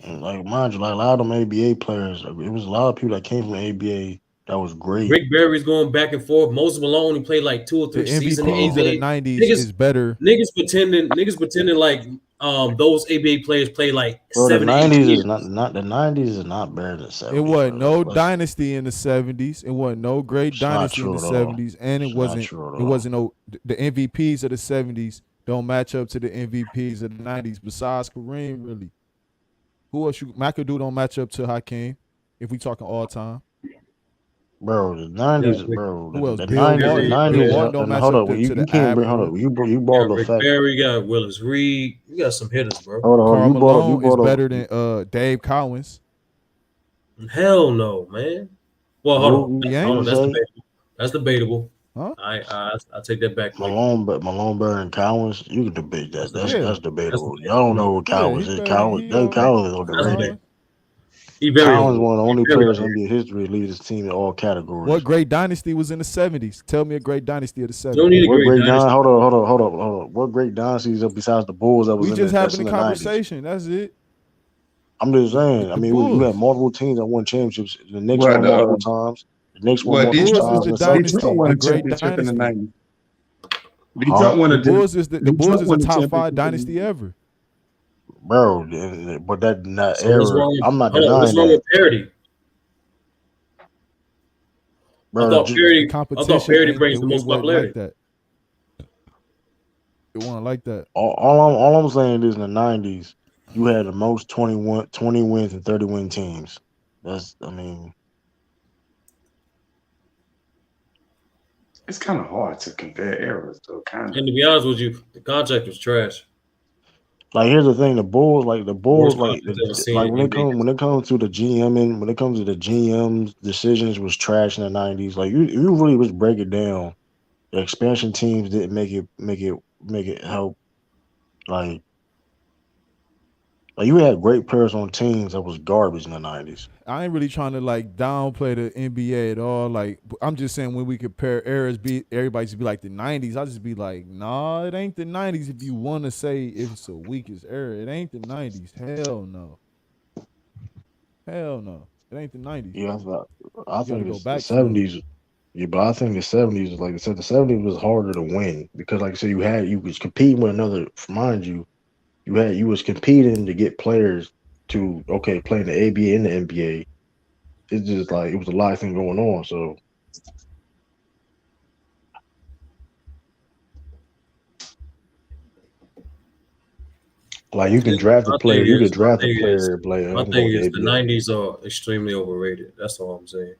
B: And like mind you, like a lot of them ABA players, it was a lot of people that came from the ABA that was great.
F: Rick Barry's going back and forth. Moses Malone he played like 2 or 3
G: The
F: seasons in the
G: MVPs of the
F: ABA.
G: 90s is better.
F: Niggas pretending like those ABA players play like
B: Bro, the
F: 7 to 8
B: '90s
F: years.
B: is not the '90s is not better than the '70s.
G: It wasn't
B: bro.
G: no dynasty in the 70s. It wasn't no great
B: It's not
G: dynasty in
B: true
G: the
B: at all.
G: 70s. And
B: It's not true at
G: it
B: all.
G: wasn't no the MVPs of the 70s don't match up to the MVPs of the 90s besides Kareem, really. Who else McAdoo don't match up to Hakeem if we talking all time.
B: Bro, the '90s, bro.
G: Who else?
B: The
G: Bill
B: '90s,
G: Walton.
B: the '90s.
G: Bill Walton don't match
B: Hold
G: up
B: up,
G: to
B: you
G: the
B: can't bring. Hold
G: average.
B: up, you
F: You
B: brought
F: got
B: the
F: Rick
B: fact.
F: Barry, you got Willis Reed, you got some hitters, bro.
B: Hold on,
G: Karl Malone is
B: up.
G: better than Dave Cowens.
F: Hell no, man. Well, hold on.
G: He ain't?
F: Hold on. That's debatable. That's debatable.
G: Huh?
F: I take that back.
B: Malone, but Malone better than Cowens. You can debate that. That's debatable.
F: That's
B: Y'all don't know who Cowens
G: he's
B: is.
G: better than
B: Dave Cowens is underrated.
F: He very
B: Cowens
F: overrated.
B: one of the only
F: He very
B: players in
F: overrated.
B: NBA history to lead his team in all categories.
G: What great dynasty was in the 70s? Tell me a great dynasty of the 70s.
F: You don't need a
B: What
F: great dynasty.
B: Hold on. What great dynasties besides the Bulls that was
G: We
B: in
G: just
B: that's
G: having
B: in
G: a
B: the '90s?
G: conversation. That's it.
B: I'm just saying. I
G: The
B: mean, you
G: Bulls.
B: had multiple teams that won championships. The Knicks
Q: Well,
B: won multiple times. The Knicks won
Q: well,
B: multiple
G: Bulls is
B: times
G: the
B: in the
G: dynasty,
B: '70s.
Q: Detroit won
G: the
Q: a
G: great
Q: championship in the
G: dynasty.
Q: '90s. Detroit won a
G: The Bulls is a
Q: won
G: top 5
Q: championship in the
G: dynasty ever.
B: Bro, but that in that
F: So what's
B: era,
F: wrong?
B: I'm not
F: Hold on, what's
B: denying
F: wrong
B: that.
F: with parity?
B: Bro,
F: I thought
G: The
F: parity
G: competition
F: brings
G: it
F: the most
G: wasn't
F: popularity.
G: like that. It wasn't like that.
B: All I'm saying is in the '90s, you had the most 20 wins and 30 win teams. I mean,
A: It's kind of hard to compare eras, though. Kind
F: And to be honest with you, the contract was trash.
B: like here's the thing: the Bulls, like
F: Worst contract I've ever seen in
B: when it
F: NBA.
B: comes to the GMing, when it comes to the GM's decisions, was trash in the '90s. Like you really just break it down. The expansion teams didn't make it help. Like you had great players on teams that was garbage in the '90s.
G: I ain't really trying to like downplay the NBA at all. Like I'm just saying when we compare eras, everybody just be like the '90s. I just be like, nah, it ain't the '90s. If you want to say it's the weakest era, it ain't the '90s. Hell no. Hell no. It ain't the '90s.
B: Yeah, I think
G: go
B: it's
G: back
B: the
G: to it.
B: '70s. Yeah, but I think the '70s, like I said, the '70s was harder to win because, like I said, you was competing with another. Mind you, you was competing to get players to play in the ABA and the NBA. It's just like it was a lot of things going on. So like you can draft a player, you can draft a player.
F: My thing is the '90s are extremely overrated. That's all I'm saying.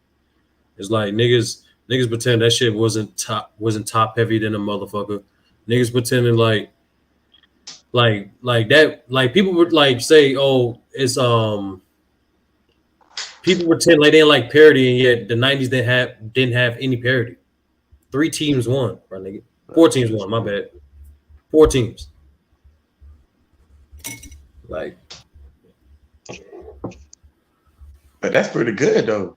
F: It's like niggas pretend that shit wasn't top heavy than a motherfucker. Niggas pretending like that, like people would like say, oh, it's people pretend like they like parity, and yet the 90s didn't have any parity. 3 teams won, right, nigga. 4 teams won. My bad. 4 teams. Like,
A: but that's pretty good though.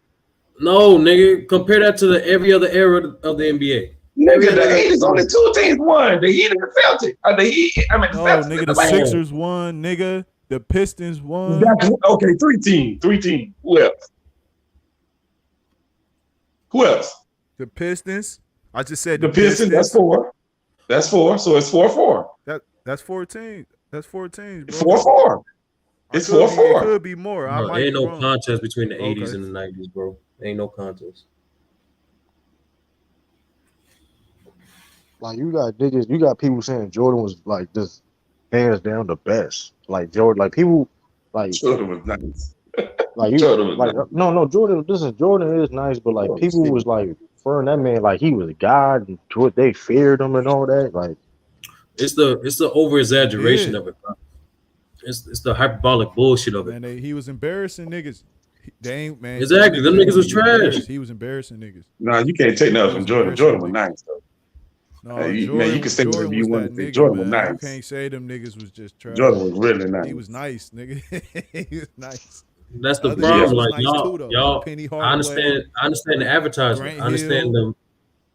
F: No, nigga. Compare that to every other era of the NBA.
Q: Nigga, the 80s only 2 teams won. The Heat and the Celtics.
G: Nigga, the Sixers won. Nigga, the Pistons won.
Q: Okay, 3 teams. 3 teams. Who else? Who else?
G: The Pistons. I just said
Q: the Pistons. That's 4. That's 4. So it's 4-4.
G: That's 14. That's 4 teams.
Q: 4-4. It's 4-4.
G: It could be more.
F: There ain't no contest between the 80s and the 90s, bro. There ain't no contest.
B: Like you got people saying Jordan was like just hands down the best. Like Jordan, like people like
Q: Jordan was nice.
B: Like Jordan was nice. No, Jordan is nice, but like people was like referring that man like he was God and to what they feared him and all that. Like
F: it's the over exaggeration of it, bro. It's the hyperbolic bullshit of it.
G: Man, he was embarrassing niggas. They ain't, man.
F: Exactly. Them niggas was trash.
G: He was embarrassing niggas.
Q: No, you can't take nothing from Jordan. Jordan was nice though.
G: No,
Q: you can say whatever you want to say. Jordan was nice.
G: You can't say them niggas was just trash.
Q: Jordan was really nice.
G: He was nice, nigga. He was nice.
F: That's the problem. Like y'all, I understand the advertisement. I understand them.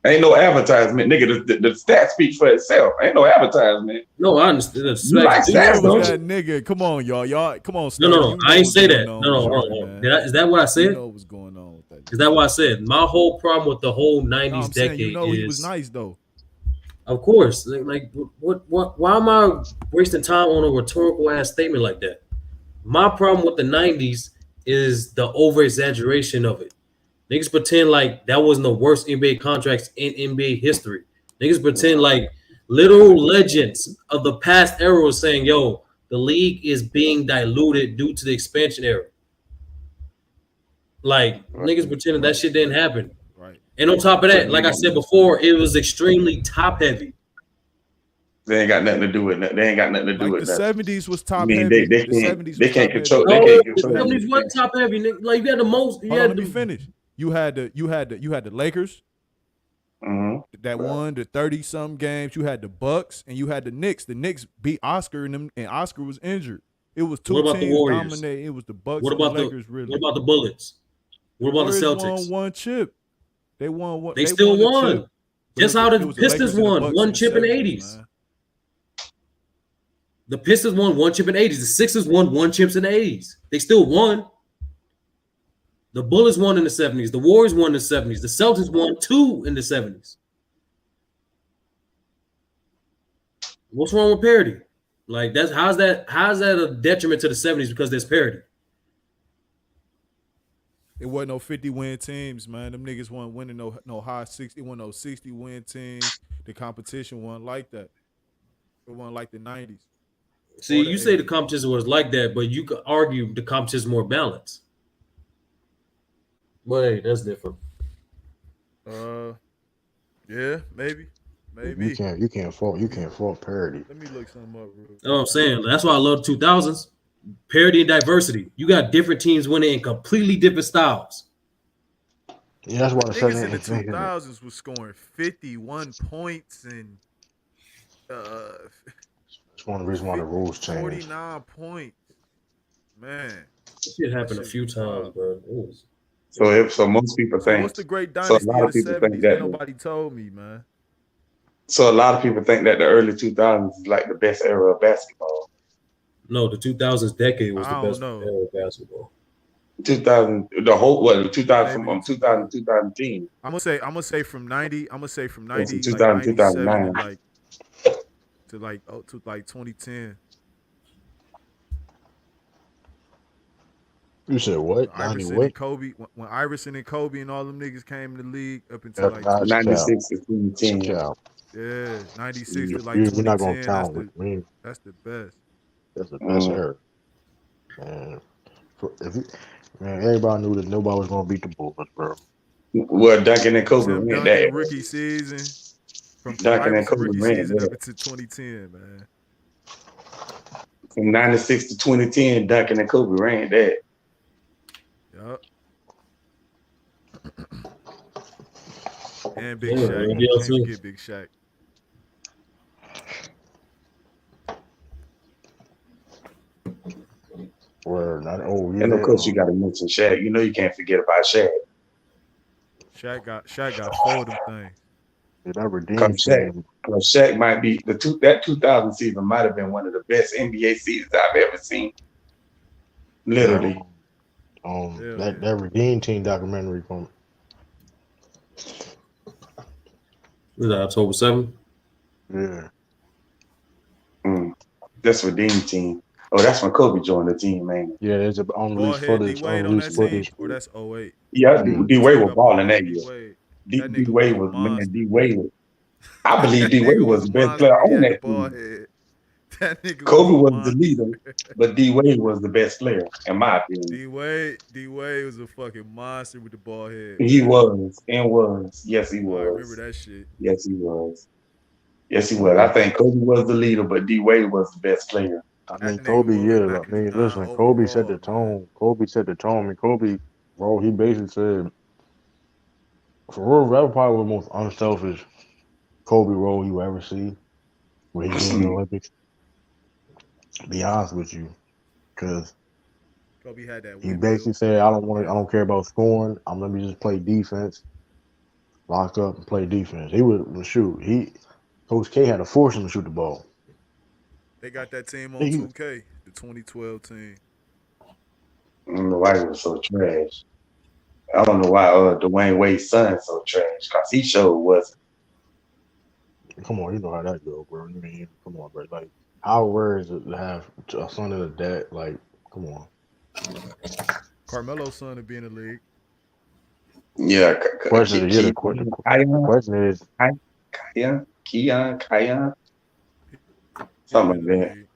Q: Ain't no advertisement, nigga. The stats speak for itself. Ain't no advertisement.
F: No, I understand.
Q: You like stats, don't you?
G: Nigga, come on, y'all. Come on.
F: No. I ain't say that. No. Is that what I said?
G: You know what's going on with that?
F: Is that what I said? My whole problem with the whole 90s decade is
G: he was nice though.
F: Of course. Like what? Why am I wasting time on a rhetorical ass statement like that? My problem with the 90s is the over exaggeration of it. Niggas pretend like that wasn't the worst NBA contracts in NBA history. Niggas pretend like literal legends of the past era was saying, yo, the league is being diluted due to the expansion era. Like, niggas pretending that shit didn't happen.
G: Right.
F: And on top of that, like I said before, it was extremely top heavy.
Q: They ain't got nothing to do with that. They ain't got nothing to do with
G: the
Q: that.
G: 70s was top heavy.
Q: They can't control.
F: No,
Q: They can't
F: the
Q: control.
F: 70s wasn't top heavy, nigga. Like you had the most.
G: Let me finish. You had the Lakers that won the 30-something games. You had the Bucks and you had the Knicks. The Knicks beat Oscar and Oscar was injured. It was 2 teams dominating. It was the Bucks and the Lakers. Really.
F: What about the Bullets? What about the Celtics?
G: Won 1 chip. They won what?
F: They still won. Just how the Pistons won 1 chip in the 80s. The Pistons won 1 chip in the 80s. The Sixers won 1 chip in the 80s. They still won. The Bullets won in the 70s. The Warriors won in the 70s. The Celtics won 2 in the 70s. What's wrong with parity? Like how's that a detriment to the 70s because there's parity?
G: It wasn't no 50-win teams, man. Them niggas weren't winning no high 60. It wasn't no 60-win teams. The competition wasn't like that. It wasn't like the 90s.
F: See, you say the competition was like that, but you could argue the competition is more balanced. But hey, that's different.
G: Yeah, maybe.
B: You can't fault parity.
G: Let me look something up. Real quick.
F: You know what I'm saying? That's why I love the 2000s. Parity and diversity. You got different teams winning in completely different styles.
B: Yeah, that's why I said
G: niggas in the 2000s was scoring 51 points and
B: that's one of the reasons why the rules changed.
G: 49 points. Man.
F: This shit happened a few times, bro.
Q: So most people think.
G: What's the great dynasty of the 70s? That nobody told me, man.
Q: So a lot of people think that the early 2000s is like the best era of basketball.
F: No, the 2000s decade was the best era of basketball.
Q: 2000, the whole 2000 from 2000 to 2010.
G: I'm gonna say from 90. I'm gonna say from 90
Q: to 2009
G: to 2010.
B: You said what?
G: Iverson and Kobe. When Iverson and Kobe and all them niggas came in the league up until like
Q: 96 to 2010.
G: Yeah, 96 to like 2010.
B: You're not gonna count with me.
G: That's the best.
B: That's the best era. Man, everybody knew that nobody was gonna beat the Bulls, bro.
Q: Well, Duncan and Kobe ran that
G: rookie season. From
Q: Duncan and Kobe ran
G: that up to 2010, man.
Q: From 96 to 2010, Duncan and Kobe ran that.
G: Yup. And Big
F: Yeah,
G: Shaq.
F: man,
G: Can't
F: DLC.
G: forget Big Shaq.
B: Word, not yeah.
A: And of course, you got to mention Shaq. You know, you can't forget about Shaq.
G: Shaq got 4 of them things.
B: That redeem
A: Because Shaq,
B: team.
A: Shaq might be that 2000 season might have been one of the best NBA seasons I've ever seen. Literally.
B: That redeem team documentary from.
F: Was that October 7th?
B: Yeah.
A: That's Redeem team. Oh, that's when Kobe joined the team, man.
B: Yeah, there's an unreleased footage.
G: D-Wade on that team? Or that's 08?
A: Yeah, D-Wade was balling that year.
G: That nigga
A: D-Wade was, man, D-Wade was. I believe D-Wade was the best
G: monster.
A: player on
G: He had
A: that
G: the ball
A: team.
G: head. That nigga
A: Kobe
G: was
A: was the leader, but D-Wade was the best player, in my opinion.
G: D-Wade was a fucking monster with the ball head.
A: He was. Yes, he was.
G: I remember that shit.
A: Yes, he was. Yes, he was. I think Kobe was the leader, but D-Wade was the best player.
B: I mean, Kobe, yeah. I mean, listen, Kobe set the tone. Kobe set the tone. I mean, Kobe, bro, he basically said, for real, that was probably the most unselfish Kobe role you ever see when he in the Olympics. To be honest with you, because
G: Kobe had that.
B: He basically said, I don't care about scoring. I'm let me just play defense, lock up and play defense. He would shoot. Coach K had to force him to shoot the ball.
G: They got that team on 2K, the 2012 team.
A: I don't know why he was so trash. I don't know why Dwayne Wade's son is so trash, because he sure wasn't.
B: Come on, you know how that go, bro. I mean, come on, bro. Like, how rare is it to have a son and a dad? Like, come on.
G: Carmelo's son to be in the league.
A: Yeah.
B: The question is,
A: Keon, something like that.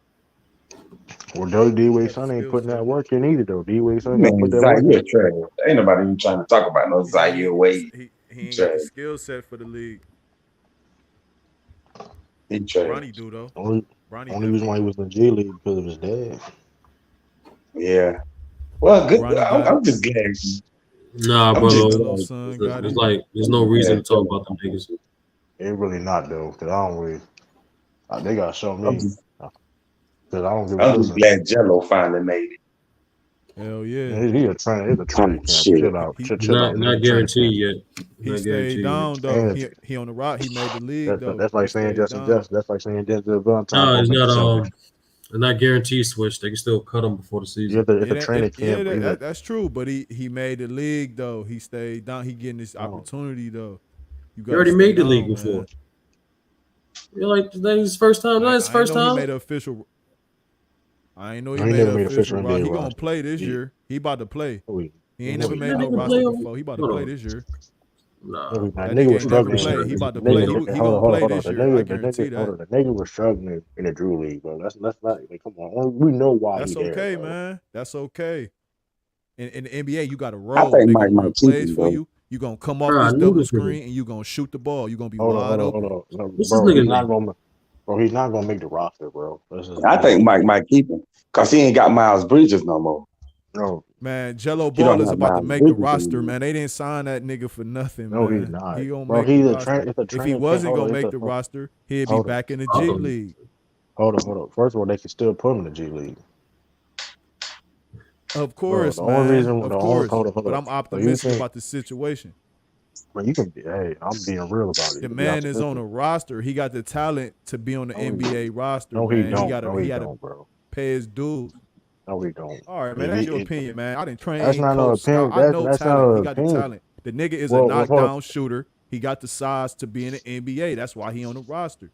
B: Well, D-Wade's son ain't putting that work in either, though. D-Wade's son
A: Man,
B: got to put that work
A: Zaire
B: in.
A: trash. Ain't nobody even trying to talk about no Zaire Wade.
G: He ain't got the skill set for the league.
A: He trash.
G: Bronny do, though.
B: Only reason why he was in the G League because of his dad.
A: Yeah. Well, good. I'm just glad.
F: Nah, bro. It's like there's no reason to talk about them niggas.
B: It's really not though, because I don't really. They gotta show me. Because I don't give a
A: I'm just glad Jello finally made it.
G: Hell yeah.
B: He's a trainer. He's a training camp. Chill out. Chill out.
F: Not guaranteed yet.
G: He stayed down though. He on the rock. He made the league though.
B: That's like saying Justin. That's like saying Denzel Valentine.
F: No, it's not. It's not guaranteed switch. They can still cut him before the season.
B: It's a training camp.
G: Yeah, that's true. But he made the league though. He stayed down. He getting this opportunity though.
F: You already made the league before. You're like, that is his first time. That's his first time.
G: He made an official. I ain't know he made an official. He gonna play this year. He about to play. He ain't never made no roster before. He about to play this year.
F: Nah,
B: that nigga was struggling.
G: He about to play. He gonna play this year. I guarantee that.
B: The nigga was struggling in the Drew League, bro. That's not. Like, come on, we know why.
G: That's okay,
B: there,
G: man. That's okay. In the NBA, you got to roll.
A: I think
G: they
A: Mike
G: gonna run plays
A: cheating,
G: for
A: bro.
G: you. You gonna come off this double screen and you gonna shoot the ball. You gonna be wide open.
B: Hold on. Bro, he's not gonna make the roster, bro.
A: I think Mike might keep him because he ain't got Miles Bridges no more.
B: No.
G: Man, Jello Ball is about to make the roster, man. They didn't sign that nigga for nothing, man.
B: No, he's not.
G: He gonna
B: bro,
G: make the roster. If he wasn't gonna make the roster, he'd be back in the G League.
B: Hold on. First of all, they can still put him in the G League.
G: Of course,
B: bro, the only reason,
G: of course.
B: Hold on.
G: But I'm optimistic about the situation.
B: But you can be, hey, I'm being real about it.
G: The man is on a roster. He got the talent to be on the NBA roster.
B: No,
G: man.
B: he don't.
G: He got to pay his dues.
B: No, he don't.
G: All right, man. That's your opinion, man. I didn't train.
B: That's not no opinion.
G: I know
B: that's
G: talent.
B: Not
G: he got
B: opinion.
G: the talent. The nigga is a knockdown shooter. He got the size to be in the NBA. That's why he on the roster.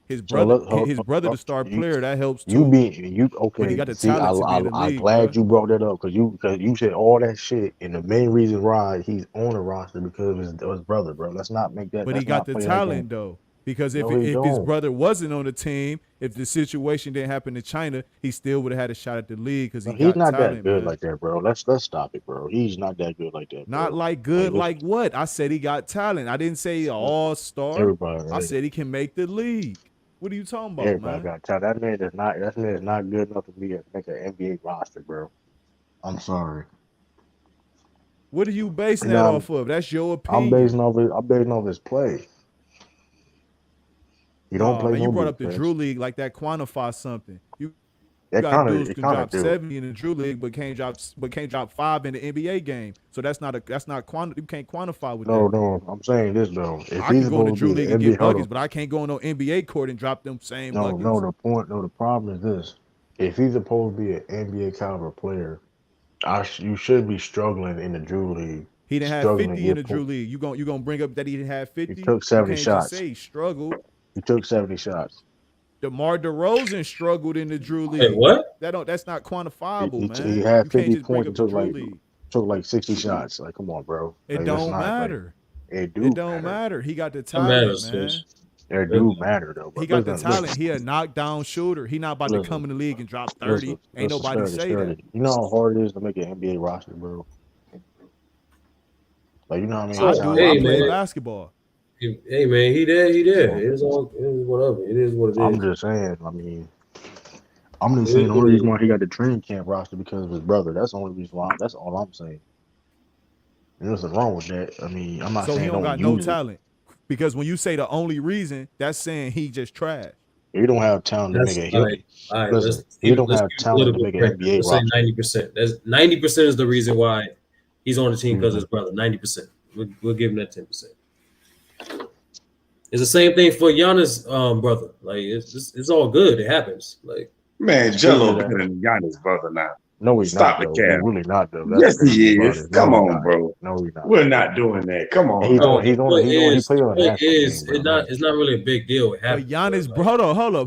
G: His brother, the star player, that helps too.
B: Okay.
G: But he got the talent to be in the league.
B: I'm glad you brought that up because you said all that shit, and the main reason why he's on the roster because of his brother, bro. Let's not make that.
G: But he got the talent though, because if his brother wasn't on the team, if the situation didn't happen in China, he still would have had a shot at the league because he's
B: not
G: talent,
B: that good
G: man.
B: like that, bro. Let's stop it, bro. He's not that good like that.
G: Not like good, like what? I said he got talent. I didn't say all-star.
B: Everybody,
G: I said he can make the league. What are you talking about,
B: Everybody
G: man?
B: got talent. That man is not good enough to make an NBA roster, bro. I'm sorry.
G: What are you basing
B: And
G: that off of? That's your opinion.
B: I'm basing off his play. You don't play
G: man, you brought up the
B: defense.
G: Drew League like that quantifies something. You
B: That
G: got
B: kinda-
G: dudes
B: it
G: can
B: kinda
G: drop
B: do.
G: 70 in the Drew League, but can't drop 5 in the NBA game. So that's not you can't quantify with that.
B: No, I'm saying this though. If
G: I
B: he's
G: can go in the
B: supposed
G: Drew
B: to be
G: League
B: an
G: and
B: NBA,
G: get buckets, but I can't go in no NBA court and drop them same buckets.
B: the problem is this. If he's supposed to be an NBA caliber player, you should be struggling in the Drew League.
G: He didn't have 50 in the Drew League. You gonna bring up that he didn't have 50?
B: He took 70
G: you can't
B: shots.
G: Just say he struggled.
B: He took 70 shots.
G: DeMar DeRozan struggled in the Drew League.
F: Hey, what?
G: That's not quantifiable, man.
B: He had
G: you
B: 50
G: can't just bring
B: points
G: up
B: and
G: the Drew League.
B: took like 60 shots. Like, come on, bro.
G: It
B: Like,
G: don't
B: that's not,
G: matter.
B: Like,
G: It don't matter. He got the talent,
F: matters,
G: man.
F: sis.
B: It do matter though.
G: He got the talent. He a knockdown shooter. He not about to come in the league and drop 30. Ain't nobody say that.
B: You know how hard it is to make an NBA roster, bro. Like, you know what I mean?
G: I do.
F: Hey,
G: I play
F: man.
G: basketball.
F: Hey man, he there. It is whatever. It is what it is.
B: I'm just saying. I mean, I'm just saying the only reason why he got the training camp roster because of his brother. That's the only reason why. That's all I'm saying. There's nothing wrong with that. I mean, I'm not
G: So
B: saying
G: he don't got no
B: use it.
G: talent. Because when you say the only reason, that's saying he just trash.
B: He don't have talent to make it.
F: All right.
B: Listen, he don't have talent to make an NBA
F: Let's say
B: roster.
F: 90%. That's 90% is the reason why he's on the team because of his brother. 90%. We'll give him that 10%. It's the same thing for Giannis' brother. Like it's all good. It happens. Like
Q: Man, Jello better than Giannis' brother now.
B: No, he's
Q: Stop
B: not.
Q: the
B: Though.
Q: cap.
B: He's really not though.
Q: Yes, he is.
B: Brother.
Q: Come
B: No,
Q: on,
B: he's not.
Q: bro.
B: No, he's not.
Q: We're not doing that. Come on.
B: He
Q: bro.
B: played on the national team, bro.
F: it's not really a big deal. It
G: But
F: happens.
G: Giannis,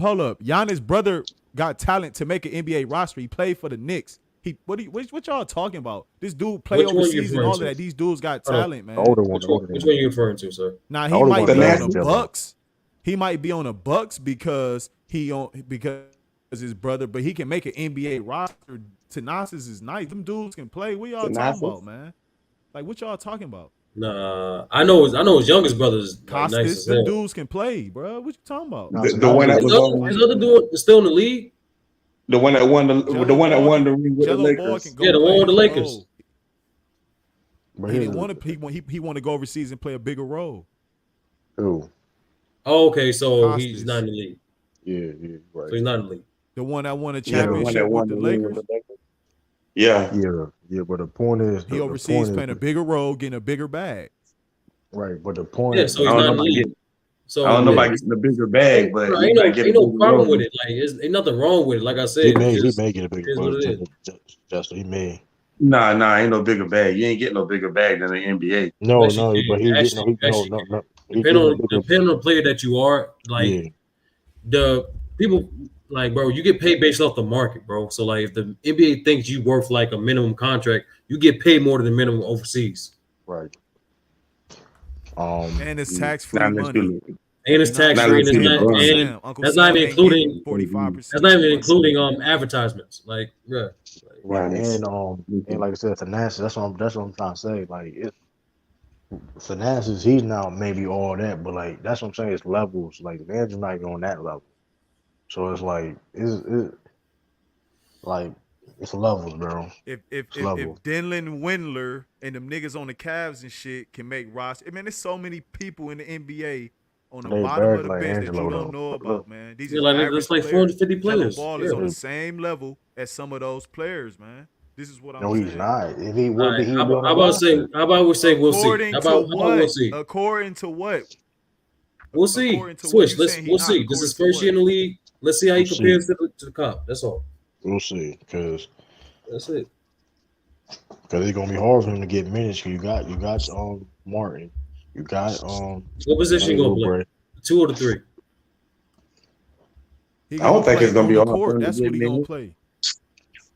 G: hold up. Giannis' brother got talent to make an NBA roster. He played for the Knicks. What y'all talking about? This dude play
F: Which one you
G: overseas and
F: referring
G: all of
F: to?
G: that. These dudes got talent, man.
B: The older one.
F: Which one are you referring to, sir?
G: Now
B: The
G: he
B: older
G: might
B: one,
G: be on
B: Giannis.
G: the Bucks. He might be on the Bucks because his brother, but he can make an NBA roster. Thanasis is nice. Them dudes can play. What y'all talking about, man? Like what y'all talking about?
F: Nah, I know his youngest brother's
G: Costas,
F: nice as
G: them
F: hell.
G: dudes can play, bro. What you talking about?
Q: The one that was on.
F: His other dude is still in the league.
Q: The one that won the ring with the
G: Jello Boy
Q: Lakers.
G: can go
F: Yeah, the
G: play
F: one with the
G: his
F: Lakers.
G: role.
B: But
G: He
B: here's
G: didn't want to. He want to go overseas and play a bigger role.
B: Who?
F: Oh, okay, so
G: Costas.
F: he's not in the league.
B: Yeah, right.
F: So he's not in the league.
G: The one that won a
Q: Yeah, the one
G: championship
Q: that won
G: with
Q: the
G: the
Q: ring
G: Lakers.
Q: with the Lakers. Yeah.
B: Yeah. But the point is,
G: He overseas playing a bigger role, getting a bigger bag.
B: right. But the point
F: Yeah,
B: is,
F: so he's not in the league. So
Q: I don't know about getting the bigger bag, but he might get a
F: ain't no
Q: bigger
F: problem
Q: role.
F: with it. Like, ain't nothing wrong with it. Like I said,
B: he
F: it's
B: may get a bigger
F: is what it is.
B: Justin. He may.
Q: Nah, ain't no bigger bag. You ain't getting no bigger bag than the NBA.
B: No,
F: Actually,
B: but he
F: actually,
B: no. He
F: Depending
B: getting a bigger.
F: on the player that you are, like
B: Yeah.
F: the people, like bro, you get paid based off the market, bro. So like, if the NBA thinks you worth like a minimum contract, you get paid more than the minimum overseas.
B: Right.
G: And it's tax-free money.
F: And it's tax free, and that's not even including
G: 45%.
F: That's not even including advertisements. Like, yeah.
B: Right. And like I said, Thanasis, that's what I'm trying to say. Like, it's Thanasis, he's not maybe all that, but like that's what I'm saying. It's levels. Like Van's not even on that level. So it's like it's levels, bro.
G: If
B: levels.
G: Denlin Windler and them niggas on the Cavs and shit can make roster, man, there's so many people in the NBA on the
B: They
G: bottom of the
B: like
G: bench
B: Angelo,
G: that you don't
B: though.
G: know about, man. These
F: Yeah,
G: are
F: like
G: average
F: that's like
G: players.
F: 450 players.
G: Jello Ball is
F: Yeah.
G: on the same level as some of those players, man. This is what I'm
B: No,
G: saying.
B: he's not. If he
F: All
B: would
F: right,
B: be, he would
F: how
B: be on the
F: about say?
B: roster.
F: How about we say we'll see?
G: According
F: How
G: to
F: about
G: what?
F: we'll see?
G: According to what?
F: We'll see.
G: According to what
F: Switch.
G: you
F: Let's
G: saying he
F: we'll
G: not,
F: see. This is
G: according to
F: first year in the league. Let's see how he
B: We'll see.
F: compares to the comp. That's all.
B: We'll see, because
F: That's it.
B: it's gonna be hard for him to get minutes. You got Martin, you got
F: What position you gonna play?
B: Oubre.
F: The 2 or the 3?
G: He
Q: I don't
G: gonna
Q: think
G: play
Q: it's gonna
G: on
Q: be
G: the
Q: hard for
G: court.
Q: him to
G: That's
Q: get
G: what he gonna
Q: minutes.
G: play.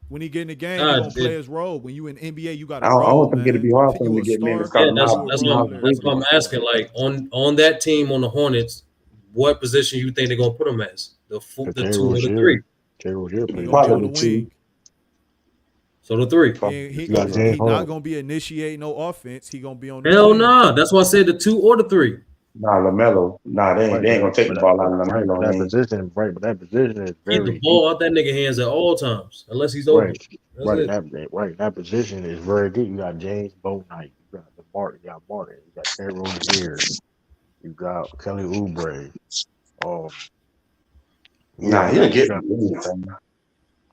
G: When he get in the game,
F: Nah,
G: he gonna
F: it-
G: play his role. When you in NBA, you got to
Q: I don't
G: roll,
Q: think
G: man.
Q: it'd be hard for him
G: You
Q: to
G: a
Q: get minutes.
G: star,
F: Yeah, that's
G: you a
F: that's
G: role
F: what
G: player.
F: I'm asking. Like on that team on the Hornets, what position you think they're gonna put him as? The 2 or the 3?
B: Terry Rozier
G: He
B: played.
G: gonna be on
Q: Probably
G: the
Q: the 2.
G: wing.
F: So the 3.
G: He
B: You got James
G: not
B: Harden.
G: gonna be initiating no offense. He gonna be on the
F: Hell
G: wing.
F: nah. That's why I said the 2 or the 3.
Q: Nah, LaMelo. Nah, they ain't gonna take the ball out of
B: Right, but
Q: LaMelo.
B: that
Q: Ain't.
B: position, right? But that position is
F: Keep the
B: very
F: ball out that nigga hands at all times, unless he's open.
B: right. Right in that position is very good. You got James Bouknight, you got Martin, you got Terry Rozier, you got Kelly Oubre.
A: He'll get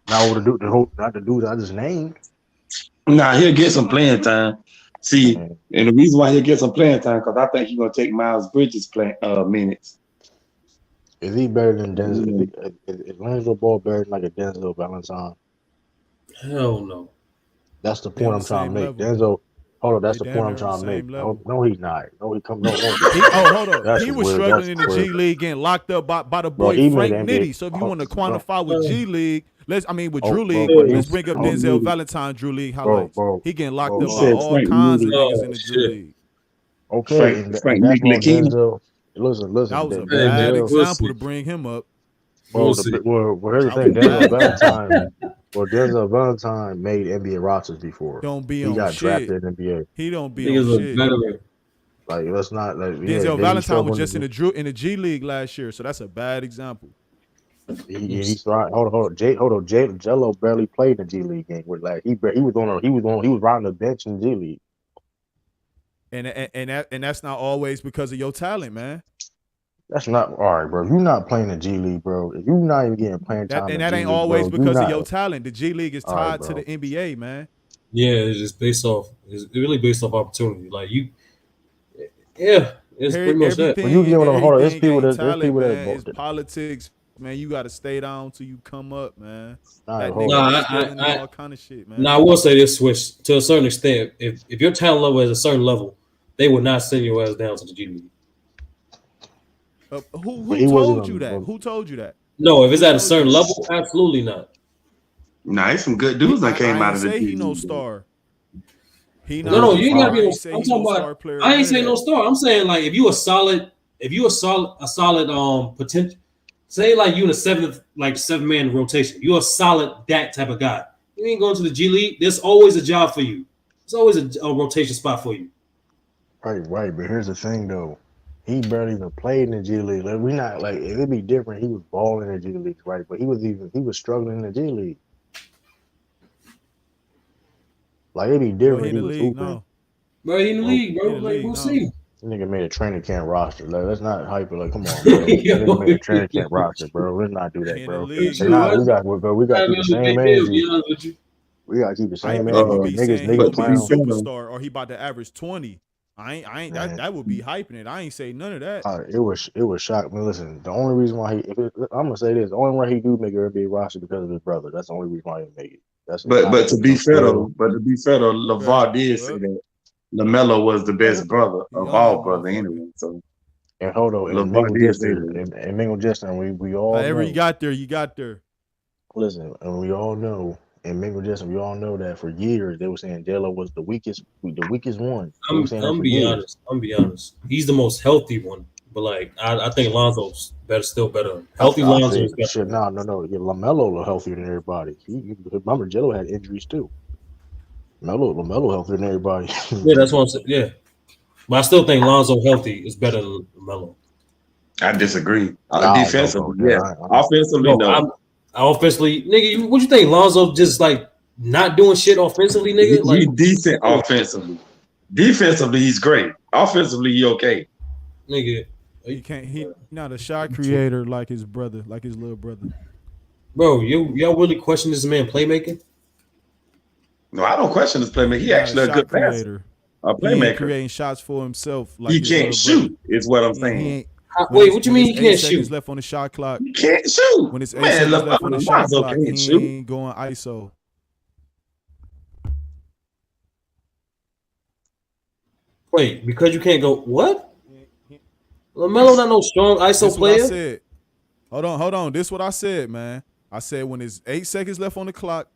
B: not the dudes I just named.
A: He'll get some playing time. See, and the reason why he'll get some playing time because I think he's gonna take Miles Bridges minutes.
B: Is he better than Denzel? Is Lonzo Ball better than like a Denzel Valentine?
F: Hell no.
B: That's the point I'm trying to make. Denzel, hold on, that's the point I'm trying to make. No, he's not. No, he come. No.
G: Hold on. He was struggling in the G League, getting locked up by the boy Frank Nitty. So if you want to quantify with G League, with Drew League, let's bring up Denzel Valentine Drew League highlights. He getting locked up by all kinds of niggas in the Drew League.
B: Okay,
A: Frank Nitty.
B: Listen.
G: That was a bad example to bring him up.
B: Well, here's the thing. Denzel Valentine made NBA rosters before. He got drafted in the NBA.
G: He don't be on shit.
B: Like, let's not.
G: Denzel Valentine was just in the G League last year, so that's a bad example.
B: He's right. Hold on. Jello barely played in the G League game. He was riding the bench in the G League.
G: And that's not always because of your talent, man.
B: That's not all right, bro. If you're not playing the G League, bro, if you're not even getting playing time,
G: that ain't always because of your talent. The G League is tied to the NBA, man.
F: Yeah, it's just based off. It's really based off opportunity. Like you, it's pretty much that.
B: When you get on hold on, there's people that
G: it's politics, man. You got to stay down till you come up, man.
F: All
G: kind of shit, man.
F: Now I will say this, Swish, to a certain extent, if your talent level is a certain level, they would not send your ass down to the G League.
G: Who told you that? Who told you that?
F: No, if it's at a certain level, absolutely not.
A: Nah, it's some good dudes that came out of the G League.
G: He no star.
F: No, you ain't gotta be. I'm talking about. I ain't saying no star. I'm saying like if you a solid potential. Say like you in a seven man rotation. You're a solid that type of guy. You ain't going to the G League. There's always a job for you. There's always a rotation spot for you.
B: Right. But here's the thing though. He barely even played in the G League. Like, we not like it'd be different. He was balling in the G League, right? But he was struggling in the G League. Like it'd be different. He was hooping.
F: No. Bro, he in the league, bro. Like we'll see.
B: Nigga made a training camp roster. Like, let's not hype it. Like, come on, bro. Nigga made a training camp roster, bro. Let's not do that, bro. We got to keep the same energy. We got to keep the same energy. Niggas
G: playing superstar, or he about to average 20. I ain't that would be hyping it. I ain't say none of that.
B: It was shocking. Listen, the only reason why I'm gonna say this, the only way he do make an NBA roster because of his brother. That's the only reason why he made it.
A: But to be fair though, LeVar did say that LaMelo was the best brother of all brothers anyway. So
B: and hold on, and Mingle Justin, we all
G: whatever you got there.
B: Listen, and we all know. And Mingle Justin, we all know that for years they were saying Jello was the weakest one.
F: I'm be honest. He's the most healthy one, but like I think Lonzo's still better. Healthy Lonzo is better.
B: No. Yeah, LaMelo healthier than everybody. Remember, Jello had injuries too. LaMelo healthier than everybody.
F: Yeah, that's what I'm saying. Yeah, but I still think Lonzo healthy is better than LaMelo.
A: I disagree. Defensively, yeah. Offensively, no.
F: Offensively, nigga, what you think? Lonzo just like not doing shit offensively, nigga?
A: He's decent offensively. Defensively, he's great. Offensively, he okay.
F: Nigga,
G: he not a shot creator like his brother, like his little brother.
F: Bro, y'all really question this man playmaking?
A: No, I don't question his playmaking. He actually a good passer, a playmaker.
G: He creating shots for himself. Like
A: he can't shoot, is what I'm saying.
F: Wait, what you mean he can't shoot?
G: Left on the shot clock.
A: He can't shoot.
G: When it's 8 seconds left on the shot clock, he ain't going ISO.
F: Wait, because you can't go what? LaMelo not no strong ISO player.
G: I said. Hold on. This is what I said, man. I said when it's 8 seconds left on the clock,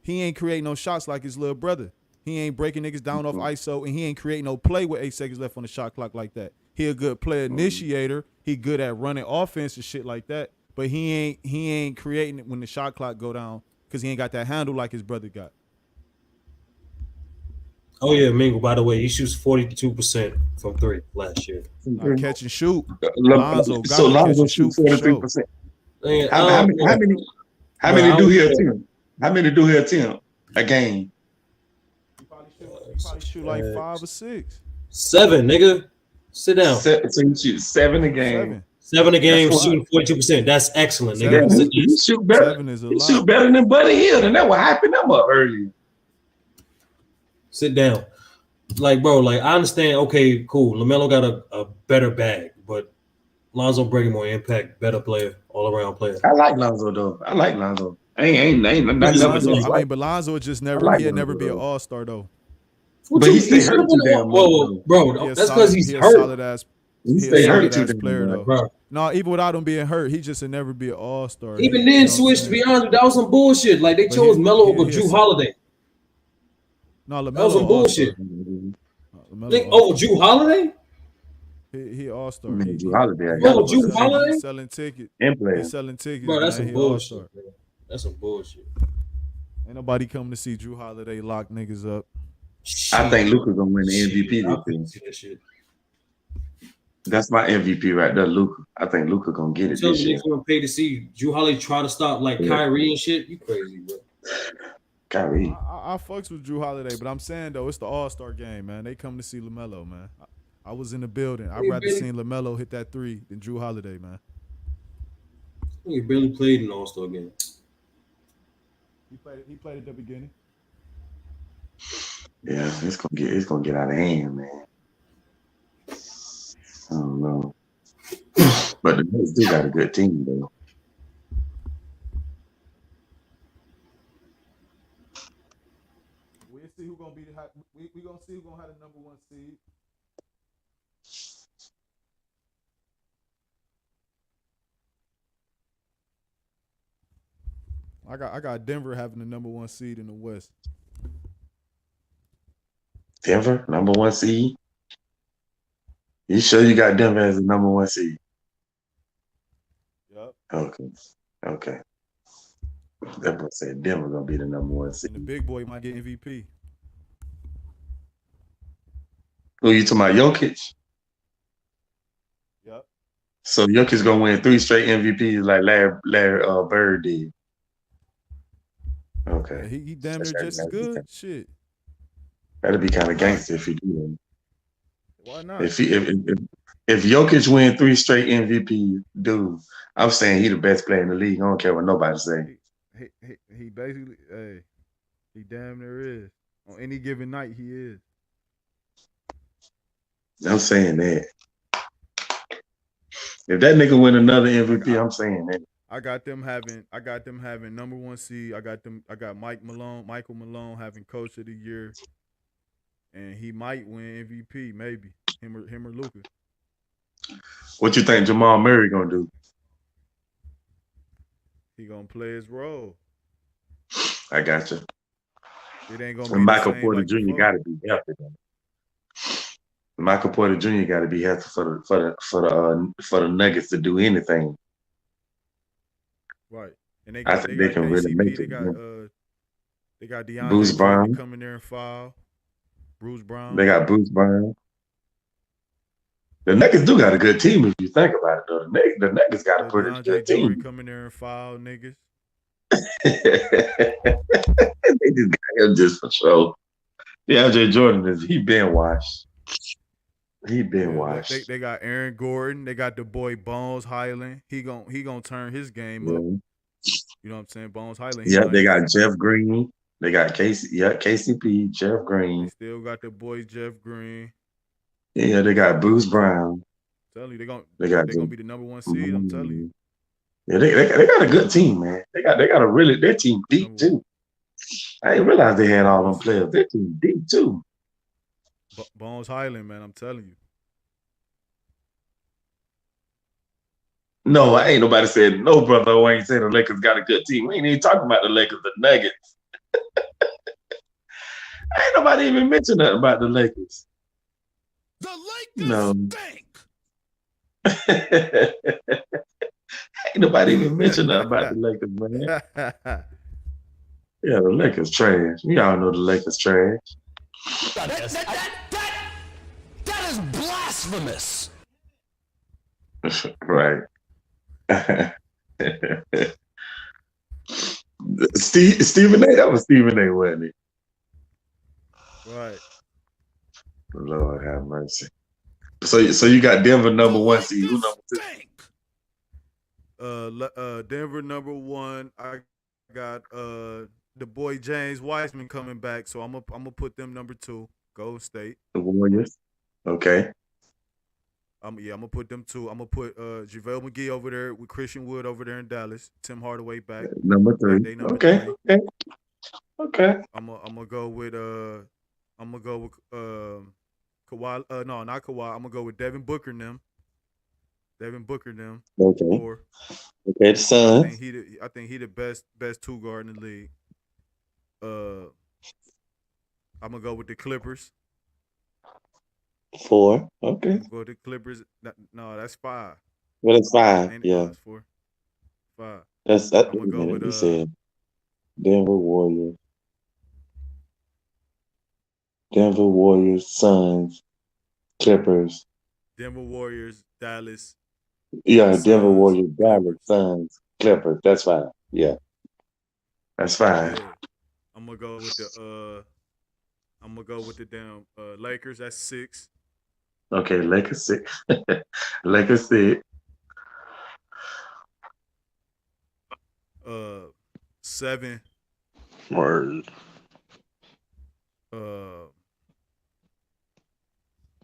G: he ain't creating no shots like his little brother. He ain't breaking niggas down off ISO, and he ain't creating no play with 8 seconds left on the shot clock like that. He a good play initiator. He good at running offense and shit like that. But he ain't creating it when the shot clock go down because he ain't got that handle like his brother got.
F: Oh yeah, Mingle. By the way, he shoots 42% from three last year.
G: Catch and shoot.
A: Lonzo shoots 43%. How many do he attempt? How many do he attempt? a game?
G: He probably shoot like 5 or 6.
F: 7, nigga. Sit down.
A: So you shoot 7 a game.
F: 7 a game, shooting 42%. That's excellent, nigga.
A: He shoot better.
G: 7 is a
A: He
G: lot.
A: shoot better than Buddy Hield, and that was hyping them up earlier.
F: Sit down. Like, bro, like, I understand, okay, cool. LaMelo got a better bag, but Lonzo Brady more impact, better player, all-around player.
A: I like Lonzo, though. I like Lonzo.
G: But Lonzo would just never, he'd never be an all-star, though.
A: But he stay hurt too damn much.
F: Bro, that's because he's hurt.
A: He stay hurt too damn
G: player,
A: much.
G: though.
F: Bro.
G: No, even without him being hurt, he just would never be an all-star.
F: Even then, Switch, to be honest, that was some bullshit. Like, they chose Melo over Drew Holiday.
G: No, LaMelo
F: that was some bullshit.
G: LaMelo
F: Over Drew Holiday?
G: He all-star.
A: Drew Holiday.
F: Drew Holiday?
G: He's selling tickets. He's selling tickets.
F: Bro, that's
G: man.
F: some bullshit. Bro. That's some bullshit.
G: Ain't nobody coming to see Drew Holiday lock niggas up.
A: I think Luka gonna win the MVP this year. That's my MVP right there, Luka. I think Luka gonna get it this year.
F: Niggas gonna pay to see Drew Holiday try to stop like Kyrie and shit. You crazy, bro?
A: Kyrie.
G: I fucks with Drew Holiday, but I'm saying though, it's the All-Star game, man. They come to see LaMelo, man. I was in the building. I'd rather seen LaMelo hit that 3 than Drew Holiday, man.
F: He barely played in the All-Star game.
G: He played at the beginning.
A: Yeah, it's gonna get out of hand, man. I don't know. But the Nets do got a good team, though.
G: We'll see who gonna be we gonna see who gonna have the number 1 seed. I got Denver having the number 1 seed in the West.
A: Denver, number 1 seed. You sure you got Denver as the number 1 seed?
G: Yep.
A: Okay. That boy said Denver gonna be the number 1 seed.
G: And the big boy might get MVP.
A: Who you talking about, Jokic?
G: Yep.
A: So Jokic gonna win 3 straight MVPs like Larry Bird did. Okay.
G: Yeah, he damn near just as good. Shit.
A: That'd be kind of gangster if he do that.
G: Why not?
A: If Jokic win 3 straight MVP, dude, I'm saying he the best player in the league. I don't care what nobody say.
G: He basically, he damn near is. On any given night, he is.
A: I'm saying that. If that nigga win another MVP, I'm saying that.
G: I got them having number 1 seed. I got Michael Malone having coach of the year. And he might win MVP, maybe. Him or Luka.
A: What you think Jamal Murray gonna do?
G: He gonna play his role.
A: I got you.
G: It ain't gonna
A: and
G: be
A: Michael
G: the same
A: Porter
G: like
A: Jr.
G: before.
A: gotta be healthy. Michael Porter Jr. gotta be healthy for the Nuggets to do anything.
G: Right. And
A: I think they can really make it.
G: They got DeAndre
A: Bruce Brown
G: coming there and foul. Bruce Brown.
A: They got Bruce Brown. The Nuggets do got a good team if you think about it, though. The Nuggets got a pretty good team.
G: Coming there and foul niggas.
A: They just got him just for show. Yeah, Jay Jordan he been washed. He been washed.
G: They got Aaron Gordon. They got the boy Bones Highland. He gonna turn his game up. You know what I'm saying? Bones Highland.
A: Yeah, they got Jeff Green. They got KCP, Jeff Green.
G: They still got the boy Jeff Green.
A: Yeah, they got Bruce Brown.
G: I'm telling you, they're gonna be the number 1 seed. I'm telling you.
A: Yeah, they got a good team, man. They got their team deep too. I didn't realize they had all them players. Their team deep too.
G: Bones Highland, man, I'm telling you.
A: No, I ain't nobody said no, brother. I ain't saying the Lakers got a good team. We ain't even talking about the Lakers, the Nuggets. Ain't nobody even mentioned nothing about the Lakers. The Lakers stink. Ain't nobody even mentioned nothing about the Lakers, man. Yeah, the Lakers trash. We all know the Lakers trash.
J: That is blasphemous.
A: Right. Stephen A. That was Stephen A. Wasn't it?
G: Right.
A: Lord have mercy. So you got Denver number 1 seed. Who number
G: 2? Denver number 1. I got the boy James Wiseman coming back, so I'm gonna put them number 2. Golden State.
A: The Warriors. Okay.
G: I'm gonna put them 2. I'm gonna put JaVale McGee over there with Christian Wood over there in Dallas. Tim Hardaway back.
A: Number 3.
G: They number
A: Okay.
G: 3.
A: Okay.
G: I'm gonna go with Kawhi. No, not Kawhi. I'm gonna go with Devin Booker and them.
A: Okay.
G: 4.
A: Okay. The Suns.
G: I think he the best 2 guard in the league. I'm gonna go with the Clippers.
A: 4. Okay.
G: I'm gonna go with the Clippers. No, that's 5.
A: Well, it's 5.
G: Ain't it?
A: Yeah.
G: No, it's 4. 5.
A: That's
G: I'm gonna go with
A: you said Denver Warriors, Suns, Clippers.
G: Denver Warriors, Dallas.
A: Yeah,
G: Suns,
A: Denver Warriors, Dallas, Suns, Clippers. That's 5. Yeah. That's 5.
G: Yeah. I'm gonna go with the damn Lakers. That's 6.
A: Okay, Lakers 6. Lakers 6.
G: 7.
B: Word.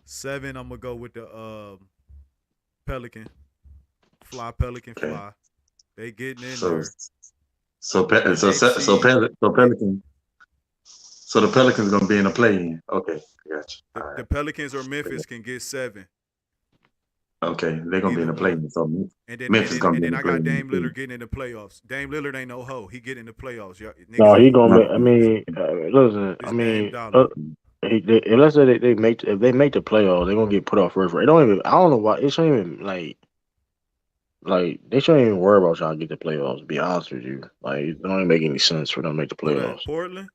G: 7. I'm gonna go with the Pelican. Pelican. They getting in there.
A: So the Pelicans gonna be in the play-in. Okay, gotcha.
G: The Pelicans or Memphis can get 7.
A: Okay, they're gonna be in the play-in. So Memphis gonna be in the
G: I got Dame
A: play-in.
G: Lillard getting in the playoffs. Dame Lillard ain't no hoe. He get in the playoffs.
B: No, he gonna make. I mean, listen. I mean, unless they make if they make the playoffs, they're gonna get put off first. I don't know why. It shouldn't even like they shouldn't even worry about y'all get the playoffs. To be honest with you, like it don't even make any sense for them to make the playoffs.
G: Portland.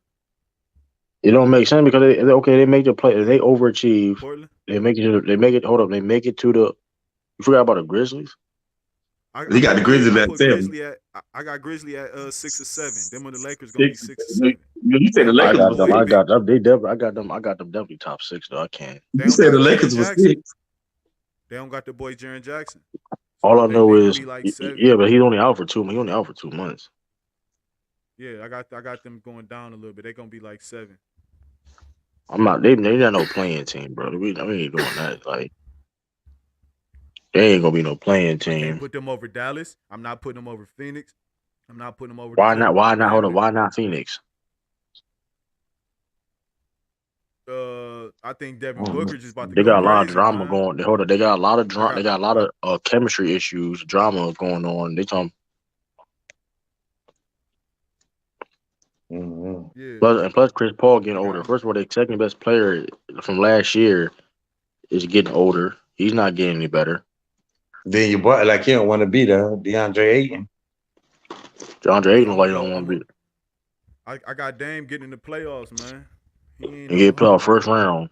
B: It don't make sense because they make the play. They overachieve.
G: Portland.
B: They make it. Hold up. They make it to the. You forgot about the Grizzlies.
A: You got the Grizzlies at 7.
G: I got Grizzly at 6 or 7. Then when the Lakers gonna be 6 or 7.
A: You said the Lakers.
B: I got them. They definitely. I got them definitely top 6 though. I can't.
A: You said the Lakers was 6.
G: They don't got the boy Jaren Jackson.
B: All I know is
G: like
B: but he's only out for 2. He only out for 2 months.
G: Yeah, I got them going down a little bit. They're gonna be like 7.
B: I'm not. They not no playing team, bro. We ain't doing that. Like they ain't gonna be no playing team.
G: I can't put them over Dallas. I'm not putting them over Phoenix. I'm not putting them over.
B: Why not? Why not? Hold on. Why not Phoenix?
G: I think Devin Booker just about to.
B: They got a lot of
G: crazy,
B: drama
G: man.
B: going. Hold on. They got a lot of drama. They got a lot of chemistry issues, drama going on. They talking.
A: Mm-hmm.
B: Plus Chris Paul getting older. First of all, their second best player from last year is getting older. He's not getting any better.
A: Then your boy, like, you don't want to be there, DeAndre Ayton.
B: DeAndre Ayton, like, you don't want to be.
G: I got Dame getting in the playoffs, man.
B: He get playoff first round.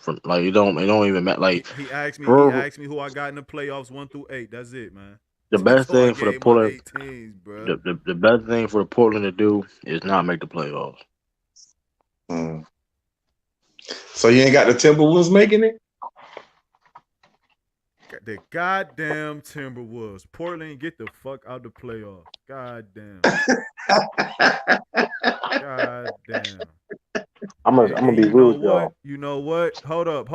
B: It don't even matter. Like
G: he asked me who I got in the playoffs 1 through 8. That's it, man.
B: The best thing for the Portland,
G: teams,
B: the best thing for the Portland to do is not make the playoffs.
A: So you ain't got the Timberwolves making it?
G: The goddamn Timberwolves. Portland, get the fuck out the playoffs. Goddamn. Goddamn.
B: I'm gonna be real with y'all.
G: You know what? Hold up.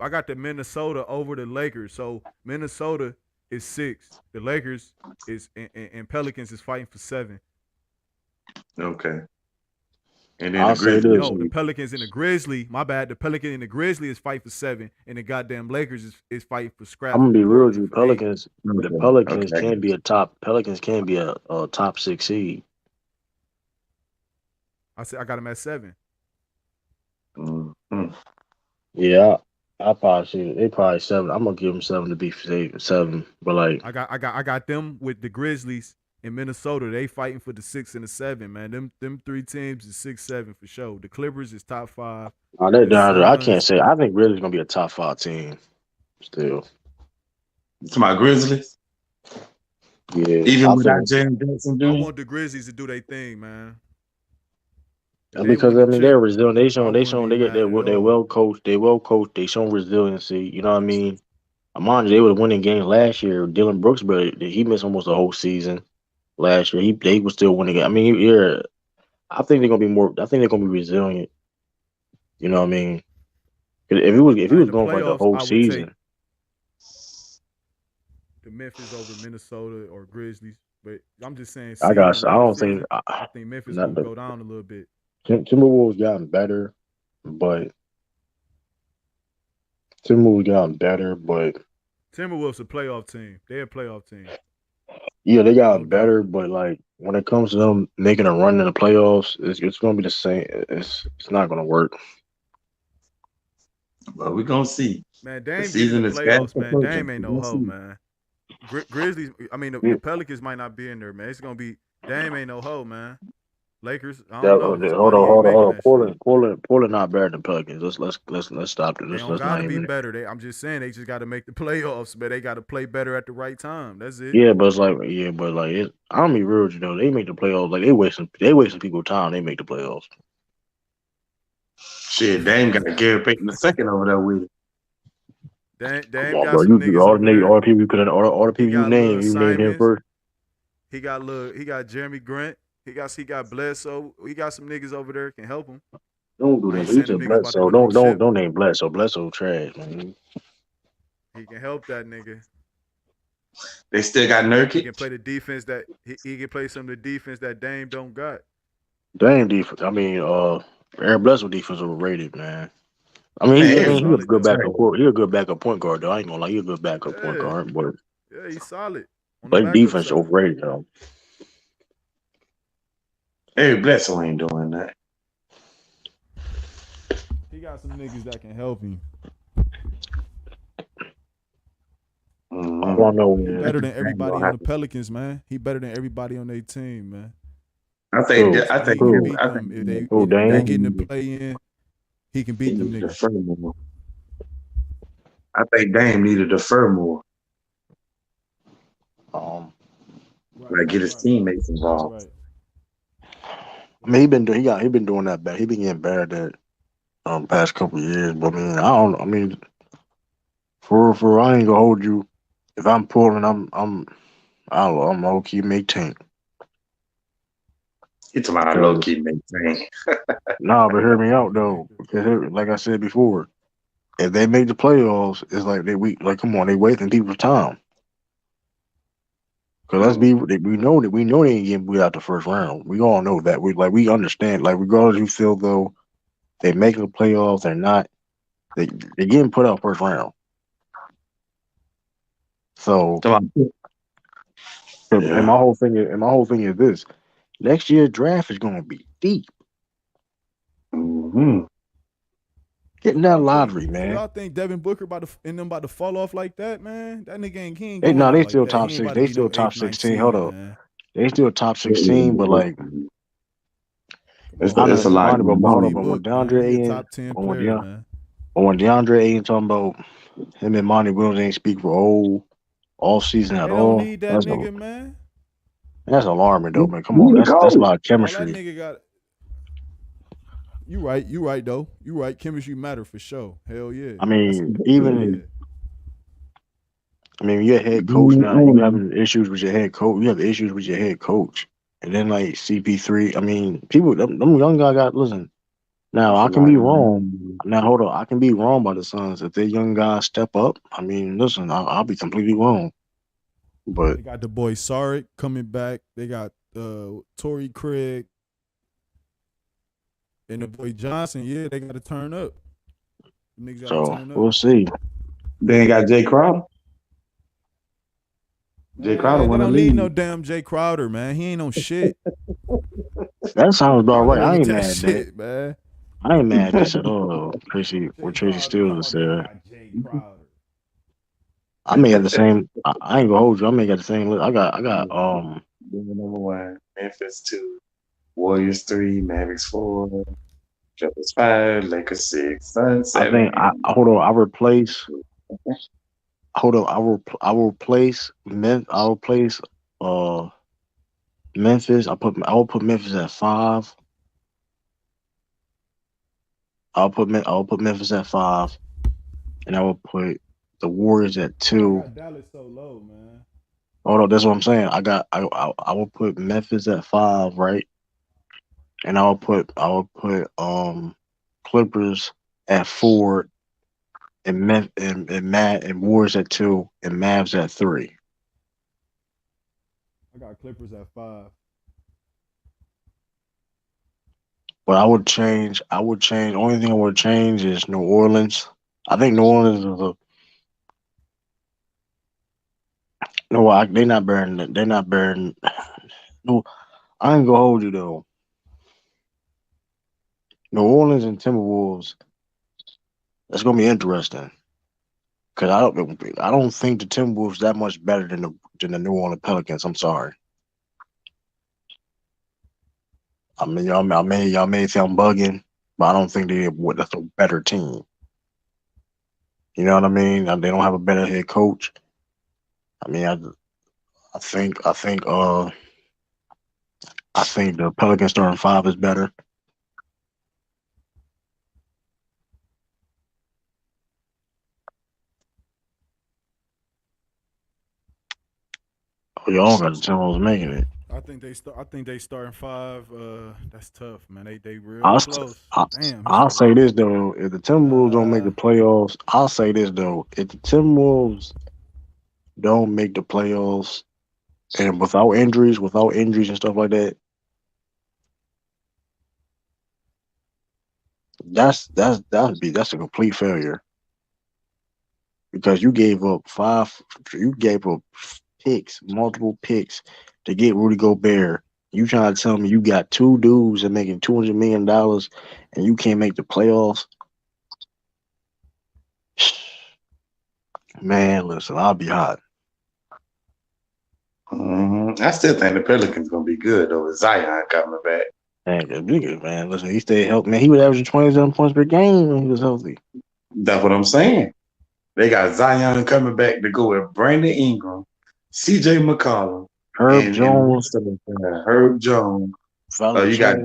G: I got the Minnesota over the Lakers. So Minnesota is 6. The Lakers is and Pelicans is fighting for 7.
A: Okay. And then the
G: Pelicans and the Grizzly. My bad. The Pelican and the Grizzly is fighting for 7, and the goddamn Lakers is fighting for scrap.
B: I'm gonna be real with you. Pelicans. The Pelicans can be a top. Pelicans can be a top 6 seed.
G: I got them at 7.
A: Mm-hmm.
B: Yeah, I probably see they probably 7. I'm gonna give them 7 to be safe. 7, but like
G: I got them with the Grizzlies in Minnesota. They fighting for the 6 and the 7, man. Them 3 teams is 6-7 for sure. The Clippers is top 5.
B: I can't say. I think Grizzlies gonna be a top 5 team still.
A: To my Grizzlies.
B: Yeah,
N: Even
B: I
N: without
B: think
N: Jaren Jackson
G: I
N: doing.
G: want the Grizzlies to do their thing, man. If
B: and
G: they
B: because
G: win
B: I
G: the
B: mean they're
G: chip,
B: resilient.
G: I
B: They
G: wouldn't
B: shown
G: be
B: they get
G: mad at
B: they're
G: all.
B: well coached. They well coached. They shown resiliency. You know what I mean? Mind you, they would have winning games last year. Dylan Brooks, but he missed almost the whole season last year. They was still winning. I mean, yeah, I think they're gonna be more. I think they're gonna be resilient. You know what I mean? 'Cause if he
G: Now in
B: was
G: the
B: going for like the
G: playoffs,
B: whole
G: I would take
B: season,
G: the Memphis over Minnesota or Grizzlies. But I'm just saying,
B: I
G: seeding
B: got. I
G: regular
B: don't think
G: season, I think Memphis
B: not
G: gonna
B: the
G: go down a little bit.
B: Timberwolves gotten better, but Timberwolves gotten better, but
G: Timberwolves a playoff team. They're a playoff team,
B: yeah, they
G: no
B: got
G: doubt.
B: better. But like when it comes to them making a run in the playoffs, it's gonna be the same. It's not gonna work.
N: But we're gonna see.
G: Man,
N: The
G: Dame get in the
N: season is fast
G: playoffs, man.
N: approaching.
G: Dame ain't
N: We're
G: no
N: gonna
G: hoe,
N: see.
G: man. Grizzlies, I mean
B: Yeah,
G: the Pelicans might not be in there, man. It's gonna be Dame ain't no hoe, man. Lakers, I
B: yeah,
G: don't know. Somebody ain't making
B: hold on.
G: that shit.
B: Portland not better than Pelicans. Let's stop it.
G: They don't
B: Let's not
G: gotta be
B: even.
G: better. I'm just saying they just gotta make the playoffs, but they gotta play better at the right time. That's it.
B: Yeah, but it's like I'm be real with you though. They make the playoffs. Like they wasting people time. They make the playoffs.
N: Shit, Dame got Gary Payton the second over there with it.
B: Come
G: Dame
B: on,
G: got
B: bro.
G: some
B: You
G: niggas over there.
B: all the people you could all the
G: He
B: people
G: got little
B: you named him
G: Simons.
B: first.
G: He got Jeremy Grant. He got Bledsoe. He got some niggas over there can help him.
B: Don't do
G: I
B: that.
G: ain't
B: You
G: saying them
B: said
G: niggas about to
B: Bledsoe.
G: win no chip.
B: Don't name Bledsoe. Bledsoe trash, man.
G: He can help that nigga.
N: They still got
G: He
N: Nurkic.
G: can play the defense that he can play some of the defense that Dame don't got.
B: Dame defense. I mean, Aaron Bledsoe defense overrated, man. I mean,
N: Man,
G: Yeah, he's
B: he a
G: solid
B: good
G: though.
B: backup. He a good backup point guard, though. I ain't gonna lie, he a good backup point
G: Yeah,
B: guard, but
G: yeah, he's solid on the
B: like
G: backup
B: defense
G: side.
B: overrated, though.
N: Hey, Bledsoe ain't doing that.
G: He got some niggas that can help him.
B: I don't know,
G: He
B: man.
G: better than everybody on the Pelicans, man. He better than everybody on their team, man.
N: I think
G: So
N: I
G: he
N: think
G: can beat
N: I
G: them
N: think
G: if they
B: Who,
G: they
B: Dame?
G: get in the play in. He can
N: he
G: beat them
N: needs to
G: niggas.
N: defer more. I think Dame need to defer more. Like get his teammates involved.
G: Right.
B: I mean, he been doing that bad. He been getting better that past couple of years. But I mean, I don't. I mean, for I ain't gonna hold you. If I'm pulling, I don't know, I'm low key make tank.
N: It's my low key maintain.
B: Nah, but hear me out though. Because like I said before, if they make the playoffs, it's like come on, they wasting people's time. Cause let's be, we know they ain't getting beat out the first round. We all know that. We understand. Like regardless, you feel though they making the playoffs, they're not. They're getting put out first round. So, and my whole thing is this: next year's draft is gonna be deep.
N: Mm-hmm.
B: Getting that lottery, man.
G: Y'all think Devin Booker about to fall off like that, man? That nigga ain't going
B: They
G: out like
B: still
G: that.
B: top
G: He ain't
B: 6.
G: about to
B: They
G: be no
B: still top
G: 8th, 9th
B: 16.
G: seed,
B: Hold up.
G: man.
B: They still top 16, but like
N: it's a lot.
B: But hold up, but when
G: Book,
B: DeAndre
G: he a
B: Ayton,
G: top 10 player, man.
B: when DeAndre Ayton talking about him and Monty Williams ain't speak for all season at
G: They don't
B: all.
G: need that nigga, man.
B: That's alarming though, man. Come on, that's a lot of chemistry.
G: All that nigga got. You right though. You right. Chemistry matter for sure. Hell yeah.
B: I mean, you're a head coach now. You having issues with your head coach. You have issues with your head coach, and then like CP3. I mean, people, them young guys got listen. Now I can be wrong. Now hold on, I can be wrong by the Suns if they young guys step up. I mean, listen, I'll be completely wrong. But
G: they got the boy Saric coming back. They got Torrey Craig and the boy Johnson. Yeah, they got to turn up. Niggas got to turn up.
B: We'll see.
N: They ain't got Jae Crowder. Jae Crowder
G: They
N: want to
G: don't
N: leave.
G: need no damn Jae Crowder, man. He ain't no shit.
B: That sounds about right. I ain't
G: that
B: mad at
G: shit, man.
B: I ain't mad at this at all. Tracy Steele is there. I may have the same. I ain't gonna hold you. I may got the same. I got.
N: Number 1, Memphis 2, Warriors 3, Mavericks 4, Clippers 5, Lakers 6, Suns 7.
B: I think. Hold on. I replace. Hold on. I will replace. Memphis. I will put Memphis at 5. I'll put Memphis at 5, and I will put the Warriors at 2.
G: got Dallas so low, man.
B: Hold on, that's what I'm saying. I will put Memphis at 5, right? And I will put Clippers at 4, and Warriors at 2, and Mavs at 3.
G: I got Clippers at 5.
B: But I would change. Only thing I would change is New Orleans. I think New Orleans is they're not bearing. They're not bearing. No, I ain't gonna hold you though. New Orleans and Timberwolves. That's gonna be interesting. Cause I don't think the Timberwolves that much better than the New Orleans Pelicans. I'm sorry. I mean, y'all may think I'm bugging, but I don't think that's a better team. You know what I mean? They don't have a better head coach. I mean, I think the Pelicans starting 5 is better. Oh, y'all got the Timberwolves making it.
G: I think they starting 5. That's tough, man. They real close. Damn.
B: I'll say this though: if the Timberwolves don't make the playoffs, I'll say this though: if the Timberwolves don't make the playoffs, and without injuries and stuff like that, that's a complete failure. Because you gave up multiple picks to get Rudy Gobert. You trying to tell me you got 2 dudes that making $200 million and you can't make the playoffs? Man, listen, I'll be hot.
N: I still think the Pelicans gonna be good though with Zion coming back.
B: Man, listen, he stayed healthy. Man, he was averaging 27 points per game when he was healthy.
N: That's what I'm saying. They got Zion coming back to go with Brandon Ingram, C.J. McCollum,
B: Herb Jones.
N: Herb Jones. You got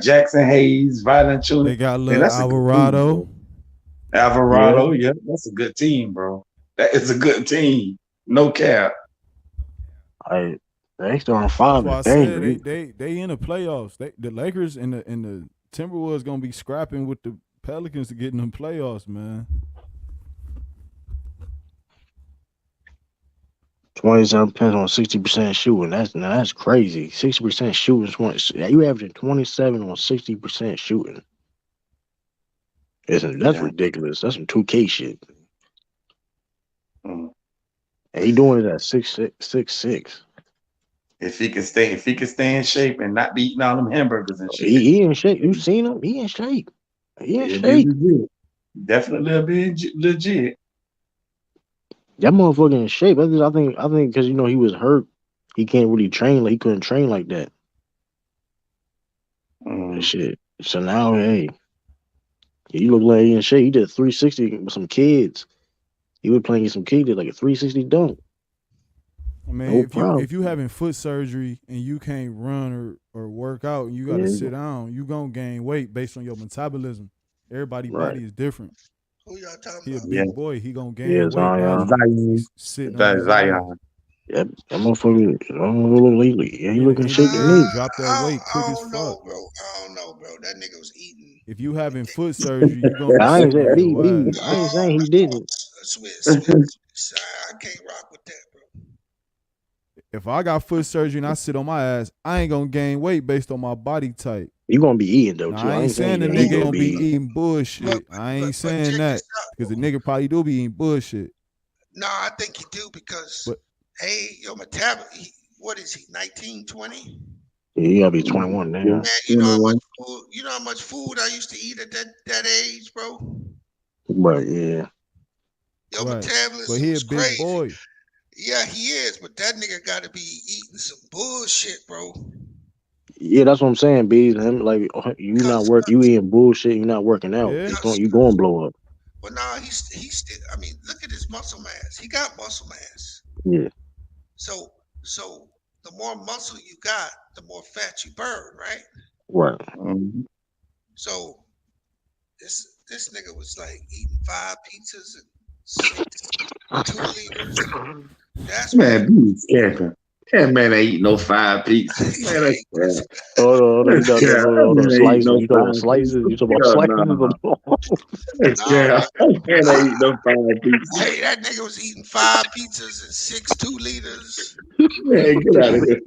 N: Jackson Hayes, Valanciunas.
G: They got Alvarado.
N: Alvarado, yeah, that's a good team, bro. That is a good team. No cap.
B: They starting 5.
G: That's why I said they in the playoffs. The Lakers and the Timberwolves gonna be scrapping with the Pelicans to get in the playoffs, man.
B: 27 points on 60% shooting. That's crazy. 60% shooting. You averaging 27 on 60% shooting. That's ridiculous. That's some 2K shit. And he doing it at 6'6".
N: If he can stay in shape and not be eating all them hamburgers and shit.
B: He in shape. You seen him? He in shape.
N: Definitely a bit legit.
B: That motherfucker in shape. I think because he was hurt, he can't really train. He couldn't train like that. Shit. So now, hey, he look like he in shape. He did 360 with some kids. He was playing with some kids, did like a 360 dunk.
G: I mean, if you having foot surgery and you can't run or work out and you got to sit down, you gonna gain weight based on your metabolism. Everybody's body is different.
U: Who y'all talking
G: He a
U: about?
G: big boy. He gonna gain weight.
N: Zion.
G: Sitting
N: That's Zion.
B: Yep, that motherfucker lately. Yeah, he looking shaky to me.
G: Drop that weight quick as fuck.
U: I don't know, bro. That nigga was eating.
G: If you having foot surgery, you gonna be
B: I ain't
G: sitting on your ass.
B: I ain't saying he didn't.
U: I can't rock with that, bro.
G: If I got foot surgery and I sit on my ass, I ain't gonna gain weight based on my body type.
B: You gonna be eating though, too.
G: I ain't saying the nigga gonna be eating bullshit. I ain't saying that because the nigga probably do be eating bullshit.
U: No, I think you do because your metabolism. What is he? 19, 20?
B: Yeah, you gotta be 21 now.
U: Man, you know how much food I used to eat at that age, bro.
B: But yeah.
U: Your metabolism
G: but he a
U: is
G: big
U: crazy.
G: boy.
U: Yeah, he is, but that nigga got to be eating some bullshit, bro.
B: Yeah, that's what I'm saying, B. Like you eating bullshit. You not working out.
G: Yeah.
B: You going to blow up.
U: Well, no, he's still. I mean, look at his muscle mass. He got muscle mass.
B: Yeah.
U: So So the more muscle you got, the more fat you burn, right?
B: Right.
U: So this nigga was like eating 5 pizzas and 6 2-liters. That's
Q: Man, be capping. That man ain't eat no 5 pizzas. Man, that's crap.
B: Hold on. You
Q: That's
B: talking
Q: crap.
B: about
Q: That man ain't eat
B: slices?
Q: no
B: You talking about
Q: 5
B: slices?
Q: pizzas.
B: You talking about
Q: Hell
B: slices?
Q: no. That's crap. That man ain't eat no 5 pizzas.
U: Hey, that nigga was eating 5 pizzas and 6 2-liters.
Q: Man, get out of here.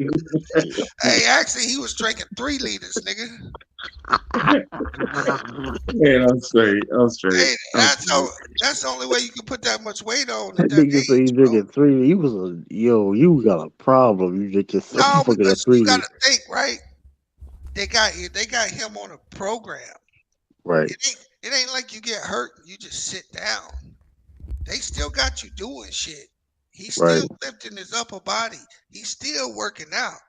U: Hey, actually, he was drinking 3 liters, nigga.
Q: Man, I'm straight.
U: Hey, that's the only way you can put that much weight on at
B: That
U: that
B: nigga say
U: age,
B: you
U: bro.
B: drinking 3. You got a problem. You drinking
U: No,
B: fucking a
U: because
B: 3.
U: you gotta think, right? They got him on a program.
B: Right.
U: It ain't like you get hurt and you just sit down. They still got you doing shit. He's still lifting his upper body. He's still working out.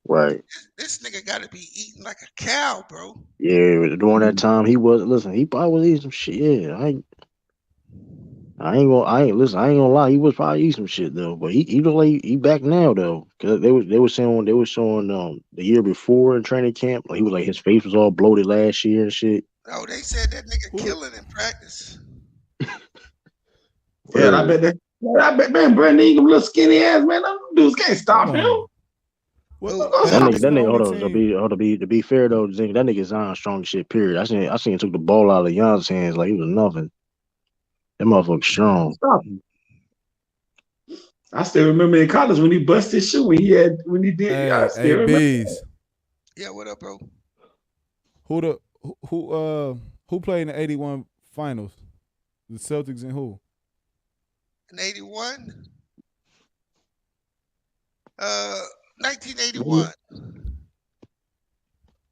B: Right.
U: This nigga got to be eating like a cow, bro.
B: Yeah, during that time he probably was eating some shit. Yeah, I ain't gonna lie, he was probably eating some shit though. But he look like he back now though. Cause they were showing the year before in training camp, like he was like his face was all bloated last year and shit.
U: No, they said that nigga killing in practice.
Q: Yeah, I bet man, Brandon Ingram, little skinny ass man. Them dudes can't stop him.
B: That nigga, hold on. To be fair though, that nigga Zion strong as shit. Period. I seen him took the ball out of Giannis' hands like he was nothing. That motherfucker strong.
Q: Stop him. I still remember in college when he busted his shoe when he did.
G: Hey,
Q: I still remember.
G: Bees.
U: Yeah, what up, bro?
G: Who played in the 81 finals? The Celtics and who?
U: In 81? 1981.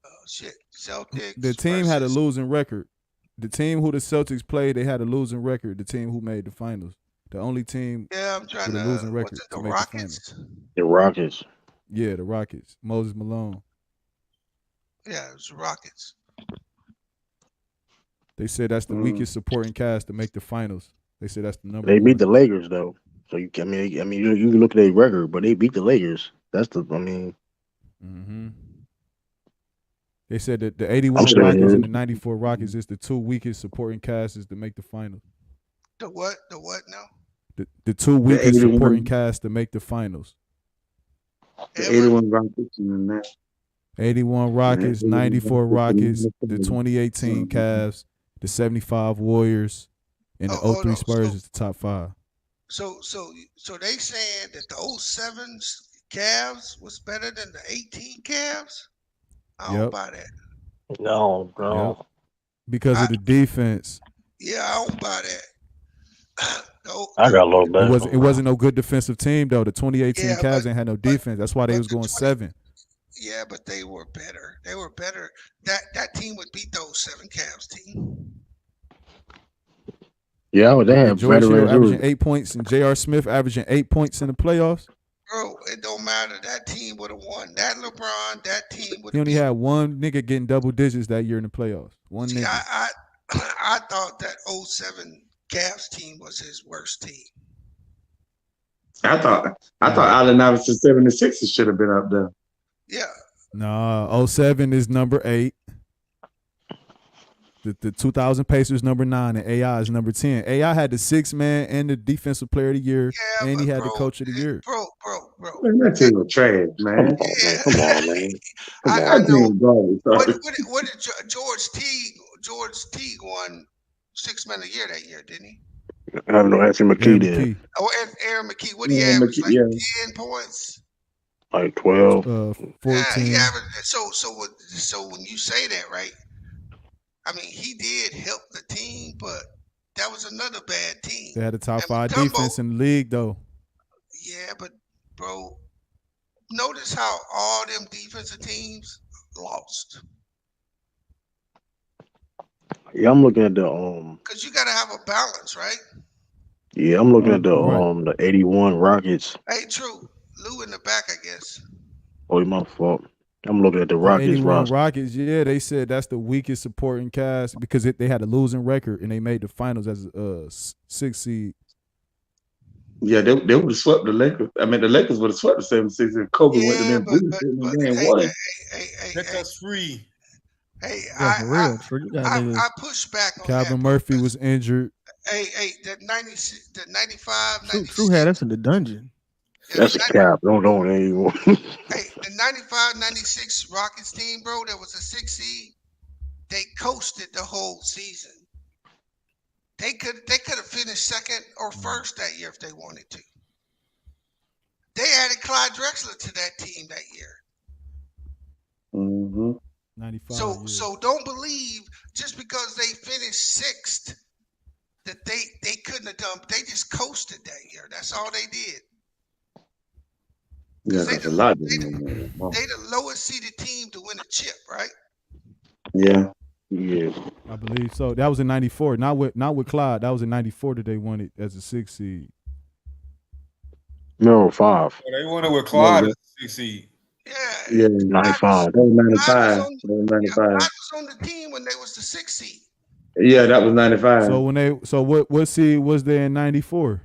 U: Oh shit. Celtics.
G: The team had a losing record. The team who the Celtics played, they had a losing record. The team who made the finals. The only team with a losing record to make the finals.
B: The Rockets.
G: Yeah, the Rockets. Moses Malone.
U: Yeah, it was the Rockets.
G: They said that's the weakest supporting cast to make the finals. They said that's the number.
B: They beat the Lakers though. So you can look at their record, but they beat the Lakers.
G: They said that the 81 Rockets and the 94 Rockets is the two weakest supporting casts to make the finals.
U: The what? The what now?
G: The two weakest supporting casts to make the finals.
Q: The 81 Rockets and that.
G: 81 Rockets, 94 Rockets, the 2018 Cavs, the 75 Warriors, and the 03 Spurs is the top 5.
U: So they saying that the 07 Cavs was better than the 18 Cavs? I don't buy that.
B: No.
G: Yep. Because of the defense.
U: Yeah, I don't buy that.
B: I got a little better.
G: It wasn't no good defensive team though. The 2018 Cavs ain't had no defense. That's why they was going 7.
U: Yeah, but they were better. They were better. That team would beat those 7 Cavs team.
B: Yeah, they had
G: George Hill averaging 8 points and J.R. Smith averaging 8 points in the playoffs.
U: Bro, it don't matter. That team would have won. That LeBron, that team would.
G: He only had one nigga getting double digits that year in the playoffs. One nigga.
U: I thought that 07 Cavs team was his worst team.
Q: I thought Allen Iverson 76ers should have been up there.
U: Yeah.
G: Nah, 07 is number 8. The 2000 Pacers number 9 and AI is number 10. AI had the 6th man and the defensive player of the year, and he had the coach of the year.
U: Bro.
Q: Man, that team was trash, man. Come on, man.
U: I know.
Q: What
U: did George Teague won 6th man of the year that year, didn't he?
B: I don't know. Anthony McKee did.
U: Oh, Aaron McKee. What he averaged? 10 points?
B: Like 12.
G: 14.
U: He averaged, so when you say that, right? I mean, he did help the team, but that was another bad team.
G: They had a top 5 defense in the league, though.
U: Yeah, but, bro, notice how all them defensive teams lost.
B: Yeah, I'm looking at the
U: Because you got to have a balance, right?
B: Yeah, I'm looking at the 81 Rockets.
U: Hey, true. Lou in the back, I guess.
B: Oh, my fault. I'm looking at the Rockets
G: 81
B: roster.
G: Rockets, yeah, they said that's the weakest supporting cast because they had a losing record and they made the finals as a 6th seed.
A: Yeah, they would have swept the Lakers. I mean, the Lakers would have swept the 76 and Kobe went to them boots in game one.
E: Set us free.
U: Hey,
I: Yeah, for real. True. You got niggas.
U: I push back on
G: Calvin
U: that.
G: Murphy was injured.
U: Hey, the 96, the 95,
I: True
U: 96.
I: had us in the dungeon.
B: That's a cap. Don't anymore.
U: Hey, the 95, 96 Rockets team, bro, that was a 6 seed. They coasted the whole season. They could have finished second or first that year if they wanted to. They added Clyde Drexler to that team that year.
A: Mm-hmm.
G: 95.
U: So don't believe just because they finished sixth that they couldn't have done. They just coasted that year. That's all they did.
A: Yeah, that's a lot.
U: They the lowest seeded team to win a chip, right?
A: Yeah.
B: Yeah.
G: I believe so. That was in 94. Not with Clyde. That was in 94 that they won it as a 6 seed.
B: No, 5.
E: They won it with Clyde as a 6 seed.
A: Yeah,
B: 95.
A: That was 95. That was 95.
U: Clyde was on the team when they was the 6 seed.
A: Yeah, that was 95.
G: So what seed was there in 94?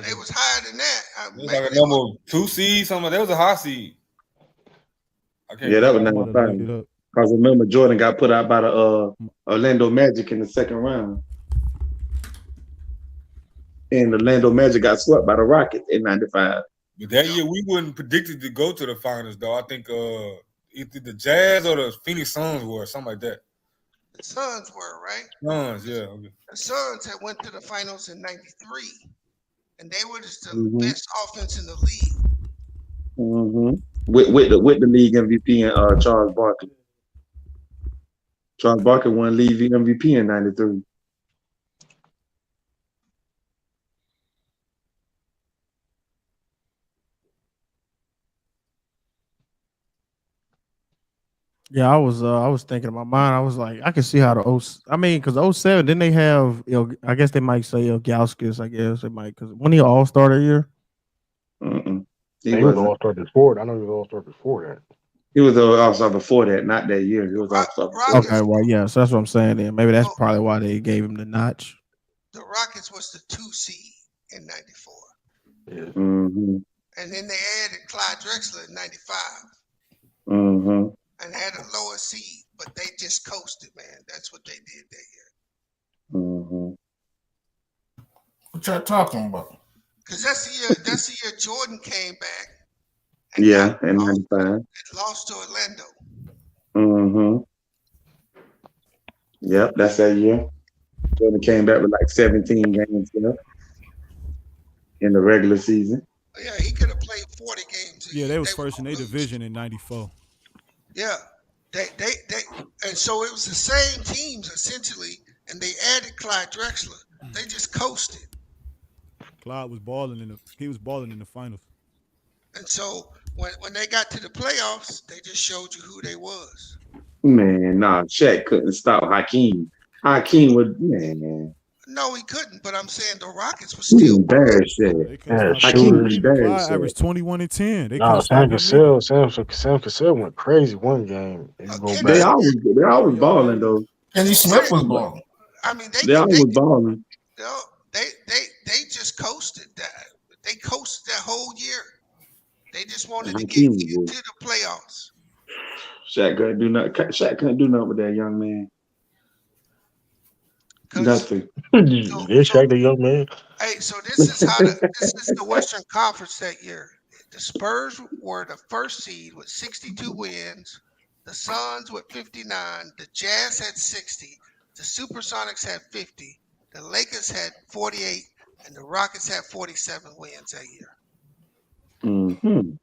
U: They was higher than that.
E: It was like a number 2 seed, something. That was a high seed.
A: Yeah, that was 95. Because remember, Jordan got put out by the Orlando Magic in the second round. And the Orlando Magic got swept by the Rockets in 95.
E: But that year, we wasn't predicted to go to the finals, though. I think either the Jazz or the Phoenix Suns were, something like that.
U: The Suns were, right?
E: Suns, yeah. Okay.
U: The Suns had went to the finals in 93. And they were just the best offense in the league.
A: Mm-hmm. With the league MVP and Charles Barkley. Charles Barkley won league MVP in 93.
I: Yeah, I was thinking in my mind. I was like, I can see how because 07, didn't they have? I guess they might say Ilgauskas. I guess they might because when he All-Star that year.
A: He
B: was All-Star before. I know he was All-Star before that.
A: He was All-Star before that, not that year. He was All-Star before that.
I: Okay, well, yeah, so that's what I'm saying. Then maybe that's probably why they gave him the notch.
U: The Rockets was the 2 seed in 94.
B: Yeah.
A: Mm-hmm.
U: And then they added Clyde Drexler in 95.
A: Mm-hmm.
U: And had a lower seed, but they just coasted, man. That's what they did that year.
A: Mm-hmm.
S: What y'all talking about?
U: Because that's the year Jordan came back.
A: Yeah, in 95.
U: And lost to Orlando.
A: Mm-hmm. Yep, that's that year. Jordan came back with like 17 games left in the regular season.
U: Yeah, he could have played 40 games.
G: Yeah, they was first in their division in 94.
U: Yeah, they and so it was the same teams essentially, and they added Clyde Drexler. They just coasted.
G: Clyde was balling in the finals.
U: And so when they got to the playoffs, they just showed you who they was.
A: Man, nah, Shaq couldn't stop Hakeem. Hakeem would, man.
U: No, he couldn't. But I'm saying the Rockets were still
A: embarrassed. Hakeem was embarrassed.
G: Clyde averaged 21 and 10.
B: Sam Cassell went crazy one game.
A: They always balling though.
S: Kenny Smith was balling.
U: I mean,
A: they always balling.
U: They just coasted that. They coasted that whole year. They just wanted to
A: Hakeem
U: get into the playoffs.
A: Shaq couldn't do nothing. Shaq couldn't do nothing with that young man. Nothing.
B: Shaq the young man.
U: Hey, so this is the Western Conference that year. The Spurs were the first seed with 62 wins. The Suns with 59. The Jazz had 60. The Supersonics had 50. The Lakers had 48, and the Rockets had 47 wins that year.
A: Mm-hmm.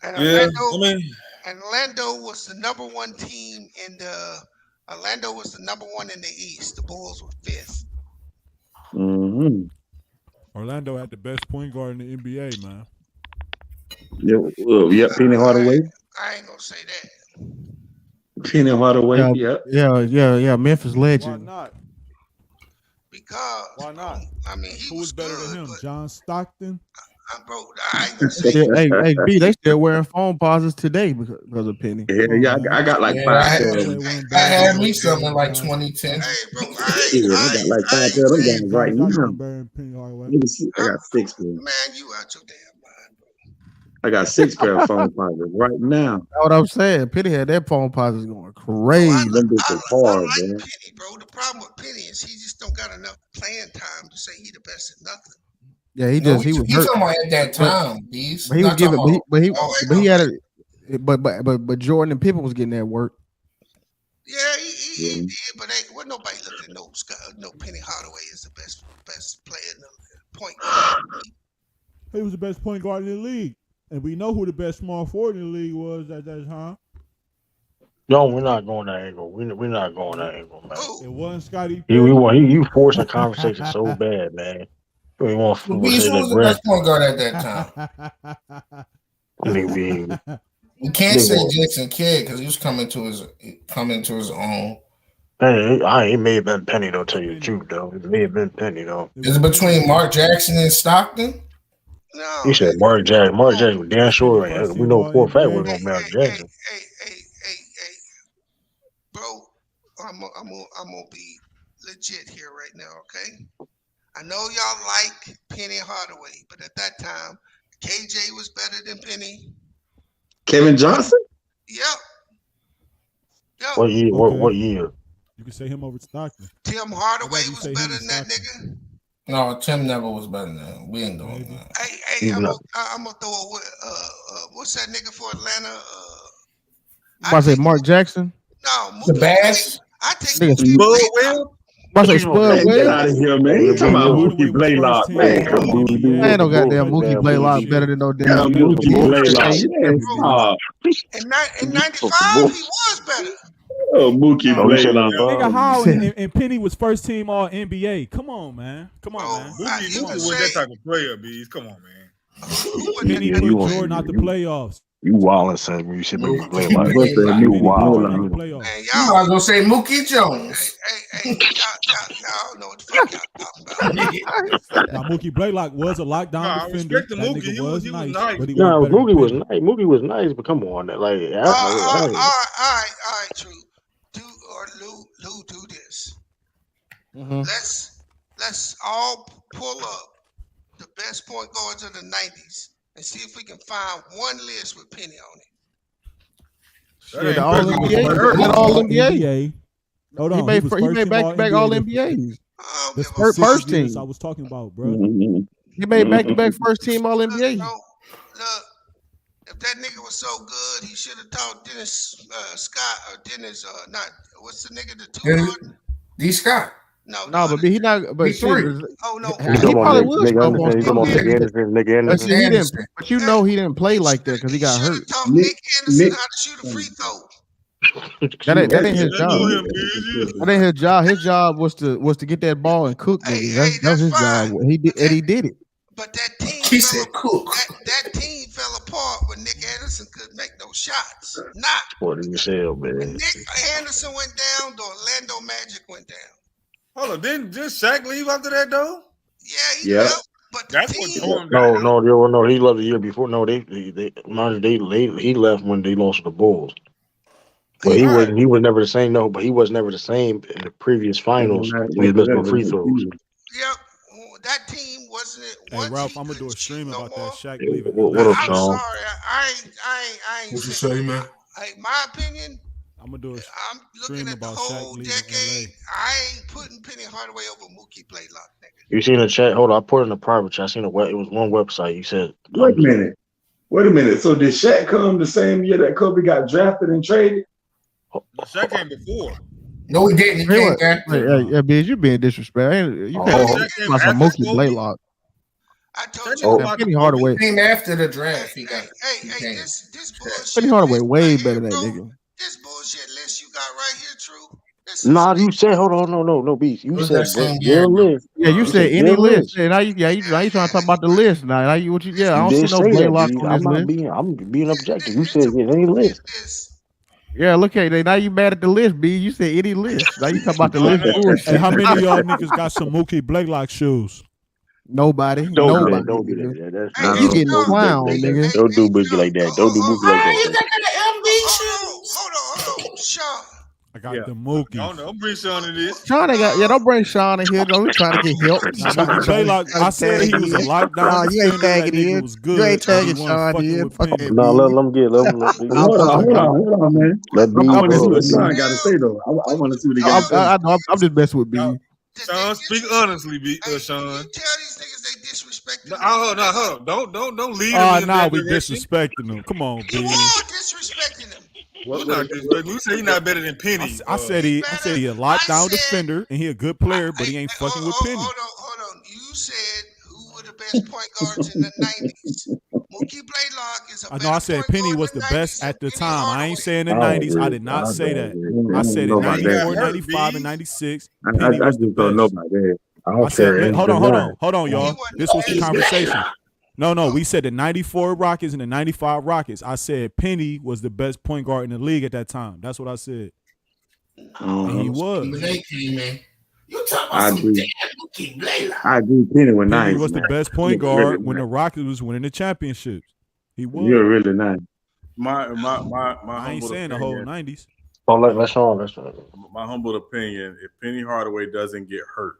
U: And Orlando was the number one team in the. Orlando was the number one in the East. The Bulls were 5th.
A: Mm-hmm.
G: Orlando had the best point guard in the NBA, man.
A: Yep, Penny Hardaway.
U: I ain't gonna say that.
A: Penny Hardaway.
I: Yeah. Memphis legend.
G: Why not?
U: Because
G: why not?
U: I mean,
G: who was better than him? John Stockton.
U: bro, I ain't gonna say.
I: Hey, B, they still wearing phone pauses today because of Penny.
Q: Yeah, I got like 5 pair of them.
S: I had me something in like 2010.
U: Hey, bro,
Q: Yeah, I got like 5 pair of them guys right now. Let me see. I got 6 pair.
U: man, you out your damn mind, bro.
Q: I got 6 pair of phone pauses right now.
I: That's what I'm saying. Penny had that phone pauses going crazy.
Q: Them bitches hard,
U: like
Q: man.
U: Penny, bro. The problem with Penny is he just don't got enough playing time to say he the best at nothing.
I: Yeah, he was
S: He's
I: hurt.
S: talking about at that time, Beast.
I: But he was giving, but he had
U: it.
I: But Jordan and Pippen was getting that work.
U: Yeah, he did, but wasn't nobody looking at no Penny Hardaway is the best player in the point guard.
C: He was the best point guard in the league, and we know who the best small forward in the league was at that time.
B: No, we're not going that angle. We're not going that angle, man.
C: It wasn't Scotty.
B: You forcing conversation so bad, man. We want
S: Who was the best point guard at that time? You can't say Jason Kidd because he was coming to his own.
B: Hey, it may have been Penny though. Tell you the truth though, it may have been Penny though.
S: Is it between Mark Jackson and Stockton?
U: No.
B: You said Mark Jackson. Mark Jackson was damn sure. We know for a fact we're gonna Mark Jackson.
U: Hey, bro, I'm gonna be legit here right now, okay? I know y'all like Penny Hardaway, but at that time, KJ was better than Penny.
Q: Kevin Johnson?
U: Yep.
B: What year? What year?
C: You can say him over Stockton.
U: Tim Hardaway was better than that nigga.
S: No, Tim never was better than that. We ain't doing that.
U: Hey, I'm gonna throw what's that nigga for Atlanta?
I: I say Mark Jackson.
U: No,
S: the Bass.
U: I take
S: Spud Webb.
I: I say Spud Webb.
Q: Get out of here, man. You talking about Mookie Blaylock, man? Come on, dude.
I: I ain't no goddamn Mookie Blaylock better than no damn
Q: Mookie Blaylock.
U: In 95, he was better.
Q: Oh, Mookie Blaylock.
C: Nigga, how and Penny was first team All NBA. Come on, man. Come on, man.
E: Mookie was that type of player, Bees. Come on, man.
C: Penny put Jordan out the playoffs.
B: You wildin' said when you said Mookie Blaylock.
S: You was gonna say Mookie Jones.
U: Hey, y'all know what the fuck y'all talking about.
C: Now Mookie Blaylock was a lockdown defender.
E: Respect the Mookie. He was nice.
C: But he
B: Mookie was nice. Mookie was nice, but come on, like.
U: All right, True. Lou, do this.
I: Mm-hmm.
U: Let's all pull up the best point guards of the 90s and see if we can find one list with Penny on it.
I: The All NBA. All NBA.
C: Hold on.
I: He made back-to-back All NBAs. The first team
C: I was talking about, bro.
I: He made back-to-back first team All NBA.
U: Look, if that nigga was so good, he should have taught Dennis Scott or Dennis. Not what's the nigga? The two
S: D. Scott.
U: No,
I: but he not. But
U: three. Oh no,
I: he probably was.
B: Nick Anderson.
I: But you know he didn't play like that because he got hurt.
U: Taught Nick Anderson how to shoot a free throw.
I: That ain't his job. That ain't his job. His job was to get that ball and cook niggas. That was his job. He did it.
U: But that team,
S: he said cook.
U: That team fell apart when Nick Anderson couldn't make no shots. Not
B: what did you say, man?
U: When Nick Anderson went down, the Orlando Magic went down.
E: Hold on, didn't just Shaq leave after that though?
U: Yeah, he left. But
E: that's what
B: no, he left the year before. No, he left when they lost to the Bulls. But he was never the same. No, but he was never the same in the previous finals when he missed no free throws.
U: Yep, that team wasn't it.
C: Hey Ralph, I'm gonna do a stream about that Shaq leaving.
B: What up,
U: I'm
B: Sean?
U: sorry, I ain't.
S: What you say, man?
U: Hey, my opinion.
C: I'm gonna do a
U: I'm looking at the
C: about
U: whole
C: Shaq
U: decade. I ain't putting Penny Hardaway over Mookie Blaylock, nigga.
B: You seen the chat? Hold on, I put it in the private chat. I seen it was one website. You said.
Q: Wait a minute. So did Shaq come the same year that Kobe got drafted and traded?
E: Shaq came before.
S: No, he didn't. He came after.
I: Yeah, Biz, you being disrespectful. You can't talk about Mookie Blaylock.
U: I told you about
I: Penny Hardaway.
S: He came after the draft. He got.
U: Hey, this bullshit.
I: Penny Hardaway way better than that nigga.
U: This bullshit list you got right here, True.
B: Nah, you said hold on, no, Beast. You said your list.
I: Yeah, you said any list. Now you trying to talk about the list. Now you what you? Yeah, I don't see no Blaylock on this list.
B: I'm being objective. You said any list.
I: Yeah, look at it. Now you mad at the list, B. You said any list. Now you talk about the list.
C: Hey, how many of y'all niggas got some Mookie Blaylock shoes?
I: Nobody.
N: Don't do
I: Nobody.
N: that. Don't do
I: Nigga.
N: that. That's
U: Hey,
I: You
N: don't
I: getting
N: do
I: clown,
N: like that.
I: nigga.
N: Don't do Boogie like that. Don't do Boogie like that.
S: You got the MB shoes.
U: Hold on, Sean.
C: I got the Mookies.
E: Don't bring Sean to this.
I: Sean ain't got. Yeah, don't bring Sean in here. Don't try to get help.
C: Now, Mookie Blaylock, I said he was a lockdown
I: You ain't
C: defender. That
I: tagging
C: nigga
I: in.
C: was good.
I: You ain't
C: but he
I: tagging
C: wasn't
I: Sean
C: fucking
I: in.
C: with
I: Fuck
C: Penny.
I: that,
N: No,
I: B.
N: let him get. Let him.
A: Hold on, man.
N: Let B.
A: I want to see
N: go.
A: what Sean got to say though. I want to see what he got to say.
I: I'm just messing with B.
E: Sean, speak honestly, Sean.
U: You tell these niggas they disrespecting.
E: Hold on. Don't lead
C: Oh,
E: him in
C: now
E: that
C: we
E: direction.
C: disrespecting them. Come on, B.
U: You are disrespecting them.
E: We're not disrespecting. We say he's not better than Penny.
C: I said he a lockdown defender and he a good player, but he ain't fucking with Penny.
U: Hold on. You said who were the best point guards in the 90s? Mookie Blaylock is a
C: I know I said Penny was the best at the time. I ain't saying the 90s. I did not say that. I said in 94, 95, and 96. Penny was the
A: just don't know
C: best.
A: about that.
C: I said, hold on, y'all. This was the conversation. No, we said the 94 Rockets and the 95 Rockets. I said Penny was the best point guard in the league at that time. That's what I said. And he was.
S: You talking about some damn Mookie Blaylock.
A: I agree. Penny was nice.
C: Penny was the best point guard when the Rockets was winning the championships. He was.
A: You're really nice.
C: I ain't saying the whole 90s.
N: Oh, let's on.
O: My humble opinion: if Penny Hardaway doesn't get hurt,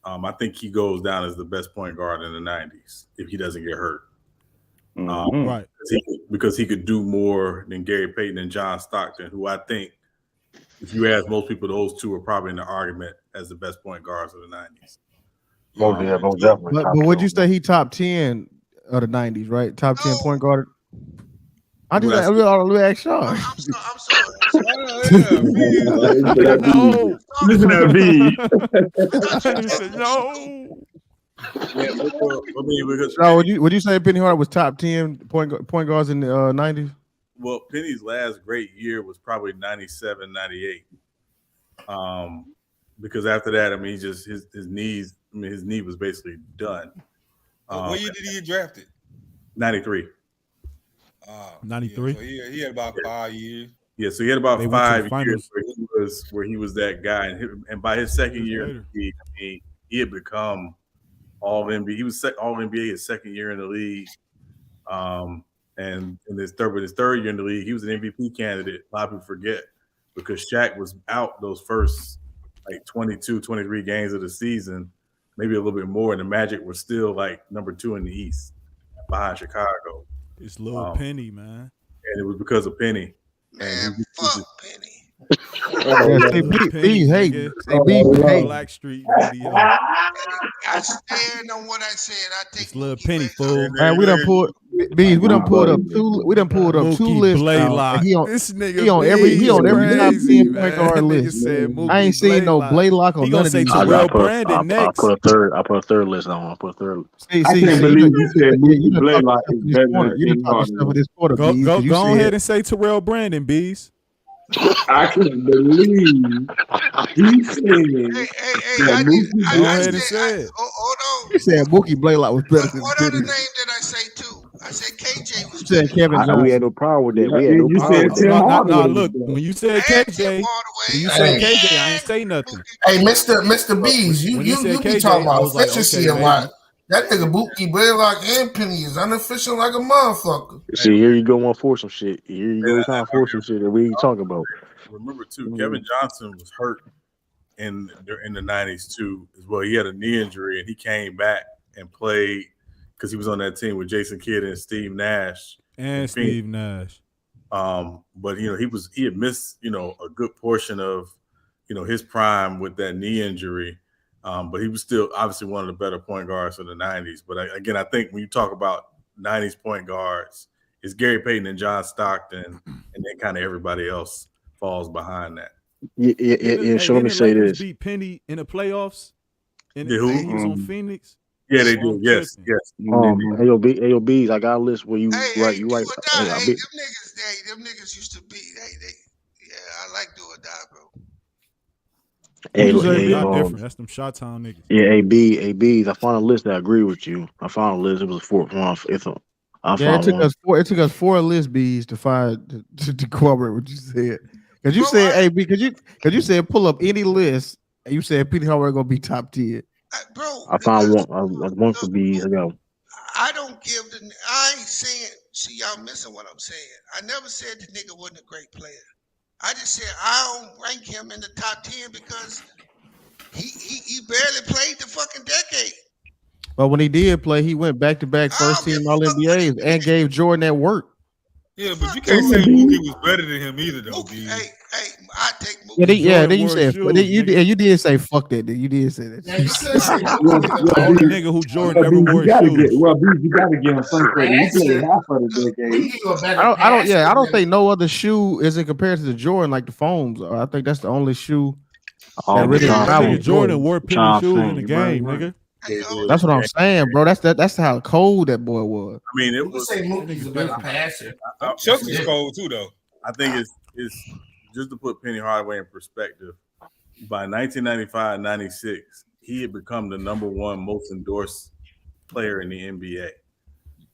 O: I think he goes down as the best point guard in the 90s if he doesn't get hurt.
C: Right.
O: Because he could do more than Gary Payton and John Stockton, who I think, if you ask most people, those two are probably in the argument as the best point guards of the 90s.
N: Most definitely.
I: But would you say he top 10 of the 90s, right? Top 10 point guard? I just ask Sean.
U: I'm sorry.
A: No. Listen to B.
C: He said no.
O: Yeah,
I: would you say Penny Hardaway was top 10 point guards in the 90s?
O: Well, Penny's last great year was probably 97, 98. Because after that, I mean, he just his knees. I mean, his knee was basically done.
E: What year did he get drafted?
O: 93.
C: 93.
E: So he had about 5 years.
O: Yeah, so he had about 5 years where he was that guy, and by his second year, he had become all NBA. He was all NBA his second year in the league, and in his third year in the league, he was an MVP candidate. A lot of people forget because Shaq was out those first like 22, 23 games of the season, maybe a little bit more, and the Magic were still like number 2 in the East behind Chicago.
C: It's little Penny, man.
O: And it was because of Penny.
U: Man, fuck Penny.
C: Black Street video.
U: I stand on what I said. I think
C: it's little Penny fool.
I: Man, we done pulled up two lists.
C: Blaylock.
I: This nigga he on every top 10 point guard list. I ain't seen no Blaylock on none of these.
N: I put a third list on. I put a third.
A: I can't believe you said Blaylock is better than
C: Go ahead and say Terrell Brandon, Bees.
A: I can't believe he said
U: Go
C: ahead and say it.
U: Hold on.
I: He said Mookie Blaylock was better than
U: What other name did I say too? I said KJ was
I: better. Kevin Johnson.
N: We had no problem with that. We had no problem.
C: No, look, when you said KJ, I ain't say nothing.
S: Hey, Mr. Bees, you be talking about efficiency a lot. That nigga Mookie Blaylock and Penny is unofficial like a motherfucker.
N: See, here you go on for some shit. Here you go trying to force some shit that we ain't talking about.
O: Remember too, Kevin Johnson was hurt in the 90s too as well. He had a knee injury and he came back and played because he was on that team with Jason Kidd and Steve Nash.
C: Steve Nash.
O: But he had missed a good portion of his prime with that knee injury. But he was still obviously one of the better point guards of the 90s. But I think when you talk about 90s point guards, it's Gary Payton and John Stockton, and then kind of everybody else falls behind that.
N: Yeah. So let me say this:
C: beat Penny in the playoffs. He was on Phoenix.
O: Yeah, they do. Yes.
N: Hey, yo, Bees, I got a list where you right.
U: Them niggas used to be. I like do or die, bro.
N: Hey,
C: different. That's them Shot-Town niggas.
N: Yeah, Bees. I found a list that I agree with you. I found a list. It was a fourth one.
I: It took us 4 list Bees to find to corroborate what you said. Because you said, because you said pull up any list, and you said Penny Hardaway gonna be top 10.
U: Bro,
B: I found one for bees. I go.
U: I don't give the. I ain't saying. See, y'all missing what I'm saying. I never said the nigga wasn't a great player. I just said I don't rank him in the top 10 because he barely played the fucking decade.
I: But when he did play, he went back to back first team All NBAs and gave Jordan that work.
K: Yeah, but you can't say Mookie was better than him either, though.
U: Hey, I take Mookie.
I: Then you said you did say fuck that. You did say that.
C: The only nigga who Jordan never wore shoes.
Q: You gotta give him some credit. He played half of the decade.
I: I don't think no other shoe is in comparison to Jordan like the foams. I think that's the only shoe that really
C: Jordan wore penny shoes in the game, nigga.
I: That's what I'm saying, bro. That's how cold that boy was.
O: I mean, it was.
S: Say Mookie's a better passer.
K: Chelsea's cold too, though.
O: I think it's just to put Penny Hardaway in perspective. By 1995-96, he had become the #1 most endorsed player in the NBA.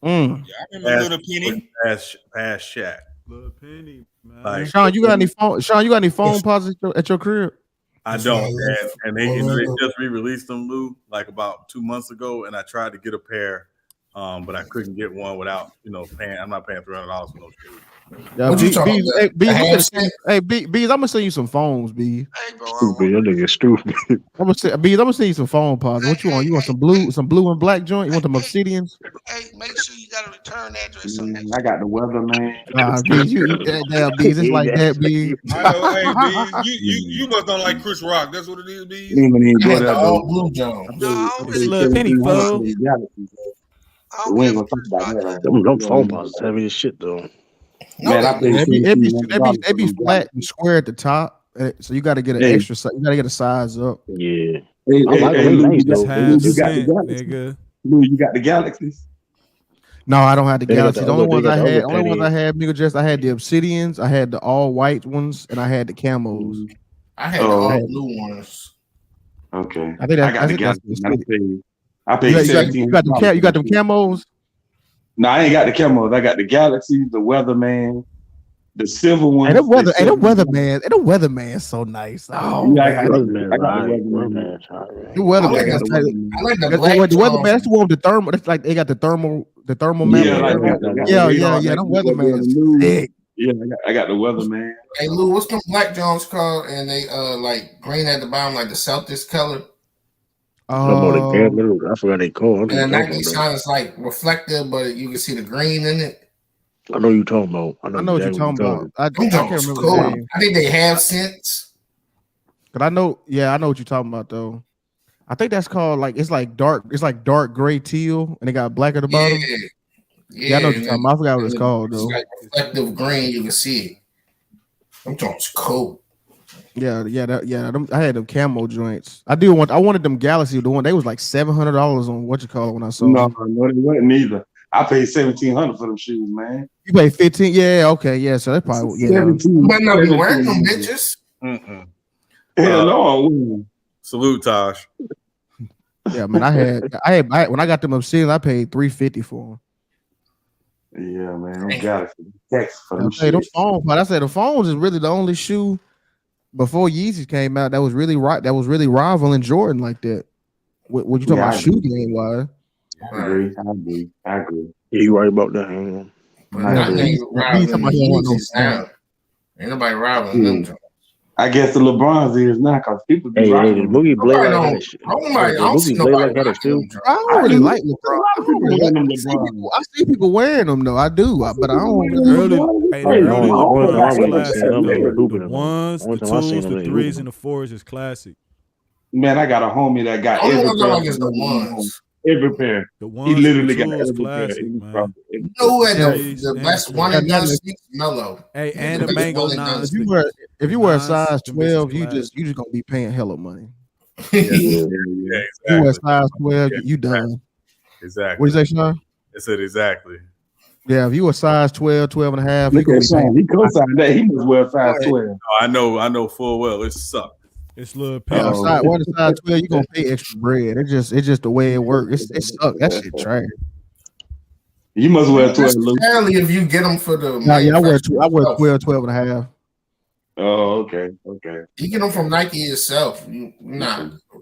K: Yeah, I remember Little Penny.
O: Past Shaq.
C: Little Penny, man.
O: Like,
I: Sean, you got any phone pods at your crib?
O: I don't, and they just re-released them, Lou, like about 2 months ago, and I tried to get a pair, but I couldn't get one without, paying. I'm not paying $300 for no shoes.
I: Yeah, Bees, I'm gonna send you some phones, B.
B: Stupid, that nigga stupid.
I: I'm gonna send you some phone pods. What you want? You want some blue and black joint? You want them obsidians?
U: Hey, make sure you got a return address.
Q: I got the weatherman.
I: Bees, it's like that, Bees.
K: I know, hey, Bees, you must don't like Chris Rock. That's what it is, Bees.
S: All blue Jones.
C: Little Penny, fool.
Q: We ain't gonna talk about that.
B: Them phone pods heavy as shit, though.
Q: Man,
I: they be flat and square at the top, so you got to get an extra. You got to get a size up.
B: Yeah,
Q: you got the Galaxies.
I: No, I don't have the Galaxies. The only ones I had, I had the Obsidians, I had the all white ones, and I had the camos.
S: I had the all blue ones.
Q: Okay,
I: I got
Q: the Galaxies. I paid $17.
I: You got them camos.
Q: No, I ain't got the camos. I got the Galaxy, the Weatherman, the silver one.
I: And the Weatherman so nice. Oh,
Q: yeah, I got the
I: Weatherman.
S: I like the black.
I: The Weatherman. That's the one with the thermal. It's like they got the thermal man. Yeah. The Weatherman. Sick.
Q: Yeah, I got the Weatherman.
S: Hey Lou, what's them black Jones called? And they like green at the bottom, like the Celtics color.
B: I forgot they called.
S: And the Nike sign is like reflective, but you can see the green in it.
B: I know you're talking about.
I: I know what you're talking about. I can't remember the name.
S: I think they have since.
I: But I know what you're talking about though. I think that's called it's like dark gray teal, and they got black at the bottom. Yeah, I know what you're talking about. I forgot what it's called though.
S: It's like reflective green, you can see it. I'm talking cool.
I: Yeah. I had them camo joints. I wanted them Galaxy. The one they was like $700 on what you call it when I saw
Q: No,
I: them.
Q: no, they wasn't either. I paid $1,700 for them shoes, man.
I: You paid $15? Yeah, okay, yeah. So that's probably
S: You might not be wearing them bitches.
Q: Hell no.
O: Salute, Tosh.
I: Yeah, man. I had when I got them Obsidian, I paid $350 for them.
Q: Yeah, man. Them Galaxy. Text for them
I: shit. I said the phones is really the only shoe before Yeezys came out that was really rivaling Jordan like that. What you talking about shoe game wise?
Q: I agree.
B: Yeah, you right about that.
S: Ain't nobody rivaling them.
Q: I guess the LeBron's is now because people be
B: the Boogie Blake had a shoe.
I: I don't really like LeBron. I see people wearing them though. I do, but I don't really.
C: The ones, the twos, the threes, and the fours is classic.
Q: Man, I got a homie that got every pair.
S: The ones.
Q: Every pair.
C: The ones,
Q: he literally got
C: every
Q: classic,
C: pair.
S: You know who had the best one and done Mellow.
C: Hey, and the mango nines.
I: If you wear a size 12, you just gonna be paying hella money.
O: Exactly.
I: You wear a size 12, you done.
O: Exactly.
I: What you say, Sean?
O: I said exactly.
I: Yeah, if you were size 12, 12 and a half,
Q: look at Sean. He co-signed that. He must wear a size 12.
O: I know full well. It sucked.
C: It's little
I: one size 12, you gonna pay extra bread. It's just the way it works. It sucks. That shit trash.
Q: You must wear 12, Luke.
S: Apparently, if you get them for the
I: I wear 12 and a half.
Q: Oh, okay.
S: You get them from Nike yourself.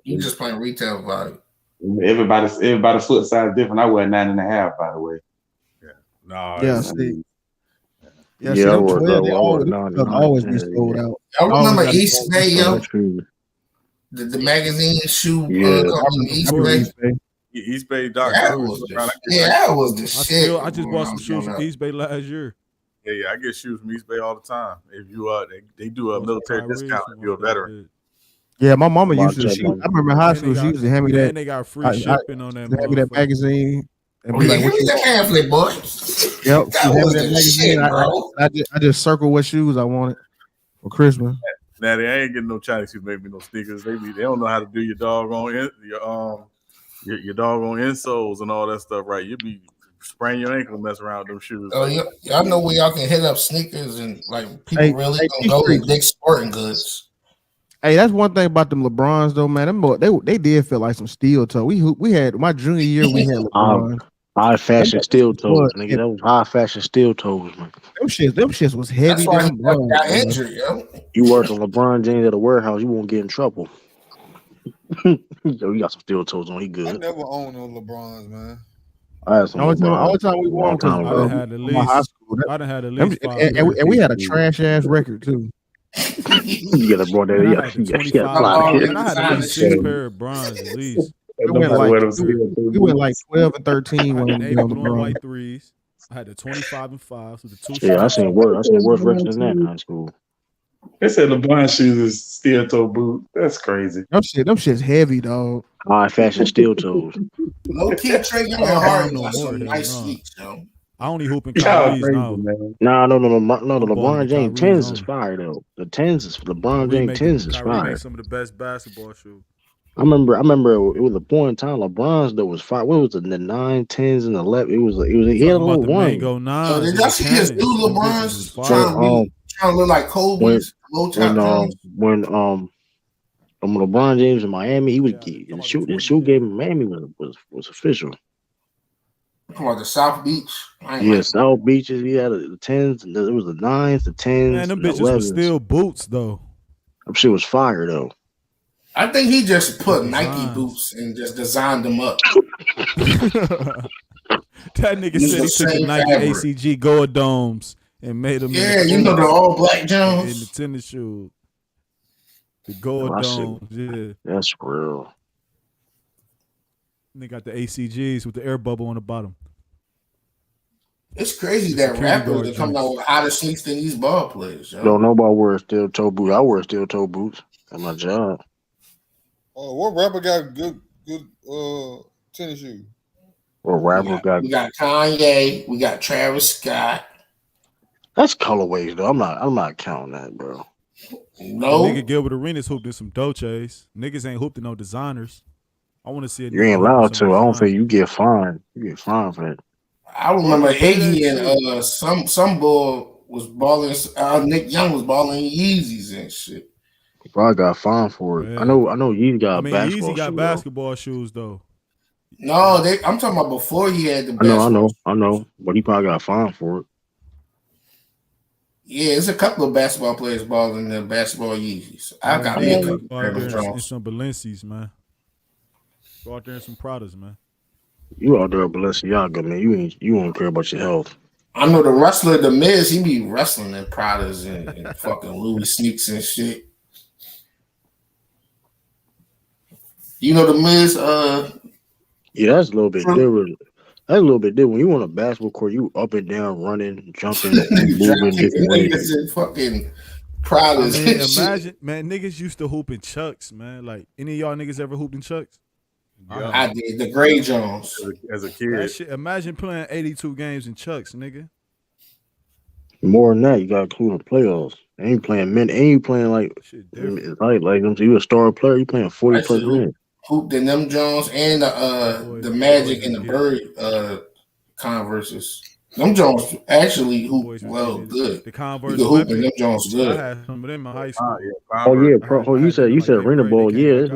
S: You just playing retail value.
A: Everybody's foot size different. I wear 9.5, by the way.
O: No.
I: Yeah, see. Yeah,
B: Yeah,
I: see,
B: I
I: them
B: wore
I: 12, they
B: $9.99.
I: always be sold out.
S: I remember East Bay, yo.
B: True.
S: The magazine shoe
B: Yeah.
S: company East Bay.
O: East Bay Doc.
S: That was the shit.
C: I just bought some shoes from East Bay last year.
O: Yeah, I get shoes from East Bay all the time. If you they do a military discount if you're a veteran.
I: Yeah, my mama used to. I remember high school. She used to hand me that.
C: And they got free shipping on that.
I: Hand me that magazine. And
S: be like, "What you pamphlet, boy?"
I: Yep.
S: That was the shit, bro.
I: I just circle what shoes I wanted for Christmas.
O: Now they ain't getting no Chinese who make me no sneakers. They don't know how to do your doggone your doggone insoles and all that stuff right. You be sprain your ankle and mess around with them shoes.
S: Oh, y'all know where y'all can hit up sneakers and like people really gonna go to Dick's Sporting Goods.
I: Hey, that's one thing about them LeBrons though, man. They did feel like some steel toe. We had my junior year. We had LeBron.
B: High fashion steel toes, nigga. That was high fashion steel toes, man.
I: Them shits was heavy.
S: That's why he got injured, yo.
B: You work on LeBron James at a warehouse, you won't get in trouble. Yo, you got some steel toes on. He good.
K: I never owned no LeBrons, man.
B: I had some
I: All the time we won because
C: I done had at least 5
I: and we had a trash ass record too.
B: You gotta brought that.
C: I had at least 6 pair of bronze at least.
I: We went like 12 and 13 when we on the
C: white threes. I had the 25 and 5s with the 2.
B: Yeah, I seen worse records than that in high school.
A: They said LeBron shoes is steel toe boot. That's crazy.
I: Them shit's heavy, dog.
B: High fashion steel toes.
S: Low key Trey Young hard got some nice sneaks, yo.
C: I only hoop in Kyrie's now.
B: No, the LeBron James 10s is fire though. The 10s is LeBron James 10s is fire.
C: Some of the best basketball shoes.
B: I remember it was a point in time LeBron's though was fire. What was it? The 9, 10s, and 11. It was he had a little one.
S: So did y'all see his new LeBron's trying to look like Kobe's low top
B: when LeBron James in Miami, he was the shoe game in Miami was official.
S: Come on, the South Beach.
B: South Beaches. He had the 10s, and it was the 9s, the 10s.
C: Man, them
B: the
C: bitches
B: 11s.
C: were still boots though.
B: That shit was fire though.
S: I think he just put Nike boots and just designed them up.
C: That nigga said he took the Nike
S: fabric.
C: ACG Gold Domes and made them.
S: Yeah, you know the all black Jones
C: in the tennis shoes. The Gold Domes, yeah.
B: That's real.
C: And they got the ACGs with the air bubble on the bottom.
S: It's crazy that rappers are coming out with hotter sneaks than these ball players. Yo.
B: Don't nobody wear steel toe boots. I wear steel toe boots at my job.
K: Oh, what rapper got good tennis shoes?
B: What rapper
S: We got Kanye. We got Travis Scott.
B: That's colorways though. I'm not counting that, bro.
S: No.
C: Nigga Gilbert Arenas hooped in some Dolces. Niggas ain't hooped in no designers. I want to see it.
B: You ain't allowed to. I don't think you get fined. You get fined for that.
S: I remember Iggy and some boy was balling. Nick Young was balling Yeezys and shit.
B: He probably got fined for it. Yeah. I know. Yeezy got basketball.
C: Yeezy got
B: shoes,
C: basketball shoes though.
S: No, I'm talking about before he had the.
B: I know, but he probably got fined for it.
S: Yeah, it's a couple of basketball players balling the basketball Yeezys. I got me a couple
C: and some Balenci's, man. Go out there in some Pradas, man.
B: You out there Balenciaga, man. You don't care about your health.
S: I know the wrestler, The Miz, he be wrestling in Pradas and fucking Louis sneaks and shit. You know The Miz,
B: yeah, that's a little bit different. That's a little bit different. When you on a basketball court, you up and down, running, jumping, moving different ways.
S: Fucking Pradas.
C: I mean, imagine, man, niggas used to hoop in Chucks, man. Like, any of y'all niggas ever hooped in Chucks?
S: Yeah. I did. The Gray Jones.
O: As a kid.
C: Shit, imagine playing 82 games in Chucks, nigga.
B: More than that, you got to include the playoffs. Ain't playing minutes. Ain't playing like them. So you a star player. You playing 40 plus minutes.
S: Hooped in them Jones and the Magic and the Bird Converses. Them Jones actually hoop well good.
C: The Converse.
S: You can hoop in them Jones good.
C: I had some of them in high school.
B: You said Rena Ball. Yeah, it's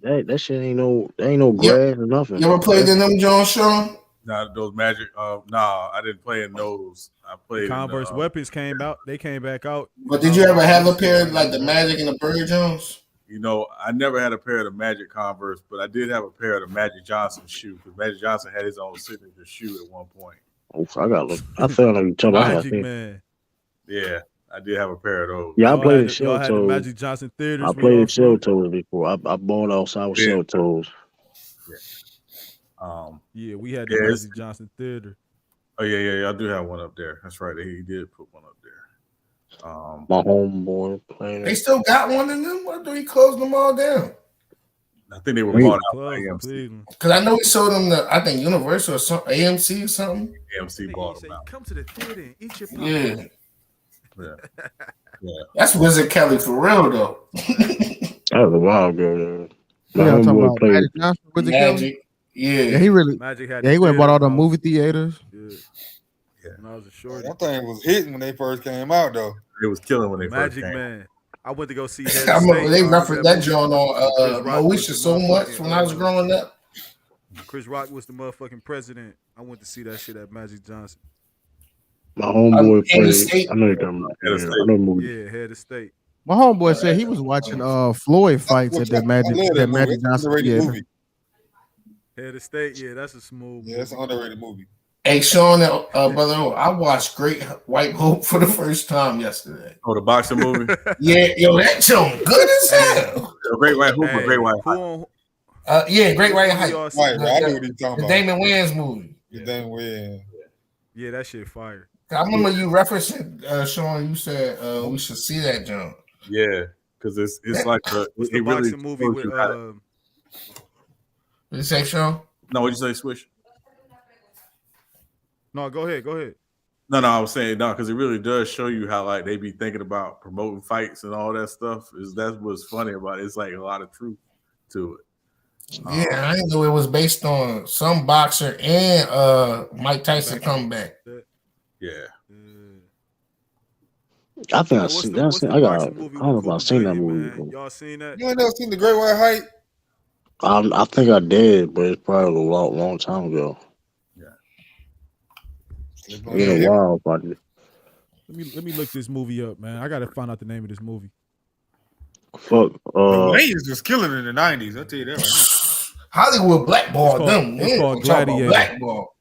B: like that shit ain't no grass or nothing.
S: You ever played in them Jones, Sean?
O: Nah, those Magic. Nah, I didn't play in those. I played.
C: Converse weapons came out. They came back out.
S: But did you ever have a pair like the Magic and the Bird Jones?
O: You know, I never had a pair of the Magic Converse, but I did have a pair of the Magic Johnson shoe because Magic Johnson had his own signature shoe at one point.
B: Oh, I got look. I felt like you told me I had
C: Magic Man.
O: Yeah, I did have a pair of those.
B: Yeah, I played the
C: Y'all
B: shell
C: had the
B: toes.
C: Magic Johnson theaters.
B: I played the shell toes before. I balled outside with shell toes.
C: Yeah, we had the Magic Johnson theater.
O: Oh yeah. I do have one up there. That's right. He did put one up there.
B: My homeboy playing.
S: They still got one in them. Why do he close them all down?
O: I think they were bought out by AMC.
S: Because I know he sold them to, I think, Universal or something, AMC or something.
O: AMC bought them out.
C: Come to the theater and eat your
S: Yeah.
O: Yeah.
S: That's Wizard Kelly for real, though.
B: That was a while ago. My
I: Yeah, I'm talking
B: homeboy
I: about
B: played.
I: Magic Johnson with the Kelly.
S: Magic. Yeah.
I: He really.
C: Magic had
I: Yeah, he went and bought all the
C: theaters,
I: movie theaters.
C: Yeah. When I was a shorty.
K: That thing was hitting when they first came out, though.
O: It was killing when they
C: Magic
O: first came.
C: Man. I went to go see.
S: I remember they referenced that joint on Moesha so much when I was growing up.
C: Chris Rock was the motherfucking president. I went to see that shit at Magic Johnson.
B: My homeboy played. I know you're talking about. Yeah, I know the movie.
C: Yeah, head of state.
I: My homeboy said he was watching Floyd fights at that Magic Johnson theater.
C: Head of state, yeah, that's a smooth.
K: Yeah, that's an underrated movie.
S: Hey, Sean, brother, I watched Great White Hope for the first time yesterday.
O: Oh, the boxing movie?
S: Yeah, yo, that joint good as hell.
O: Great White Hope or Great White Hope?
S: Yeah, Great White Hype.
K: Right, I knew what he was talking
S: the
K: about.
S: Damon Wayans movie.
K: The Damon Wayans.
C: Yeah, that shit fire.
S: I remember you referencing, Sean, you said we should see that joint.
O: Yeah, because it's like
C: the boxing movie with
S: What did you say, Sean?
O: No, what'd you say, Swish?
C: No, go ahead.
O: No, I was saying no, because it really does show you how like they be thinking about promoting fights and all that stuff. That's what's funny about it. It's like a lot of truth to it.
S: Yeah, I didn't know it was based on some boxer and Mike Tyson comeback.
O: Yeah.
B: I think I seen that. I don't know if I've seen that movie before.
C: Y'all seen that?
K: You ain't never seen the Great White Hype?
B: I think I did, but it's probably a long time ago.
C: Yeah.
B: In a while, probably.
C: Let me look this movie up, man. I gotta find out the name of this movie.
B: Fuck.
K: The Wayans was killing it in the 90s. I'll tell you that right now.
S: Hollywood blackballed them.
C: It's called Gladiator.
S: Blackball.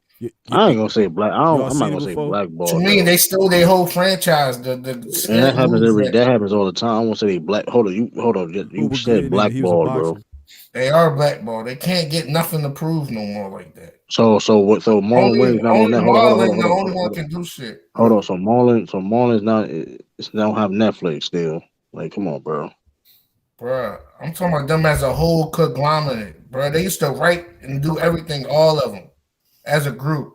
B: I ain't gonna say black. I'm not gonna say blackball.
S: To me, they stole their whole franchise.
B: And that happens that happens all the time. I won't say they black. Hold on. You said blackball, bro.
S: They are blackball. They can't get nothing to prove no more like that.
B: So Marlon Wayne's not on that.
S: Marlon, the only one can do shit.
B: Hold on. So Marlon's not. It's don't have Netflix still. Like, come on, bro.
S: Bruh, I'm talking about them as a whole conglomerate, bro. They used to write and do everything, all of them, as a group.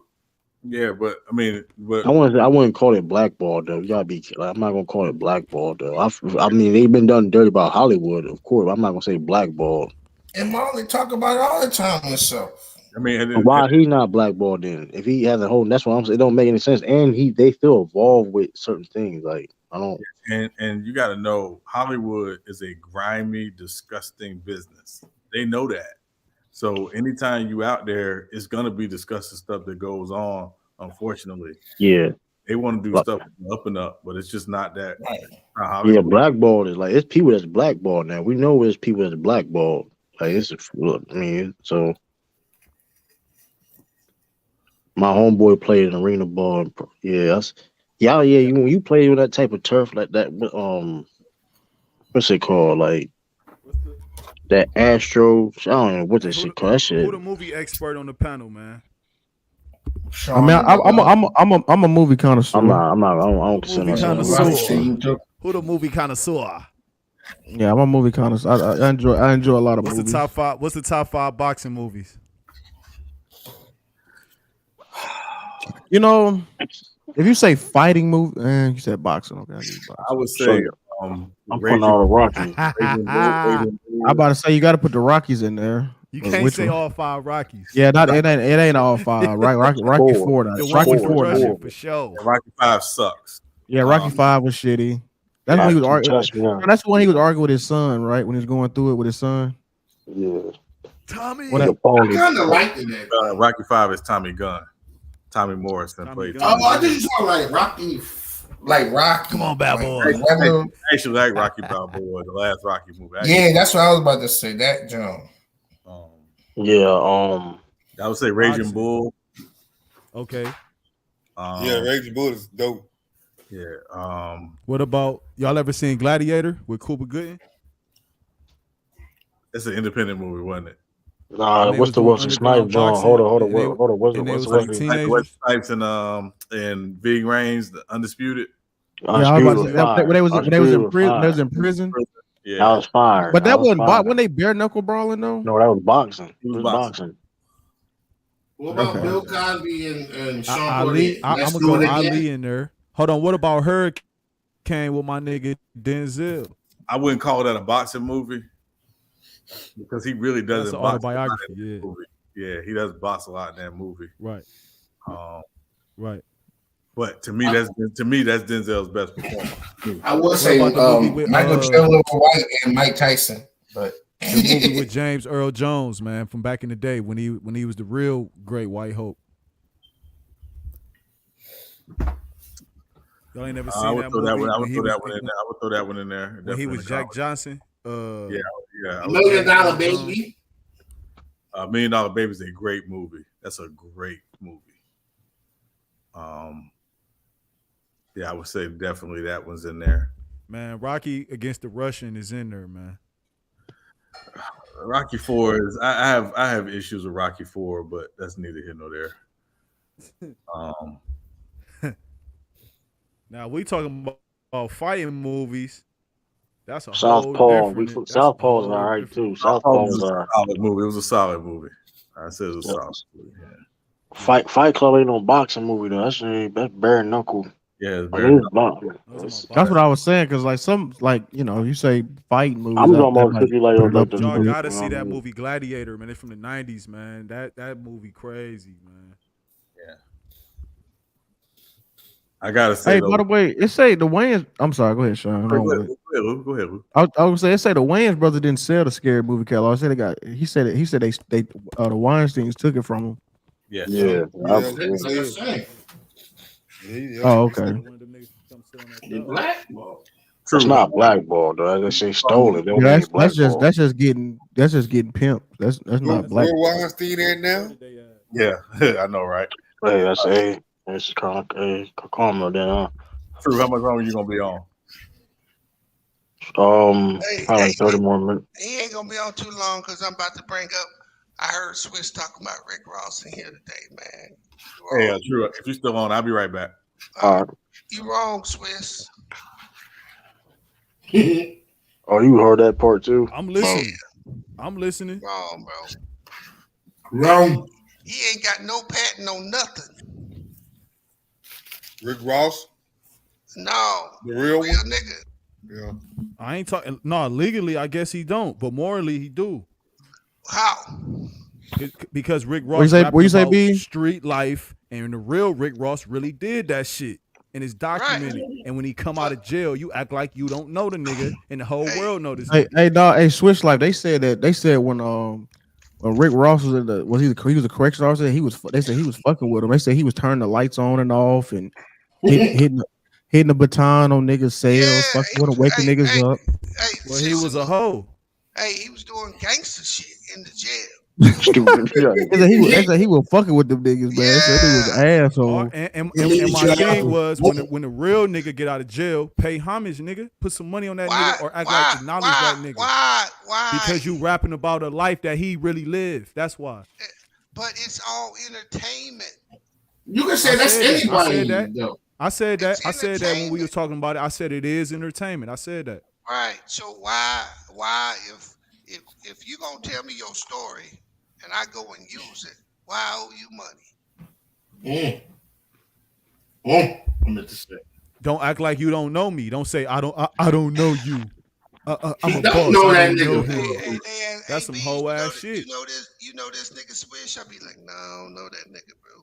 O: Yeah, but I mean,
B: I wouldn't call it blackball though. You gotta be. Like, I'm not gonna call it blackball though. I mean, they've been done dirty about Hollywood, of course. I'm not gonna say blackball.
S: And Marlon talk about it all the time himself.
O: I mean,
B: why he's not blackballed then? If he has a whole, that's what I'm saying. It don't make any sense. And they still evolve with certain things. Like I don't.
O: And you got to know, Hollywood is a grimy, disgusting business. They know that. So anytime you out there, it's gonna be disgusting stuff that goes on. Unfortunately,
B: yeah,
O: they want to do stuff up and up, but it's just not that.
B: Yeah, blackballed is like it's people that's blackballed now. We know there's people that's blackballed. Like it's, I mean, so my homeboy played an arena ball. Yeah, you play with that type of turf like that. What's it called? Like that Astro. I don't know what this shit called. That shit.
C: Who the movie expert on the panel, man?
I: I mean, I'm a movie connoisseur.
B: I don't consider myself.
C: Who the movie connoisseur?
I: Yeah, I'm a movie connoisseur. I enjoy a lot of movies.
C: What's the top five boxing movies?
I: You know, if you say fighting movie, you said boxing. Okay,
O: I would say
B: I'm putting all the Rockies.
I: I'm about to say you got to put the Rockies in there.
C: You can't say all five Rockies.
I: Yeah, it ain't all five. Right, Rocky 4. Rocky 4
C: for sure.
O: Rocky 5 sucks.
I: Yeah, Rocky 5 was shitty. That's when he was arguing. That's when he was arguing with his son, right? When he was going through it with his son.
B: Yeah.
C: Tommy.
S: I kind of liked it.
O: Rocky 5 is Tommy Gunn. Tommy Morrison played.
S: I just saw like Rocky like Rocky.
C: Come on, bad boy.
O: I actually like Rocky Balboa, the last Rocky movie.
S: Yeah, that's what I was about to say. That John.
B: Yeah.
O: I would say Raging Bull.
C: Okay.
K: Yeah, Raging Bull is dope.
O: Yeah.
C: What about y'all ever seen Gladiator with Cuba Gooding?
O: It's an independent movie, wasn't it?
B: Nah, what's the Wesley Snipes John? Hold on. What's the
O: Wesley Snipes and Big Reigns, the Undisputed.
I: Yeah, I was about to say, when they was in prison.
O: Yeah,
B: that was fire.
I: But that wasn't when they bare knuckle brawling though.
B: No, that was boxing. It was boxing.
S: What about Bill Cosby and Sean
C: Ali?
S: Connery?
C: I'm
S: Let's
C: gonna
S: do
C: go
S: it again.
C: Ali in there. Hold on. What about Hurricane with my nigga Denzel?
O: I wouldn't call that a boxing movie because he really doesn't
C: That's an
O: box
C: autobiography.
O: a lot in that movie. Yeah, he does box a lot in that movie.
C: Right. Right.
O: But to me, that's Denzel's best performance.
S: I will say Michael Chandler White and Mike Tyson, but
C: the movie with James Earl Jones, man, from back in the day when he was the real Great White Hope. Y'all ain't never seen
O: I would
C: that
O: throw
C: movie?
O: that one. I would throw that one in there. I would throw that one in there.
C: When he was Jack Johnson.
O: Yeah.
S: $1 Million Baby.
O: $1 Million Baby is a great movie. That's a great movie. Yeah, I would say definitely that one's in there.
C: Man, Rocky against the Russian is in there, man.
O: Rocky 4 is I have issues with Rocky 4, but that's neither here nor there.
C: Now we talking about fighting movies. That's a
B: Southpaw.
C: whole different.
B: Southpaw's all right too. Southpaw's all right.
O: Solid movie. It was a solid movie. I said it was a solid movie. Yeah.
B: Fight Club ain't no boxing movie though. That's bare knuckle.
O: Yeah, it's
B: bare
I: That's what I was saying because you say fighting movies.
B: I'm talking about
C: y'all gotta see that movie Gladiator, man. It's from the '90s, man. That movie crazy, man.
O: Yeah. I gotta say.
I: Hey, by the way, it say the Wayans. I'm sorry. Go ahead, Sean.
O: Go ahead, Lou.
I: I was gonna say it say the Wayans brother didn't sell the scary movie catalog. I said they got. He said they the Weinsteins took it from him.
O: Yeah.
I: Oh, okay.
S: Blackball.
B: It's not blackball though. They say stolen.
I: That's just getting pimped. That's not black.
K: Where Weinstein at now?
O: Yeah, I know, right?
B: Hey, that's it's karma then, huh?
O: True. How much longer you gonna be on?
B: Probably 30 more minutes.
U: He ain't gonna be on too long because I'm about to bring up. I heard Swiss talking about Rick Ross in here today, man.
O: Hey, True. If you're still on, I'll be right back.
B: All right.
U: You wrong, Swiss.
B: Oh, you heard that part too?
C: I'm listening. I'm listening.
U: Wrong, bro.
S: Wrong.
U: He ain't got no patent on nothing.
K: Rick Ross?
U: No.
K: The real one?
U: nigga.
K: Yeah.
C: I ain't talking. No, legally, I guess he don't, but morally, he do.
U: How?
C: Because Rick Ross
I: what you say, B?
C: Street life, and the real Rick Ross really did that shit, and it's documented. Right. And when he come out of jail, you act like you don't know the nigga, and the whole world know this.
I: Hey, dog. Hey, Switch Life. They said when Rick Ross was he was a correction officer. They said he was fucking with him. They said he was turning the lights on and off and hitting the baton on niggas' cells, fucking with them, waking niggas up.
C: Well, he was a hoe.
U: Hey, he was doing gangster shit in the jail.
B: Stupid.
I: They said he was fucking with them niggas, man. They said he was an asshole.
C: And my thing was when the real nigga get out of jail, pay homage, nigga. Put some money on that nigga or act like acknowledge that nigga.
U: Why?
C: Because you rapping about a life that he really lived. That's why.
U: But it's all entertainment.
S: You can say that's anybody.
C: I said that when we were talking about it. I said it is entertainment. I said that.
U: Right. So why if you gonna tell me your story and I go and use it, why I owe you money?
S: I meant to say.
C: Don't act like you don't know me. Don't say I don't know you. I'm
S: he
C: a
S: don't
C: boss.
S: know
C: I
S: that
C: don't
S: nigga.
C: know him. That's some hoe ass shit.
U: You know this nigga Swish? I be like, no, I don't know that nigga, bro.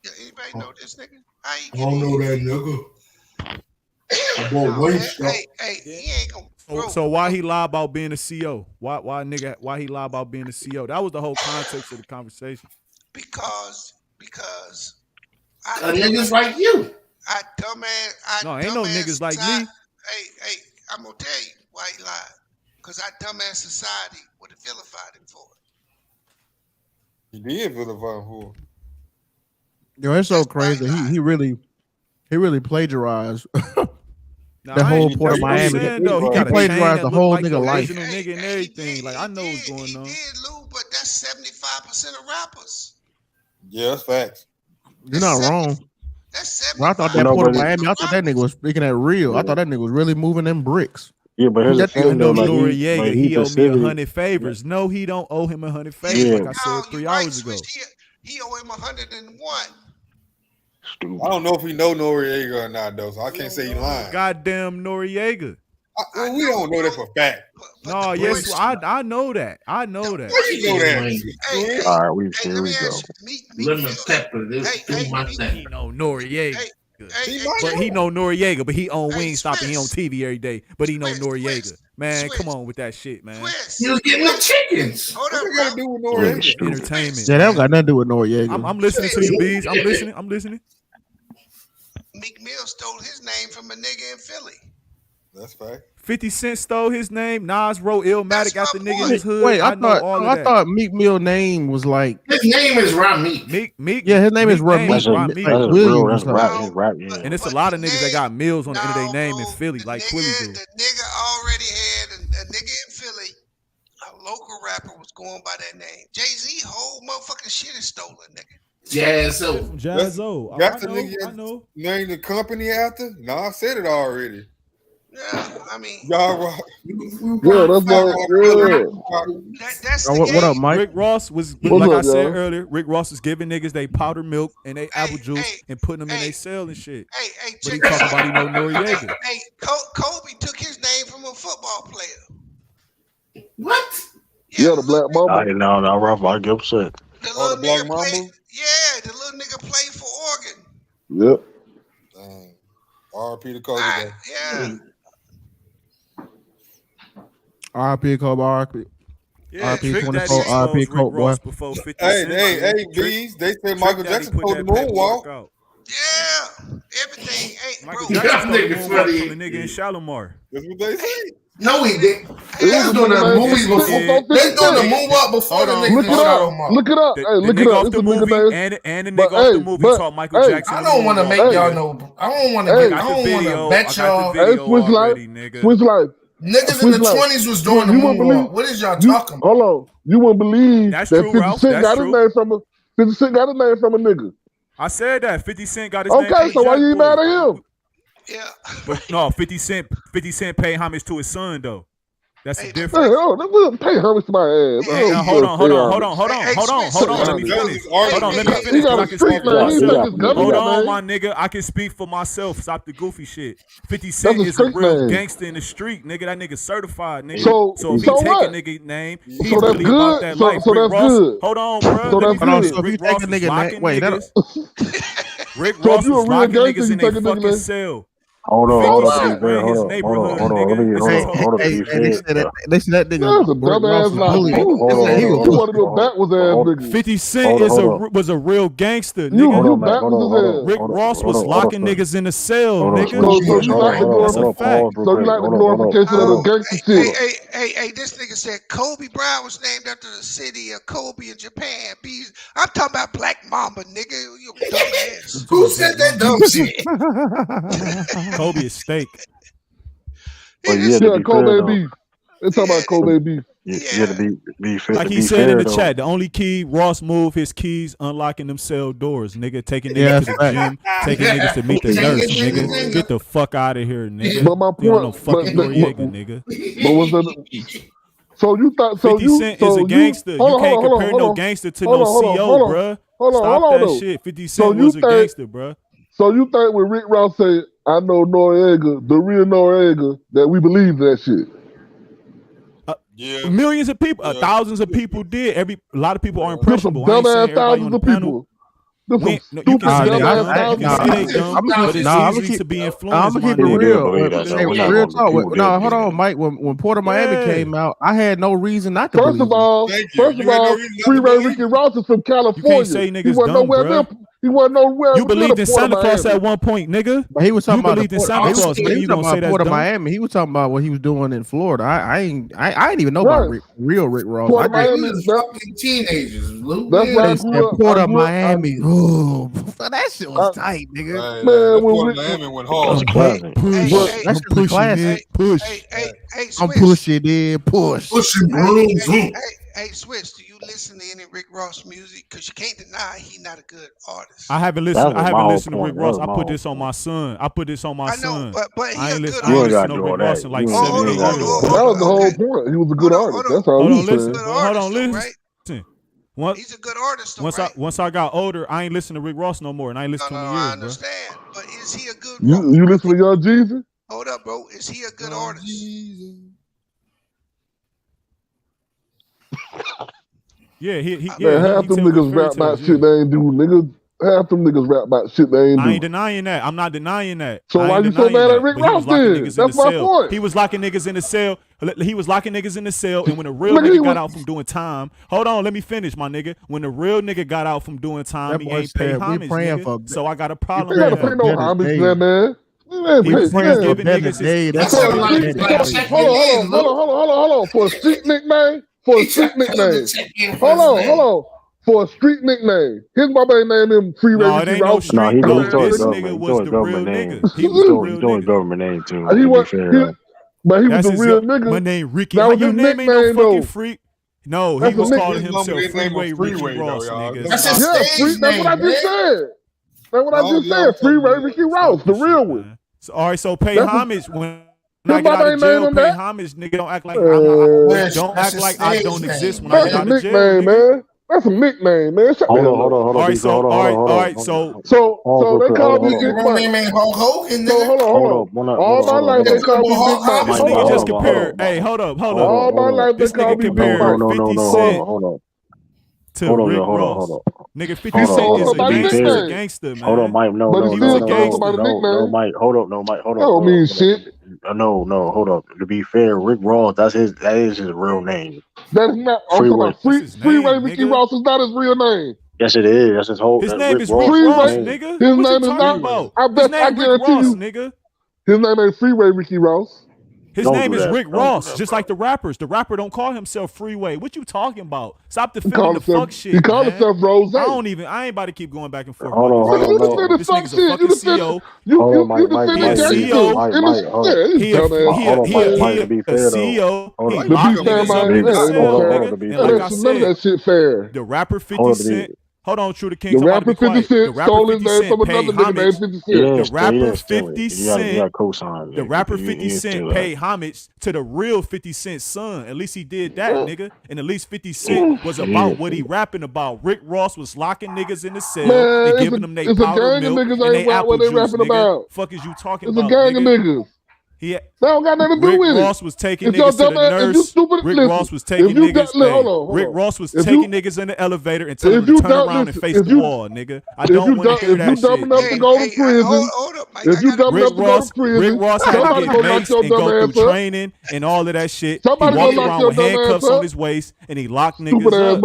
U: Yeah, anybody know this nigga?
S: I don't know that nigga.
U: He ain't gonna.
C: So why he lie about being a CO? Why he lie about being a CO? That was the whole context of the conversation.
U: Because
S: niggas like you.
C: No, ain't no niggas like me.
U: Hey, I'm gonna tell you why he lied. Cause our dumbass society would have vilified him for it.
K: He did vilify him for it.
I: Yo, it's so crazy. He really plagiarized the whole Port of Miami. He plagiarized the whole nigga life.
C: Nigga and everything. Like I know what's going on.
U: But that's 75% of rappers.
K: Yeah, that's facts.
I: You're not wrong. When I thought that Port of Miami, I thought that nigga was speaking that real. I thought that nigga was really moving them bricks.
B: Yeah, but here's the thing though, like
C: Noriega, he owed me 100 favors. No, he don't owe him 100 favors.
B: Yeah.
C: Like I said 3 hours ago.
U: He owe him 101.
K: I don't know if he know Noriega or not though, so I can't say he lying.
C: Goddamn Noriega.
K: Well, we don't know that for a fact.
C: No, yes, I know that. I know that.
K: Why you know that?
B: All right, here we go.
S: Lemon pepper, this do my thing.
C: He know Noriega. But he know Noriega, but he own Wingstop and he on TV every day. But he know Noriega. Man, come on with that shit, man.
S: He was getting the chickens.
K: What that got to do with Noriega?
C: Entertainment.
I: Yeah, that don't got nothing to do with Noriega.
C: I'm listening to you, Bees. I'm listening.
U: Meek Mill stole his name from a nigga in Philly.
K: That's fact.
C: 50 Cent stole his name. Nas wrote Illmatic out the nigga in his hood.
I: Wait, I
C: thought
I: Meek Mill name was like
S: his name is Rameek.
C: Meek.
I: Yeah, his name is Rameek.
B: That's rap.
C: And it's a lot of niggas that got Mills on the end of their name in Philly, like Quilly do.
U: The nigga already had a nigga in Philly. A local rapper was going by that name. Jay-Z whole motherfucking shit is stolen, nigga.
S: Jazzo.
C: Jazzo.
K: That's the nigga named the company after? No, I said it already.
U: Yeah, I mean,
K: y'all rock.
T: Yeah, that's
I: what up, Mike?
C: Rick Ross was like I said earlier. Rick Ross was giving niggas they powdered milk and they apple juice and putting them in their cell and shit. But he talking about he know Noriega.
U: Hey, Kobe took his name from a football player.
S: What?
T: Yeah, the Black Mamba.
B: No, Ralph, I get upset.
K: The Black Mamba.
U: Yeah, the little nigga played for Oregon.
T: Yep.
K: R.P. to Kobe.
U: Yeah.
I: R.P. Kobe, R.P.
C: Yeah,
I: RP 24, RP Coke boy.
K: Hey, Bees. They said Michael Jackson told the moonwalk.
U: Yeah, everything ain't
C: Michael Jackson told the moonwalk from the nigga in Shalimar.
K: That's what they say.
S: No, he didn't. They was doing the movie before. They doing the moonwalk before the nigga in Shalimar.
T: Look it up.
C: The nigga off the movie and the nigga off the movie taught Michael Jackson.
S: I don't want to make y'all know. I don't want to bet y'all.
T: Switch life.
S: Niggas in the 20s was doing the moonwalk. What is y'all talking about?
T: Hold on. You wouldn't believe
C: that
T: 50 Cent got his name from a 50 Cent got his name from a nigga.
C: I said that 50 Cent got his name.
T: Okay, so why you mad at him?
U: Yeah.
C: But no, 50 Cent paid homage to his son though. That's the difference.
T: Hey, pay homage to my ass.
C: Hey, hold on. Let me finish. Hold on, my nigga. I can speak for myself. Stop the goofy shit. 50 Cent is a real gangster in the street, nigga. That nigga certified, nigga. So if he take a nigga name, he's really about that life. Rick Ross. Hold on, bro. Rick Ross was locking niggas. Rick Ross was locking niggas in their fucking cell.
B: Hold on.
T: They said that nigga was a dumbass lie. He was one of them backwards ass niggas.
C: 50 Cent was a real gangster, nigga. Rick Ross was locking niggas in the cell, nigga. That's a fact.
T: So you like the glorification of the gangster shit.
U: Hey, this nigga said Kobe Bryant was named after the city of Kobe in Japan. I'm talking about Black Mamba, nigga. You dumbass.
S: Who said that dumb shit?
C: Kobe is steak.
T: Yeah, Kobe beef. They're talking about Kobe beef.
B: Yeah, to be fair.
C: Like he said in the chat, the only key Ross moved his keys, unlocking them cell doors, nigga. Taking niggas to the gym, taking niggas to meet the nurse, nigga. Get the fuck out of here, nigga.
T: But my point,
C: you don't know fucking Noriega, nigga.
T: But was that? So you thought
C: 50 Cent is a gangster. You can't compare no gangster to no CO, bruh. Stop that shit. 50 Cent was a gangster, bruh.
T: So you think when Rick Ross said, I know Noriega, the real Noriega, that we believe that shit?
C: Millions of people, thousands of people did. A lot of people are impressionable.
T: Dumbass thousands of people.
C: You can see they dumb, but it's easy to be influenced.
I: I'm gonna keep it real. Real talk. No, hold on, Mike. When Port of Miami came out, I had no reason not to.
T: First of all, Freeway Ricky Ross is from California.
C: You can't say niggas dumb, bro.
T: He wasn't nowhere.
C: You believed in Santa Claus at one point, nigga.
I: But he was talking about
C: believed in Santa Claus.
I: He was talking about Port of Miami. He was talking about what he was doing in Florida. I didn't even know about real Rick Ross.
S: Port of Miami is fucking teenagers, Luke.
T: That's why I grew up.
I: Port of Miami. Oh, that shit was tight, nigga.
K: Man, Port of Miami went hard.
I: That's a classic. Push. I'm pushing in. Push.
S: Pushing brooms.
U: Hey, Swiss, do you listen to any Rick Ross music? Because you can't deny he's not a good artist.
C: I haven't listened to Rick Ross. I put this on my son. I put this on my son.
U: But
C: I ain't listened to Rick Ross in like 7 years.
T: That was the whole point. He was a good artist. That's all he said.
C: Hold on, listen.
U: He's a good artist.
C: Once I got older, I ain't listening to Rick Ross no more, and I ain't listened to him in years.
U: I understand, but is he a good?
T: You listen to Young Jeezy?
U: Hold up, bro. Is he a good artist?
C: Yeah,
T: half them niggas rap about shit they ain't do, nigga. Half them niggas rap about shit they ain't do.
C: I ain't denying that. I'm not denying that.
T: So why you so mad at Rick Ross then? That's my point.
C: He was locking niggas in the cell. He was locking niggas in the cell, and when a real nigga got out from doing time, hold on, let me finish, my nigga. When the real nigga got out from doing time, he ain't pay homage, nigga. So I got a problem with that.
T: You gotta pay no homage, man.
C: He was giving niggas.
T: Hold on. For a street nickname. For a street nickname. Hold on. For a street nickname. His mama ain't named him Free Ray Ricky Ross.
B: No,
C: this nigga was the real nigga. He was the real
B: doing government name too.
T: But he was the real nigga.
C: My name Ricky.
T: That was
C: Your
T: his
C: name ain't no
T: nickname,
C: fucking
T: though.
C: freak. No, he was calling himself Freeway Ricky Ross, nigga.
S: That's his
T: that's what I just said. That's what I just said. Free Ray Ricky Ross, the real one.
C: So, all right, so pay homage when I get out of jail. Pay homage, nigga. Don't act like I don't exist when I get out of jail,
T: man. That's a nickname, man.
B: Hold on.
C: All right, so
T: they call me Big Mike.
S: Hulk Hogan.
T: Hold on. All my life they call me Big Mike.
C: This nigga just compared. Hey, hold up.
T: All my life they call me Big Mike.
C: 50 Cent to Rick Ross. Nigga, 50 Cent is a gangster, man.
B: Hold on, Mike. No, Mike. Hold up.
T: That don't mean shit.
B: No, hold up. To be fair, Rick Ross, that is his real name.
T: That's not. Free Ray Ricky Ross is not his real name.
B: Yes, it is. That's his whole.
C: His name is Rick Ross, nigga.
T: His name is not. I guarantee you,
C: nigga.
T: His name ain't Free Ray Ricky Ross.
C: His name is Rick Ross, just like the rappers. The rapper don't call himself Freeway. What you talking about? Stop defending the fuck shit.
T: He called himself Rose.
C: I ain't about to keep going back and forth.
T: Hold on.
C: This nigga's a fucking CEO. He a CEO. He locked niggas up in the cell, nigga. And like I said, the rapper 50 Cent. Hold on, True the King.
T: The rapper 50 Cent stole his name from another nigga named 50 Cent.
C: The rapper 50 Cent. The rapper 50 Cent paid homage to the real 50 Cent's son. At least he did that, nigga. And at least 50 Cent was about what he rapping about. Rick Ross was locking niggas in the cell and giving them their powder milk and they apple juice, nigga. Fuck is you talking about?
T: It's a gang of niggas.
C: That
T: don't got nothing to do with it.
C: Rick Ross was taking niggas to the nurse. Rick Ross was taking niggas. Rick Ross was taking niggas in the elevator and telling them to turn around and face the wall, nigga. I don't want to hear that shit.
T: If you dumb enough to go to prison,
C: Rick Ross had to get maced and go through training and all of that shit. He walked around with handcuffs on his waist and he locked niggas up.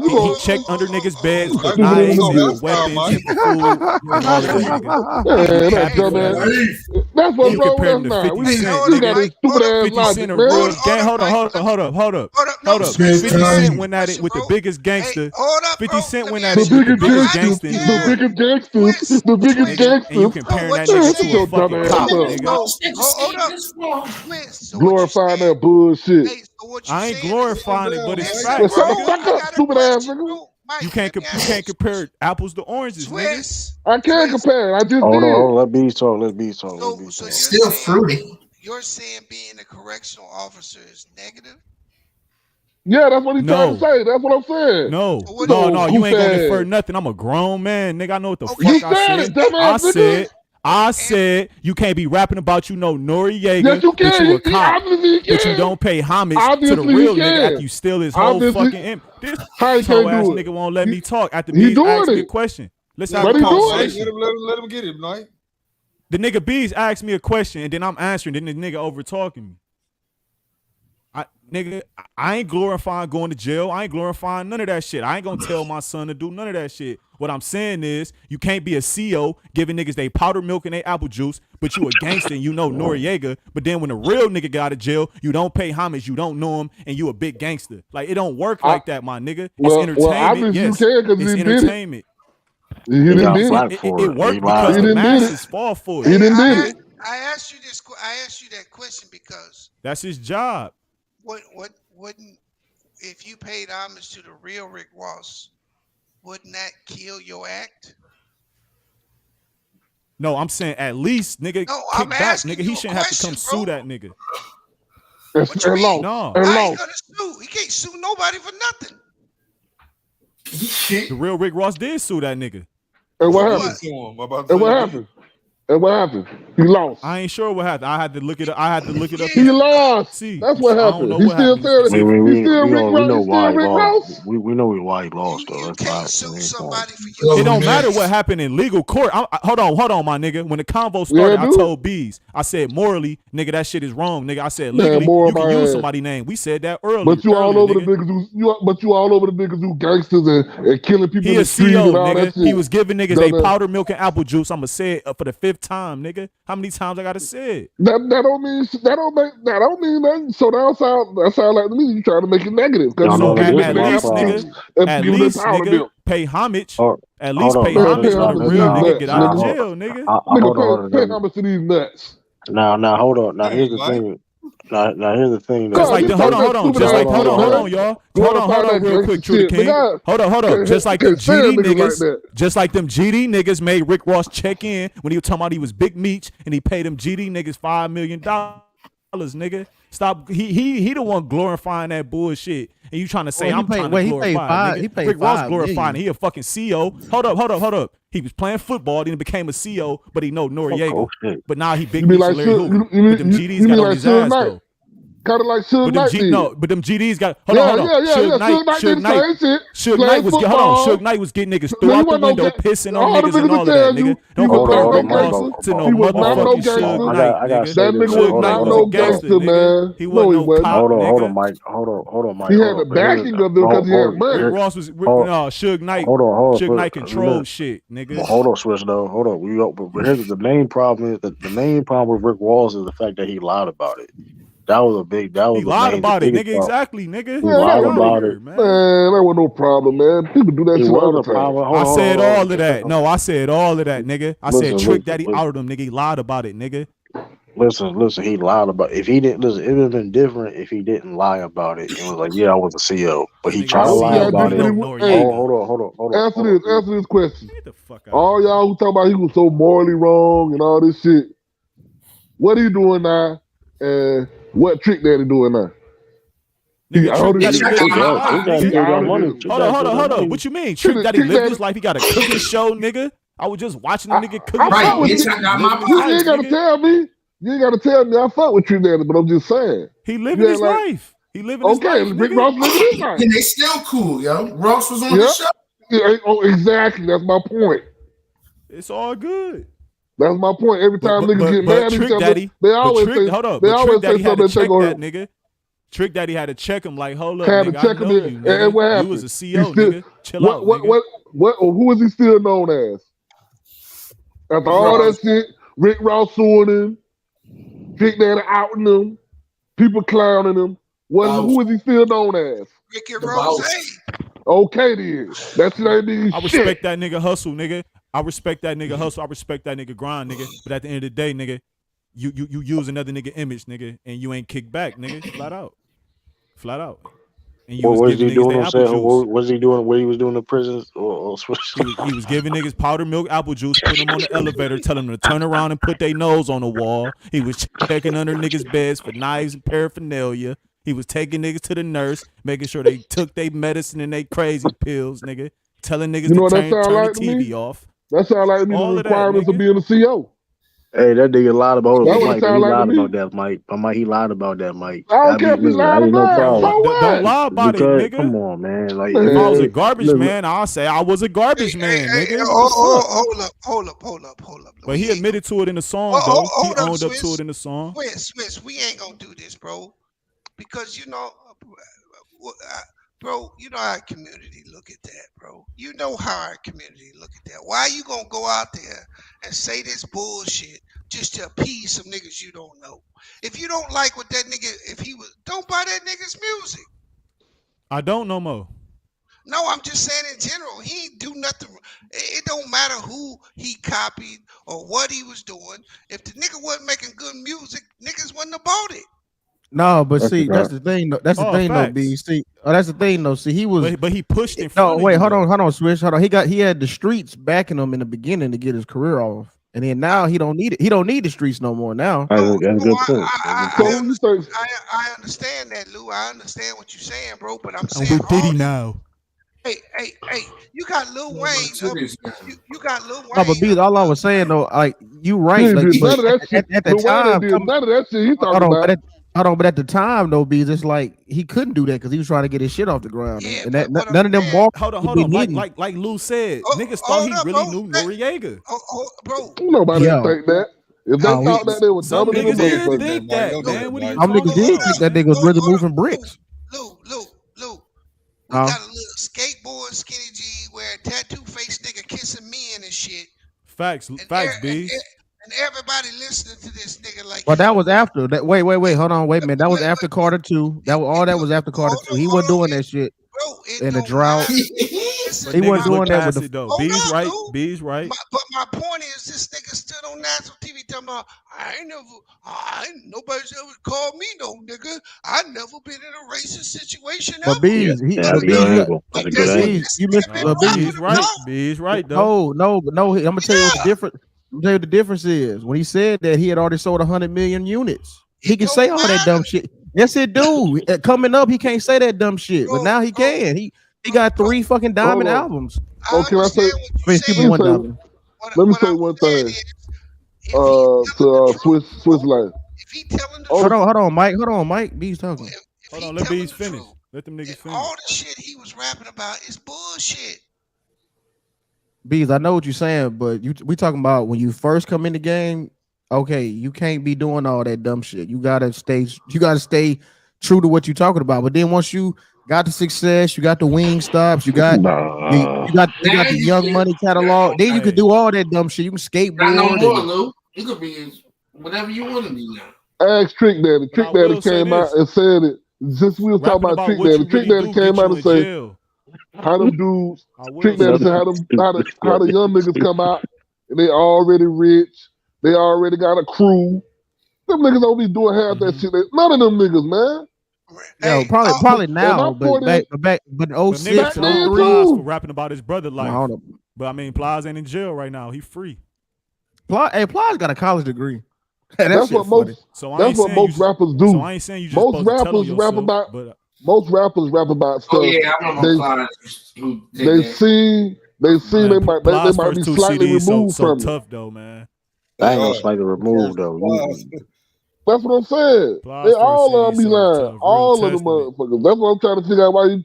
C: He checked under niggas' beds for knives and weapons and food and all of that, nigga.
T: That's what's wrong with us now.
C: 50 Cent,
T: you got a stupid ass logic, man.
C: Hold up. 50 Cent went at it with the biggest gangster. 50 Cent went at it with the biggest gangster.
T: The biggest gangster.
C: And you comparing that nigga to a fucking cop, nigga.
T: Glorifying that bullshit.
C: I ain't glorifying it, but it's facts.
T: Stupid ass nigga.
C: You can't compare apples to oranges, nigga.
T: I can't compare. I just did.
B: Let bees talk.
U: So
S: still fruity.
U: You're saying being a correctional officer is negative?
T: Yeah, that's what he's trying to say. That's what I'm saying.
C: No, you ain't gonna infer nothing. I'm a grown man, nigga. I know what the fuck I said. I said you can't be rapping about Noriega,
T: yes, you
C: that you a cop,
T: but
C: you don't pay homage to the real nigga after you steal his whole fucking this hoe ass nigga won't let me talk after Bees asked me a question. Let's have a conversation.
K: Let him get it, Mike.
C: The nigga Bees asked me a question and then I'm answering, then the nigga over talking me. I ain't glorifying going to jail. I ain't glorifying none of that shit. I ain't gonna tell my son to do none of that shit. What I'm saying is you can't be a CEO giving niggas they powder milk and they apple juice, but you a gangster and you know Noriega. But then when a real nigga got out of jail, you don't pay homage, you don't know him, and you a big gangster. Like it don't work like that, my nigga. It's entertainment. Yes, it's entertainment.
T: He didn't do
C: It worked because the masses fall for it.
T: He didn't do it.
U: I asked you this. I asked you that question because
C: that's his job.
U: Wouldn't if you paid homage to the real Rick Ross, wouldn't that kill your act?
C: No, I'm saying at least, nigga, kick back, nigga. He shouldn't have to come sue that nigga.
U: What you mean?
C: No,
U: I ain't gonna sue. He can't sue nobody for nothing.
C: The real Rick Ross did sue that nigga.
T: And what happened? And what happened? And what happened? He lost.
C: I ain't sure what happened. I had to look it up.
T: He lost.
C: See,
T: that's what happened. He still said it.
B: We know why he lost. We know why he lost though.
C: It don't matter what happened in legal court. Hold on, my nigga. When the convo started, I told Bees. I said morally, nigga, that shit is wrong, nigga. I said legally, you can use somebody's name. We said that earlier.
T: But you all over the niggas who gangsters and killing people.
C: He
T: in
C: a
T: the street
C: CO,
T: and all that
C: nigga.
T: shit.
C: He was giving niggas they powder milk and apple juice. I'ma say it for the 5th time, nigga. How many times I gotta say it?
T: That don't mean nothing. So that sound like to me you trying to make it negative.
C: So at least, nigga, pay homage. At least pay homage when a real nigga get out of jail, nigga.
T: Nigga, pay homage to these nuts.
B: Now, hold on. Now, here's the thing. Now, here's the thing.
C: Hold on, y'all. Hold on, real quick, True King. Hold on. Just like them GD niggas made Rick Ross check in when he was talking about he was Big Meech and he paid them GD niggas $5 million, nigga. Stop. He the one glorifying that bullshit. And you trying to say I'm trying to glorify it. Rick Ross glorifying it. He a fucking CEO. Hold up. He was playing football, then he became a CEO, but he know Noriega. But now he Big Meech and Larry Hoover. But them GDs got on his ass though.
T: Kind of like Suge Knight.
C: But them GDs got hold on. Suge Knight was getting niggas through out the window, pissing on niggas and all of that, nigga. Don't compare Rick Ross to no motherfucking Suge Knight.
T: That nigga was not no gangster, man.
C: He wasn't no cop, nigga.
B: Hold on, Mike. Hold on, Mike.
T: He had the backing of them because he had money.
C: Rick Ross was Suge Knight. Suge Knight controlled shit, nigga.
B: Hold on, Switch though. Hold on. But here's the main problem is that the main problem with Rick Ross is the fact that he lied about it. He
C: lied about it, nigga. Exactly, nigga.
B: He lied about it,
T: man. That was no problem, man. People do that shit all the time.
C: I said all of that. No, I said all of that, nigga. I said Trick Daddy out of them, nigga. He lied about it, nigga.
B: Listen. He lied about it. If he didn't listen, it would have been different if he didn't lie about it. It was like, yeah, I was a CEO, but he tried to lie about it. Hold on.
T: Answer this question. All y'all who talk about he was so morally wrong and all this shit. What he doing now? And what Trick Daddy doing now?
C: Hold on. What you mean? Trick Daddy lived his life. He got a cooking show, nigga. I was just watching the nigga cook.
T: You ain't gotta tell me. I fuck with Trick Daddy, but I'm just saying.
C: He living his life. He living his life.
T: Okay, Rick Ross living his life.
S: And they still cool, yo. Ross was on the show.
T: Yeah, exactly. That's my point.
C: It's all good.
T: That's my point. Every time niggas get mad at each other, they always say something that take on him.
C: Nigga. Trick Daddy had to check him like, hold up,
T: had
C: nigga,
T: to check him in. And what happened?
C: You was a CEO, nigga. Chill out, nigga.
T: Who is he still known as? After all that shit, Rick Ross suing him, Trick Daddy outing him, people clowning him. Who is he still known as?
U: Ricky Rose.
T: Okay, then. That's what I
C: respect that nigga hustle, nigga. I respect that nigga hustle. I respect that nigga grind, nigga. But at the end of the day, nigga, you use another nigga image, nigga, and you ain't kick back, nigga. Flat out. And you
B: was he doing? What was he doing? What he was doing in prisons?
C: He was giving niggas powdered milk, apple juice, putting them on the elevator, telling them to turn around and put their nose on the wall. He was checking under niggas' beds for knives and paraphernalia. He was taking niggas to the nurse, making sure they took their medicine and their crazy pills, nigga. Telling niggas to turn the TV off.
T: That sounds like the requirements of being a CEO.
B: Hey, that nigga lied about Mike. He lied about that, Mike. He lied about that, Mike.
T: I don't care if he lied about it.
C: Don't lie about it, nigga.
B: Come on, man. Like,
C: if I was a garbage man, I'll say I was a garbage man, nigga.
U: Hold up.
C: But he admitted to it in the song, though. He owned up to it in the song.
U: Swiss, we ain't gonna do this, bro. Because, Bro, you know how our community look at that, bro. You know how our community look at that. Why you gonna go out there and say this bullshit just to appease some niggas you don't know? If you don't like what that nigga, if he was, don't buy that nigga's music.
C: I don't no more.
U: No, I'm just saying in general, he ain't do nothing. It don't matter who he copied or what he was doing. If the nigga wasn't making good music, niggas wouldn't have bought it.
I: No, but see, that's the thing. That's the thing, though. B. See, that's the thing, though. See, he was,
C: but he pushed in
I: no.
C: front.
I: Wait,
C: of you,
I: hold on, Swish. Hold on. He had the streets backing him in the beginning to get his career off, and then now he don't need it. He don't need the streets no more now.
U: I understand that, Lou. I understand what you're saying, bro. But I'm saying,
C: with Diddy now.
U: Hey, you got Lil Wayne. You got Lil Wayne.
I: No, but B, all I was saying though, like you right. Like,
T: none of that shit.
I: At the time,
T: none of that shit he talking about.
I: But at the time though, B, it's like he couldn't do that because he was trying to get his shit off the ground, and that none of them bars.
C: Hold on. Like Lou said, niggas thought he really knew Noriega.
U: Bro.
T: Nobody think that. If they thought that, they were dumb
C: niggas did think that, man. What are you
I: Some niggas did think that they was really moving bricks.
U: Lou. We got a little skateboard skinny jeans wearing tattoo face nigga kissing men and shit.
C: Facts, B.
U: And everybody listening to this nigga like.
I: But that was after that. Wait, hold on, wait a minute. That was after Carter 2. That was after Carter 2. He wasn't doing that shit in the drought. He wasn't doing that with the.
C: Though. B's right. B's right.
U: But my point is, this nigga stood on national TV talking about, nobody's ever called me no nigga. I never been in a racist situation.
I: But B's, you missed.
C: B's right. B's right though.
I: No. I'm gonna tell you what the difference. I'm tell you what the difference is. When he said that he had already sold 100 million units, he can say all that dumb shit. Yes, it do. Coming up, he can't say that dumb shit, but now he can. He got 3 fucking diamond albums.
T: Oh, can I say? Let me say one thing. To Swiss Life.
I: Hold on, Mike. B's talking.
C: Hold on, let B's finish. Let them niggas finish.
U: All the shit he was rapping about is bullshit.
I: Bees, I know what you're saying, but we talking about when you first come in the game. Okay, you can't be doing all that dumb shit. You gotta stay true to what you're talking about. But then once you got the success, you got the wing stops, you got the Young Money catalog. Then you could do all that dumb shit. You can skateboard.
S: Not no more, Lou. You could be whatever you want to be now.
T: Ask Trick Daddy. Trick Daddy came out and said it. Since we was talking about Trick Daddy, Trick Daddy came out and said how them dudes. Trick Daddy said how the young niggas come out and they already rich. They already got a crew. Them niggas don't be doing half that shit. None of them niggas, man.
I: Yo, probably now, but back, but 06 and 03
C: for rapping about his brother life. But I mean, Plies ain't in jail right now. He free.
I: Plies got a college degree.
T: That's what most. That's what most rappers do.
C: So I ain't saying you just
T: most rappers rap about. Most rappers rap about stuff.
S: Oh yeah, I remember
T: they see they might be slightly removed from it.
B: Tough though, man. I ain't no slightly removed though.
T: That's what I'm saying. They all of them be lying. All of the motherfuckers. That's what I'm trying to figure out why you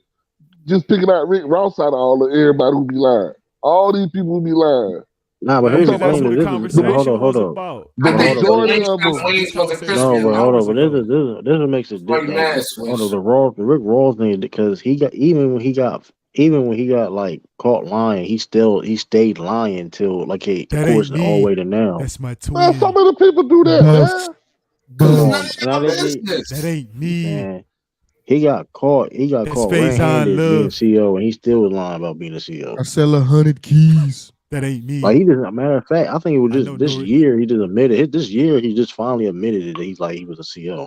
T: just picking out Rick Ross out of all of everybody who be lying. All these people who be lying.
B: Nah, but here's the thing. Hold on.
T: The majority of them.
B: No, but hold on. But this makes it different. Hold on, the Rick Ross thing, because he got even when he got like caught lying, he stayed lying till like of course all the way to now.
C: That's my twin.
T: Man, some of the people do that, man.
C: That ain't me.
B: Man. He got caught red-handed being a CEO, and he still was lying about being a CEO.
I: I sell 100 keys.
C: That ain't me.
B: Like, he just, a matter of fact, I think it was just this year he just admitted it. This year he just finally admitted it. He was a CEO,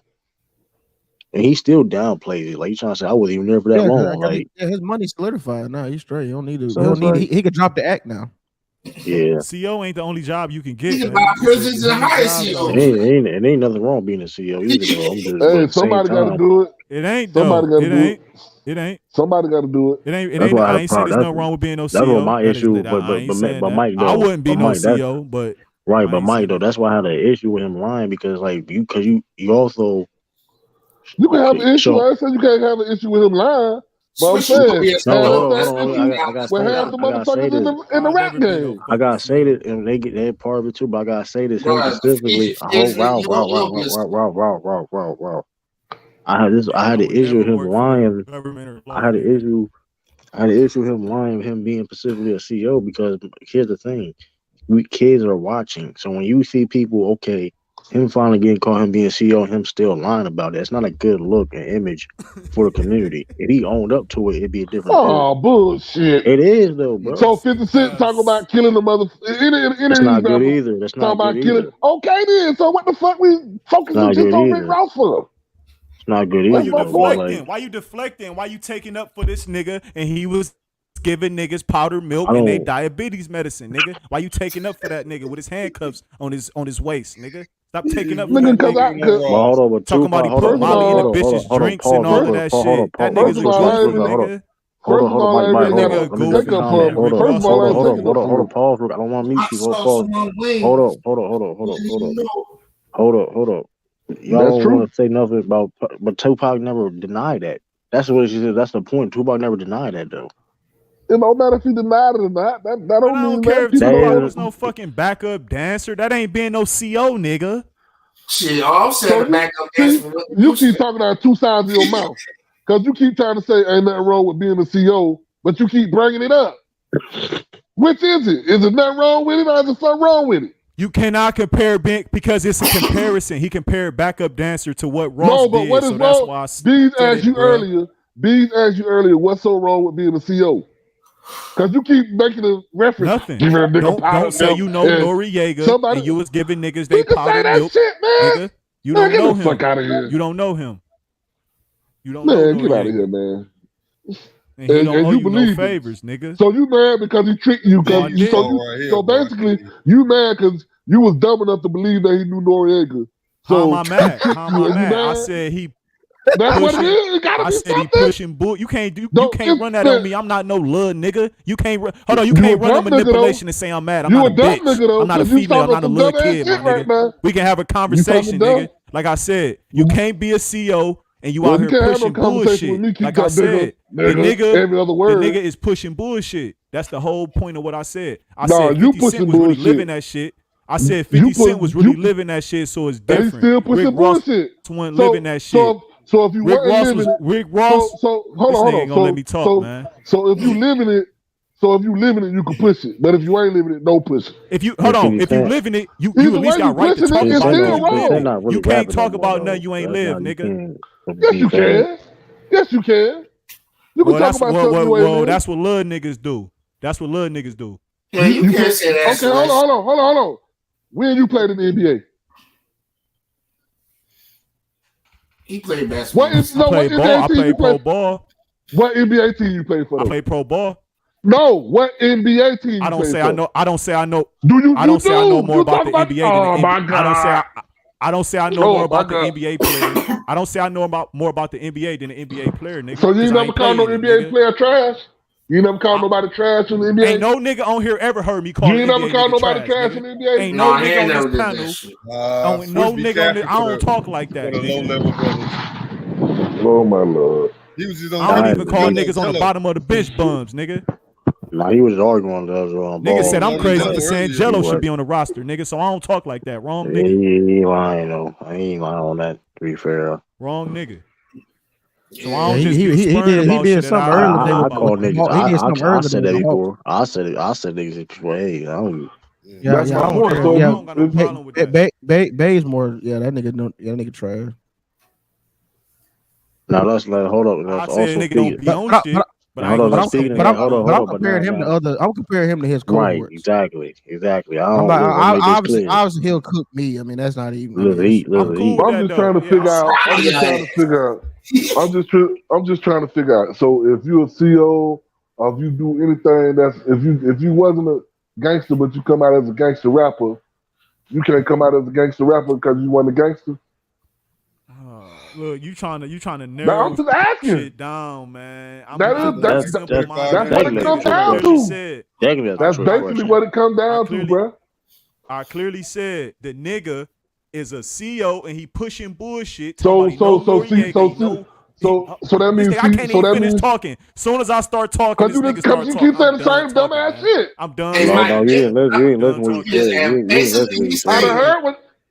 B: and he still downplays it. Like, he's trying to say I wasn't even there for that long. Like,
I: his money's solidified now. He's straight. You don't need to. So he could drop the act now.
B: Yeah,
C: CEO ain't the only job you can get.
S: He can buy prisons and hire CEO.
B: It ain't nothing wrong being a CEO either.
T: Hey, somebody got to do it.
C: It ain't.
T: Somebody got to do it.
C: It ain't.
T: Somebody got to do it.
C: It ain't. I ain't saying there's no wrong with being no CEO.
B: That's what my issue. But Mike, though,
C: I wouldn't be no CEO. But
B: right, but Mike, though, that's why I had an issue with him lying, because like you also
T: you can have an issue. I said you can't have an issue with him lying. But I'm saying,
B: I
T: rap game.
B: I gotta say that, and they get that part of it too. But I gotta say this specifically. I had the issue with him lying. I had the issue with him lying, him being specifically a CEO, because here's the thing. Kids are watching. So when you see people, okay, him finally getting caught, him being CEO, and him still lying about it, it's not a good look and image for the community. If he owned up to it, it'd be a different thing.
T: Oh, bullshit.
B: It is, though, bro.
T: So 50 Cent talking about killing the mother.
B: That's not good either. That's not good either.
T: Okay, then. So what the fuck we focusing just on Rick Ross for?
B: It's not good either.
G: Why you deflecting? Why you taking up for this nigga and he was giving niggas powdered milk and they diabetes medicine, nigga? Why you taking up for that nigga with his handcuffs on his waist, nigga? Stop taking up for that nigga. Talking about he put Molly in the bitch's drinks and all of that shit. That nigga's a goof, nigga.
B: Hold on, pause. I don't want to meet you. Hold up. Y'all don't want to say nothing about, but Tupac never denied that. That's what she said. That's the point. Tupac never denied that, though.
T: It don't matter if he denied it or not. That don't
G: care if Tupac was no fucking backup dancer. That ain't being no CO, nigga.
S: Shit, all I'm saying backup dancer.
T: You keep talking out two sides of your mouth. Because you keep trying to say ain't nothing wrong with being a CO, but you keep bringing it up. Which is it? Is it nothing wrong with it or is there something wrong with it?
G: You cannot compare because it's a comparison. He compared backup dancer to what Ross did.
T: What is
G: so
T: wrong?
G: That's why
T: Bees asked you earlier, what's so wrong with being a CO? Because you keep making a reference.
G: Nothing. Don't say you know Noriega and you was giving niggas they powdered milk.
T: Shit, man.
G: Nigga, you don't know him.
T: Fuck out of here.
G: You don't know him. You don't
T: know
G: Noriega.
T: Get out of here, man.
G: And he don't owe you no favors, nigga.
T: So you mad because he tricked you? So basically, you mad because you was dumb enough to believe that he knew Noriega. So
G: how am I mad? I said he.
T: That's what it is. It gotta
G: I
T: be
G: said
T: something.
G: he pushing bull. You can't run that on me. I'm not no little nigga. You can't run. Hold on. You can't run a manipulation and say I'm mad. I'm not a bitch.
T: Nigga,
G: I'm not a female. I'm not a little kid, my nigga. We can have a conversation, nigga. Like I said, you can't be a CO and you out here pushing bullshit. Like I said, the nigga is pushing bullshit. That's the whole point of what I said. I said 50 Cent was really living that shit. I said 50 Cent was really living that shit, so it's different.
T: He's still pushing bullshit.
G: Wasn't living that shit.
T: So if you
G: Rick Ross,
T: hold on.
G: Ain't gonna let me talk, man.
T: So if you living it, you can push it. But if you ain't living it, don't push it.
G: If you live in it, you at least got right to talk about it. You can't talk about nothing you ain't live, nigga.
T: Yes, you can. Yes, you can. You can talk about something you ain't live.
G: That's what little niggas do. That's what little niggas do.
S: Yeah, you can't say that.
T: Okay, hold on. When you played in the NBA?
S: He played basketball.
G: I played pro ball.
T: What NBA team you played for?
G: I played pro ball.
T: No, what NBA team?
G: I don't say I know. I don't say I know.
T: Do you?
G: I don't say I know more about the NBA.
T: Oh my God!
G: I don't say I know more about the NBA player. I don't say I know more about the NBA than the NBA player, nigga.
T: So you never call no NBA player trash? You never call nobody trash in the NBA?
G: Ain't no nigga on here ever heard me call.
T: You ain't never call nobody trash in the NBA?
G: Ain't no nigga on this panel. No nigga on this. I don't talk like that.
T: Oh my Lord.
G: I don't even call niggas on the bottom of the bench bums, nigga.
B: Nah, he was just arguing with us.
G: Nigga said I'm crazy for saying Jello should be on the roster, nigga. So I don't talk like that. Wrong nigga.
B: He ain't lying though. I ain't lying on that. To be fair.
G: Wrong nigga. So I don't
I: he did something earlier.
B: I called niggas. I said that before. I said niggas before. Hey, I don't.
T: That's my point.
I: Bay's more. Yeah, that nigga trash.
B: Now let's hold up. Let's also
G: nigga don't be on shit.
I: But I'm comparing him to other. I'm comparing him to his cohorts.
B: Right, exactly.
I: Obviously, he'll cook me. I mean, that's not even.
T: I'm just trying to figure out. I'm just trying to figure out. So if you're a CO, or if you do anything that's if you wasn't a gangster but you come out as a gangster rapper, you can't come out as a gangster rapper because you wasn't a gangster.
G: Look, you trying to narrow
T: I'm just asking.
G: Shit down, man.
T: That's what it comes down to. That's basically what it comes down to, bro.
G: I clearly said the nigga is a CO and he pushing bullshit.
T: So that means
G: I can't even finish talking. As soon as I start talking,
T: you keep saying the same dumbass shit.
G: I'm done.
B: No, you ain't listen what you said.
T: I heard what.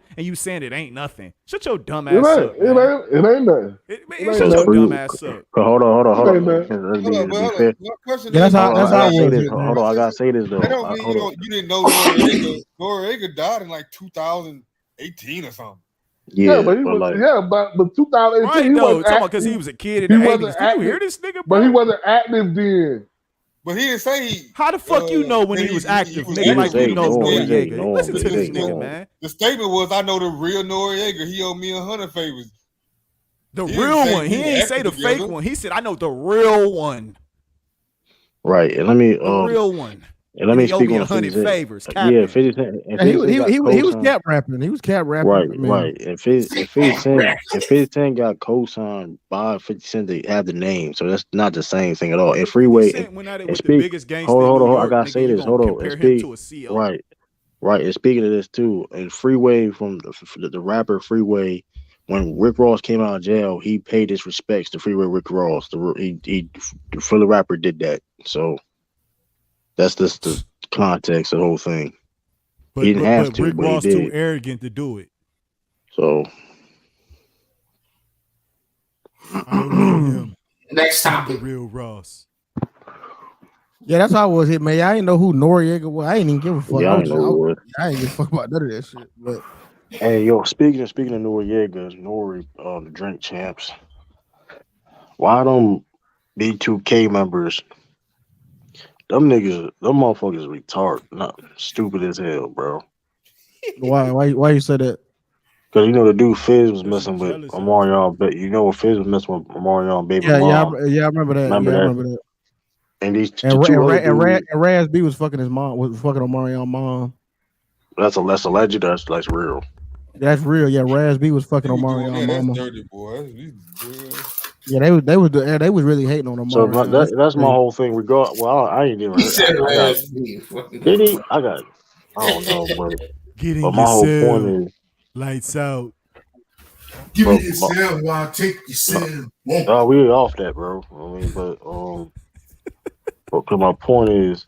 C: nigga, and you saying it ain't nothing. Shut your dumb
T: It
C: ass
T: ain't.
C: up.
T: It ain't nothing.
C: Shut your dumb ass up.
B: Hold on.
T: Let's
I: That's how
B: I
I: it
B: say
I: was.
B: this. Hold on, I gotta say this though.
K: That don't mean you didn't know Noriega. Noriega died in like 2018 or something.
T: Yeah, but he was. Yeah, but 2018
C: Right,
T: he
C: though.
T: wasn't
C: Talking about
T: active.
C: because he was a kid in the 80s. Did you hear this nigga, bro?
T: But he wasn't active then.
K: But he didn't say he.
C: How the fuck you know when he was active, nigga? Like you know Noriega. Listen to this nigga, man.
K: The statement was, "I know the real Noriega. He owed me 100 favors."
C: The real one. He ain't say the fake one. He said, "I know the real one."
B: Right, and let me
C: the real one.
B: And let
G: And
B: me
G: he owe
B: speak
G: me
B: on
G: 100
B: 50 Cent.
G: favors.
B: Yeah,
G: Capping.
B: 50 Cent. And
I: Yeah,
B: 50 Cent got
I: he was
B: co-signed.
I: cap rapping. He was cap rapping.
B: Right,
I: I mean,
B: right. And 50 Cent got co-signed by 50 Cent to have the name. So that's not the same thing at all. And
G: 50
B: Freeway
G: Cent went at it
B: and
G: with the
B: speak.
G: biggest gangster in New
B: Hold on. I
G: York,
B: gotta
G: nigga.
B: say
G: You
B: this.
G: gonna
B: Hold on. And
G: compare him
B: speak.
G: to a CO.
B: Right. Right. And speaking of this too, and Freeway from the rapper Freeway, when Rick Ross came out of jail, he paid his respects to Freeway Rick Ross. The Philly rapper did that. So that's just the context of the whole thing. He didn't have
G: But
B: to,
G: Rick
B: but he
G: Ross too
B: did.
G: arrogant to do it.
B: So
G: I don't know him.
S: Next
G: I'm
S: topic.
G: the real Ross.
I: yeah, that's how I was hit, man. I didn't know who Noriega was. I ain't even give a fuck.
B: yeah, I didn't know who it was.
I: I ain't give a fuck about none of that shit. But
B: Hey, yo, speaking of Noriega's, the drink champs, why them B2K members, them motherfuckers retarded, not stupid as hell, bro.
I: why you say that?
B: Because you know the dude Fizz was messing with Omarion, but you know Fizz was messing with Omarion baby
I: Yeah,
B: mom.
I: I remember that.
B: Remember
I: I
B: that?
I: remember that.
B: And these
I: And,
B: two other dudes,
I: Raz B was fucking his mom. Was fucking Omarion's mom.
B: that's alleged. That's real.
I: That's real. Yeah, Raz B was fucking Omarion's
K: Yeah, that's
I: mama.
K: dirty, boy.
I: Yeah, they was really hating on
B: So
I: Omarion.
B: that's my whole thing. I ain't even
S: He
B: heard.
S: said
B: I got.
S: Raz-B.
B: Did he? I don't know,
G: Get in
B: but
G: your
B: my whole
G: cell.
B: point is.
G: Lights out.
S: Give me your cell while I take your cell.
B: No, we off that, bro. I mean, but my point is,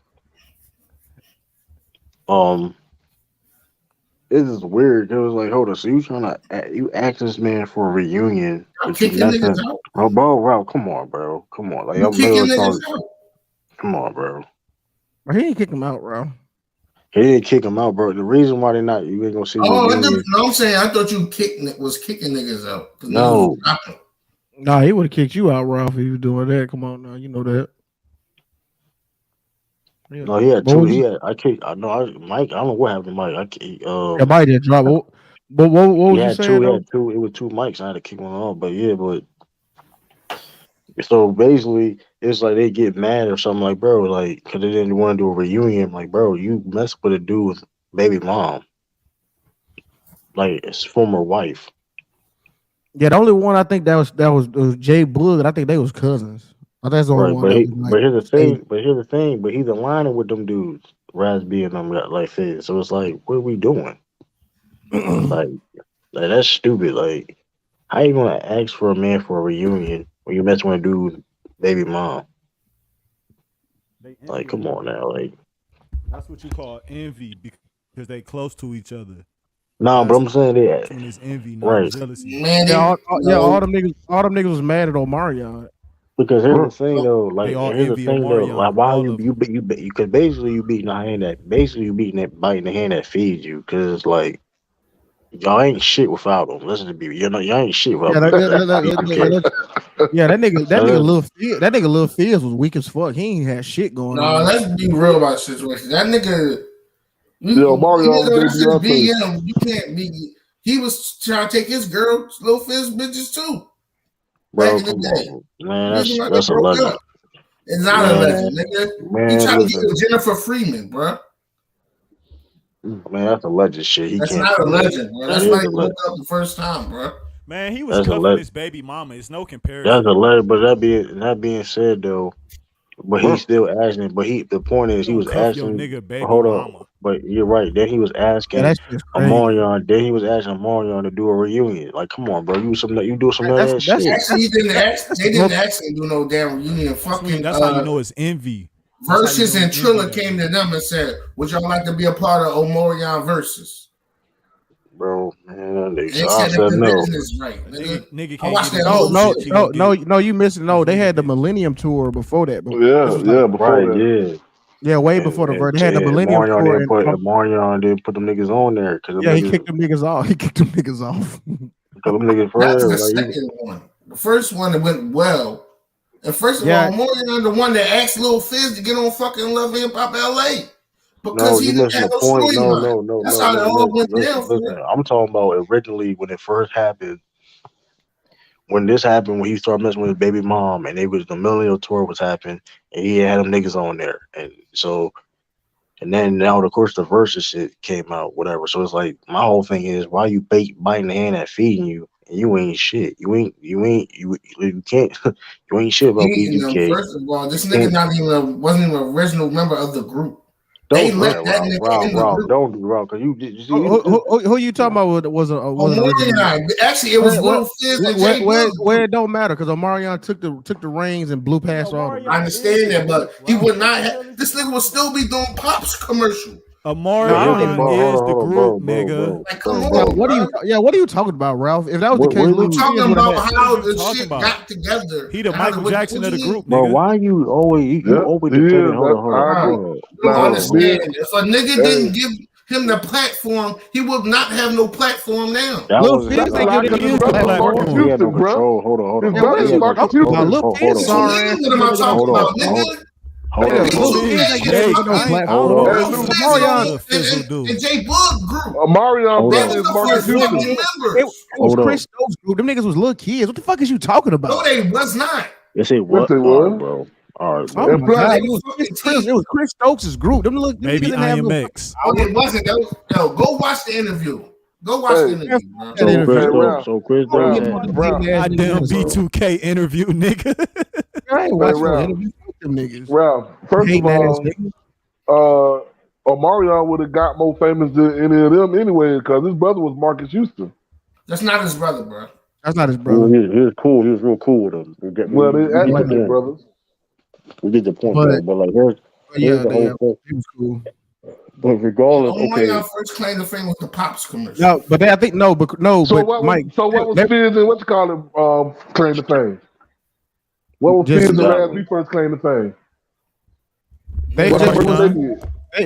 B: this is weird. It was like, hold on, so you asked this man for a reunion,
S: I'm
B: but you
S: kicking niggas
B: messing,
S: out.
B: bro, come on, bro, like
S: You
B: I'm
S: kicking
B: middle
S: niggas
B: talking.
S: out.
B: Come on, bro.
I: He didn't kick him out, bro.
B: He didn't kick him out, bro. The reason why you ain't gonna see
S: Oh,
B: reunion.
S: no, I'm saying I thought you was kicking niggas out.
B: No.
I: Nah, he would have kicked you out, Ralph, if he was doing that. Come on now, you know that. Yeah.
B: No, he had two. Mike. I don't know what happened to Mike.
I: Yeah, Mike did drop. But what was you saying?
B: He had two. It was two mics. I had to kick one off. But yeah, so basically, it's like they get mad or something like, bro, like, because they didn't want to do a reunion. Like, bro, you mess with a dude with baby mom, like his former wife.
I: Yeah, the only one I think that was Jay Blood. I think they was cousins. I think that's the only one.
B: But here's the thing. But he's aligning with them dudes, Raz B and them got like Fizz. So it's like, what are we doing? like that's stupid. Like, how you gonna ask for a man for a reunion when you mess with a dude's baby mom? Like, come on now, like.
G: That's what you call envy because they close to each other.
B: Nah, but I'm saying that.
G: It's envy, not
B: Right.
G: jealousy.
S: Man,
I: all them niggas was mad at Omarion.
B: Because here's the thing though,
G: They all envy Omarion,
B: like why you because basically you beating the hand biting the hand that feeds you, because it's like y'all ain't shit without them. Listen to me, y'all ain't shit without
I: Yeah, that nigga Lil Fizz was weak as fuck. He ain't had shit going on.
S: Let's be real about the situation. That nigga, you can't be. He was trying to take his girl, Lil Fizz bitches too.
B: Bro,
S: back in the day.
B: Man, that's a legend.
S: It's not a legend, nigga. He tried to get with Jennifer Freeman, bro.
B: Man, that's a legend shit.
S: That's not a legend, bro. That's like woke up the first time, bro.
G: Man, he was cuffing his baby mama. It's no comparison.
B: That's a legend, but that being said though, but he's still asking. But the point is, he was asking. Hold on, but you're right. Then he was asking Omarion. Then he was asking Omarion to do a reunion. Like, come on, bro, you do some of that shit.
S: Actually, they didn't actually do no damn reunion. Fucking.
G: That's how you know it's envy.
S: Versus and Triller came to them and said, "Would y'all like to be a part of Omarion Versus?"
B: Bro, man,
S: they said
B: no.
S: Right, nigga
G: can't
S: watch that
I: no, you missed it. No, they had the Millennium Tour before that.
T: Before that.
I: Yeah, way before the They had the Millennium Tour.
B: Omarion didn't put them niggas on there.
I: He kicked them niggas off. He kicked them niggas off.
S: That's the second one. The first one went well. And first of all, Omarion the one that asked Lil Fizz to get on fucking Love Hip Hop LA. Because he didn't have no storyline.
B: No.
S: That's how it all went down.
B: Listen, I'm talking about originally when it first happened. When this happened, when he started messing with his baby mom, and the Millennial Tour was happening, and he had them niggas on there, and so And then now, of course, the versus shit came out, whatever. So it's like my whole thing is, why you biting the hand that feeding you, and you ain't shit. You can't. You ain't shit about B2K.
S: First of all, this nigga wasn't even an original member of the group. They let that nigga in the group.
B: Don't do Rob, because you
I: who you talking about was
S: Omarion. Actually, it was Lil Fizz and Jay
I: where it don't matter because Omarion took the reins and blew past all.
S: I understand that, but he would not have. This nigga would still be doing Pops commercial.
C: Omarion is the group, nigga.
S: Like, come on,
I: what are you talking about, Ralph? If that was the case,
S: we're talking about how the shit got together.
C: He the Michael Jackson of the group, nigga.
B: Bro, why you always hold on.
S: You don't understand. If a nigga didn't give him the platform, he would not have no platform now.
B: Hold on.
S: And Jay Bug group.
T: Omarion
S: was the first fucking members.
I: It was Chris Stokes group. Them niggas was little kids. What the fuck is you talking about?
S: No, they was not.
B: Yes, it was. Bro. All right, bro.
I: It was Chris Stokes' group. Them little
C: maybe IMX.
S: Oh, it wasn't. Yo, go watch the interview. Go watch the interview.
B: So Chris Stokes.
C: I damn B2K interview, nigga.
I: I ain't watching no interview. Niggas.
T: Ralph, first of all, Omarion would have got more famous than any of them anyway because his brother was Marcus Houston.
S: That's not his brother, bro.
I: That's not his brother.
B: He was cool. He was real cool with him.
T: Well, they act like his brothers.
B: We get the point, but like here's the whole thing.
I: He was cool.
B: But regardless,
S: Omarion first claim to fame was the Pops commercial.
I: No, but I think no.
T: So what was Fizz and what you call him claim to fame? What was Fizz and Raz first claim to fame?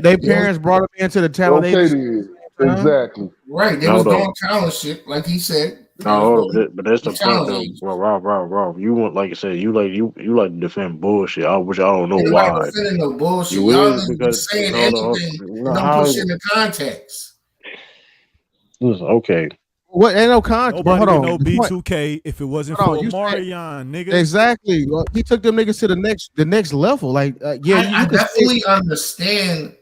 I: Their parents brought them into the talent agency.
T: Exactly.
S: Right. They was doing talent shit, like he said.
B: No, but that's the point though. Rob. You want, like I said, you like to defend bullshit, which I don't know why.
S: Not defending no bullshit. Y'all because saying anything. Don't push into context.
B: Okay.
I: What ain't no context? Hold on.
C: No B2K if it wasn't for Omarion, nigga.
I: Exactly. Well, he took them niggas to the next level. Like,
S: I definitely understand.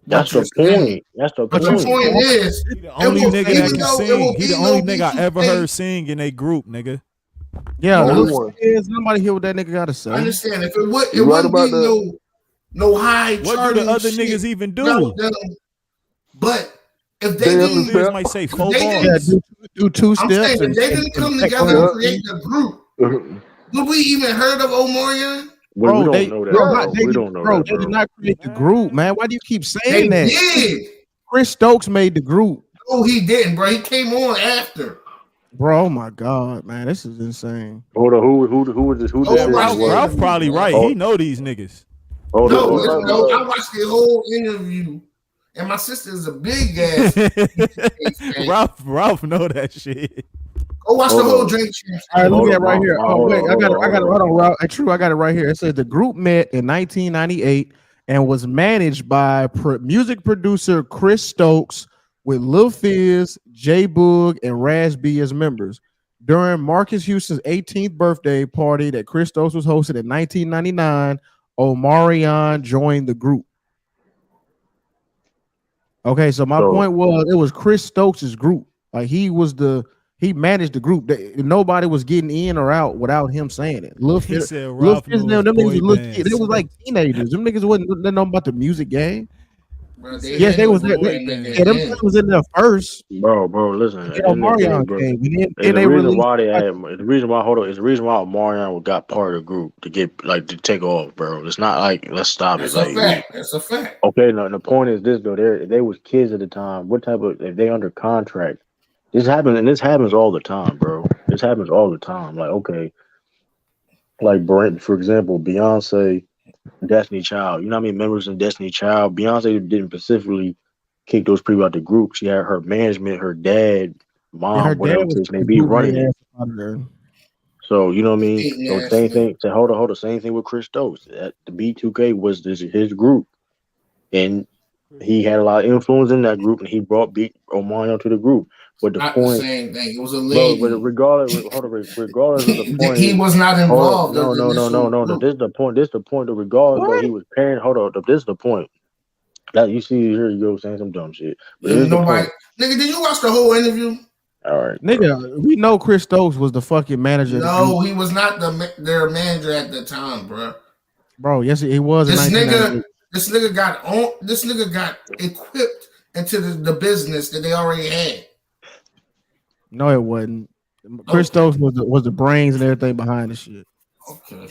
B: That's the point.
S: But the point is,
C: he the only nigga that can sing. He the only nigga I ever heard sing in a group, nigga.
I: Yeah, nobody hear what that nigga gotta say.
S: I understand. If it wouldn't be no high.
C: What do the other niggas even do?
S: But if they didn't,
C: might say 4 bars.
I: Do 2 steps.
S: I'm saying if they didn't come together and create the group, would we even heard of Omarion?
B: Bro, we don't know that.
I: They did not create the group, man. Why do you keep saying that?
S: Did.
I: Chris Stokes made the group.
S: No, he didn't, bro. He came on after.
I: Bro, oh my God, man, this is insane.
B: Hold on, who did this?
C: Ralph probably right. He know these niggas.
S: I watched the whole interview. And my sister is a big ass.
C: Ralph know that shit.
S: Go watch the whole Drink Champs.
I: All right, look at it right here. Oh wait, I got it. Hold on, Ralph. True, I got it right here. It says the group met in 1998 and was managed by music producer Chris Stokes with Lil Fizz, J Boog, and Raz B as members. During Marcus Houston's 18th birthday party that Chris Stokes was hosted in 1999, Omarion joined the group. Okay, so my point was it was Chris Stokes' group. Like he managed the group. Nobody was getting in or out without him saying it. Lil Fizz, them niggas was kids. They was like teenagers. Them niggas wasn't know about the music game.
S: Bro,
I: they was there. Them was in there first.
B: Bro, listen.
I: The
B: reason why Omarion got part of the group to take off, bro. It's not like let's stop it.
S: That's a fact.
B: Okay, no. The point is this though. They was kids at the time. What type of if they under contract? This happens all the time, bro. This happens all the time. Like okay, like Brent, for example, Beyonce. Destiny Child. You know how many members in Destiny Child? Beyonce didn't specifically kick those people out the group. She had her management, her dad, mom, whatever it may be, running it. So you know what I mean? So same thing. So hold on. Same thing with Chris Stokes. The B2K was his group, and he had a lot of influence in that group, and he brought Omarion to the group. But the point,
S: the same thing. It was a lady.
B: But regardless of the point,
S: he was not involved.
B: No. This is the point. This is the point. Regardless, but he was paying. Hold on. This is the point. That you see here you go saying some dumb shit. But
S: Yeah,
B: here's the
S: nobody,
B: point.
S: nigga, did you watch the whole interview?
B: All right,
I: nigga, we know Chris Stokes was the fucking manager of the
S: No,
I: group.
S: he was not their manager at the time, bro.
I: Bro, yes, he was in
S: This
I: 1998.
S: This nigga got equipped into the business that they already had.
I: No, it wasn't. Chris Stokes was the brains and everything behind the shit.
S: Okay.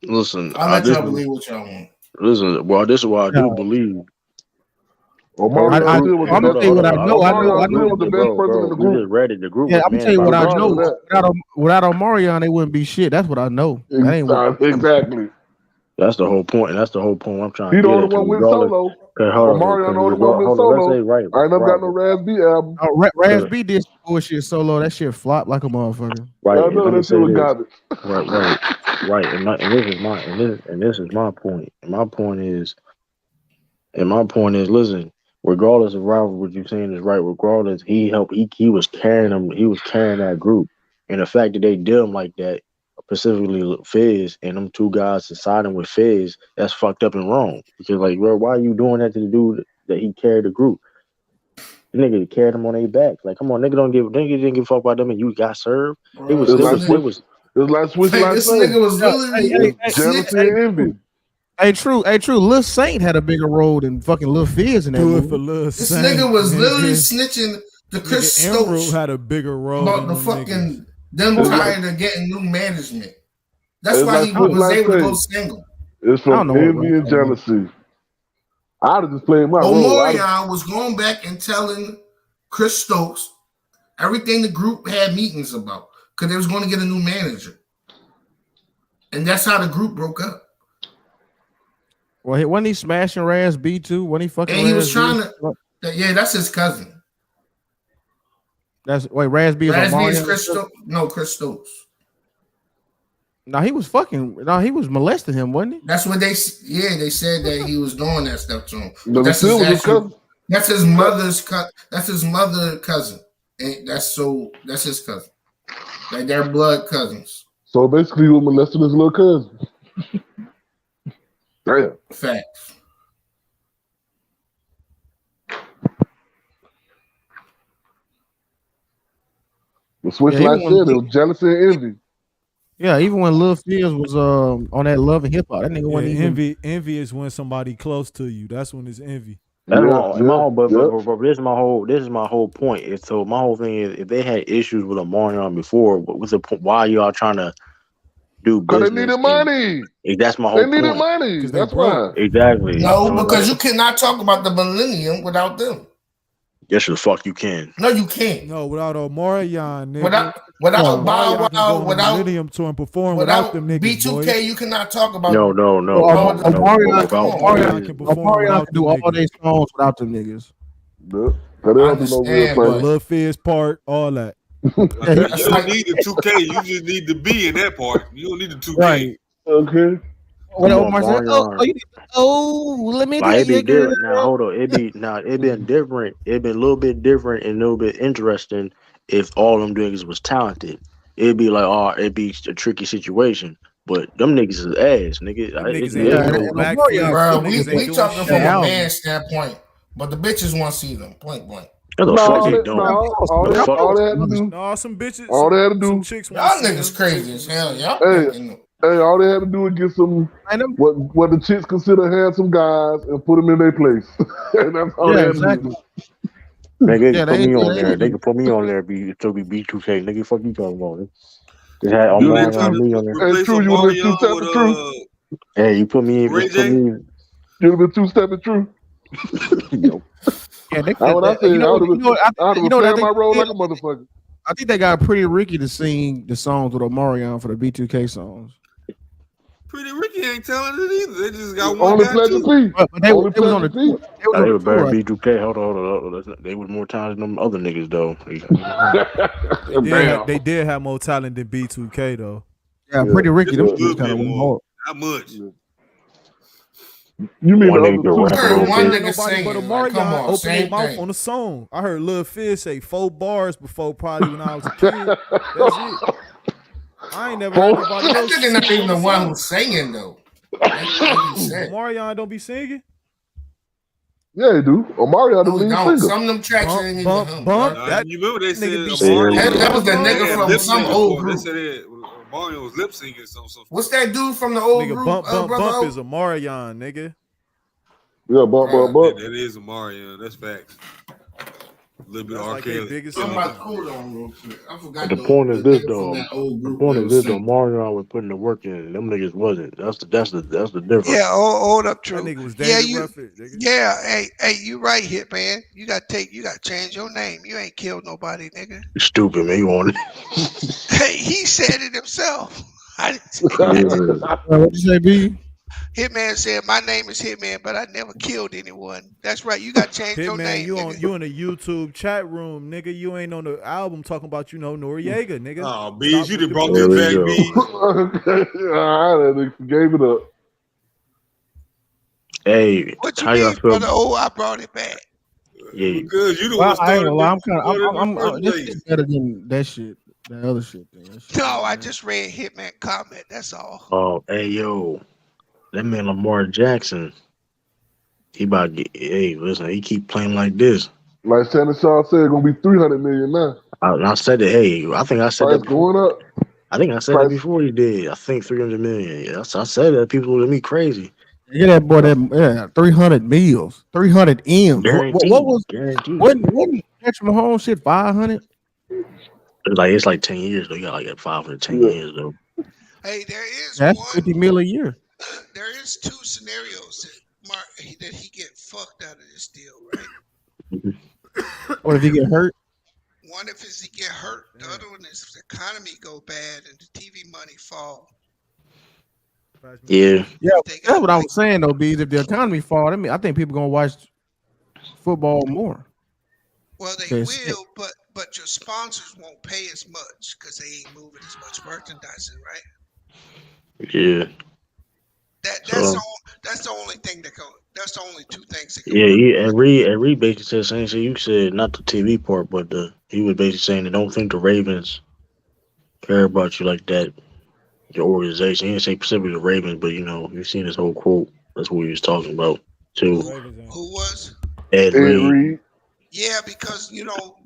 B: Listen,
S: I'll let y'all believe what y'all want.
B: Listen, well, this is what I do believe.
I: I'm gonna tell you what I know. I know
T: was the best person in the
B: We
T: group.
B: just read it. The group.
I: Yeah,
B: was
I: I'm gonna tell you what I know.
T: Regardless
I: Without Omarion, they wouldn't be shit. That's what I know. That ain't what
T: Exactly.
B: That's the whole point. That's the whole point I'm trying
T: He
B: to
T: the
B: get
T: only
B: at.
T: one with solo. Omarion the only one with
B: Hold on, let's
T: solo.
B: say right.
T: I ain't never got no Raz B album.
I: Raz B did some bullshit solo. That shit flopped like a motherfucker.
B: Right,
T: I
B: and
T: know
B: let me
T: that
B: say
T: shit was
B: this.
T: garbage.
B: Right, and this is my point. And my point is, listen. Regardless of rival, what you're saying is right. Regardless, he was carrying them. He was carrying that group, and the fact that they did him like that, specifically Fizz and them two guys siding with Fizz, that's fucked up and wrong. Because like, bro, why are you doing that to the dude that he carried the group? The nigga carried them on their back. Like, come on, nigga didn't give a fuck about them, and you got served. It was
T: like switching like
S: this nigga was literally
T: jealousy and envy.
I: Hey, true. Lil Saint had a bigger role than fucking Lil Fizz in that movie.
C: For Lil
S: This
C: Saint,
S: nigga was literally snitching to Chris Stokes
C: had a bigger role
S: about
C: than
S: the fucking them
T: It's
S: tired of getting new management. That's
T: It's
S: why
T: like
S: he
T: Switching
S: was
T: Like
S: able to go
T: Saint.
S: single.
T: It's from envy and jealousy. I'd have just played my role.
S: Omarion was going back and telling Chris Stokes everything the group had meetings about because they was going to get a new manager, and that's how the group broke up.
I: Well, wasn't he smashing Raz B too? When he fucking
S: And he was
I: Raz
S: trying
I: B?
S: to. Yeah, that's his cousin.
I: That's wait, Raz B is
S: Raz B is
I: Omarion?
S: Chris Stokes. No, Chris Stokes.
I: No, he was molesting him, wasn't he?
S: That's what they said that he was doing that stuff to him.
T: But
S: That's
T: still was his cousin.
S: That's his mother's That's his mother cousin. And that's his cousin. Like they're blood cousins.
T: So basically, he was molesting his little cousin. Damn.
S: Facts.
T: The switch like shit, it was jealousy and envy.
I: Yeah, even when Lil Fizz was on that Love and Hip Hop, that nigga wasn't even.
C: Envy is when somebody close to you. That's when it's envy.
B: But this is my whole point. So my whole thing is, if they had issues with Omarion before, what's the point? Why are y'all trying to do business?
T: Because they needed money.
B: That's my whole point.
T: They needed money. That's why.
B: Exactly.
S: No, because you cannot talk about the millennium without them.
B: Yes, the fuck you can.
S: No, you can't.
C: No, without Omarion, nigga.
S: Without Bow Wow, without
C: Millennium Tour and perform without them niggas.
S: B2K,
C: boy.
S: you cannot talk about.
B: No.
I: Omarion can do all their songs without them niggas.
C: Lil Fizz part, all that.
K: You don't need the 2K. You just need the B in that part. You don't need the 2K.
I: Right.
T: Okay.
I: Let me
B: Like,
I: tell you, girl.
B: now hold on. It been different. It been a little bit different and a little bit interesting if all them niggas was talented. It'd be like, it'd be a tricky situation. But them niggas is ass, nigga.
S: We talking from a man standpoint, but the bitches want to see them. Point blank.
B: No,
T: all they
C: some bitches.
T: All they had to do.
C: Some chicks
S: y'all niggas crazy as hell. Y'all.
T: Hey, all they had to do was get some what the chicks consider handsome guys and put them in their place. And that's all they had to do.
B: Nigga, put me on there. They can put me on there. To be B2K. Nigga, fuck you talking about? They had me on there.
T: Hey, true, you would have been two-stepping true.
B: Hey, you put me in.
T: You would have been two-stepping true.
I: Yeah,
T: I would have played my role like a motherfucker.
I: I think they got Pretty Ricky to sing the songs with Omarion for the B2K songs.
K: Pretty Ricky ain't telling it either. They just got one
T: Only
K: guy
T: Pleasure
K: too.
T: P.
I: They was on the tour.
B: They were better B2K. Hold on. They was more talented than them other niggas though.
C: They did have more talent than B2K though.
I: Yeah, Pretty Ricky. Them was kind of hard.
K: Not much.
T: You mean
C: one
S: nigga singing?
C: But Omarion
S: like, come on,
C: opened
S: same
C: their mouth
S: thing.
C: on the song. I heard Lil Fizz say 4 bars before probably when I was a kid. That's it. I ain't never heard nobody else.
S: They're not even the one who's singing though.
C: Omarion don't be singing.
T: Yeah, they do. Omarion the
S: No, we
T: lead
S: don't.
T: singer.
S: Some of them tracks ain't even him. Bump.
O: You remember they said
S: That was the nigga from some old
O: They
S: group.
O: said Mario was lip syncing some.
S: What's that dude from the old
C: Nigga,
S: group?
C: Bump is Omarion, nigga.
T: Yeah, Bump.
O: That is Mario. That's facts. A little bit arcade.
S: I'm about to cool on real quick. I forgot
B: The point is this
S: nigga
B: though.
S: from that old
B: The
S: group.
B: point
S: that
B: is
S: was
B: this though. Mario was putting the work in. Them niggas wasn't. That's the difference.
U: Yeah, hold up, True.
C: That nigga was
U: Yeah,
C: Danger
U: you.
C: Ruffin, nigga.
U: Yeah, hey, you right, hit man. You got to change your name. You ain't killed nobody, nigga.
B: You stupid man. You want it?
U: Hey, he said it himself. I didn't say
I: What you say, B?
U: Hitman said my name is Hitman, but I never killed anyone. That's right. You got to change your
C: Hitman,
U: name.
C: you in a YouTube chat room, nigga. You ain't on the album talking about Noriega, nigga.
O: Oh, Bees, you done brought
B: There
O: that
B: we
O: back,
B: go.
O: Bees.
T: All right, that nigga gave it up.
B: Hey,
U: What you
B: how y'all
U: mean,
B: feel?
U: brother? Oh, I brought it back.
B: Yeah.
O: Because you the
I: Well,
O: one
I: I ain't
O: started
I: gonna lie.
O: I'm
I: This is better than that shit. That other shit.
U: No, I just read Hitman comment. That's all.
B: Oh, hey yo, that man Lamar Jackson. He about to get. Hey, listen, he keep playing like this.
T: Like Shannon Shaw said, gonna be 300 million now.
B: I said it. Hey, I think I said
T: Price
B: that before.
T: going up.
B: I think I said that before he did. I think 300 million. Yeah, I said that. People look at me crazy.
I: Yeah, that boy, 300 meals, 300 M's.
B: Guaranteed.
I: What was
B: Guaranteed.
I: Wasn't Patrick Mahomes shit 500?
B: It's like 10 years though. You got like 510 years though.
U: Hey, there is
I: That's
U: one.
I: 50 mil a year.
U: There is two scenarios that he get fucked out of this deal, right?
I: What if he get hurt?
U: One if he get hurt. The other one is if the economy go bad and the TV money fall.
B: Yeah.
I: Yeah, that's what I was saying though, Bees. If the economy fall, I think people gonna watch football more.
U: Well, they will, but your sponsors won't pay as much because they ain't moving as much merchandising, right?
B: Yeah.
U: That's the only thing that go. That's the only two things that go.
B: Yeah, and Reed basically said the same thing you said, not the TV part, but he was basically saying they don't think the Ravens care about you like that. Your organization. He didn't say specifically the Ravens, but you've seen his whole quote. That's what he was talking about too.
U: Who was?
B: Ed Reed.
U: Yeah, because you know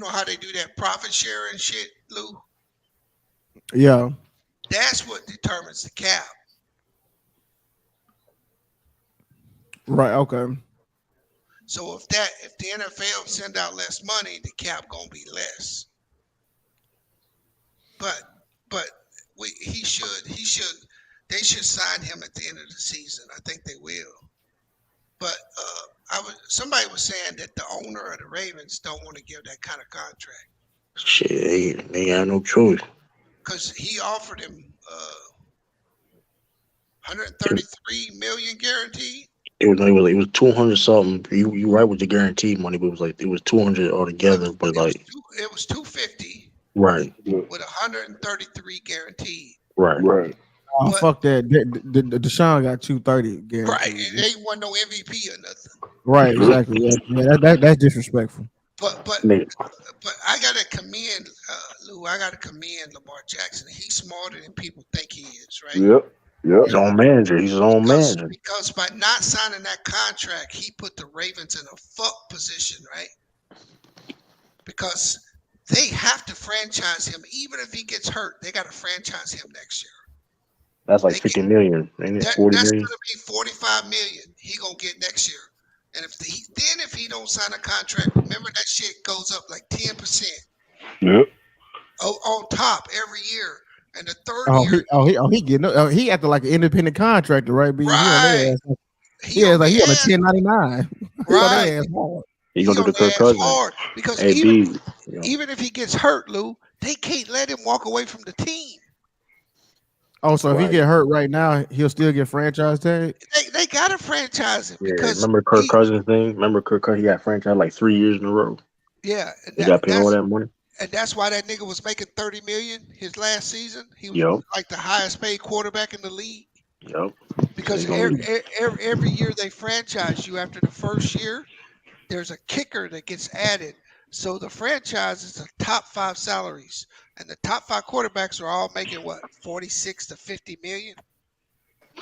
U: how they do that profit sharing shit, Lou.
I: Yeah.
U: That's what determines the cap.
I: Right. Okay.
U: So if the NFL send out less money, the cap gonna be less. But they should sign him at the end of the season. I think they will. But somebody was saying that the owner of the Ravens don't want to give that kind of contract.
B: Shit, they got no choice.
U: Because he offered him 133 million guaranteed.
B: It was 200 something. You right with the guaranteed money, but it was 200 altogether. But
U: it was 250.
B: Right.
U: With 133 guaranteed.
B: Right.
I: Oh, fuck that. Deshaun got 230 guaranteed.
U: Right. It ain't won no MVP or nothing.
I: Right. Exactly. Yeah, that's disrespectful.
U: But I gotta commend Lou. I gotta commend Lamar Jackson. He's smarter than people think he is, right?
T: Yep.
B: He's his own manager.
U: Because by not signing that contract, he put the Ravens in a fuck position, right? Because they have to franchise him. Even if he gets hurt, they got to franchise him next year.
B: That's like 50 million. Ain't it 40
U: that's
B: million?
U: going to be 45 million he going to get next year. And if he don't sign a contract, remember that shit goes up like 10%.
T: Yep.
U: On top every year. And the third year.
I: He getting he acted like an independent contractor, right?
U: Right.
I: He on a 1099.
U: Right.
B: He gonna do the Kirk Cousins.
U: Because
B: hey,
U: even if he gets hurt, Lou, they can't let him walk away from the team.
I: Oh, so if he get hurt right now, he'll still get franchise tag?
U: They gotta franchise him because
B: remember Kirk Cousins thing? Remember Kirk Cousins? He got franchised like 3 years in a row.
U: Yeah.
B: He got paid all that money.
U: And that's why that nigga was making $30 million his last season. He was like the highest paid quarterback in the league.
B: Yep.
U: Because every year they franchise you after the first year, there's a kicker that gets added. So the franchise is the top 5 salaries. And the top 5 quarterbacks are all making what, 46 to 50 million?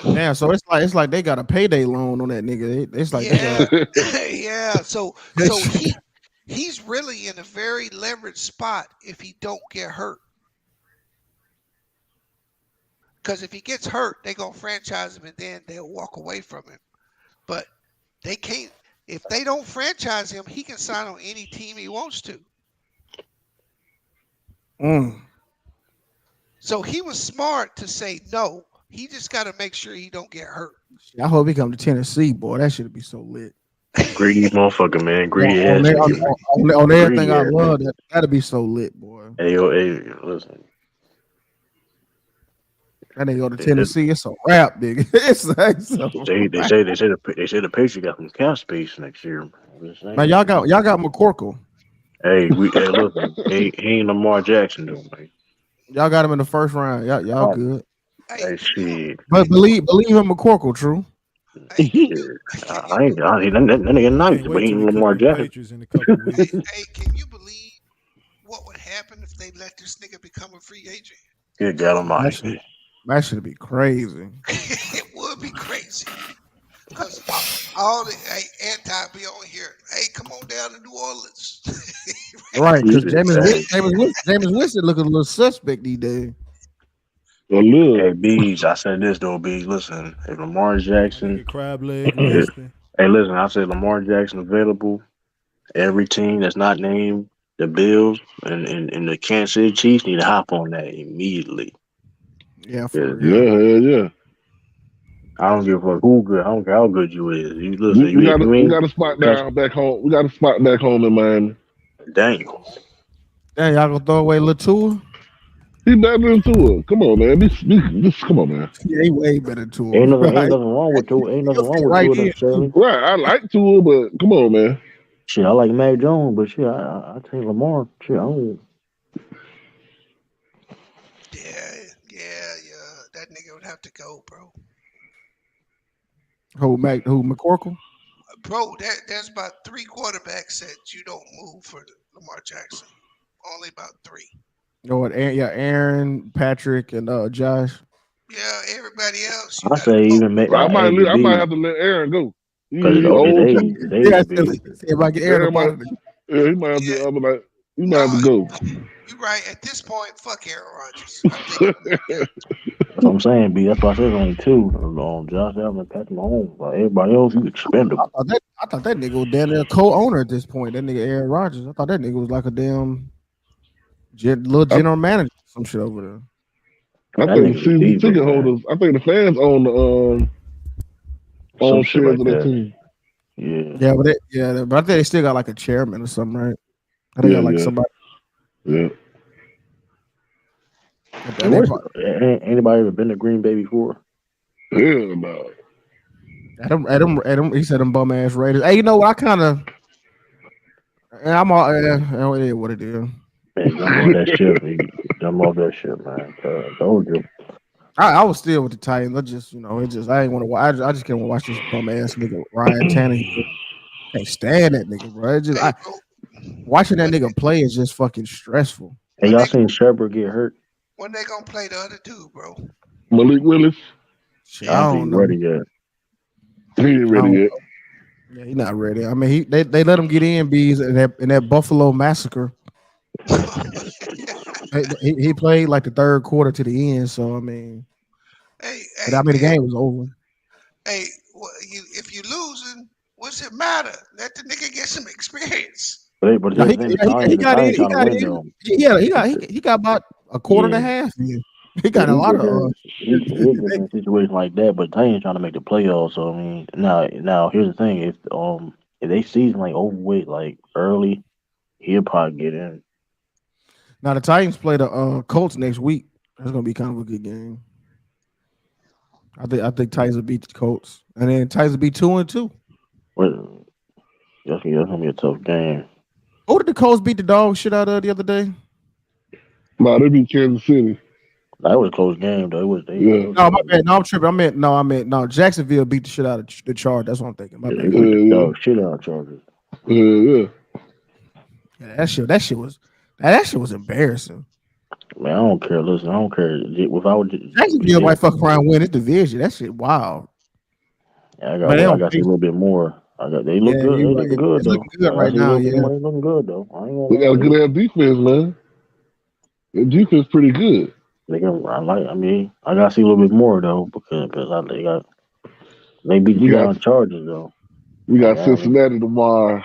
I: Yeah, so it's like they got a payday loan on that nigga. It's like
U: yeah. So he's really in a very leveraged spot if he don't get hurt. Because if he gets hurt, they're gonna franchise him and then they'll walk away from him. But they can't. If they don't franchise him, he can sign on any team he wants to. So he was smart to say no. He just got to make sure he don't get hurt.
I: I hope he come to Tennessee, boy. That should be so lit.
L: Greedy motherfucker, man. Greedy ass.
I: On everything I love, that'd be so lit, boy.
L: Hey, listen.
I: That nigga go to Tennessee, it's a wrap, nigga. They
L: say the Patriots got some cap space next year.
I: Man, y'all got McCorkle.
L: Hey, listen, he ain't Lamar Jackson though, man.
I: Y'all got him in the first round. Y'all good.
L: Hey, shit.
I: But believe in McCorkle, true.
L: I ain't that nigga nice, but he ain't Lamar Jackson.
U: Hey, can you believe what would happen if they let this nigga become a free agent?
L: Good God Almighty.
I: That should be crazy.
U: It would be crazy. Because all the anti be on here. Hey, come on down to New Orleans.
I: Right, because Jameis Winston looking a little suspect these days.
L: Hey, Bees, I said this though, Bees. Listen, if Lamar Jackson,
C: crab leg.
L: Hey, listen, I said Lamar Jackson available. Every team that's not named the Bills and the Kansas City Chiefs need to hop on that immediately.
I: Yeah,
T: yeah.
L: I don't give a fuck who good. I don't care how good you is. You listen.
T: We got a spot down back home. We got a spot back home in Miami.
L: Dang,
I: y'all gonna throw away Latua?
T: He better than Tua. Come on, man. This come on, man.
I: He ain't way better than Tua.
L: Ain't nothing wrong with Tua. Ain't nothing wrong with Tua necessarily.
T: Right, I like Tua, but come on, man.
L: Shit, I like Mac Jones, but shit, I take Lamar. Shit, I don't.
U: Yeah. That nigga would have to go, bro.
I: Who McCorkle?
U: Bro, there's about 3 quarterbacks that you don't move for Lamar Jackson. Only about 3.
I: You know what? Aaron, Patrick, and Josh.
U: Yeah, everybody else.
L: I say even make.
T: I might have to let Aaron go.
L: Because
T: he's old.
I: See if I get Aaron.
T: He might have to. I'm like, you might have to go.
U: You're right. At this point, fuck Aaron Rodgers.
L: I'm saying, B. That's why I said only 2. Josh Allen and Patrick Mahomes. Like everybody else, you expendable.
I: I thought that nigga was damn near co-owner at this point. That nigga Aaron Rodgers. I thought that nigga was like a damn little general manager, some shit over there.
T: I think the season ticket holders. I think the fans own the shares of that team.
L: Yeah,
I: but I think they still got like a chairman or something, right? I think got like somebody.
T: Yeah.
L: Anybody ever been to Green Bay before?
T: Hell no.
I: Adam, he said them bum ass Raiders. Hey, you know what? I kind of, I'm all, it is what it is.
L: Man, jump off that shit, man. I told you.
I: I was still with the Titans. I just, I ain't want to watch. I just can't watch this bum ass nigga Ryan Tannehill. Can't stand that nigga, bro. Watching that nigga play is just fucking stressful.
L: Hey, y'all seen Shepard get hurt?
U: When they gonna play the other 2, bro?
T: Malik Willis.
I: I don't know.
L: Ready yet?
T: He ain't ready yet.
I: Yeah, he's not ready. I mean, they let him get in, Bees, in that Buffalo massacre. he played like the third quarter to the end, so I mean, the game was over.
U: Hey, if you losing, what's it matter? Let the nigga get some experience.
I: He got about a quarter and a half. Yeah. He got a lot of.
L: He's in a situation like that, but Titans trying to make the playoffs. So I mean, now here's the thing: if they season like overweight like early, he'll probably get in.
I: Now the Titans play the Colts next week. That's gonna be kind of a good game. I think Titans will beat the Colts, and then Titans will be 2-2.
L: Well, that's gonna be a tough game.
I: Who did the Colts beat the dog shit out of the other day?
T: No, they beat Kansas City.
L: That was a close game though. It was.
I: No, my bad. No, I'm tripping. I meant Jacksonville beat the shit out of the Chargers. That's what I'm thinking. My bad.
L: Shit out of Chargers.
T: Yeah.
I: That shit was embarrassing.
L: Man, I don't care. Listen, I don't care. Without
I: Jacksonville might fuck around and win this division. That shit wild.
L: Yeah, I got to see a little bit more. They look good. They looking good though.
I: Looking good right now. Yeah,
L: they looking good though. I ain't
T: They got a good ass defense, man. The defense pretty good.
L: I gotta see a little bit more though because they beat the Chargers though.
T: We got Cincinnati tomorrow.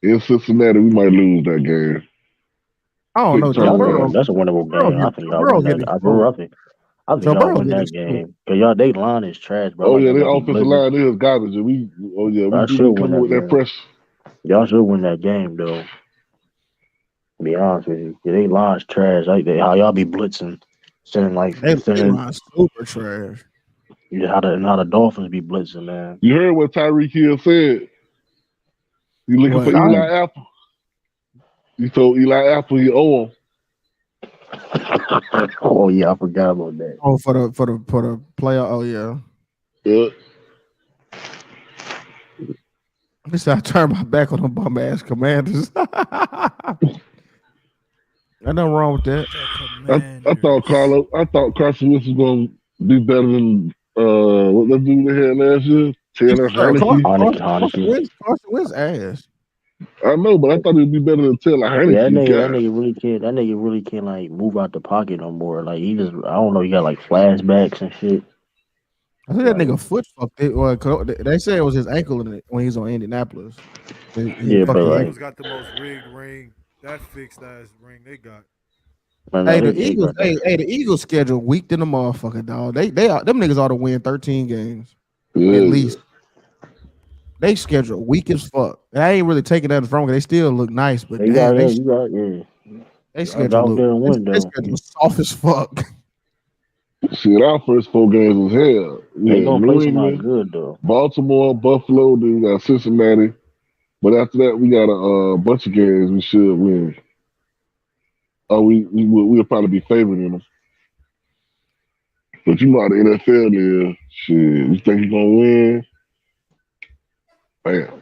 T: In Cincinnati, we might lose that game.
I: I don't know.
L: That's a winnable game. I think y'all win that. I think y'all win that game because they line is trash, bro.
T: Oh yeah, their offensive line is garbage. We do come with that fresh.
L: Y'all should win that game though. To be honest with you, they line's trash. How y'all be blitzing, sending
I: super trash.
L: Yeah, how the Dolphins be blitzing, man.
T: You heard what Tyreek Hill said. You looking for Eli Apple? You told Eli Apple you owe him.
L: Oh yeah, I forgot about that.
I: Oh, for the player. Oh yeah.
T: Yeah.
I: I said I turned my back on them bum ass Commanders. Ain't nothing wrong with that.
T: I thought Carson Wentz was going to be better than what that dude they had last year. Taylor Heineke.
I: Carson Wentz ass.
T: I know, but I thought he'd be better than Taylor Heineke.
L: Yeah, that nigga really can't like move out the pocket no more. Like he just, I don't know, he got like flashbacks and shit.
I: I think that nigga foot fucked it. Well, they say it was his ankle when he was on Indianapolis.
G: Yeah, but like, got the most rigged ring. That fixed ass ring they got.
I: The Eagles schedule weak than the motherfucker, dog. Them niggas ought to win 13 games at least. They schedule weak as fuck. And I ain't really taking that from them. They still look nice, but they schedule soft as fuck.
T: Shit, our first 4 games was hell.
L: They gonna play somebody good though.
T: Baltimore, Buffalo, then we got Cincinnati. But after that, we got a bunch of games we should win. We'll probably be favoring them. But you know how the NFL is. Shit, you think you're gonna win? Bam.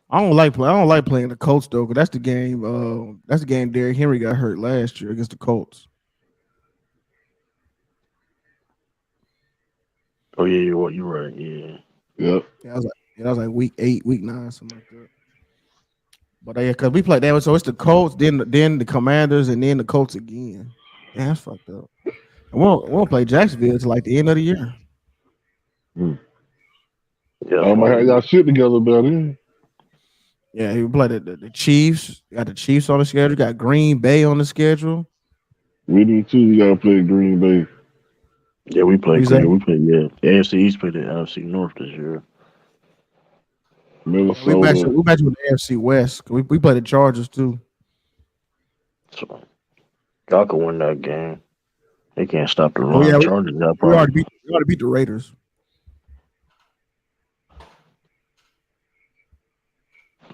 I: I don't like playing the Colts though, because that's the game. That's the game Derrick Henry got hurt last year against the Colts.
L: Oh yeah, you're right. Yeah.
T: Yep.
I: Yeah, I was like week 8, week 9, something like that. But yeah, because we played that, so it's the Colts, then the Commanders, and then the Colts again. Yeah, that's fucked up. And we won't play Jacksonville until like the end of the year.
T: Yeah, I might have y'all shit together about it.
I: Yeah, we played the Chiefs. Got the Chiefs on the schedule. Got Green Bay on the schedule.
T: We do too. We gotta play Green Bay.
L: Yeah, we play. The AFC East played the NFC North this year.
T: Minnesota.
I: We match with the AFC West. We play the Chargers too.
L: So y'all can win that game. They can't stop the run.
I: We
L: already
I: beat the Raiders.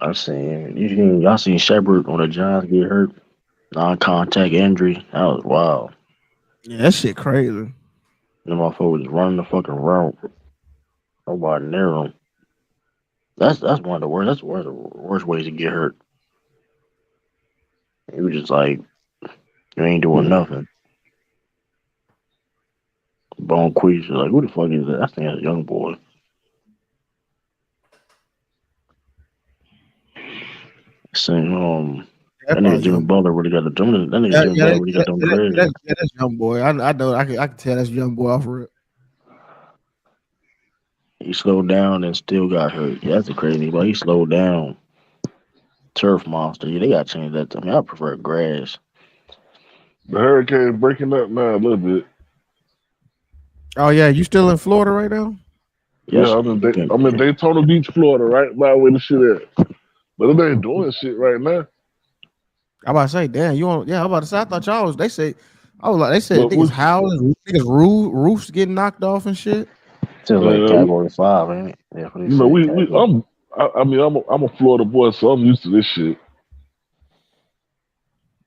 L: Y'all seen Shepard on the Giants get hurt, non-contact injury. That was wild.
I: Yeah, that shit crazy.
L: Them motherfuckers was running the fucking route. Nobody near them. That's one of the worst. That's one of the worst ways to get hurt. He was just like, you ain't doing nothing. Bone Queez was like, who the fuck is that? I think that's a young boy. Saying, that nigga Jimmy Butler really got the them. That nigga Jimmy Butler really got them dreads.
I: That's young boy. I know. I can tell that's young boy off rip.
L: He slowed down and still got hurt. Yeah, that's a crazy, but he slowed down. Turf monster. Yeah, they got to change that. I mean, I prefer grass.
T: The hurricane's breaking up now a little bit.
I: Oh yeah, you still in Florida right now?
T: Yes. Yeah, I'm in Daytona Beach, Florida, right by where the shit at. But they ain't doing shit right now.
I: I'm about to say, damn, you on? Yeah, I'm about to say. I thought y'all was. They said niggas houses, niggas roofs getting knocked off and shit.
L: Still like Category 5, ain't it? Yeah,
T: I'm a Florida boy, so I'm used to this shit.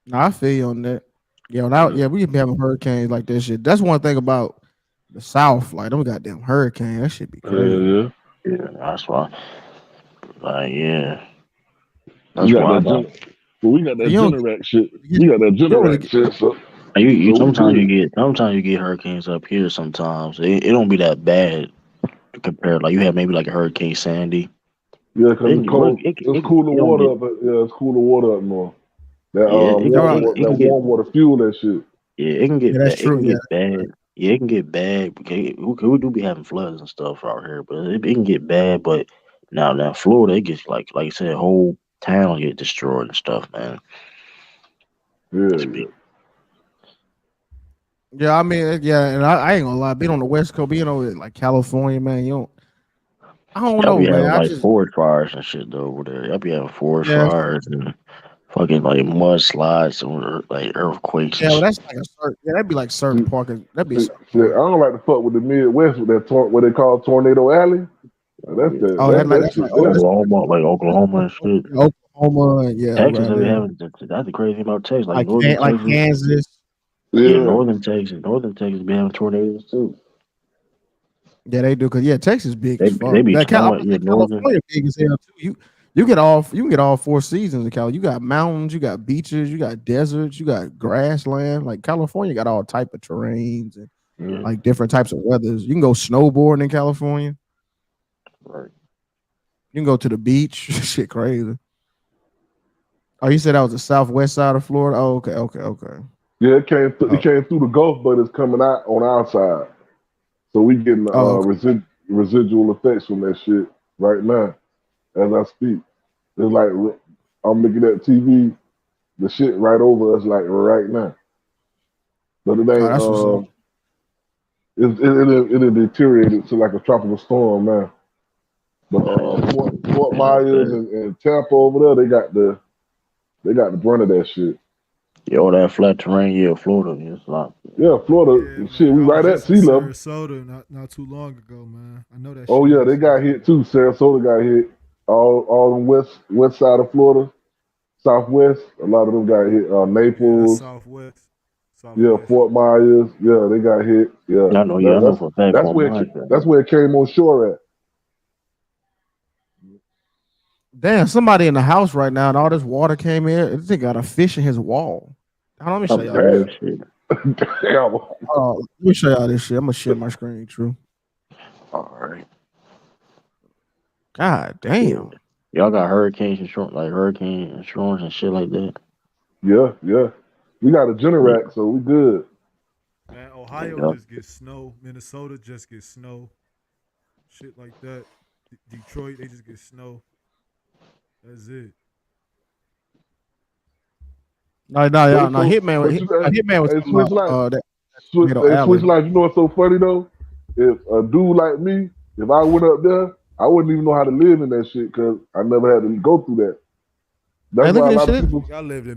I: Nah, I feel you on that. Yeah, we be having hurricanes like that shit. That's one thing about the South. Like, them goddamn hurricanes, that shit be crazy.
L: Yeah, that's why. Like, yeah. That's why
T: But we got that
I: You don't-
T: Generac shit. We got that
I: you don't really
T: Generac shit. So
L: You
T: so we
L: sometimes you get hurricanes up here. Sometimes it don't be that bad compared. Like you have maybe like a Hurricane Sandy.
T: yeah, because it's cold.
L: It
T: It's cooler
L: it don't
T: water
L: get
T: up. Yeah, it's cooler water up north. That
L: yeah it can
T: warm
L: get
T: water,
L: it
T: that
L: can get
T: warm water fuel that shit.
L: yeah it can get
I: Yeah, that's
L: bad. It
I: true.
L: can
I: Yeah.
L: get bad. Yeah, it can get bad because we do be having floods and stuff out here, but it can get bad. But now Florida, it gets like you said, whole town get destroyed and stuff, man.
T: Yeah.
I: Yeah, I mean, yeah, and I ain't gonna lie, being on the West Coast, being over like California, man, I don't
L: Y'all
I: know,
L: be
I: man.
L: having
I: I
L: like
I: just,
L: forest fires and shit though over there. Y'all be having forest
I: yeah,
L: fires and fucking like mudslides and like earthquakes and
I: yeah, well,
L: shit.
I: that's like a certain, yeah, that'd be like certain parking, that'd be certain
T: Shit, I
I: park.
T: don't like to fuck with the Midwest with that what they call Tornado Alley. That's that.
I: Oh,
T: That
I: that's
T: shit.
I: like, oh, that's
L: Oklahoma and shit.
I: Oklahoma, yeah,
L: Texas,
I: right
L: they be
I: there.
L: having that's the crazy thing about Texas. Like
I: Like,
L: northern
I: like
L: Texas,
I: Kansas.
L: yeah, northern Texas be having tornadoes too.
I: Yeah, they do, cause yeah, Texas big
L: They
I: as fuck.
L: be
I: That
L: snowing. Yeah, northern.
I: California big as hell too. You can get all 4 seasons in California. You got mountains, you got beaches, you got deserts, you got grassland. Like California got all type of terrains and like different types of weathers. You can go snowboarding in California.
L: Right.
I: You can go to the beach. Shit crazy. Oh, you said that was the southwest side of Florida? Oh, okay.
T: Yeah, it came through the Gulf, but it's coming out on our side. So we getting residual effects from that shit right now as I speak. It's like I'm looking at TV, the shit right over us like right now. But it ain't it deteriorated to like a tropical storm now. But Fort Myers and Tampa over there, they got the brunt of that shit.
L: Yeah, all that flat terrain, yeah, Florida, it's a lot.
T: Yeah, Florida, shit, we right at sea level.
G: Sarasota not too long ago, man. I know that.
T: Oh yeah, they got hit too. Sarasota got hit. All the west side of Florida, southwest. A lot of them got hit. Naples.
G: Yeah, southwest.
T: Yeah, Fort Myers. Yeah, they got hit. Yeah,
L: I know for a fact.
T: That's where it came on shore at.
I: Damn, somebody in the house right now, and all this water came in. This nigga got a fish in his wall. Let me show y'all this shit.
T: Damn.
I: Let me show y'all this shit. I'm gonna share my screen, true.
L: All right.
I: God damn.
L: Y'all got hurricane insurance and shit like that.
T: Yeah. We got a Generac, so we good.
G: Man, Ohio just gets snow. Minnesota just gets snow. Shit like that. Detroit, they just get snow. That's it.
I: No, Hitman was talking about that.
T: Switch Life, you know what's so funny though? If a dude like me, if I went up there, I wouldn't even know how to live in that shit because I never had to go through that. That's why a lot of people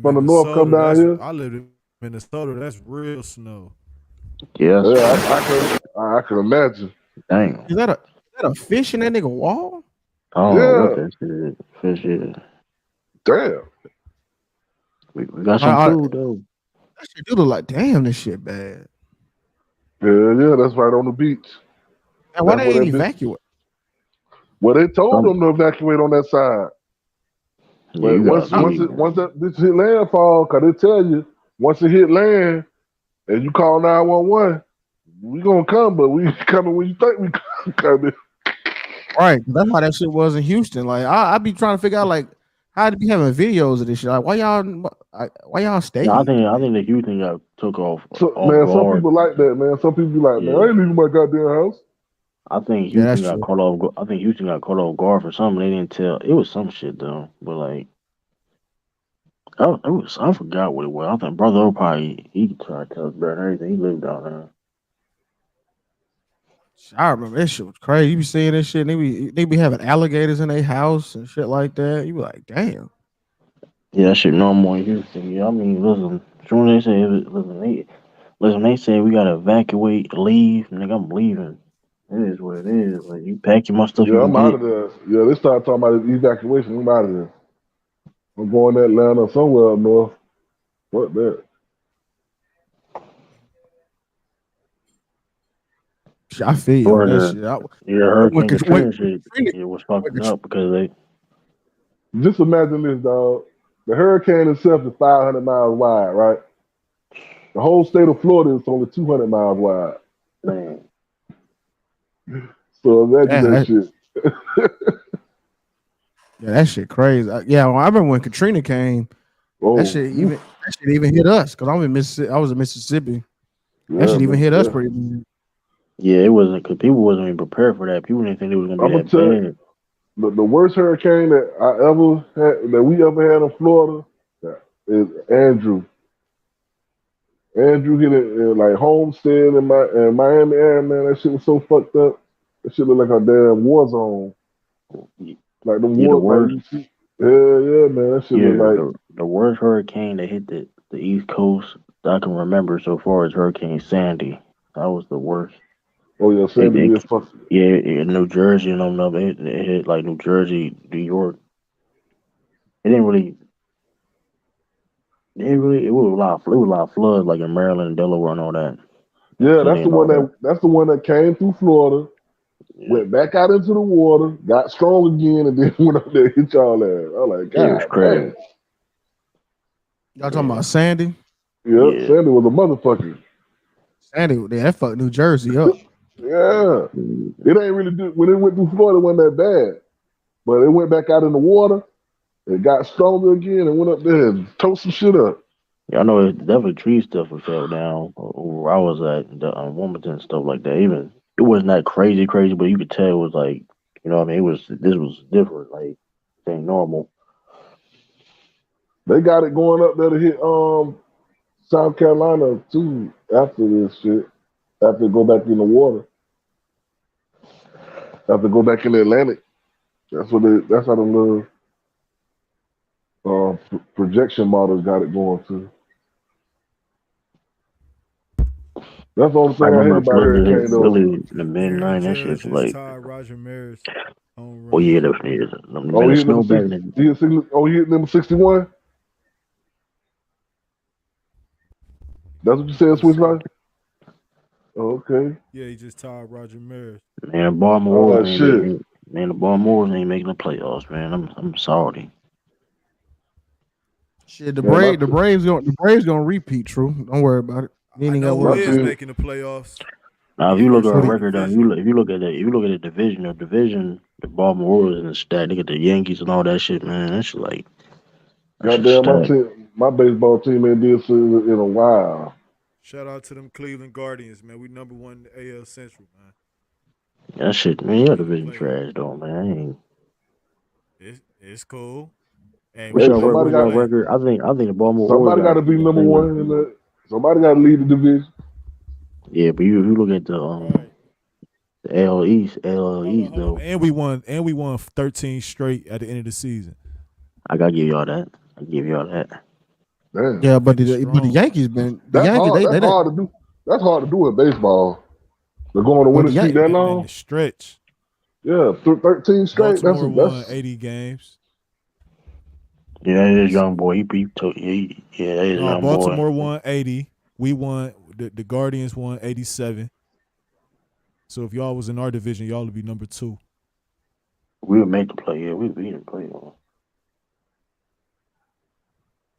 T: from the north come down here.
G: I lived in Minnesota. That's real snow.
L: Yes.
T: Yeah, I can imagine.
L: Dang.
I: Is that a fish in that nigga wall?
L: Oh,
T: yeah.
L: what that shit? Fish, yeah.
T: Damn.
L: We got some food though.
I: That shit do look like, damn, this shit bad.
T: Yeah, that's right on the beach.
I: And why they ain't evacuate?
T: Well, they told them to evacuate on that side. But once that bitch hit landfall, cause they tell you once it hit land and you call 911, we gonna come, but we coming when you think we coming.
I: Right, that's how that shit was in Houston. Like I be trying to figure out like how to be having videos of this shit. Like why y'all stay?
L: I think the Houston got took off.
T: Some people like that, man. Some people be like, man, I ain't leaving my goddamn house.
L: I think Houston got caught off. I think Houston got caught off guard for something they didn't tell. It was some shit though, but like, I forgot what it was. I think Brother O probably he tried to tell us about everything. He lived down there.
I: I remember that shit was crazy. You be seeing this shit, and they be having alligators in their house and shit like that. You be like, damn.
L: Yeah, that shit normal in Houston. Yeah, I mean, listen, soon they say, they say we gotta evacuate, leave. Nigga, I'm leaving. It is what it is. Like you packing my stuff.
T: Yeah, I'm out of there. Yeah, they started talking about evacuation. I'm out of there. I'm going to Atlanta or somewhere up north. What that?
I: I feel you on that shit.
L: Hurricane Katrina shit. It was fucked up because they.
T: Just imagine this, dog. The hurricane itself is 500 miles wide, right? The whole state of Florida is only 200 miles wide.
L: Man.
T: So imagine that shit.
I: Yeah, that shit crazy. Yeah, well, I remember when Katrina came. That shit even hit us because I'm in Mississippi. I was in Mississippi. That shit even hit us pretty.
L: Yeah, it wasn't because people wasn't even prepared for that. People didn't think it was gonna be that bad.
T: The worst hurricane that we ever had in Florida is Andrew. Andrew hit it in like Homestead and Miami area, man. That shit was so fucked up. That shit looked like a damn war zone. Like the war, like, yeah, man. That shit looked like
L: the worst hurricane that hit the East Coast that I can remember so far is Hurricane Sandy. That was the worst.
T: Oh yeah, Sandy is fucking.
L: Yeah, in New Jersey, it hit like New Jersey, New York. It was a lot of floods like in Maryland and Delaware and all that.
T: Yeah, that's the one that came through Florida, went back out into the water, got strong again, and then went up there and hit y'all ass. I was like, God,
L: it's crazy.
I: Y'all talking about Sandy?
T: Yeah, Sandy was a motherfucker.
I: Sandy, that fucked New Jersey up.
T: Yeah, it ain't really when it went through Florida, it wasn't that bad, but it went back out in the water. It got stronger again and went up there and tore some shit up.
L: Yeah, I know it definitely tree stuff was fell down where I was at, the Wilmington and stuff like that. Even it wasn't that crazy, but you could tell it was like, you know what I mean? This was different, like it ain't normal.
T: They got it going up there to hit South Carolina too after this shit. After go back in the water. After go back in the Atlantic. That's how the little projection models got it going to. That's the only thing I hate about hurricane though.
L: Really, the midnight, that shit's like.
G: Roger Maris.
L: Oh yeah, that's niggas.
T: He hit number 61. That's what you said, Switchline? Oh, okay.
G: Yeah, he just tied Roger Maris.
L: Man, the Baltimore ain't making the playoffs, man. I'm sorry.
I: Shit, the Braves gonna repeat. True, don't worry about it.
G: I know who is making the playoffs.
L: Now, if you look at a record, if you look at the division, the Baltimore Orioles and the stat, they got the Yankees and all that shit, man. That's like,
T: goddamn, my baseball team ain't did so in a while.
G: Shout out to them Cleveland Guardians, man. We number one in the AL Central, man.
L: That shit, man. Your division trash, though, man.
G: It's cool. And
L: what's your record? I think the Baltimore
T: somebody got to be number one in the. Somebody got to lead the division.
L: Yeah, but you look at the AL East though.
G: And we won 13 straight at the end of the season.
L: I gotta give y'all that.
T: Damn.
I: Yeah, but the Yankees been
T: that's hard to do. That's hard to do in baseball. They're going to win a streak that long.
G: The stretch.
T: Yeah, 13 straight.
G: Baltimore won 80 games.
L: Yeah, that is young boy. That is young boy.
G: Baltimore won 80. We won. The Guardians won 87. So if y'all was in our division, y'all would be number 2.
L: We would make the play. Yeah, we didn't play on.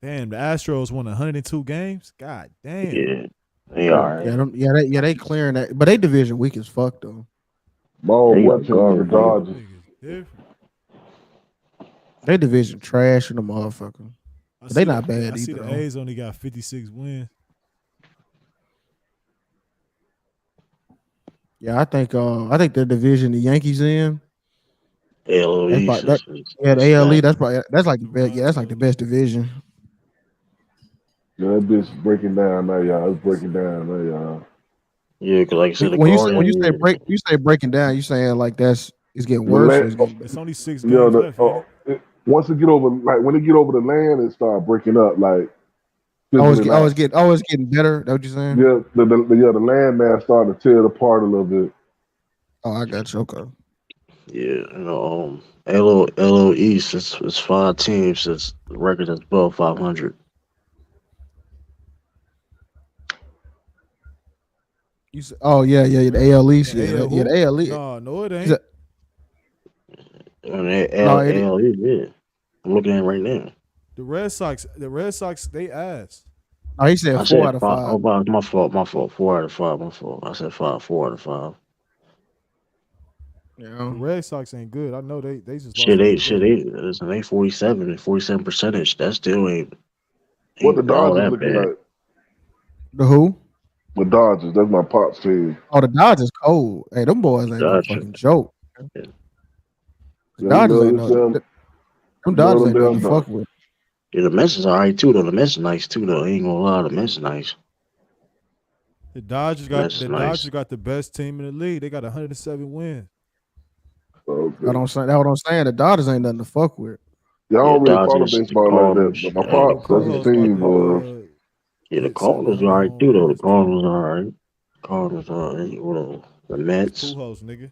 G: Damn, the Astros won 102 games. God damn.
L: Yeah, they are.
I: Yeah, they clearing that, but they division weak as fuck though. They division trash in the motherfucker. They not bad either.
G: I see the A's only got 56 wins.
I: Yeah, I think the division the Yankees in.
L: AL East.
I: The AL East. That's like the best. Yeah, that's like the best division.
T: Yeah, that bitch breaking down now, y'all. It's breaking down now, y'all.
L: Yeah, because like I said,
I: when you say breaking down, you saying like it's getting worse.
G: It's only 6 games left.
T: Once it get over, like when it get over the land, it start breaking up. Like
I: it's getting better. That what you're saying?
T: Yeah, the land mass starting to tear it apart a little bit.
I: Oh, I got you. Okay.
L: Yeah, LO East is 5 teams. That's the record that's above 500.
I: You said, oh yeah, the AL East, the AL East.
G: No, it ain't.
L: AL East, yeah. I'm looking at it right now.
C: The Red Sox, they ass.
I: Oh, he said 4 out of 5.
L: Oh, my fault. 4 out of 5. My fault. I said 5. 4 out of 5.
I: Yeah.
C: The Red Sox ain't good. I know they just
L: Shit, they 47%. That still ain't
T: What the
L: all
T: Dodgers
L: that
T: looking
L: bad.
T: like?
I: The who?
T: The Dodgers. That's my pop's team.
I: Oh, the Dodgers cold. Hey, them boys ain't no fucking joke. The Dodgers ain't no. Them Dodgers ain't nothing to fuck with.
L: Yeah, the Mets is alright too though. The Mets is nice too though. I ain't gonna lie, the Mets is nice.
C: The Dodgers got the best team in the league. They got 107 wins.
T: Okay.
I: That's what I'm saying. The Dodgers ain't nothing to fuck with.
T: Yeah, I don't really follow baseball like that, but my pops, that's his team.
L: Yeah, the Cardinals are alright too though. The Cardinals are alright. Cardinals are alright. Whatever. The Mets.
C: Pujols, nigga.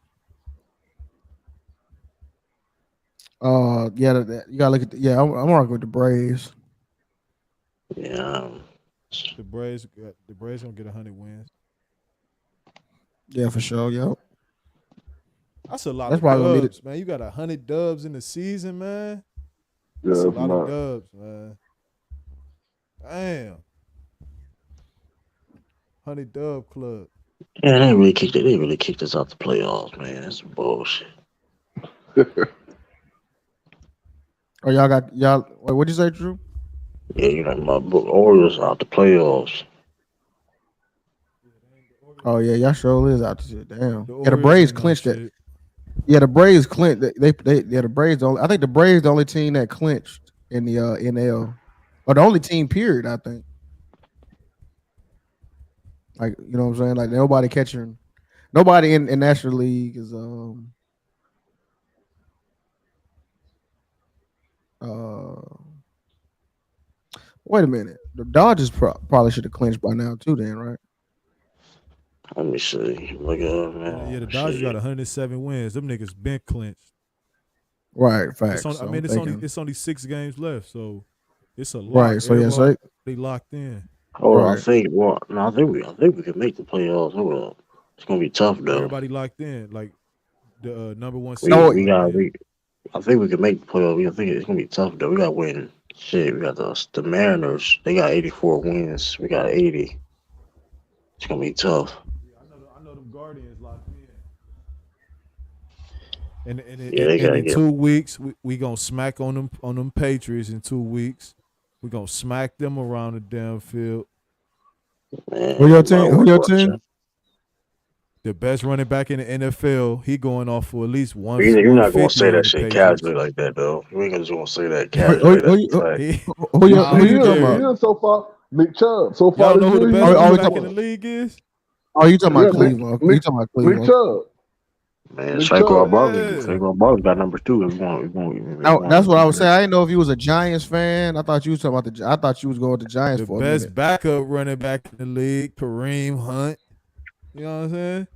I: Yeah, you gotta look at. I'm rocking with the Braves.
L: Yeah.
C: The Braves gonna get 100 wins.
I: Yeah, for sure. Yep.
C: That's a lot
I: That's
C: of
I: probably
C: dubs, man. You got 100 dubs in the season, man.
T: Yeah,
C: That's a lot of dubs, man. Damn. 100 dub club.
L: Yeah, they really kicked us out the playoffs, man. That's some bullshit.
I: Oh, y'all. What'd you say, Drew?
L: Yeah, you know my Orioles out the playoffs.
I: Oh yeah, y'all sure is out to shit. Damn.
C: The
I: Yeah, the Braves clinched it. Yeah, the Braves clinched. The Braves. I think the Braves the only team that clinched in the NL, or the only team. Period. I think. Like, you know what I'm saying? Like, nobody in National League is wait a minute. The Dodgers probably should have clinched by now too. Then, right?
L: Let me see. Look at it, man.
C: Yeah, the Dodgers got 107 wins. Them niggas been clinched.
I: Right, facts.
C: It's only 6 games left, so it's a lot.
I: Right, so
C: they locked in.
L: Hold on, I think we can make the playoffs. Hold on, it's gonna be tough though.
C: Everybody locked in, like the number one seed.
L: I think we can make the playoffs. I think it's gonna be tough though. We got to win. Shit, we got the Mariners. They got 84 wins. We got 80. It's gonna be tough.
C: I know them Guardians locked in. And in 2 weeks, we gonna smack on them Patriots in 2 weeks. We gonna smack them around the damn field.
L: Man,
I: Who your team?
C: The best running back in the NFL. He going off for at least one.
L: You're not gonna say that shit casually like that though. You ain't just gonna say that casually.
T: Who you talking about? So far, Nick Chubb. So far,
C: y'all know who the best running back in the league is?
I: Oh, you talking about Cleveland? You talking about Cleveland?
T: Nick Chubb.
L: Man, Saquon Barkley got number 2.
I: That's what I was saying. I didn't know if you was a Giants fan. I thought you was talking about I thought you was going with the Giants for a minute.
C: The best backup running back in the league, Kareem Hunt. You know what I'm saying?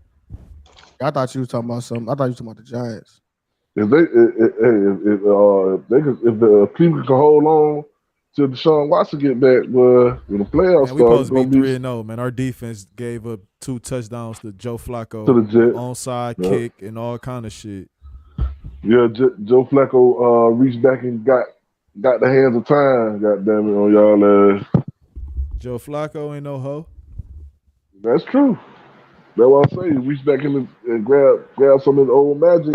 I: I thought you was talking about something. I thought you was talking about the Giants.
T: If the Cleveland can hold on till Deshaun Watson get back, when the playoffs start,
C: we supposed to be 3-0, man. Our defense gave up 2 touchdowns to Joe Flacco,
T: to the Jets,
C: onside kick, and all kind of shit.
T: Yeah, Joe Flacco reached back and got the hands of time. God damn it, on y'all.
C: Joe Flacco ain't no hoe.
T: That's true. That's what I'm saying. Reach back in and grab some of the old magic.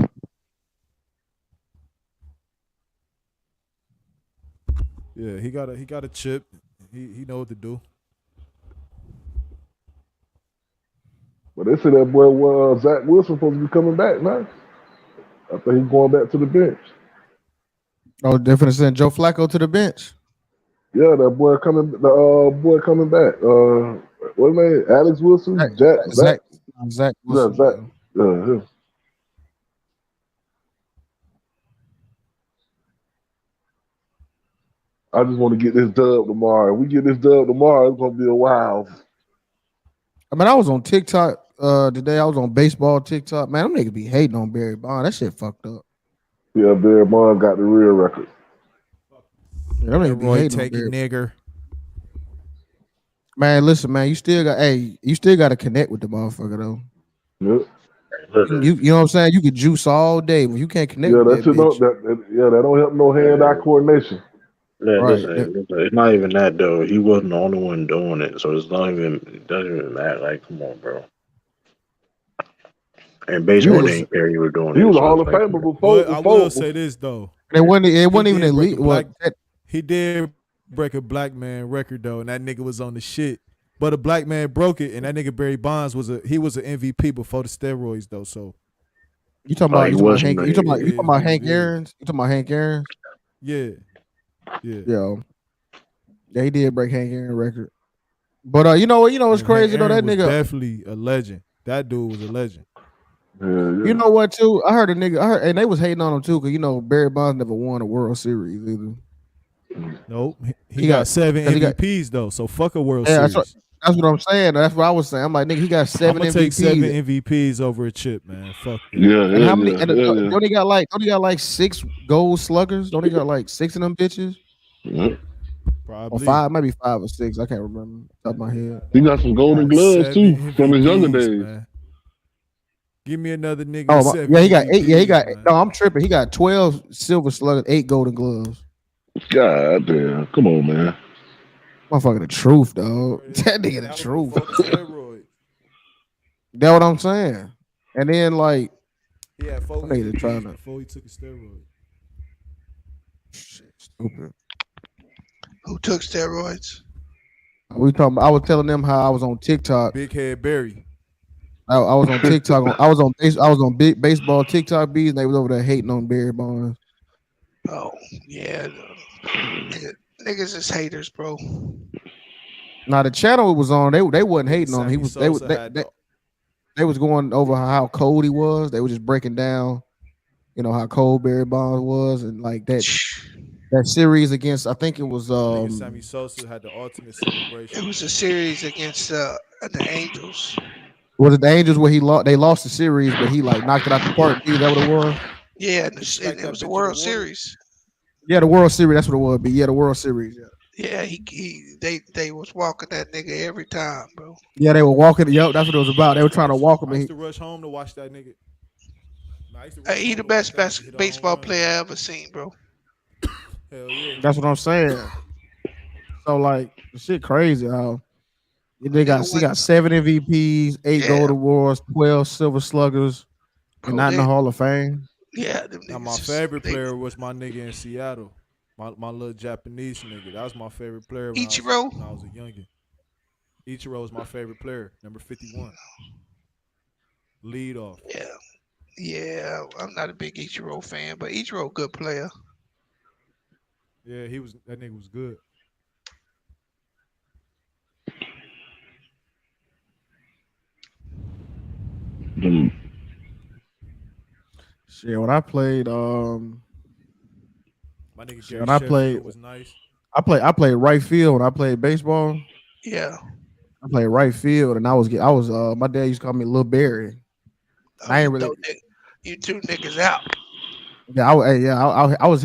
C: Yeah, he got a chip. He know what to do.
T: But they say that boy Zach Wilson supposed to be coming back, man. I think he's going back to the bench.
I: Oh, they're finna send Joe Flacco to the bench.
T: Yeah, that boy coming back. What name? Alex Wilson? Zach Wilson. Yeah, Zach. Yeah. I just want to get this dub tomorrow. If we get this dub tomorrow, it's gonna be a wild.
I: I mean, I was on TikTok today. I was on baseball TikTok. Man, them niggas be hating on Barry Bonds. That shit fucked up.
T: Yeah, Barry Bonds got the real record.
I: Yeah, them niggas be hating on Barry.
C: Nigger.
I: Man, listen, man, you still got to connect with the motherfucker though.
T: Yep.
I: You know what I'm saying? You could juice all day, but you can't connect.
T: Yeah,
I: with that
T: don't help no hand-eye coordination.
I: Right.
B: Listen, it's not even that though. He wasn't the only one doing it, so it's not even. It doesn't even matter. Like, come on, bro. And baseball didn't care he was doing
T: He
B: it,
T: was a
B: so
T: Hall
B: it's
T: of
B: like,
T: Famer
C: But I will
T: before.
C: say this though.
I: It wasn't even elite.
C: He did break a black man record though, and that nigga was on the shit. But a black man broke it, and that nigga Barry Bonds was an MVP before the steroids though. So
I: you talking about Hank? You talking about Hank Aaron's? You talking about Hank Aaron's?
C: Yeah.
I: Yeah, he did break Hank Aaron's record. But you know what's crazy though? That nigga
C: definitely a legend. That dude was a legend.
I: You know what too? I heard and they was hating on him too, because Barry Bonds never won a World Series either.
C: Nope, he got 7 MVPs though. So fuck a World Series.
I: That's what I'm saying. That's what I was saying. I'm like, nigga, he got 7
C: I'm gonna
I: MVPs.
C: take 7 MVPs over a chip, man. Fuck that.
I: And how many? Don't he got like 6 gold sluggers? Don't he got like 6 of them bitches?
C: Probably.
I: Or 5, maybe 5 or 6. I can't remember top of my head.
T: He got some golden gloves too from his younger days.
C: Man. Give me another nigga.
I: Oh, yeah, he got 8. Yeah, he got.
C: man.
I: No, I'm tripping. He got 12 silver sluggers, 8 golden gloves.
T: God damn! Come on, man.
I: Motherfucker, the truth, dog. That nigga, the truth. That's what I'm saying. And then like,
C: he had 4
I: niggas trying to
C: before he took a steroid.
I: Shit, stupid.
U: Who took steroids?
I: I was telling them how I was on TikTok.
C: Big Head Barry.
I: I was on TikTok. I was on big baseball TikTok beats, and they was over there hating on Barry Bonds.
U: Oh yeah, niggas is haters, bro.
I: Now the channel it was on, they wasn't hating on him. They was going over how cold he was. They were just breaking down, how cold Barry Bonds was, and like that series against, I think it was
C: Sammy Sosa had the ultimate celebration.
U: It was a series against the Angels.
I: Was it the Angels where they lost the series, but he like knocked it out the park? Is that what it was?
U: Yeah, it was the World Series.
I: Yeah, the World Series. That's what it would be. Yeah, the World Series. Yeah.
U: Yeah, they was walking that nigga every time, bro.
I: Yeah, they were walking. Yep, that's what it was about. They were trying to walk him.
C: I used to rush home to watch that nigga.
U: He the best baseball player I ever seen, bro.
C: Hell yeah.
I: That's what I'm saying. So like, the shit crazy how he got 7 MVPs, 8 gold awards, 12 silver sluggers, and not in the Hall of Fame.
U: Yeah.
C: Now my favorite player was my nigga in Seattle, my little Japanese nigga. That was my favorite player when I was a youngin. Ichiro was my favorite player, number 51. Lead off.
U: Yeah. I'm not a big Ichiro fan, but Ichiro good player.
C: Yeah, that nigga was good.
I: Shit, when I played,
C: my nigga Gary
I: when I played,
C: was nice.
I: I played right field when I played baseball.
U: Yeah,
I: I played right field, and I was my dad used to call me Lil Barry. I ain't really.
U: You 2 niggas out.
I: Yeah,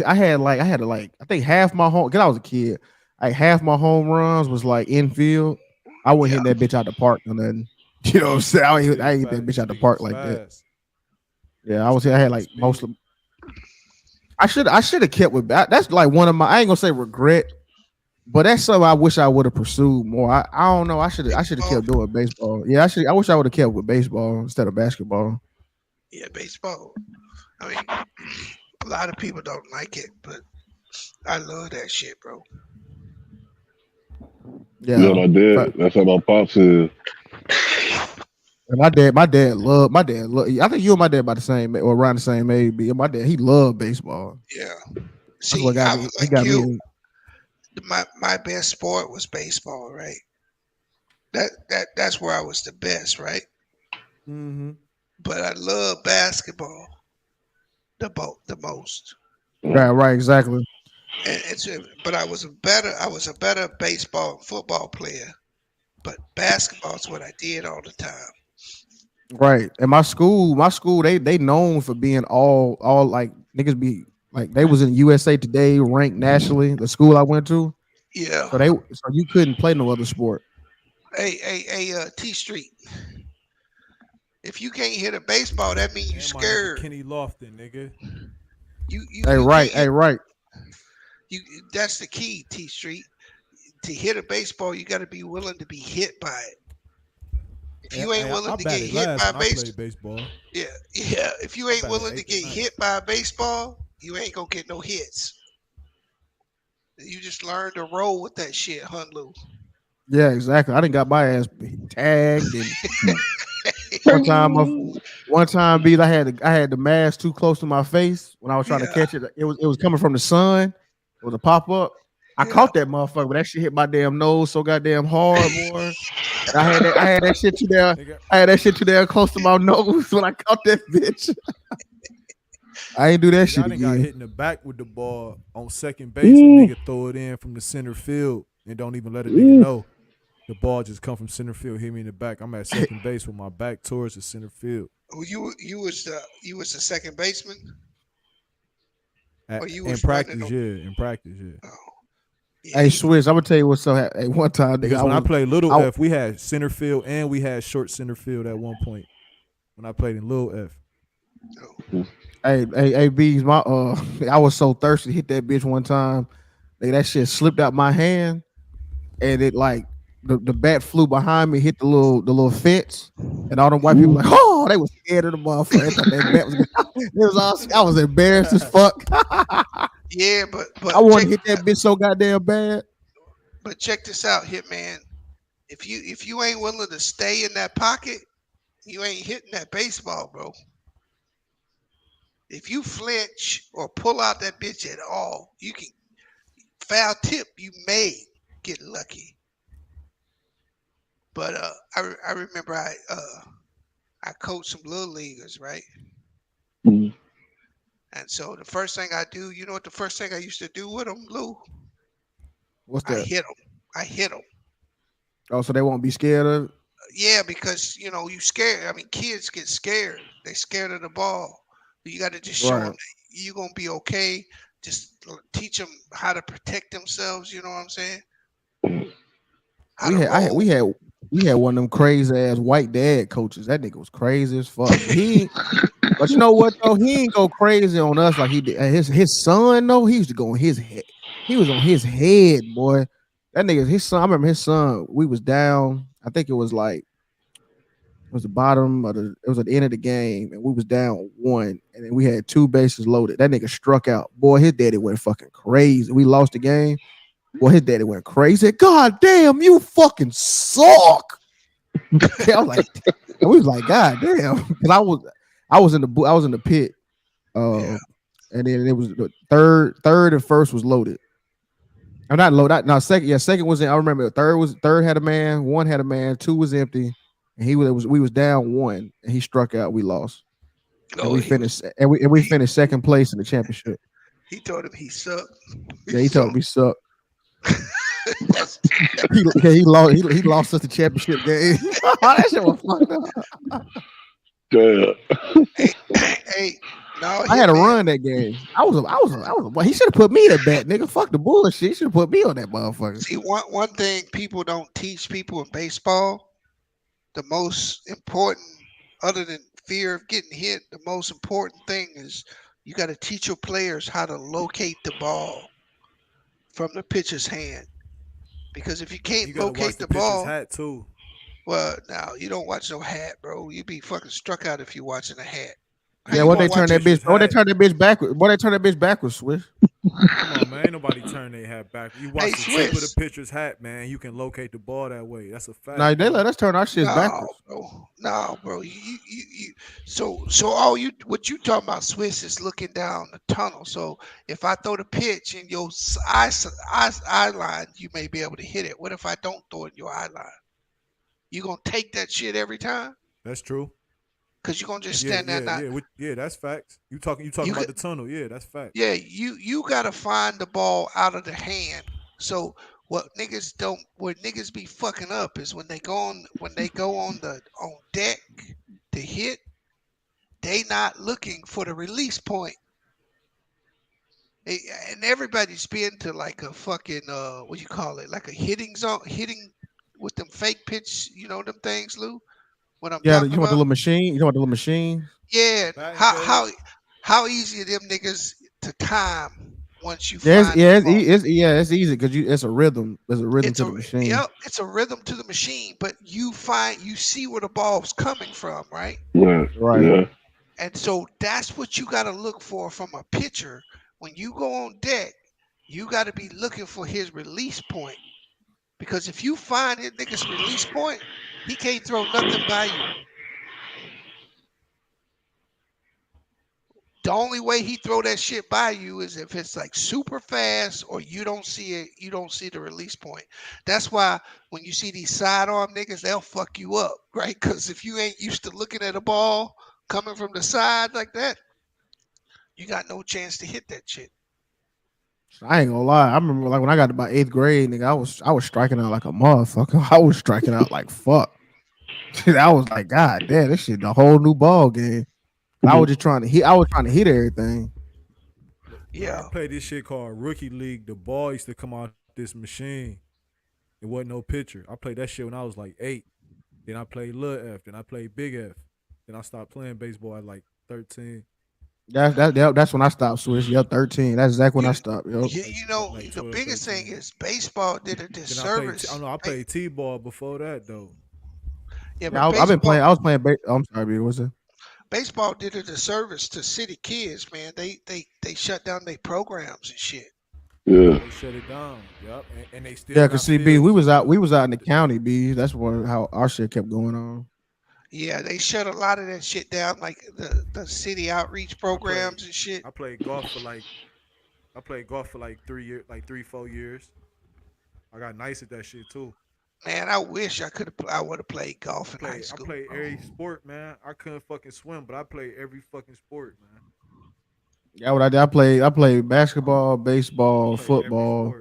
I: I had I think half my home. Cause I was a kid, like half my home runs was like infield. I wouldn't hit that bitch out the park or nothing. You know what I'm saying? I ain't hit that bitch out the park like that. Yeah, I had like most of. I should have kept with that. That's like one of my. I ain't gonna say regret, but that's something I wish I would have pursued more. I don't know. I should have kept doing baseball. Yeah, I wish I would have kept with baseball instead of basketball.
U: Yeah, baseball. I mean, a lot of people don't like it, but I love that shit, bro.
T: Yeah, my dad. That's how my pops is.
I: And my dad loved. I think you and my dad about the same or around the same age. My dad, he loved baseball.
U: Yeah. See, I was like you. My best sport was baseball, right? That's where I was the best, right?
I: Mm-hmm.
U: But I love basketball the most.
I: Right, exactly.
U: But I was a better baseball and football player. But basketball's what I did all the time.
I: Right. And my school, they known for being all like niggas be like they was in USA Today ranked nationally. The school I went to.
U: Yeah.
I: So you couldn't play no other sport.
U: Hey, T Street. If you can't hit a baseball, that means you scared.
C: Kenny Lofton, nigga.
U: You
I: right.
U: That's the key, T Street. To hit a baseball, you got to be willing to be hit by it. If you ain't willing to get hit by a
C: baseball,
U: yeah. If you ain't willing to get hit by a baseball, you ain't gonna get no hits. You just learn to roll with that shit, Hunlu.
I: Yeah, exactly. I didn't got my ass tagged and one time, beat I had the mask too close to my face when I was trying to catch it. It was coming from the sun. It was a pop up. I caught that motherfucker, but that shit hit my damn nose so goddamn hard, boy. I had that shit too there. I had that shit too there close to my nose when I caught that bitch. I ain't do that shit again.
C: Got hit in the back with the ball on second base, and nigga throw it in from the center field and don't even let a nigga know. The ball just come from center field, hit me in the back. I'm at second base with my back towards the center field.
U: Oh, you was the second baseman?
C: In practice, yeah.
U: Oh.
I: Hey, Swiss, I'm gonna tell you what's so happened. Hey, one time,
C: because when I played Little F, we had center field and we had short center field at one point. When I played in Little F.
I: Hey, B's, I was so thirsty to hit that bitch one time. That shit slipped out my hand, and it like the bat flew behind me, hit the little fence, and all them white people like, oh, they was scared of the motherfucker. I was embarrassed as fuck.
U: Yeah, but
I: I want to hit that bitch so goddamn bad.
U: But check this out, Hitman. If you ain't willing to stay in that pocket, you ain't hitting that baseball, bro. If you flinch or pull out that bitch at all, you can foul tip. You may get lucky. But I remember I coached some little leaguers, right?
L: Mm-hmm.
U: And so the first thing I do, you know what the first thing I used to do with them, Lou?
I: What's that?
U: I hit them.
I: Oh, so they won't be scared of it?
U: Yeah, because you scared. I mean, kids get scared. They scared of the ball. You got to just show them you're gonna be okay. Just teach them how to protect themselves. You know what I'm saying?
I: We had one of them crazy ass white dad coaches. That nigga was crazy as fuck. But you know what though? He ain't go crazy on us like he did. His son though, he used to go on his head. He was on his head, boy. That nigga, his son. I remember his son. We was down. I think it was the bottom of it was at the end of the game, and we was down 1, and then we had 2 bases loaded. That nigga struck out. Boy, his daddy went fucking crazy. We lost the game. Boy, his daddy went crazy. God damn, you fucking suck. I was like, and we was like, God damn, because I was in the pit, and then it was the third and first was loaded. I'm not loaded. No, second was in. I remember third had a man, 1 had a man, 2 was empty, and we was down 1, and he struck out. We lost, and we finished second place in the championship.
U: He told him he sucked.
I: He told him he sucked. he lost us the championship game. That shit was fucked up.
U: Hey, no,
I: I had to run that game. I was. He should have put me in that bat, nigga. Fuck the bullshit. He should have put me on that motherfucker.
U: See, one thing people don't teach people in baseball, the most important, other than fear of getting hit, the most important thing is you got to teach your players how to locate the ball from the pitcher's hand. Because if you can't locate the ball,
C: hat too.
U: Well, now you don't watch no hat, bro. You be fucking struck out if you watching a hat.
I: Yeah, what they turn that bitch? What they turn that bitch backwards? What they turn that bitch backwards, Swiss?
C: Come on, man. Ain't nobody turn their hat back. You watch the tip of the pitcher's hat, man. You can locate the ball that way. That's a fact.
I: Nah, they let us turn our shit backwards.
U: No, bro. You. So all what you talking about, Swiss, is looking down the tunnel. So if I throw the pitch in your eye line, you may be able to hit it. What if I don't throw it in your eye line? You gonna take that shit every time?
C: That's true.
U: Cause you're gonna just stand there.
C: Yeah, that's facts. You talking about the tunnel? Yeah, that's facts.
U: Yeah, you gotta find the ball out of the hand. So what niggas be fucking up is when they go on deck to hit, they not looking for the release point. And everybody's been to like a fucking what you call it, like a hitting zone, hitting with them fake pitch, them things, Lou. What I'm talking
I: you want the little machine? You know what the little machine?
U: Yeah. How easy are them niggas to time once you find
I: it's easy because it's a rhythm. There's a rhythm to the machine.
U: Yep, it's a rhythm to the machine, but you see where the ball's coming from, right?
T: Right. Yeah.
U: And so that's what you got to look for from a pitcher. When you go on deck, you got to be looking for his release point. Because if you find his nigga's release point, he can't throw nothing by you. The only way he throw that shit by you is if it's like super fast or you don't see it, you don't see the release point. That's why when you see these sidearm niggas, they'll fuck you up, right? Because if you ain't used to looking at a ball coming from the side like that, you got no chance to hit that shit.
I: I ain't gonna lie. I remember like when I got to about 8th grade, nigga, I was striking out like a motherfucker. I was striking out like fuck. I was like, God damn, this shit a whole new ball game. I was just trying to hit. I was trying to hit everything.
U: Yeah.
C: I played this shit called Rookie League. The ball used to come out this machine. It wasn't no pitcher. I played that shit when I was like 8. Then I played Lil F. Then I played Big F. Then I stopped playing baseball at like 13.
I: That's when I stopped switching. Yep, 13. That's exactly when I stopped. Yep.
U: You know, like the biggest 13. Thing is baseball did a disservice.
C: I played T-ball before that though.
U: Yeah, but
I: I've been playing. I was playing. I'm sorry, what's it?
U: Baseball did a disservice to city kids, man. They shut down their programs and shit.
T: Yeah,
C: they shut it down. Yep, and they still.
I: Yeah, cause see, B, we was out in the county, B. That's how our shit kept going on.
U: Yeah, they shut a lot of that shit down, like the city outreach programs and shit.
C: I played golf for like 3 years, like 3-4 years. I got nice at that shit too.
U: Man, I wish I would have played golf in high school.
C: I played every sport, man. I couldn't fucking swim, but I played every fucking sport, man.
I: Yeah, what I did, I played basketball, baseball, football.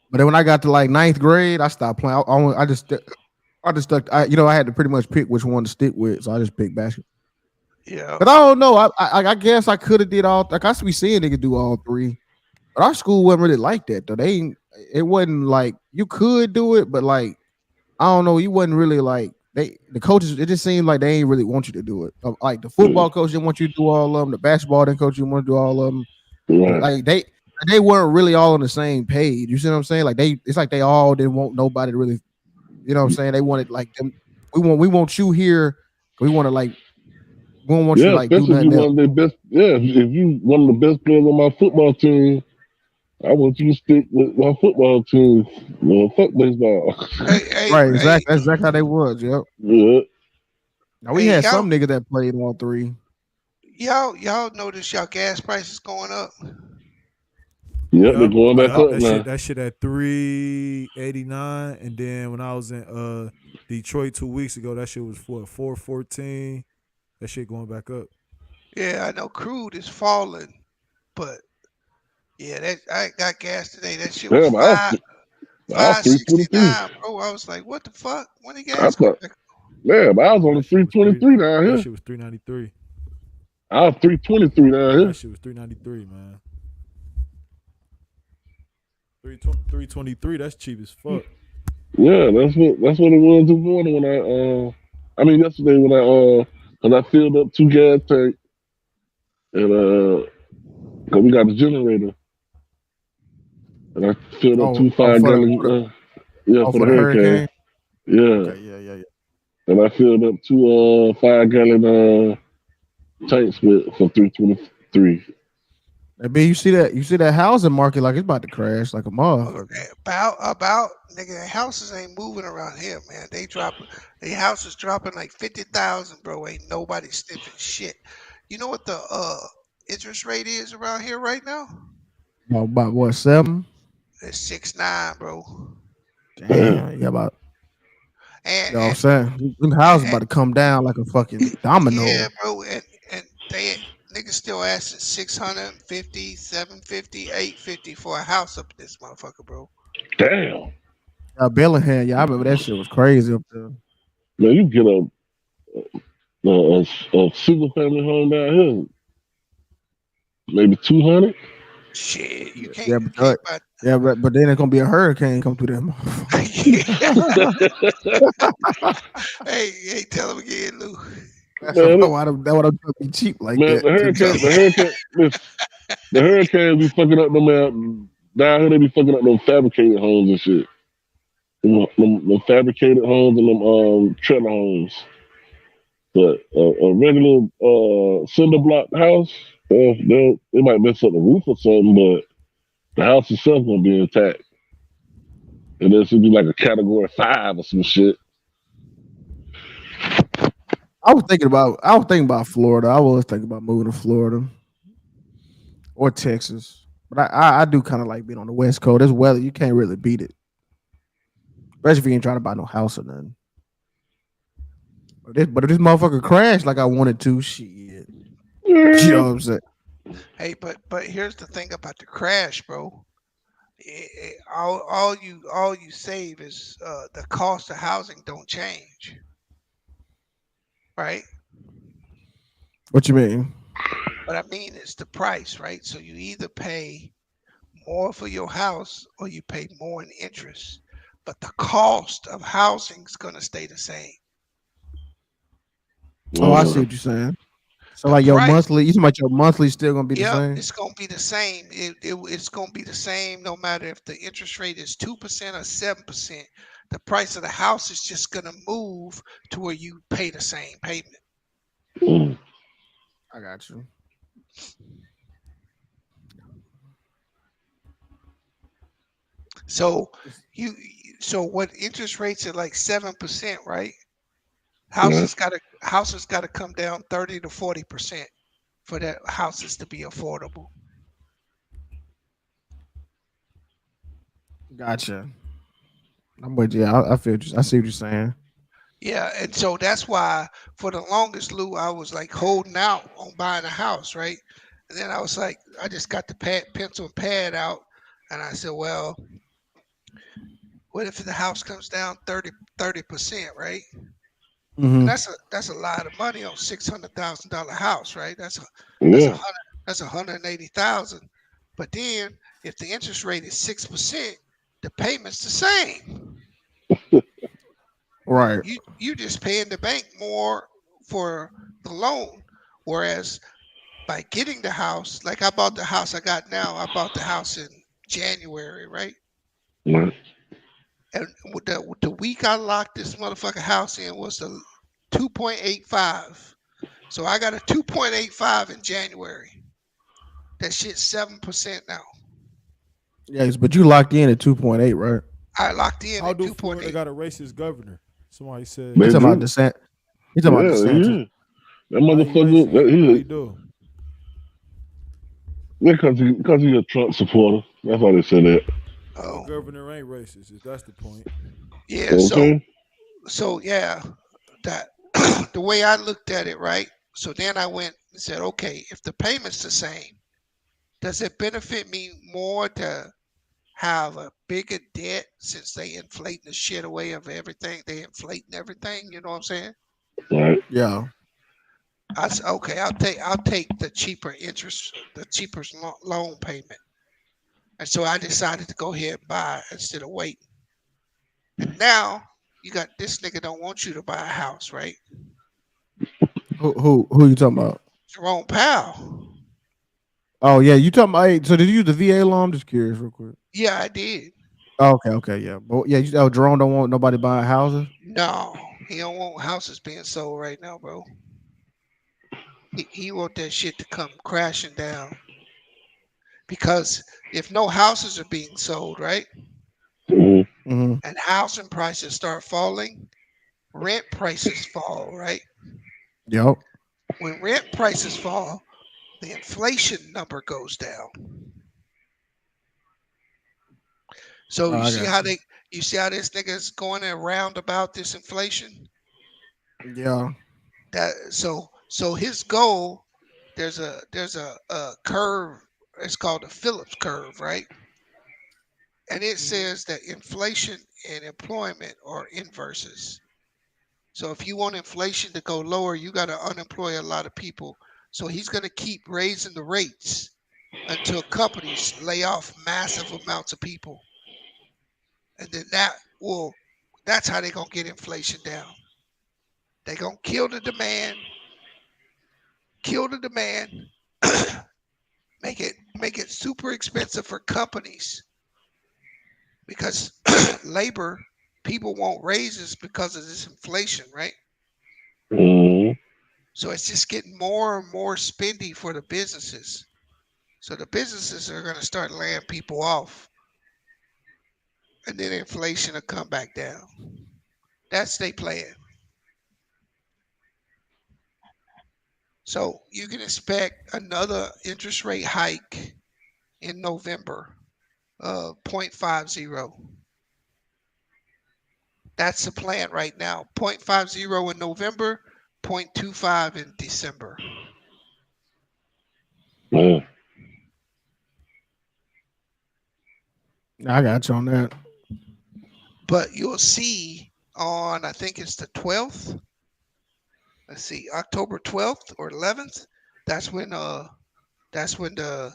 I: But then when I got to like 9th grade, I stopped playing. I just stuck. I had to pretty much pick which one to stick with, so I just picked basketball.
U: Yeah.
I: But I don't know. I guess I could have did all. Like I used to be seeing niggas do all 3. But our school wasn't really like that though. It wasn't like you could do it, but like I don't know, you wasn't really like the coaches. It just seemed like they ain't really want you to do it. Like the football coach didn't want you to do all of them. The basketball didn't coach you want to do all of them.
T: Right.
I: Like they weren't really all on the same page. You see what I'm saying? Like it's like they all didn't want nobody to really. You know what I'm saying? They wanted like them. We want you here. We want to like. We don't want you to like do nothing else.
T: One of the best. Yeah, if you one of the best players on my football team. I want you to stick with my football team. Fuck baseball.
I: Right, exactly. That's exactly how they was. Yep.
T: Yeah.
I: Now we had some niggas that played all 3.
U: Y'all notice y'all gas prices going up.
T: Yep, they're going back up now.
C: That shit at $3.89, and then when I was in Detroit 2 weeks ago, that shit was for $4.14. That shit going back up.
U: Yeah, I know crude is falling, but. Yeah, I got gas today. That shit was $5.69, bro. I was like, what the fuck? When the gas go back?
T: Yeah, but I was on the $3.23 down here.
C: That shit was $3.93.
T: I was $3.23 down here.
C: That shit was $3.93, man. $3.23. That's cheap as fuck.
T: Yeah, that's what it was this morning when yesterday when cause I filled up 2 gas tanks and cause we got a generator. And I filled up 2 5-gallon for the hurricane. Yeah.
I: Okay, yeah.
T: And I filled up 2 5-gallon tanks for $3.23.
I: Hey, B, you see that housing market like it's about to crash like a motherfucker.
U: About nigga, houses ain't moving around here, man. The houses dropping like 50,000, bro. Ain't nobody sniffing shit. You know what the interest rate is around here right now?
I: About what, 7?
U: It's 6.9, bro.
I: Damn, yeah, about. You know what I'm saying? Them houses about to come down like a fucking domino.
U: Yeah, bro, and they niggas still asking $650, $750, $850 for a house up this motherfucker, bro.
T: Damn.
I: Bellingham, I remember that shit was crazy up there.
T: Man, you get a single family home down here, maybe 200.
U: Shit, you can't.
I: Yeah, but then it's gonna be a hurricane come through them.
U: Hey, tell him again, Lou.
I: That's why I'm trying to be cheap like
T: man,
I: that.
T: the hurricane be fucking up them down here. They be fucking up them fabricated homes and shit. Them fabricated homes and them trailer homes. But a regular cinder block house, they might mess up the roof or something, but the house itself gonna be intact. And this would be like a category 5 or some shit.
I: I was thinking about Florida. I was thinking about moving to Florida or Texas. But I do kind of like being on the West Coast. This weather, you can't really beat it. Especially if you ain't trying to buy no house or nothing. But if this motherfucker crashed like I wanted to, shit. You know what I'm saying?
U: Hey, but here's the thing about the crash, bro. All you save is the cost of housing don't change, right?
I: What you mean?
U: What I mean is the price, right? So you either pay more for your house or you pay more in interest, but the cost of housing is gonna stay the same.
I: Oh, I see what you're saying. So like your monthly, you talking about your monthly still gonna be the same?
U: It's gonna be the same. It's gonna be the same no matter if the interest rate is 2% or 7%. The price of the house is just gonna move to where you pay the same payment.
I: I got you.
U: So what interest rates are like 7%, right? Houses gotta come down 30 to 40% for that houses to be affordable.
I: Gotcha. I'm with you. I feel you. I see what you're saying.
U: Yeah, and so that's why for the longest, Lou, I was like holding out on buying a house, right? And then I was like, I just got the pencil and pad out, and I said, well, what if the house comes down 30%, right?
I: Mm-hmm.
U: And that's a lot of money on $600,000 house, right? That's $180,000. But then if the interest rate is 6%, the payment's the same.
I: Right.
U: You just paying the bank more for the loan, whereas by getting the house, like I bought the house I got now, I bought the house in January, right?
T: Right.
U: And with the week I locked this motherfucking house in was the 2.85. So I got a 2.85 in January. That shit's 7% now.
I: Yes, but you locked in at 2.8, right?
U: I locked in
G: How
U: at
G: do
U: 2.8.
G: Florida got a racist governor? Somebody said.
I: You talking about DeSantis? You talking about DeSantis?
T: That motherfucker.
G: What he do?
T: Because he's a Trump supporter. That's why they said that.
G: The governor ain't racist. If that's the point.
U: Yeah. So yeah, that the way I looked at it, right? So then I went and said, okay, if the payment's the same, does it benefit me more to have a bigger debt since they inflating the shit away of everything? They inflating everything. You know what I'm saying?
T: Right.
I: Yeah.
U: I said, okay, I'll take the cheaper interest, the cheaper loan payment. And so I decided to go ahead and buy instead of waiting. And now you got this nigga don't want you to buy a house, right?
I: Who you talking about?
U: Jerome Powell.
I: Oh yeah, you talking about? Hey, so did you use the VA loan? I'm just curious, real quick.
U: Yeah, I did.
I: Okay, yeah, but yeah, Jerome don't want nobody buying houses.
U: No, he don't want houses being sold right now, bro. He want that shit to come crashing down. Because if no houses are being sold, right?
I: Mm-hmm.
U: And housing prices start falling, rent prices fall, right?
I: Yep.
U: When rent prices fall, the inflation number goes down. So you see how this nigga's going around about this inflation?
I: Yeah.
U: So his goal, there's a curve, it's called the Phillips curve, right? And it says that inflation and employment are inverses. So if you want inflation to go lower, you got to unemploy a lot of people. So he's going to keep raising the rates until companies lay off massive amounts of people. And then that's how they're going to get inflation down. They're going to kill the demand kill the demand, make it super expensive for companies because labor, people want raises because of this inflation, right?
L: Mm-hmm.
U: So it's just getting more and more spendy for the businesses. So the businesses are going to start laying people off, and then inflation will come back down. That's their plan. So you can expect another interest rate hike in November, 0.50. That's the plan right now. 0.50 in November, 0.25 in December.
L: Mm.
I: I got you on that.
U: But you'll see on, I think it's the 12th. Let's see, October 12th or 11th. That's when the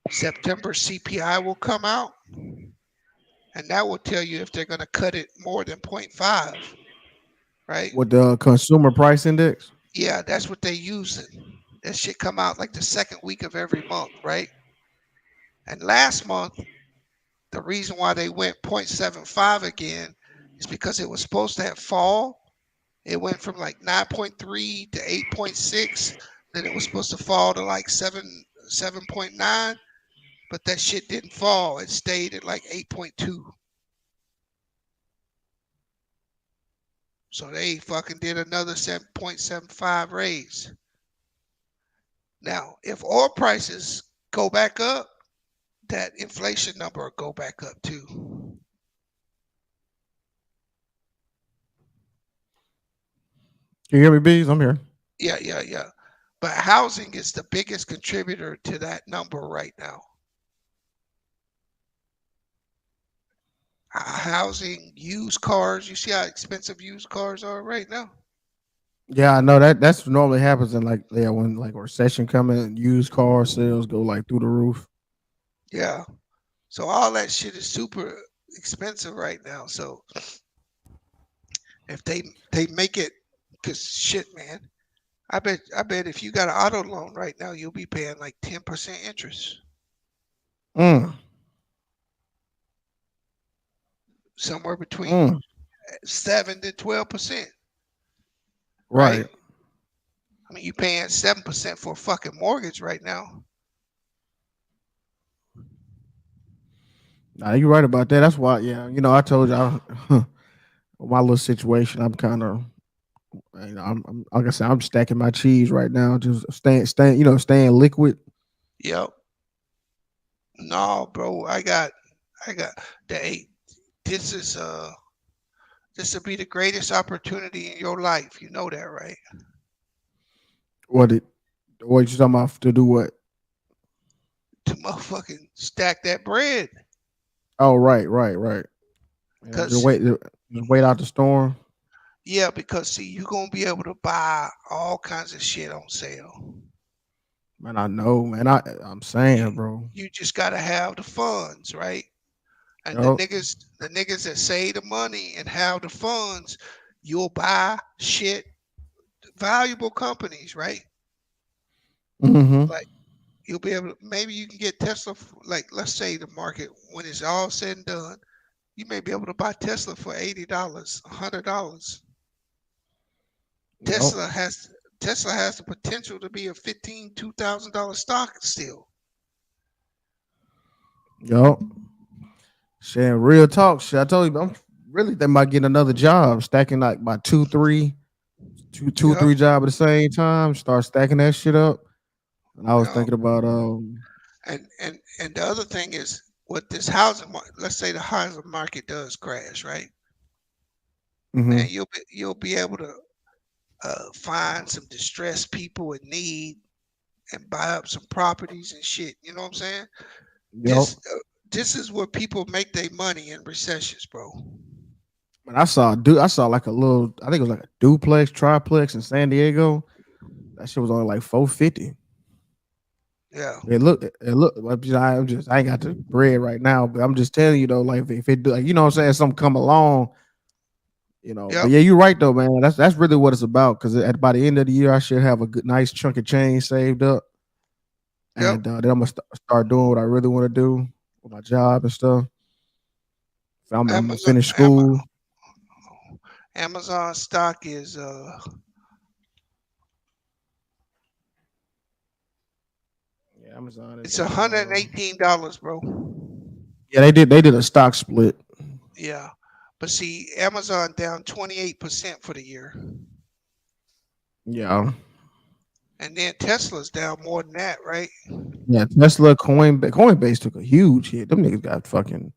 U: September CPI will come out, and that will tell you if they're going to cut it more than 0.5, right?
I: With the consumer price index?
U: Yeah, that's what they using. That shit come out like the second week of every month, right? And last month, the reason why they went 0.75 again is because it was supposed to have fall. It went from like 9.3 to 8.6. Then it was supposed to fall to like 7.9. But that shit didn't fall. It stayed at like 8.2. So they fucking did another 7.75 raise. Now, if oil prices go back up, that inflation number will go back up too.
I: Can you hear me, Bees? I'm here.
U: Yeah. But housing is the biggest contributor to that number right now. Housing, used cars. You see how expensive used cars are right now?
I: Yeah, I know that's what normally happens in when like a recession coming, used car sales go like through the roof.
U: Yeah. So all that shit is super expensive right now. So if they make it, cause shit, man, I bet if you got an auto loan right now, you'll be paying like 10% interest. Somewhere between 7 to 12%.
I: Right.
U: I mean, you paying 7% for a fucking mortgage right now.
I: Nah, you're right about that. That's why, I told you my little situation. I'm kind of, I'm like I said, I'm stacking my cheese right now, just staying liquid.
U: Yep. No, bro, I got the 8. This will be the greatest opportunity in your life. You know that, right?
I: What you talking about to do what?
U: To motherfucking stack that bread.
I: Oh, right. Just wait out the storm.
U: Yeah, because see, you're gonna be able to buy all kinds of shit on sale.
I: Man, I know, man. I'm saying, bro.
U: You just gotta have the funds, right? And the niggas that save the money and have the funds, you'll buy shit, valuable companies, right?
I: Mm-hmm.
U: Like you'll be able to, maybe you can get Tesla, like let's say the market, when it's all said and done, you may be able to buy Tesla for $80, $100. Tesla has the potential to be a $2,000 stock still.
I: Yo, saying real talk. Shit, I told you, I'm really thinking about getting another job, stacking like my two, three job at the same time. Start stacking that shit up. And I was thinking about
U: And the other thing is, what this housing market, let's say the housing market does crash, right? Man, you'll be able to find some distressed people in need and buy up some properties and shit. You know what I'm saying?
I: Yep.
U: This is where people make their money in recessions, bro.
I: Man, I saw like a little, I think it was like a duplex, triplex in San Diego. That shit was only like $450.
U: Yeah.
I: It looked. I ain't got the bread right now, but I'm just telling you though, like if it do, like, you know what I'm saying, something come along, You know,
R: Yep.
I: but yeah, you're right though, man. That's really what it's about. Because by the end of the year, I should have a good, nice chunk of change saved up, and then I'm gonna start doing what I really want to do with my job and stuff. I'm gonna finish school.
R: Amazon stock is
I: yeah, Amazon is
R: it's $118, bro.
I: Yeah, they did a stock split.
R: Yeah, but see, Amazon down 28% for the year,
I: Yeah.
R: and then Tesla's down more than that, right?
I: Yeah, Tesla, Coinbase took a huge hit. Them niggas got fucking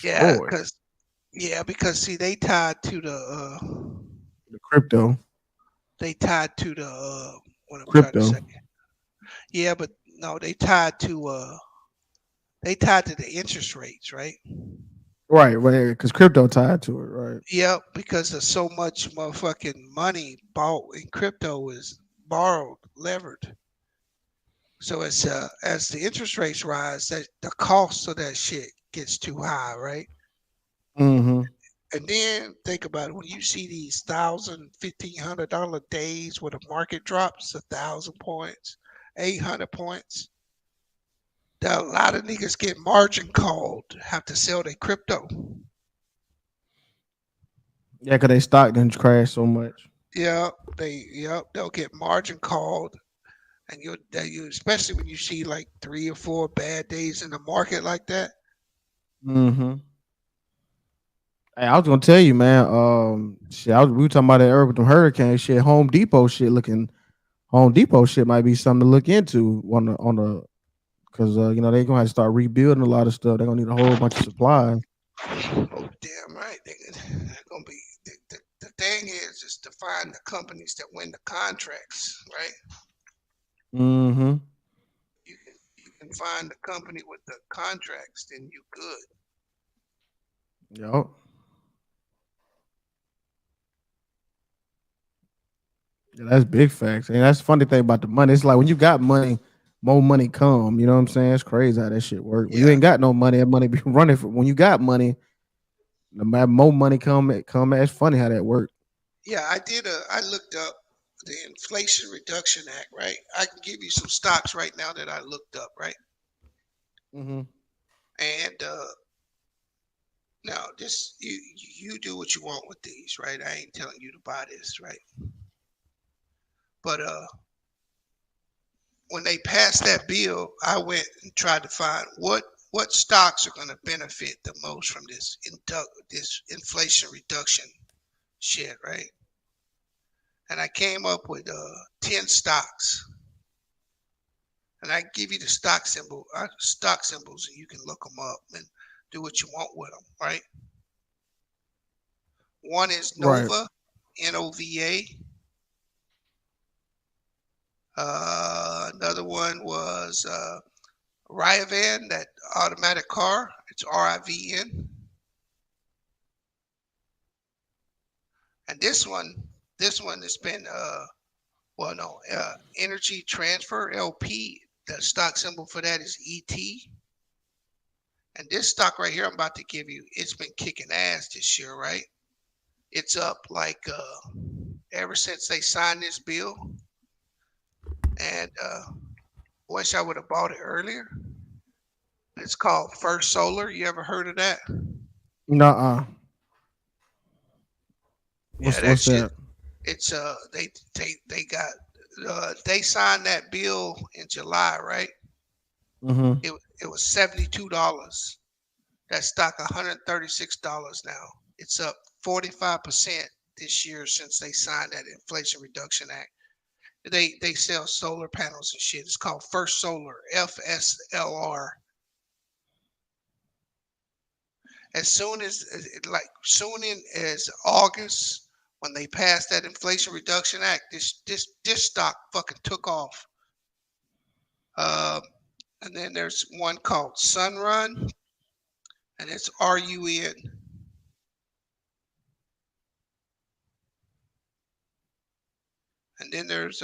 R: Yeah,
I: destroyed.
R: because see, they tied to
I: The crypto.
R: They tied to the what I'm trying to
I: Crypto.
R: say. Yeah, but no, they tied to the interest rates, right?
I: Right, because crypto tied to it, right?
R: Yep, because of so much motherfucking money bought in crypto is borrowed, levered. So as the interest rates rise, that the cost of that shit gets too high, right?
I: Mm-hmm.
R: And then think about it, when you see these $1,000, $1,500 days where the market drops 1,000 points, 800 points, that a lot of niggas get margin called, have to sell their crypto.
I: Yeah, because they stock didn't crash so much.
R: They'll get margin called, and you especially when you see like 3 or 4 bad days in the market like that.
I: Mm-hmm. Hey, I was gonna tell you, man. Shit, we were talking about that earlier with them hurricane shit. Home Depot shit might be something to look into because you know they're gonna have to start rebuilding a lot of stuff. They're gonna need a whole bunch of supplies.
R: Oh, damn right. They're gonna be the thing is to find the companies that win the contracts, right?
I: Mm-hmm.
R: You can find the company with the contracts, then you good.
I: Yep. Yeah, that's big facts. And that's the funny thing about the money. It's like when you got money, more money come. You know what I'm saying? It's crazy how that shit works. When you ain't got no money, that money be running. When you got money, no matter more money come. It's funny how that works.
R: Yeah, I looked up the Inflation Reduction Act, right? I can give you some stocks right now that I looked up, right?
I: Mm-hmm.
R: And now this you do what you want with these, right? I ain't telling you to buy this, right? But when they passed that bill, I went and tried to find what stocks are going to benefit the most from this Inflation Reduction shit, right? And I came up with 10 stocks. And I give you the stock symbols, and you can look them up and do what you want with them, right? One is Nova,
I: Right.
R: Nova. Another one was Rivan, that automatic car. It's RIVN. And this one has been Energy Transfer LP. The stock symbol for that is ET. And this stock right here I'm about to give you, it's been kicking ass this year, right? It's up like ever since they signed this bill. And wish I would have bought it earlier. It's called First Solar. You ever heard of that?
I: Nuh-uh.
R: Yeah,
I: What's that?
R: It's they got they signed that bill in July, right?
I: Mm-hmm.
R: It was $72. That stock $136 now. It's up 45% this year since they signed that Inflation Reduction Act. They sell solar panels and shit. It's called First Solar, FSLR. As soon as August, when they passed that Inflation Reduction Act, this stock fucking took off. And then there's one called Sunrun, and it's RUN. And then there's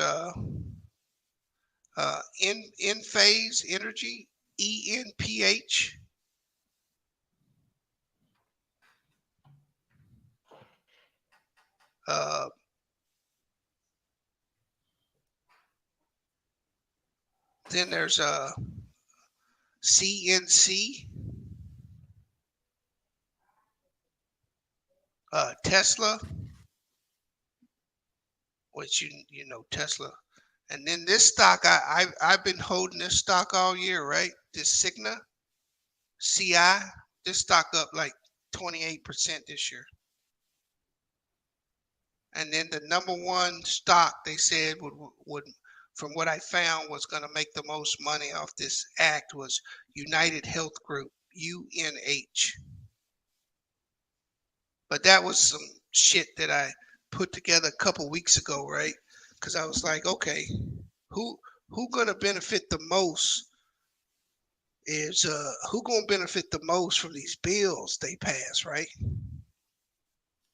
R: Phase Energy, ENPH.
U: Then there's CNC, Tesla, which you know Tesla, and then this stock I've been holding this stock all year, right? This Cigna, CI, this stock up like 28% this year. And then the number one stock they said would from what I found was going to make the most money off this act was United Health Group, UNH. But that was some shit that I put together a couple weeks ago, right? Because I was like, okay, who gonna benefit the most is who gonna benefit the most from these bills they pass, right?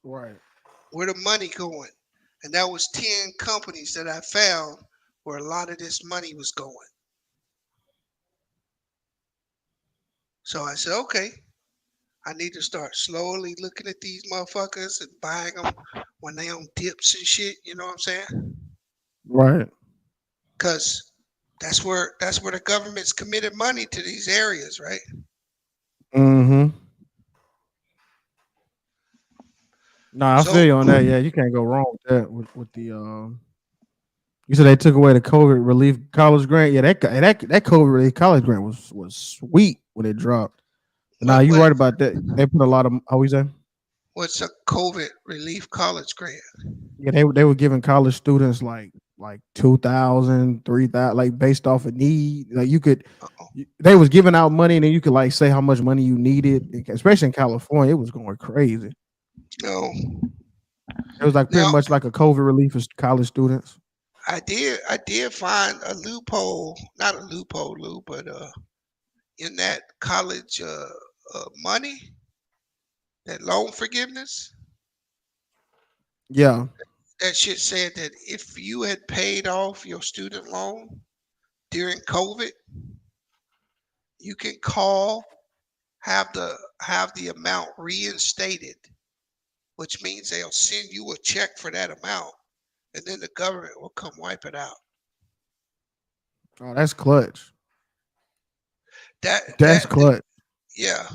I: Right.
U: Where the money going? And that was 10 companies that I found where a lot of this money was going. So I said, okay, I need to start slowly looking at these motherfuckers and buying them when they on dips and shit. You know what I'm saying?
I: Right.
U: Because that's where the government's committed money to these areas, right?
I: Mm-hmm. No, I feel you on that. Yeah, you can't go wrong with that. With the you said they took away the COVID relief college grant. Yeah, that COVID relief college grant was sweet when it dropped. Now you right about that. They put a lot of how we say.
U: What's a COVID relief college grant?
I: Yeah, they were giving college students like 2,000, 3,000, like based off of need. Like you could, they was giving out money and then you could like say how much money you needed. Especially in California, it was going crazy.
U: No,
I: it was like pretty much like a COVID relief for college students.
U: I did find a loophole, not a loophole, Lou, but in that college money, that loan forgiveness.
I: Yeah.
U: That shit said that if you had paid off your student loan during COVID, you can call, have the amount reinstated, which means they'll send you a check for that amount, and then the government will come wipe it out.
I: Oh, that's clutch.
U: That's
I: clutch.
U: Yeah.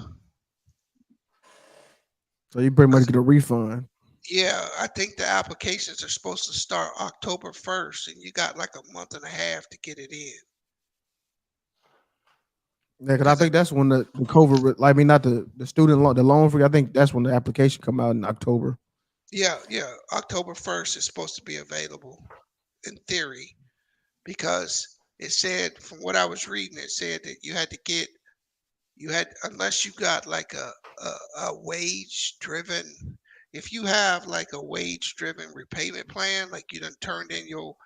I: So you pretty much get a refund.
U: Yeah, I think the applications are supposed to start October 1st, and you got like a month and a half to get it in.
I: Yeah, because I think that's when the COVID, I mean, not the student loan, the loan free. I think that's when the application come out in October.
U: Yeah, October 1st is supposed to be available in theory, because it said, from what I was reading, it said that unless you got like a wage driven, if you have like a wage driven repayment plan, like you done turned in your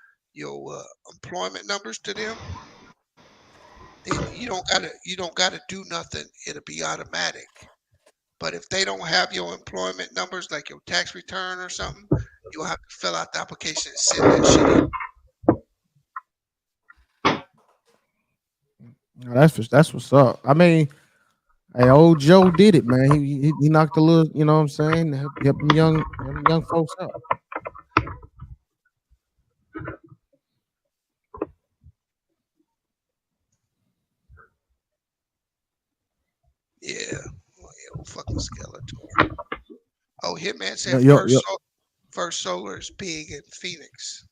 U: employment numbers to them, then you don't gotta do nothing. It'll be automatic. But if they don't have your employment numbers, like your tax return or something, you'll have to fill out the application and send that shit in.
I: That's what's up. I mean, hey, old Joe did it, man. He knocked a little, you know what I'm saying? Help them young folks out.
U: Yeah. Fucking Skeletor. Oh, Hitman said first solar is big in Phoenix.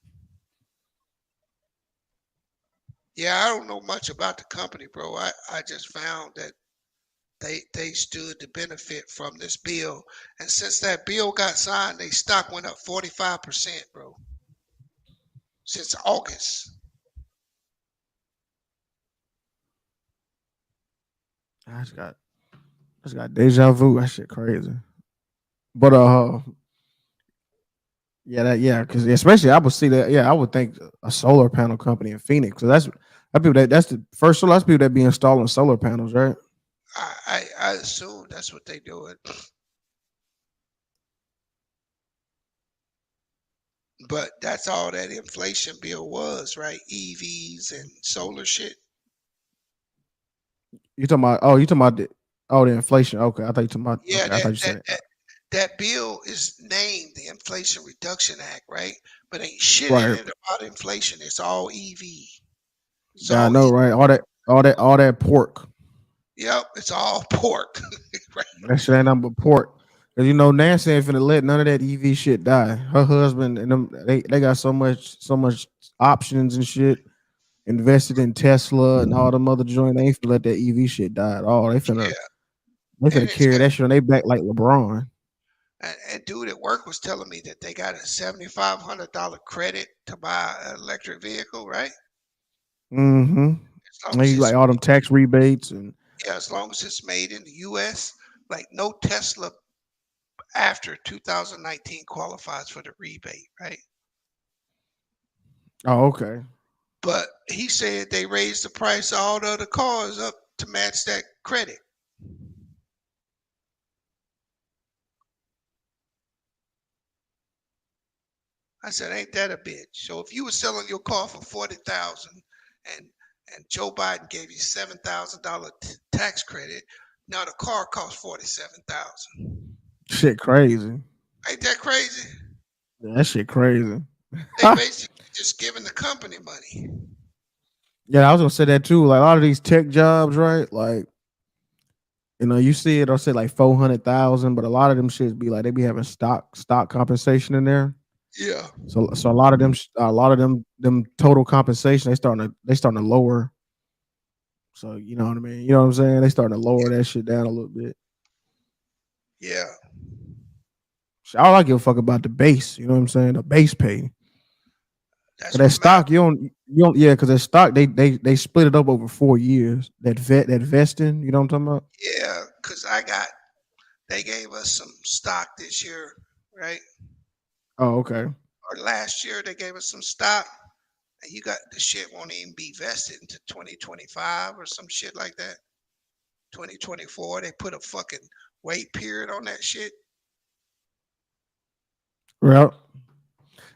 U: Yeah, I don't know much about the company, bro. I just found that they stood to benefit from this bill. And since that bill got signed, their stock went up 45%, bro. Since August.
I: I just got deja vu. That shit crazy. But because especially I would see that. Yeah, I would think a solar panel company in Phoenix. So that's the first solar. That's people that be installing solar panels, right?
U: I assume that's what they doing. But that's all that inflation bill was, right? EVs and solar shit.
I: You talking about? Oh, you talking about the inflation? Okay, I thought you talking about.
U: Yeah,
I: okay, I thought you said
U: that that bill is named the Inflation Reduction Act, right? But ain't shit in
I: Right.
U: it about inflation. It's all EV. It's
I: Yeah, I
U: all
I: know, right? All that pork.
U: Yep, it's all pork. Right.
I: That shit ain't nothing but pork. Cause Nancy ain't finna let none of that EV shit die. Her husband and them, they got so much options and shit invested in Tesla and all them other joint. They ain't finna let that EV shit die at all. They finna carry that shit on their back like LeBron.
U: And dude at work was telling me that they got a $7,500 credit to buy an electric vehicle, right?
I: Mm-hmm. Like all them tax rebates and
U: Yeah, as long as it's made in the U.S., like no Tesla after 2019 qualifies for the rebate, right?
I: oh, okay.
U: But he said they raised the price of all the other cars up to match that credit. I said, ain't that a bitch? So if you were selling your car for $40,000 and Joe Biden gave you $7,000 tax credit, now the car costs $47,000.
I: Shit crazy.
U: Ain't that crazy?
I: Yeah, that shit crazy.
U: They basically just giving the company money.
I: Yeah, I was gonna say that too. Like a lot of these tech jobs, right? Like, you see it, I'll say like 400,000, but a lot of them shits be like they be having stock compensation in there.
U: Yeah.
I: So a lot of them total compensation they starting to lower. So you know what I mean? You know what I'm saying? They starting to lower that shit down a little bit.
U: Yeah.
I: All I give a fuck about the base. You know what I'm saying? The base pay. That stock, you don't because that stock they split it up over 4 years. That vesting, you know what I'm talking about?
U: Yeah, because they gave us some stock this year, right?
I: Oh, okay.
U: Or last year they gave us some stock. And you got the shit won't even be vested into 2025 or some shit like that. 2024, they put a fucking wait period on that shit.
I: Well,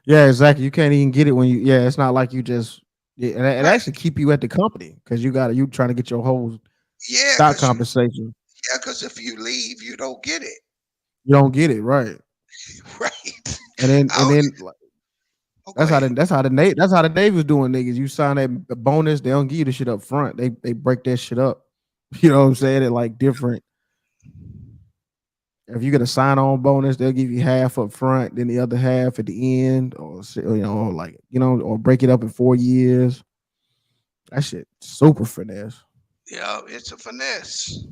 I: yeah, exactly. You can't even get it when you. Yeah, it's not like you just. Yeah, it actually keep you at the company because you trying to get your whole stock compensation.
U: Yeah, because if you leave, you don't get it.
I: You don't get it right.
U: Right.
I: And then that's how the Navy was doing, niggas. You sign that bonus, they don't give you the shit up front. They break that shit up. You know what I'm saying? It like different. If you get a sign-on bonus, they'll give you half up front, then the other half at the end, or or break it up in 4 years. That shit super finesse.
U: Yeah, it's a finesse.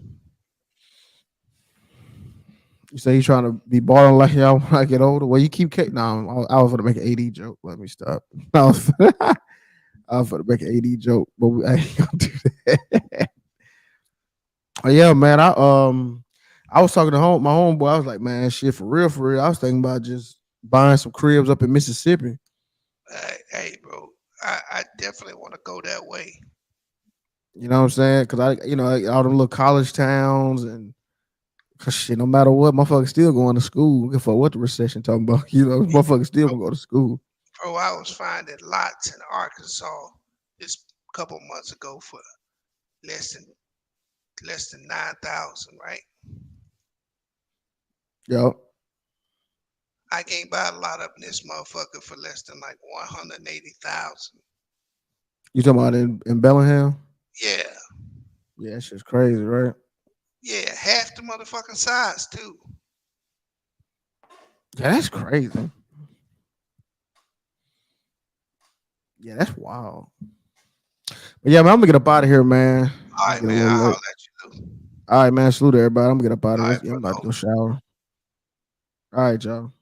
I: You say you trying to be balling like y'all when I get older? Well, you keep no, I was gonna make an AD joke. Let me stop. I was gonna make an AD joke, but I ain't gonna do that. Oh yeah, man. I was talking to my homeboy. I was like, man, shit, for real. I was thinking about just buying some cribs up in Mississippi.
U: Hey, bro, I definitely want to go that way.
I: You know what I'm saying? Because all them little college towns and shit, no matter what, motherfuckers still going to school. For what the recession talking about, motherfuckers still gonna go to school.
U: Bro, I was finding lots in Arkansas this couple months ago for less than 9,000, right?
I: Yep.
U: I can't buy a lot up in this motherfucker for less than like 180,000.
I: You talking about in Bellingham?
U: Yeah.
I: Yeah, that shit's crazy, right?
U: Yeah, half the motherfucking size too.
I: Yeah, that's crazy. Yeah, that's wild. But yeah, man, I'm gonna get up out of here, man.
U: All right, man. I'll let you know.
I: All right, man. Salute everybody. I'm gonna get up out of here. I'm about to go shower. All right, y'all.